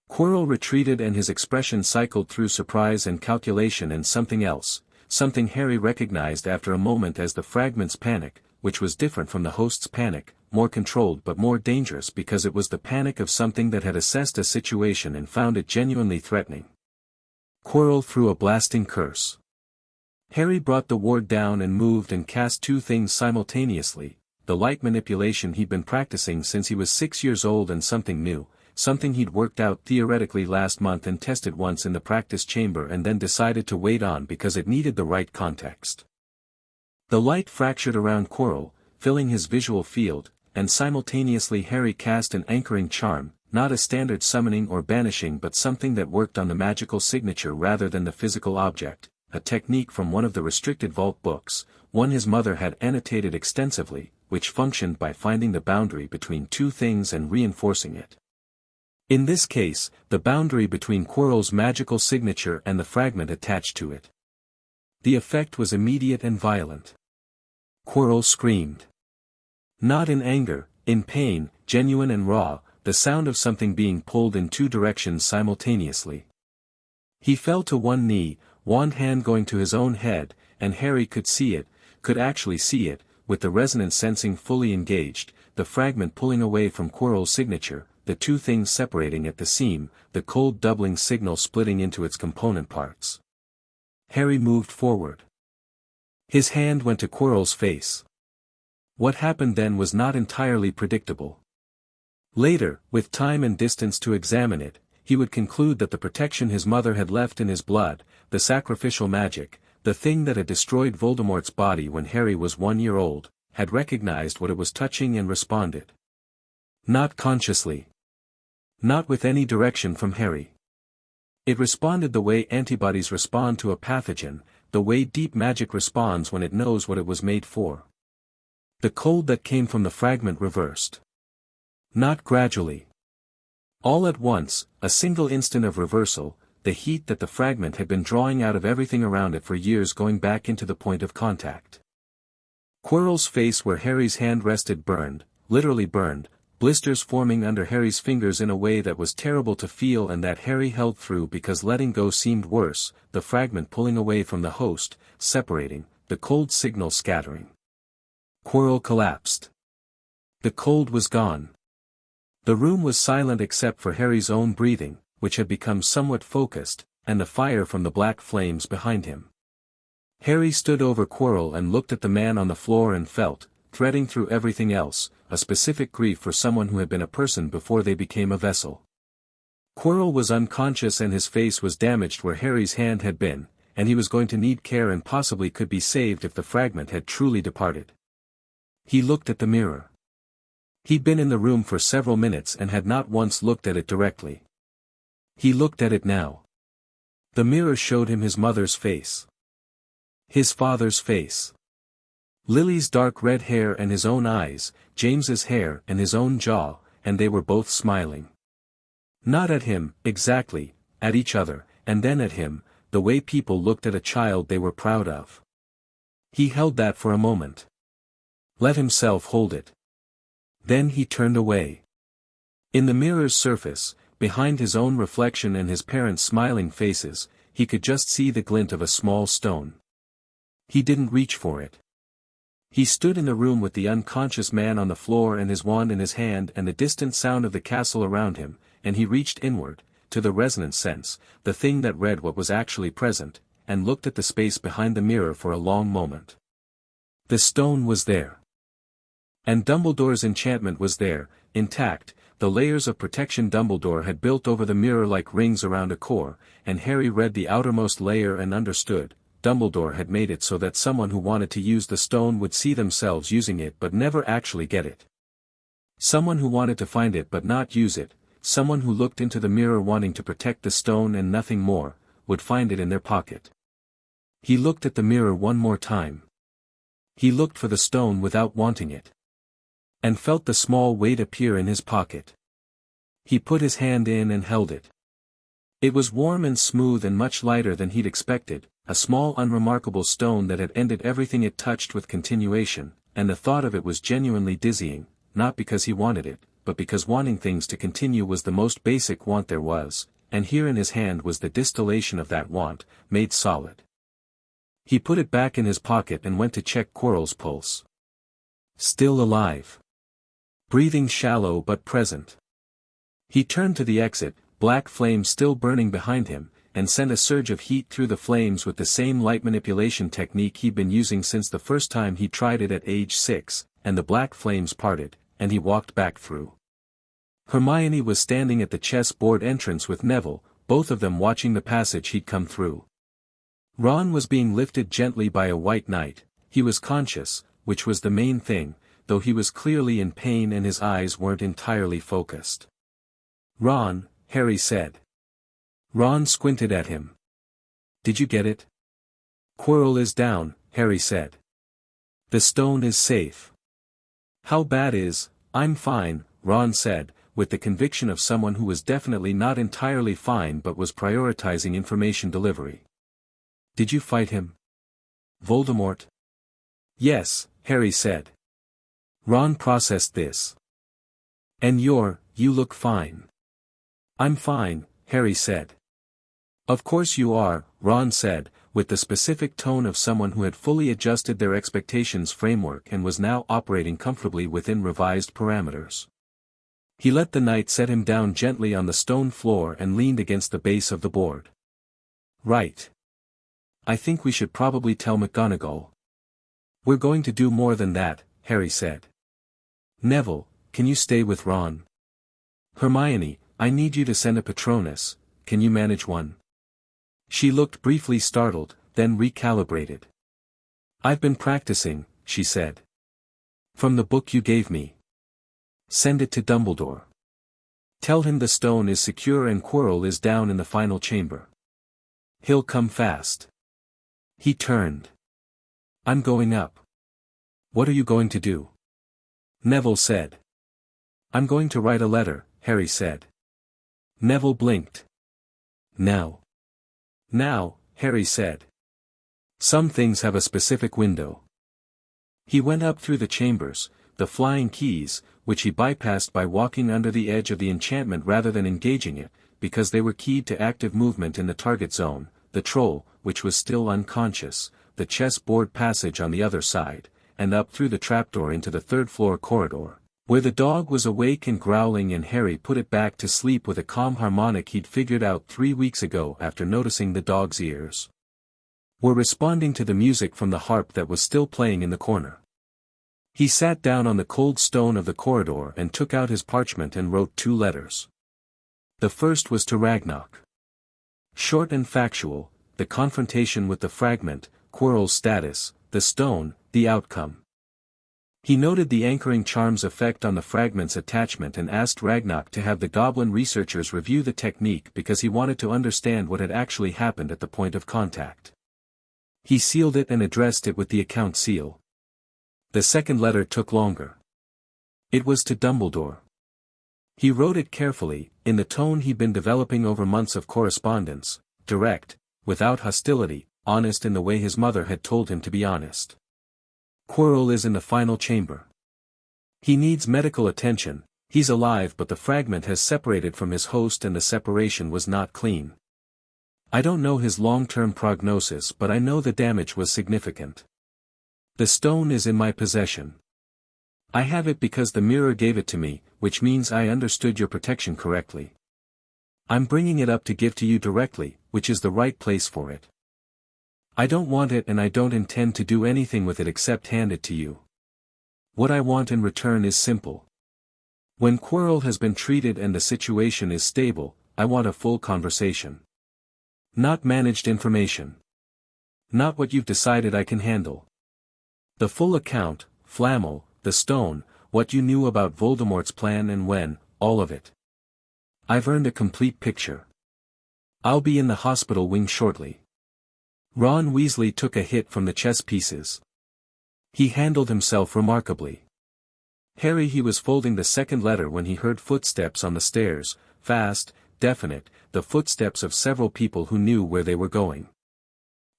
Quirrell retreated and his expression cycled through surprise and calculation and something else, something Harry recognized after a moment as the fragment's panic, which was different from the host's panic, more controlled but more dangerous because it was the panic of something that had assessed a situation and found it genuinely threatening. Quirrell threw a blasting curse. Harry brought the ward down and moved and cast two things simultaneously, the light manipulation he'd been practicing since he was 6 years old and something new, something he'd worked out theoretically last month and tested once in the practice chamber and then decided to wait on because it needed the right context. The light fractured around Quirrell, filling his visual field, and simultaneously Harry cast an anchoring charm, not a standard summoning or banishing but something that worked on the magical signature rather than the physical object, a technique from one of the restricted vault books, one his mother had annotated extensively, which functioned by finding the boundary between two things and reinforcing it. In this case, the boundary between Quirrell's magical signature and the fragment attached to it. The effect was immediate and violent. Quirrell screamed. Not in anger, in pain, genuine and raw, the sound of something being pulled in two directions simultaneously. He fell to one knee, wand hand going to his own head, and Harry could see it, could actually see it, with the resonance sensing fully engaged, the fragment pulling away from Quirrell's signature, the two things separating at the seam, the cold doubling signal splitting into its component parts. Harry moved forward. His hand went to Quirrell's face. What happened then was not entirely predictable. Later, with time and distance to examine it, he would conclude that the protection his mother had left in his blood, the sacrificial magic, The thing that had destroyed Voldemort's body when Harry was 1 year old, had recognized what it was touching and responded. Not consciously. Not with any direction from Harry. It responded the way antibodies respond to a pathogen, the way deep magic responds when it knows what it was made for. The cold that came from the fragment reversed. Not gradually. All at once, a single instant of reversal, the heat that the fragment had been drawing out of everything around it for years going back into the point of contact. Quirrell's face where Harry's hand rested burned, literally burned, blisters forming under Harry's fingers in a way that was terrible to feel and that Harry held through because letting go seemed worse, the fragment pulling away from the host, separating, the cold signal scattering. Quirrell collapsed. The cold was gone. The room was silent except for Harry's own breathing, which had become somewhat focused, and the fire from the black flames behind him. Harry stood over Quirrell and looked at the man on the floor and felt, threading through everything else, a specific grief for someone who had been a person before they became a vessel. Quirrell was unconscious and his face was damaged where Harry's hand had been, and he was going to need care and possibly could be saved if the fragment had truly departed. He looked at the mirror. He'd been in the room for several minutes and had not once looked at it directly. He looked at it now. The mirror showed him his mother's face. His father's face. Lily's dark red hair and his own eyes, James's hair and his own jaw, and they were both smiling. Not at him, exactly, at each other, and then at him, the way people looked at a child they were proud of. He held that for a moment. Let himself hold it. Then he turned away. In the mirror's surface, behind his own reflection and his parents' smiling faces, he could just see the glint of a small stone. He didn't reach for it. He stood in the room with the unconscious man on the floor and his wand in his hand and the distant sound of the castle around him, and he reached inward, to the resonant sense, the thing that read what was actually present, and looked at the space behind the mirror for a long moment. The stone was there. And Dumbledore's enchantment was there, intact, the layers of protection Dumbledore had built over the mirror like rings around a core, and Harry read the outermost layer and understood. Dumbledore had made it so that someone who wanted to use the stone would see themselves using it but never actually get it. Someone who wanted to find it but not use it, someone who looked into the mirror wanting to protect the stone and nothing more, would find it in their pocket. He looked at the mirror one more time. He looked for the stone without wanting it. And felt the small weight appear in his pocket. He put his hand in and held it. It was warm and smooth and much lighter than he'd expected, a small unremarkable stone that had ended everything it touched with continuation, and the thought of it was genuinely dizzying, not because he wanted it, but because wanting things to continue was the most basic want there was, and here in his hand was the distillation of that want, made solid. He put it back in his pocket and went to check Quirrell's pulse. Still alive. Breathing shallow but present. He turned to the exit, black flame still burning behind him, and sent a surge of heat through the flames with the same light manipulation technique he'd been using since the first time he tried it at age 6, and the black flames parted, and he walked back through. Hermione was standing at the chess-board entrance with Neville, both of them watching the passage he'd come through. Ron was being lifted gently by a white knight. He was conscious, which was the main thing, though he was clearly in pain and his eyes weren't entirely focused. "Ron," Harry said. Ron squinted at him. "Did you get it?" "Quirrell is down," Harry said. "The stone is safe." "How bad is?" "I'm fine," Ron said, with the conviction of someone who was definitely not entirely fine but was prioritizing information delivery. "Did you fight him?" "Voldemort?" "Yes," Harry said. Ron processed this. "And you look fine." "I'm fine," Harry said. "Of course you are," Ron said, with the specific tone of someone who had fully adjusted their expectations framework and was now operating comfortably within revised parameters. He let the knight set him down gently on the stone floor and leaned against the base of the board. "Right. I think we should probably tell McGonagall." "We're going to do more than that," Harry said. "Neville, can you stay with Ron?" "Hermione, I need you to send a Patronus, can you manage one?" She looked briefly startled, then recalibrated. "I've been practicing," she said. "From the book you gave me. Send it to Dumbledore. Tell him the stone is secure and Quirrell is down in the final chamber. He'll come fast." He turned. "I'm going up." "What are you going to do?" Neville said. "I'm going to write a letter," Harry said. Neville blinked. "Now." "Now," Harry said. "Some things have a specific window." He went up through the chambers, the flying keys, which he bypassed by walking under the edge of the enchantment rather than engaging it, because they were keyed to active movement in the target zone, the troll, which was still unconscious, the chess-board passage on the other side, and up through the trapdoor into the third-floor corridor, where the dog was awake and growling, and Harry put it back to sleep with a calm harmonic he'd figured out 3 weeks ago after noticing the dog's ears were responding to the music from the harp that was still playing in the corner. He sat down on the cold stone of the corridor and took out his parchment and wrote 2 letters. The first was to Ragnarok. Short and factual, the confrontation with the fragment, Quirrell's status, the stone, the outcome. He noted the anchoring charm's effect on the fragment's attachment and asked Ragnarok to have the goblin researchers review the technique because he wanted to understand what had actually happened at the point of contact. He sealed it and addressed it with the account seal. The second letter took longer. It was to Dumbledore. He wrote it carefully, in the tone he'd been developing over months of correspondence, direct, without hostility, honest in the way his mother had told him to be honest. Quirrell is in the final chamber. He needs medical attention. He's alive, but the fragment has separated from his host and the separation was not clean. I don't know his long-term prognosis, but I know the damage was significant. The stone is in my possession. I have it because the mirror gave it to me, which means I understood your protection correctly. I'm bringing it up to give to you directly, which is the right place for it. I don't want it and I don't intend to do anything with it except hand it to you. What I want in return is simple. When Quirrell has been treated and the situation is stable, I want a full conversation. Not managed information. Not what you've decided I can handle. The full account, Flammel, the stone, what you knew about Voldemort's plan and when, all of it. I've earned a complete picture. I'll be in the hospital wing shortly. Ron Weasley took a hit from the chess pieces. He handled himself remarkably. He was folding the second letter when he heard footsteps on the stairs, fast, definite, the footsteps of several people who knew where they were going.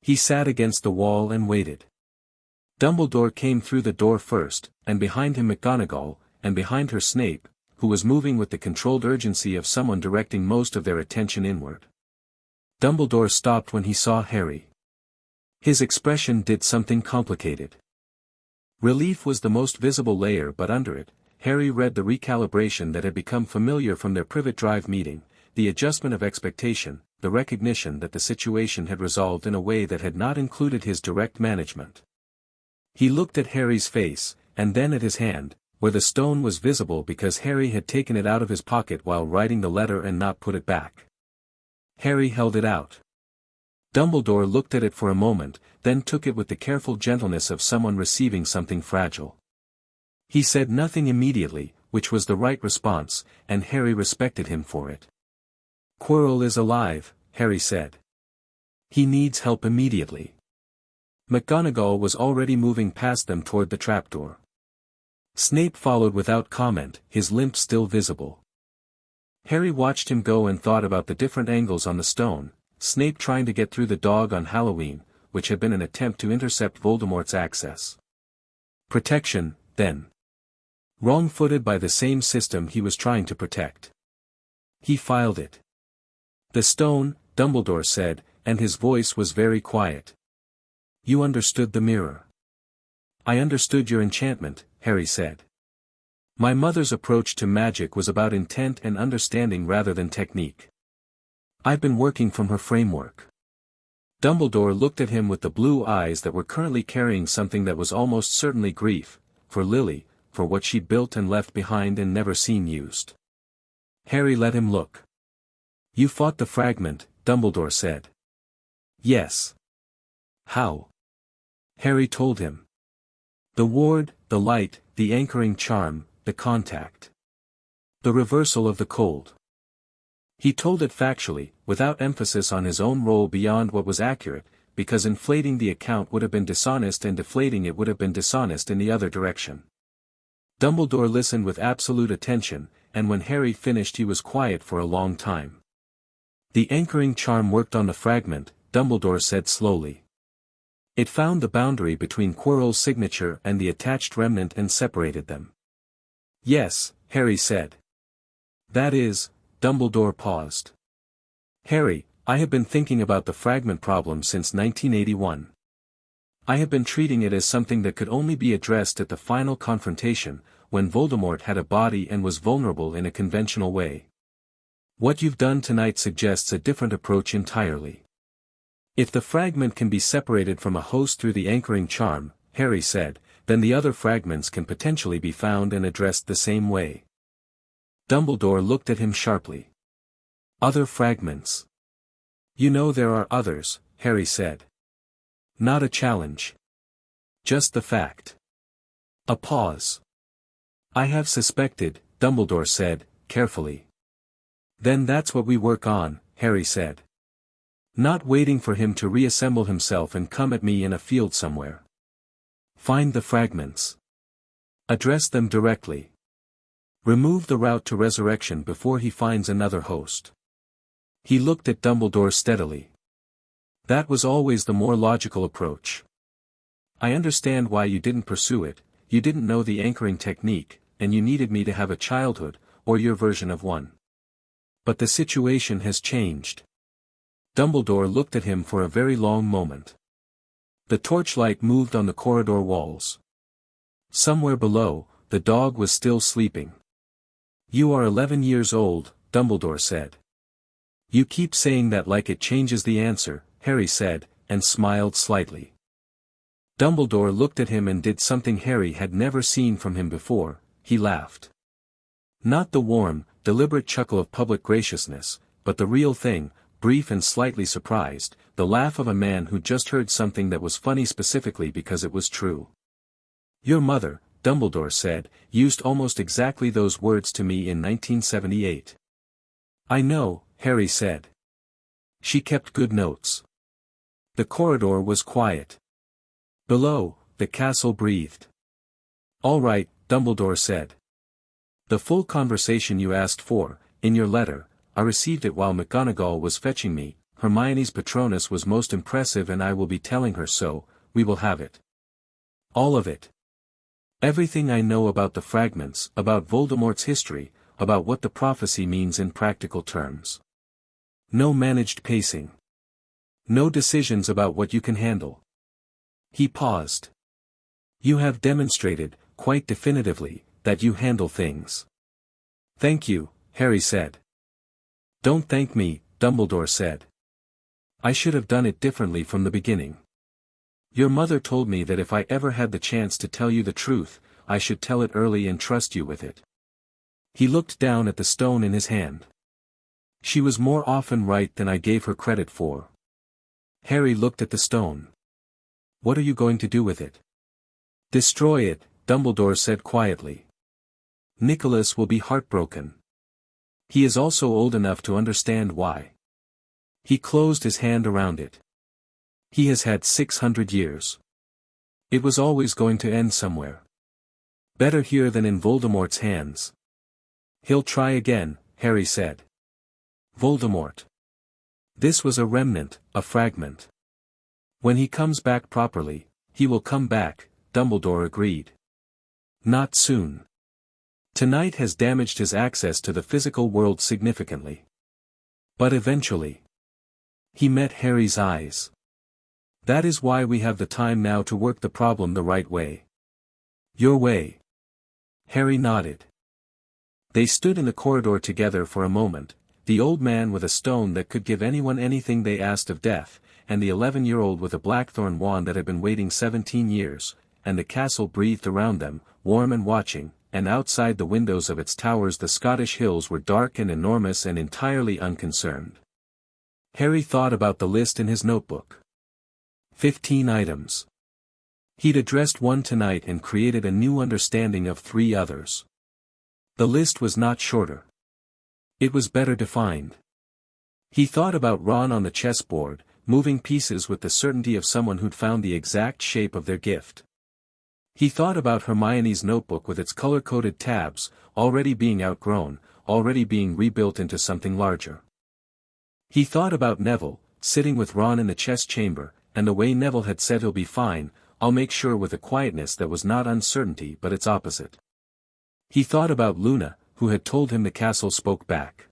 He sat against the wall and waited. Dumbledore came through the door first, and behind him McGonagall, and behind her Snape, who was moving with the controlled urgency of someone directing most of their attention inward. Dumbledore stopped when he saw Harry. His expression did something complicated. Relief was the most visible layer, but under it, Harry read the recalibration that had become familiar from their Privet Drive meeting, the adjustment of expectation, the recognition that the situation had resolved in a way that had not included his direct management. He looked at Harry's face, and then at his hand, where the stone was visible because Harry had taken it out of his pocket while writing the letter and not put it back. Harry held it out. Dumbledore looked at it for a moment, then took it with the careful gentleness of someone receiving something fragile. He said nothing immediately, which was the right response, and Harry respected him for it. Quirrell is alive, Harry said. He needs help immediately. McGonagall was already moving past them toward the trapdoor. Snape followed without comment, his limp still visible. Harry watched him go and thought about the different angles on the stone, Snape trying to get through the dog on Halloween, which had been an attempt to intercept Voldemort's access. Protection, then. Wrong-footed by the same system he was trying to protect. He filed it. The stone, Dumbledore said, and his voice was very quiet. You understood the mirror. I understood your enchantment, Harry said. My mother's approach to magic was about intent and understanding rather than technique. I've been working from her framework. Dumbledore looked at him with the blue eyes that were currently carrying something that was almost certainly grief, for Lily, for what she'd built and left behind and never seen used. Harry let him look. You fought the fragment, Dumbledore said. Yes. How? Harry told him. The ward, the light, the anchoring charm, the contact. The reversal of the cold. He told it factually, without emphasis on his own role beyond what was accurate, because inflating the account would have been dishonest and deflating it would have been dishonest in the other direction. Dumbledore listened with absolute attention, and when Harry finished he was quiet for a long time. The anchoring charm worked on the fragment, Dumbledore said slowly. It found the boundary between Quirrell's signature and the attached remnant and separated them. Yes, Harry said. That is, Dumbledore paused. Harry, I have been thinking about the fragment problem since 1981. I have been treating it as something that could only be addressed at the final confrontation, when Voldemort had a body and was vulnerable in a conventional way. What you've done tonight suggests a different approach entirely. If the fragment can be separated from a host through the anchoring charm, Harry said, then the other fragments can potentially be found and addressed the same way. Dumbledore looked at him sharply. Other fragments. You know there are others, Harry said. Not a challenge. Just the fact. A pause. I have suspected, Dumbledore said, carefully. Then that's what we work on, Harry said. Not waiting for him to reassemble himself and come at me in a field somewhere. Find the fragments. Address them directly. Remove the route to resurrection before he finds another host. He looked at Dumbledore steadily. That was always the more logical approach. I understand why you didn't pursue it, you didn't know the anchoring technique, and you needed me to have a childhood, or your version of one. But the situation has changed. Dumbledore looked at him for a very long moment. The torchlight moved on the corridor walls. Somewhere below, the dog was still sleeping. You are 11 years old, Dumbledore said. You keep saying that like it changes the answer, Harry said, and smiled slightly. Dumbledore looked at him and did something Harry had never seen from him before, he laughed. Not the warm, deliberate chuckle of public graciousness, but the real thing, brief and slightly surprised, the laugh of a man who just heard something that was funny specifically because it was true. Your mother, Dumbledore said, used almost exactly those words to me in 1978. I know, Harry said. She kept good notes. The corridor was quiet. Below, the castle breathed. All right, Dumbledore said. The full conversation you asked for, in your letter, I received it while McGonagall was fetching me, Hermione's Patronus was most impressive and I will be telling her so, we will have it. All of it. Everything I know about the fragments, about Voldemort's history, about what the prophecy means in practical terms. No managed pacing. No decisions about what you can handle. He paused. You have demonstrated, quite definitively, that you handle things. Thank you, Harry said. Don't thank me, Dumbledore said. I should have done it differently from the beginning. Your mother told me that if I ever had the chance to tell you the truth, I should tell it early and trust you with it. He looked down at the stone in his hand. She was more often right than I gave her credit for. Harry looked at the stone. What are you going to do with it? Destroy it, Dumbledore said quietly. Nicholas will be heartbroken. He is also old enough to understand why. He closed his hand around it. He has had 600 years. It was always going to end somewhere. Better here than in Voldemort's hands. He'll try again, Harry said. Voldemort. This was a remnant, a fragment. When he comes back properly, he will come back, Dumbledore agreed. Not soon. Tonight has damaged his access to the physical world significantly. But eventually. He met Harry's eyes. That is why we have the time now to work the problem the right way. Your way. Harry nodded. They stood in the corridor together for a moment, the old man with a stone that could give anyone anything they asked of death, and the 11-year-old with a blackthorn wand that had been waiting 17 years, and the castle breathed around them, warm and watching, and outside the windows of its towers the Scottish hills were dark and enormous and entirely unconcerned. Harry thought about the list in his notebook. 15 items. He'd addressed one tonight and created a new understanding of 3 others. The list was not shorter. It was better defined. He thought about Ron on the chessboard, moving pieces with the certainty of someone who'd found the exact shape of their gift. He thought about Hermione's notebook with its color-coded tabs, already being outgrown, already being rebuilt into something larger. He thought about Neville, sitting with Ron in the chess chamber, and the way Neville had said he'll be fine, I'll make sure, with a quietness that was not uncertainty but its opposite. He thought about Luna, who had told him the castle spoke back.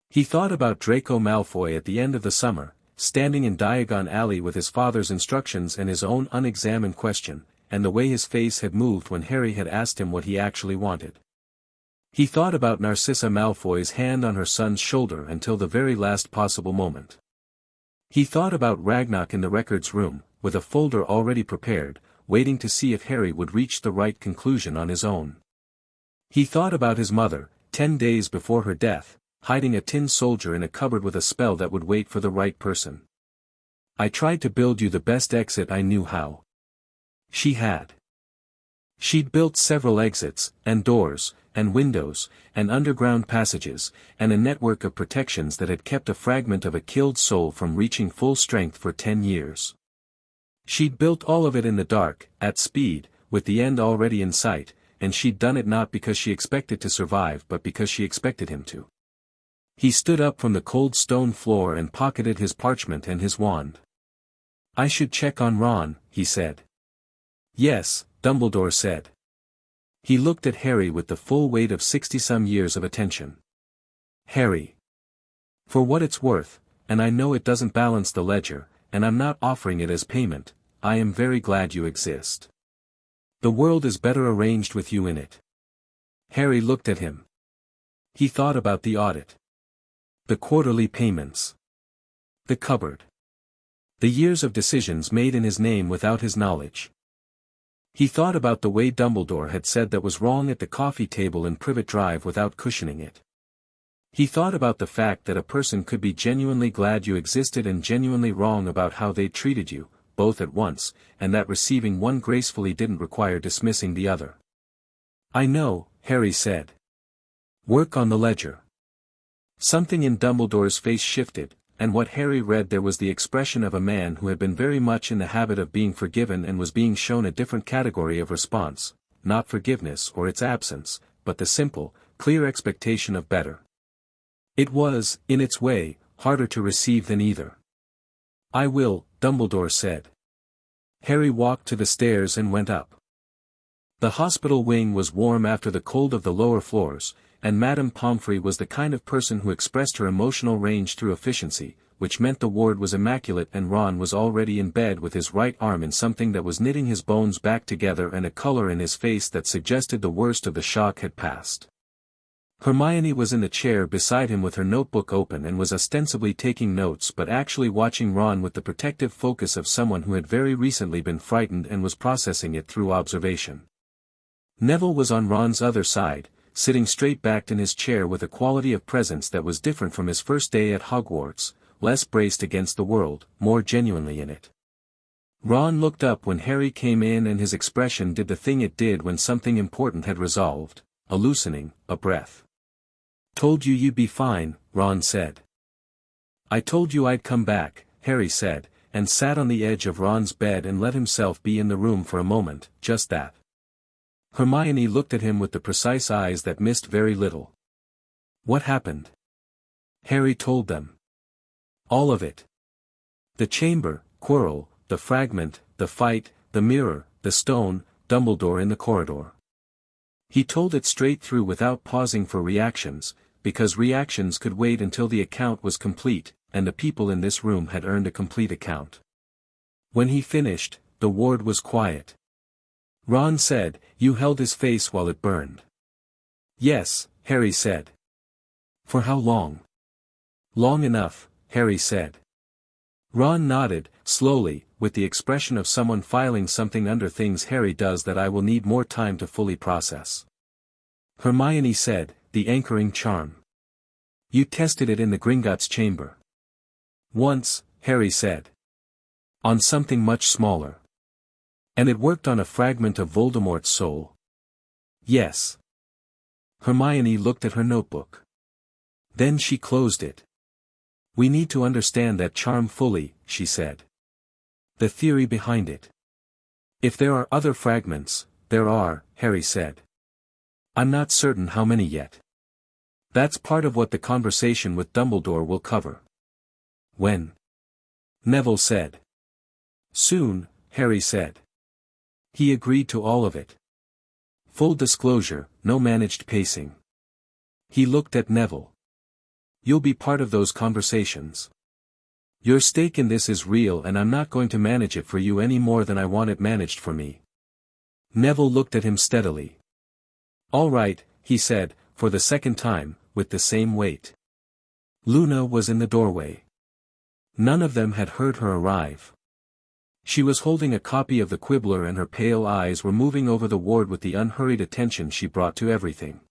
He thought about Draco Malfoy at the end of the summer, standing in Diagon Alley with his father's instructions and his own unexamined question, and the way his face had moved when Harry had asked him what he actually wanted. He thought about Narcissa Malfoy's hand on her son's shoulder until the very last possible moment. He thought about Ragnarok in the records room, with a folder already prepared, waiting to see if Harry would reach the right conclusion on his own. He thought about his mother, 10 days before her death, hiding a tin soldier in a cupboard with a spell that would wait for the right person. I tried to build you the best exit I knew how. She had. She'd built several exits, and doors, and windows, and underground passages, and a network of protections that had kept a fragment of a killed soul from reaching full strength for 10 years. She'd built all of it in the dark, at speed, with the end already in sight, and she'd done it not because she expected to survive but because she expected him to. He stood up from the cold stone floor and pocketed his parchment and his wand. I should check on Ron, he said. Yes, Dumbledore said. He looked at Harry with the full weight of 60-some years of attention. Harry. For what it's worth, and I know it doesn't balance the ledger, and I'm not offering it as payment, I am very glad you exist. The world is better arranged with you in it. Harry looked at him. He thought about the audit. The quarterly payments. The cupboard. The years of decisions made in his name without his knowledge. He thought about the way Dumbledore had said that was wrong at the coffee table in Privet Drive without cushioning it. He thought about the fact that a person could be genuinely glad you existed and genuinely wrong about how they treated you, both at once, and that receiving one gracefully didn't require dismissing the other. I know, Harry said. Work on the ledger. Something in Dumbledore's face shifted, and what Harry read there was the expression of a man who had been very much in the habit of being forgiven and was being shown a different category of response, not forgiveness or its absence, but the simple, clear expectation of better. It was, in its way, harder to receive than either. I will, Dumbledore said. Harry walked to the stairs and went up. The hospital wing was warm after the cold of the lower floors, and Madame Pomfrey was the kind of person who expressed her emotional range through efficiency, which meant the ward was immaculate and Ron was already in bed with his right arm in something that was knitting his bones back together and a color in his face that suggested the worst of the shock had passed. Hermione was in the chair beside him with her notebook open and was ostensibly taking notes but actually watching Ron with the protective focus of someone who had very recently been frightened and was processing it through observation. Neville was on Ron's other side, sitting straight-backed in his chair with a quality of presence that was different from his first day at Hogwarts, less braced against the world, more genuinely in it. Ron looked up when Harry came in and his expression did the thing it did when something important had resolved, a loosening, a breath. Told you you'd be fine, Ron said. I told you I'd come back, Harry said, and sat on the edge of Ron's bed and let himself be in the room for a moment, just that. Hermione looked at him with the precise eyes that missed very little. What happened? Harry told them. All of it. The chamber, Quirrell, the fragment, the fight, the mirror, the stone, Dumbledore in the corridor. He told it straight through without pausing for reactions, because reactions could wait until the account was complete, and the people in this room had earned a complete account. When he finished, the ward was quiet. Ron said, "You held his face while it burned." "Yes," Harry said. "For how long?" "Long enough," Harry said. Ron nodded, slowly, with the expression of someone filing something under things Harry does that I will need more time to fully process. Hermione said, "The anchoring charm. You tested it in the Gringotts chamber." "Once," Harry said. On something much smaller. And it worked on a fragment of Voldemort's soul. Yes. Hermione looked at her notebook. Then she closed it. We need to understand that charm fully, she said. The theory behind it. If there are other fragments, there are, Harry said. I'm not certain how many yet. That's part of what the conversation with Dumbledore will cover. When? Neville said. Soon, Harry said. He agreed to all of it. Full disclosure, no managed pacing. He looked at Neville. You'll be part of those conversations. Your stake in this is real and I'm not going to manage it for you any more than I want it managed for me. Neville looked at him steadily. All right, he said, for the second time, with the same weight. Luna was in the doorway. None of them had heard her arrive. She was holding a copy of the Quibbler and her pale eyes were moving over the ward with the unhurried attention she brought to everything.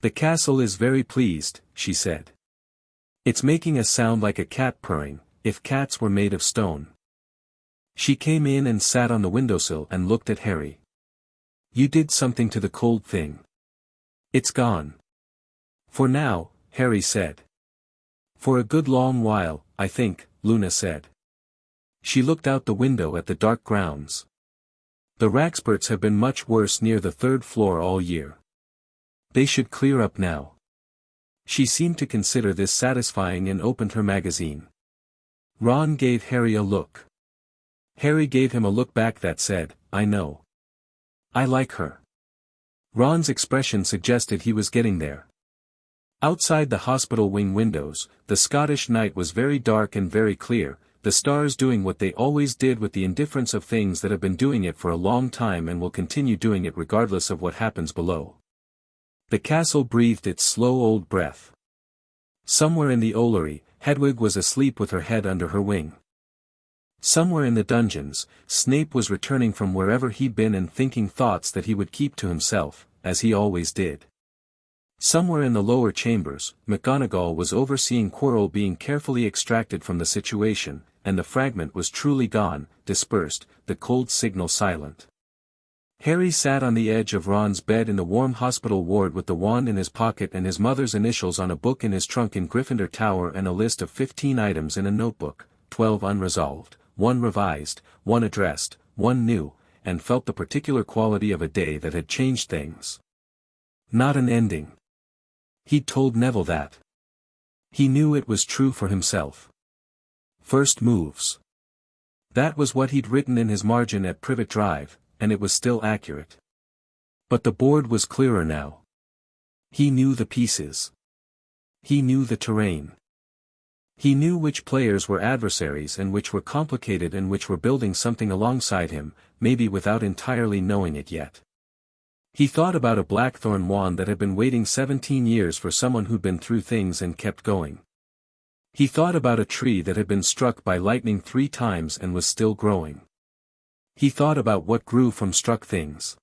The castle is very pleased, she said. It's making a sound like a cat purring, if cats were made of stone. She came in and sat on the windowsill and looked at Harry. You did something to the cold thing. It's gone. For now, Harry said. For a good long while, I think, Luna said. She looked out the window at the dark grounds. The Raxburts have been much worse near the third floor all year. They should clear up now. She seemed to consider this satisfying and opened her magazine. Ron gave Harry a look. Harry gave him a look back that said, I know. I like her. Ron's expression suggested he was getting there. Outside the hospital wing windows, the Scottish night was very dark and very clear, the stars doing what they always did with the indifference of things that have been doing it for a long time and will continue doing it regardless of what happens below. The castle breathed its slow old breath. Somewhere in the Ollery, Hedwig was asleep with her head under her wing. Somewhere in the dungeons, Snape was returning from wherever he'd been and thinking thoughts that he would keep to himself, as he always did. Somewhere in the lower chambers, McGonagall was overseeing Quirrell being carefully extracted from the situation, and the fragment was truly gone, dispersed, the cold signal silent. Harry sat on the edge of Ron's bed in the warm hospital ward with the wand in his pocket and his mother's initials on a book in his trunk in Gryffindor Tower and a list of 15 items in a notebook, 12 unresolved, 1 revised, 1 addressed, 1 new, and felt the particular quality of a day that had changed things. Not an ending. He'd told Neville that. He knew it was true for himself. First moves. That was what he'd written in his margin at Privet Drive, and it was still accurate. But the board was clearer now. He knew the pieces. He knew the terrain. He knew which players were adversaries and which were complicated and which were building something alongside him, maybe without entirely knowing it yet. He thought about a blackthorn wand that had been waiting 17 years for someone who'd been through things and kept going. He thought about a tree that had been struck by lightning 3 times and was still growing. He thought about what grew from struck things.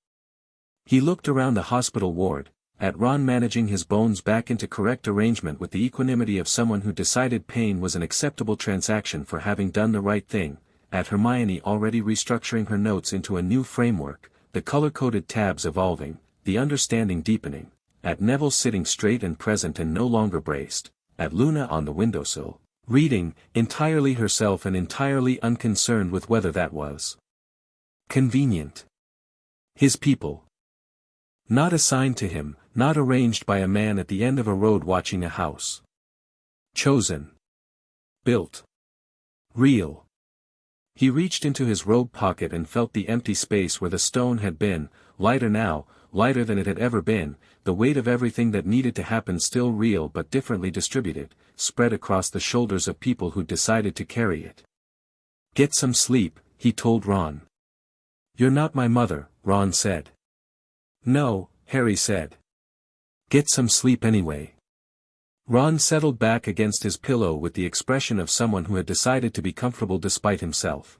He looked around the hospital ward, at Ron managing his bones back into correct arrangement with the equanimity of someone who decided pain was an acceptable transaction for having done the right thing, at Hermione already restructuring her notes into a new framework, the color-coded tabs evolving, the understanding deepening, at Neville sitting straight and present and no longer braced, at Luna on the windowsill, reading, entirely herself and entirely unconcerned with whether that was convenient. His people. Not assigned to him, not arranged by a man at the end of a road watching a house. Chosen. Built. Real. He reached into his robe pocket and felt the empty space where the stone had been, lighter now, lighter than it had ever been, the weight of everything that needed to happen still real but differently distributed, spread across the shoulders of people who decided to carry it. Get some sleep, he told Ron. You're not my mother, Ron said. No, Harry said. Get some sleep anyway. Ron settled back against his pillow with the expression of someone who had decided to be comfortable despite himself.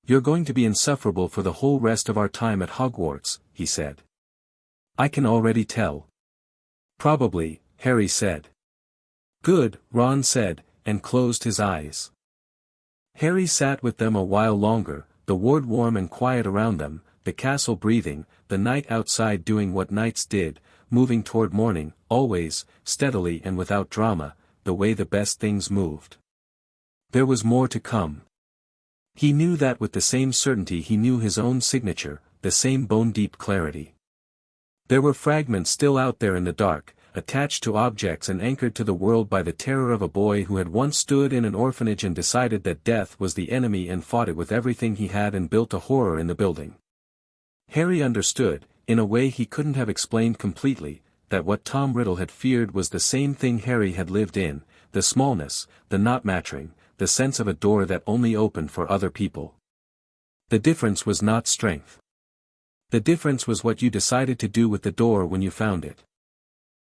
You're going to be insufferable for the whole rest of our time at Hogwarts, he said. I can already tell. Probably, Harry said. Good, Ron said, and closed his eyes. Harry sat with them a while longer, the ward warm and quiet around them, the castle breathing, the night outside doing what nights did, moving toward morning, always, steadily and without drama, the way the best things moved. There was more to come. He knew that with the same certainty he knew his own signature, the same bone-deep clarity. There were fragments still out there in the dark, attached to objects and anchored to the world by the terror of a boy who had once stood in an orphanage and decided that death was the enemy and fought it with everything he had and built a horror in the building. Harry understood, in a way he couldn't have explained completely, that what Tom Riddle had feared was the same thing Harry had lived in, the smallness, the not matching, the sense of a door that only opened for other people. The difference was not strength. The difference was what you decided to do with the door when you found it.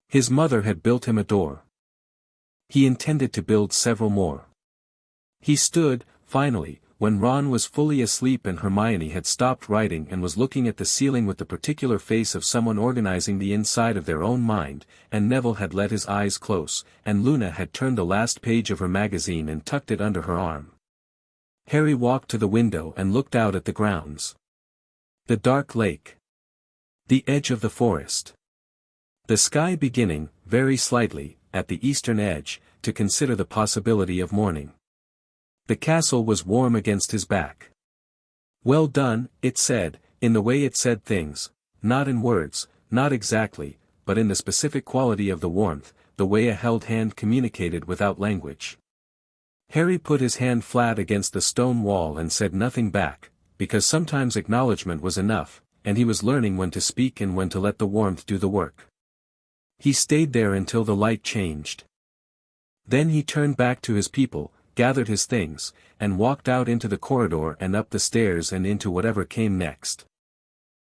His mother had built him a door. He intended to build several more. He stood, finally, when Ron was fully asleep and Hermione had stopped writing and was looking at the ceiling with the particular face of someone organizing the inside of their own mind, and Neville had let his eyes close, and Luna had turned the last page of her magazine and tucked it under her arm. Harry walked to the window and looked out at the grounds. The dark lake. The edge of the forest. The sky beginning, very slightly, at the eastern edge, to consider the possibility of morning. The castle was warm against his back. Well done, it said, in the way it said things, not in words, not exactly, but in the specific quality of the warmth, the way a held hand communicated without language. Harry put his hand flat against the stone wall and said nothing back, because sometimes acknowledgement was enough, and he was learning when to speak and when to let the warmth do the work. He stayed there until the light changed. Then he turned back to his people, gathered his things, and walked out into the corridor and up the stairs and into whatever came next.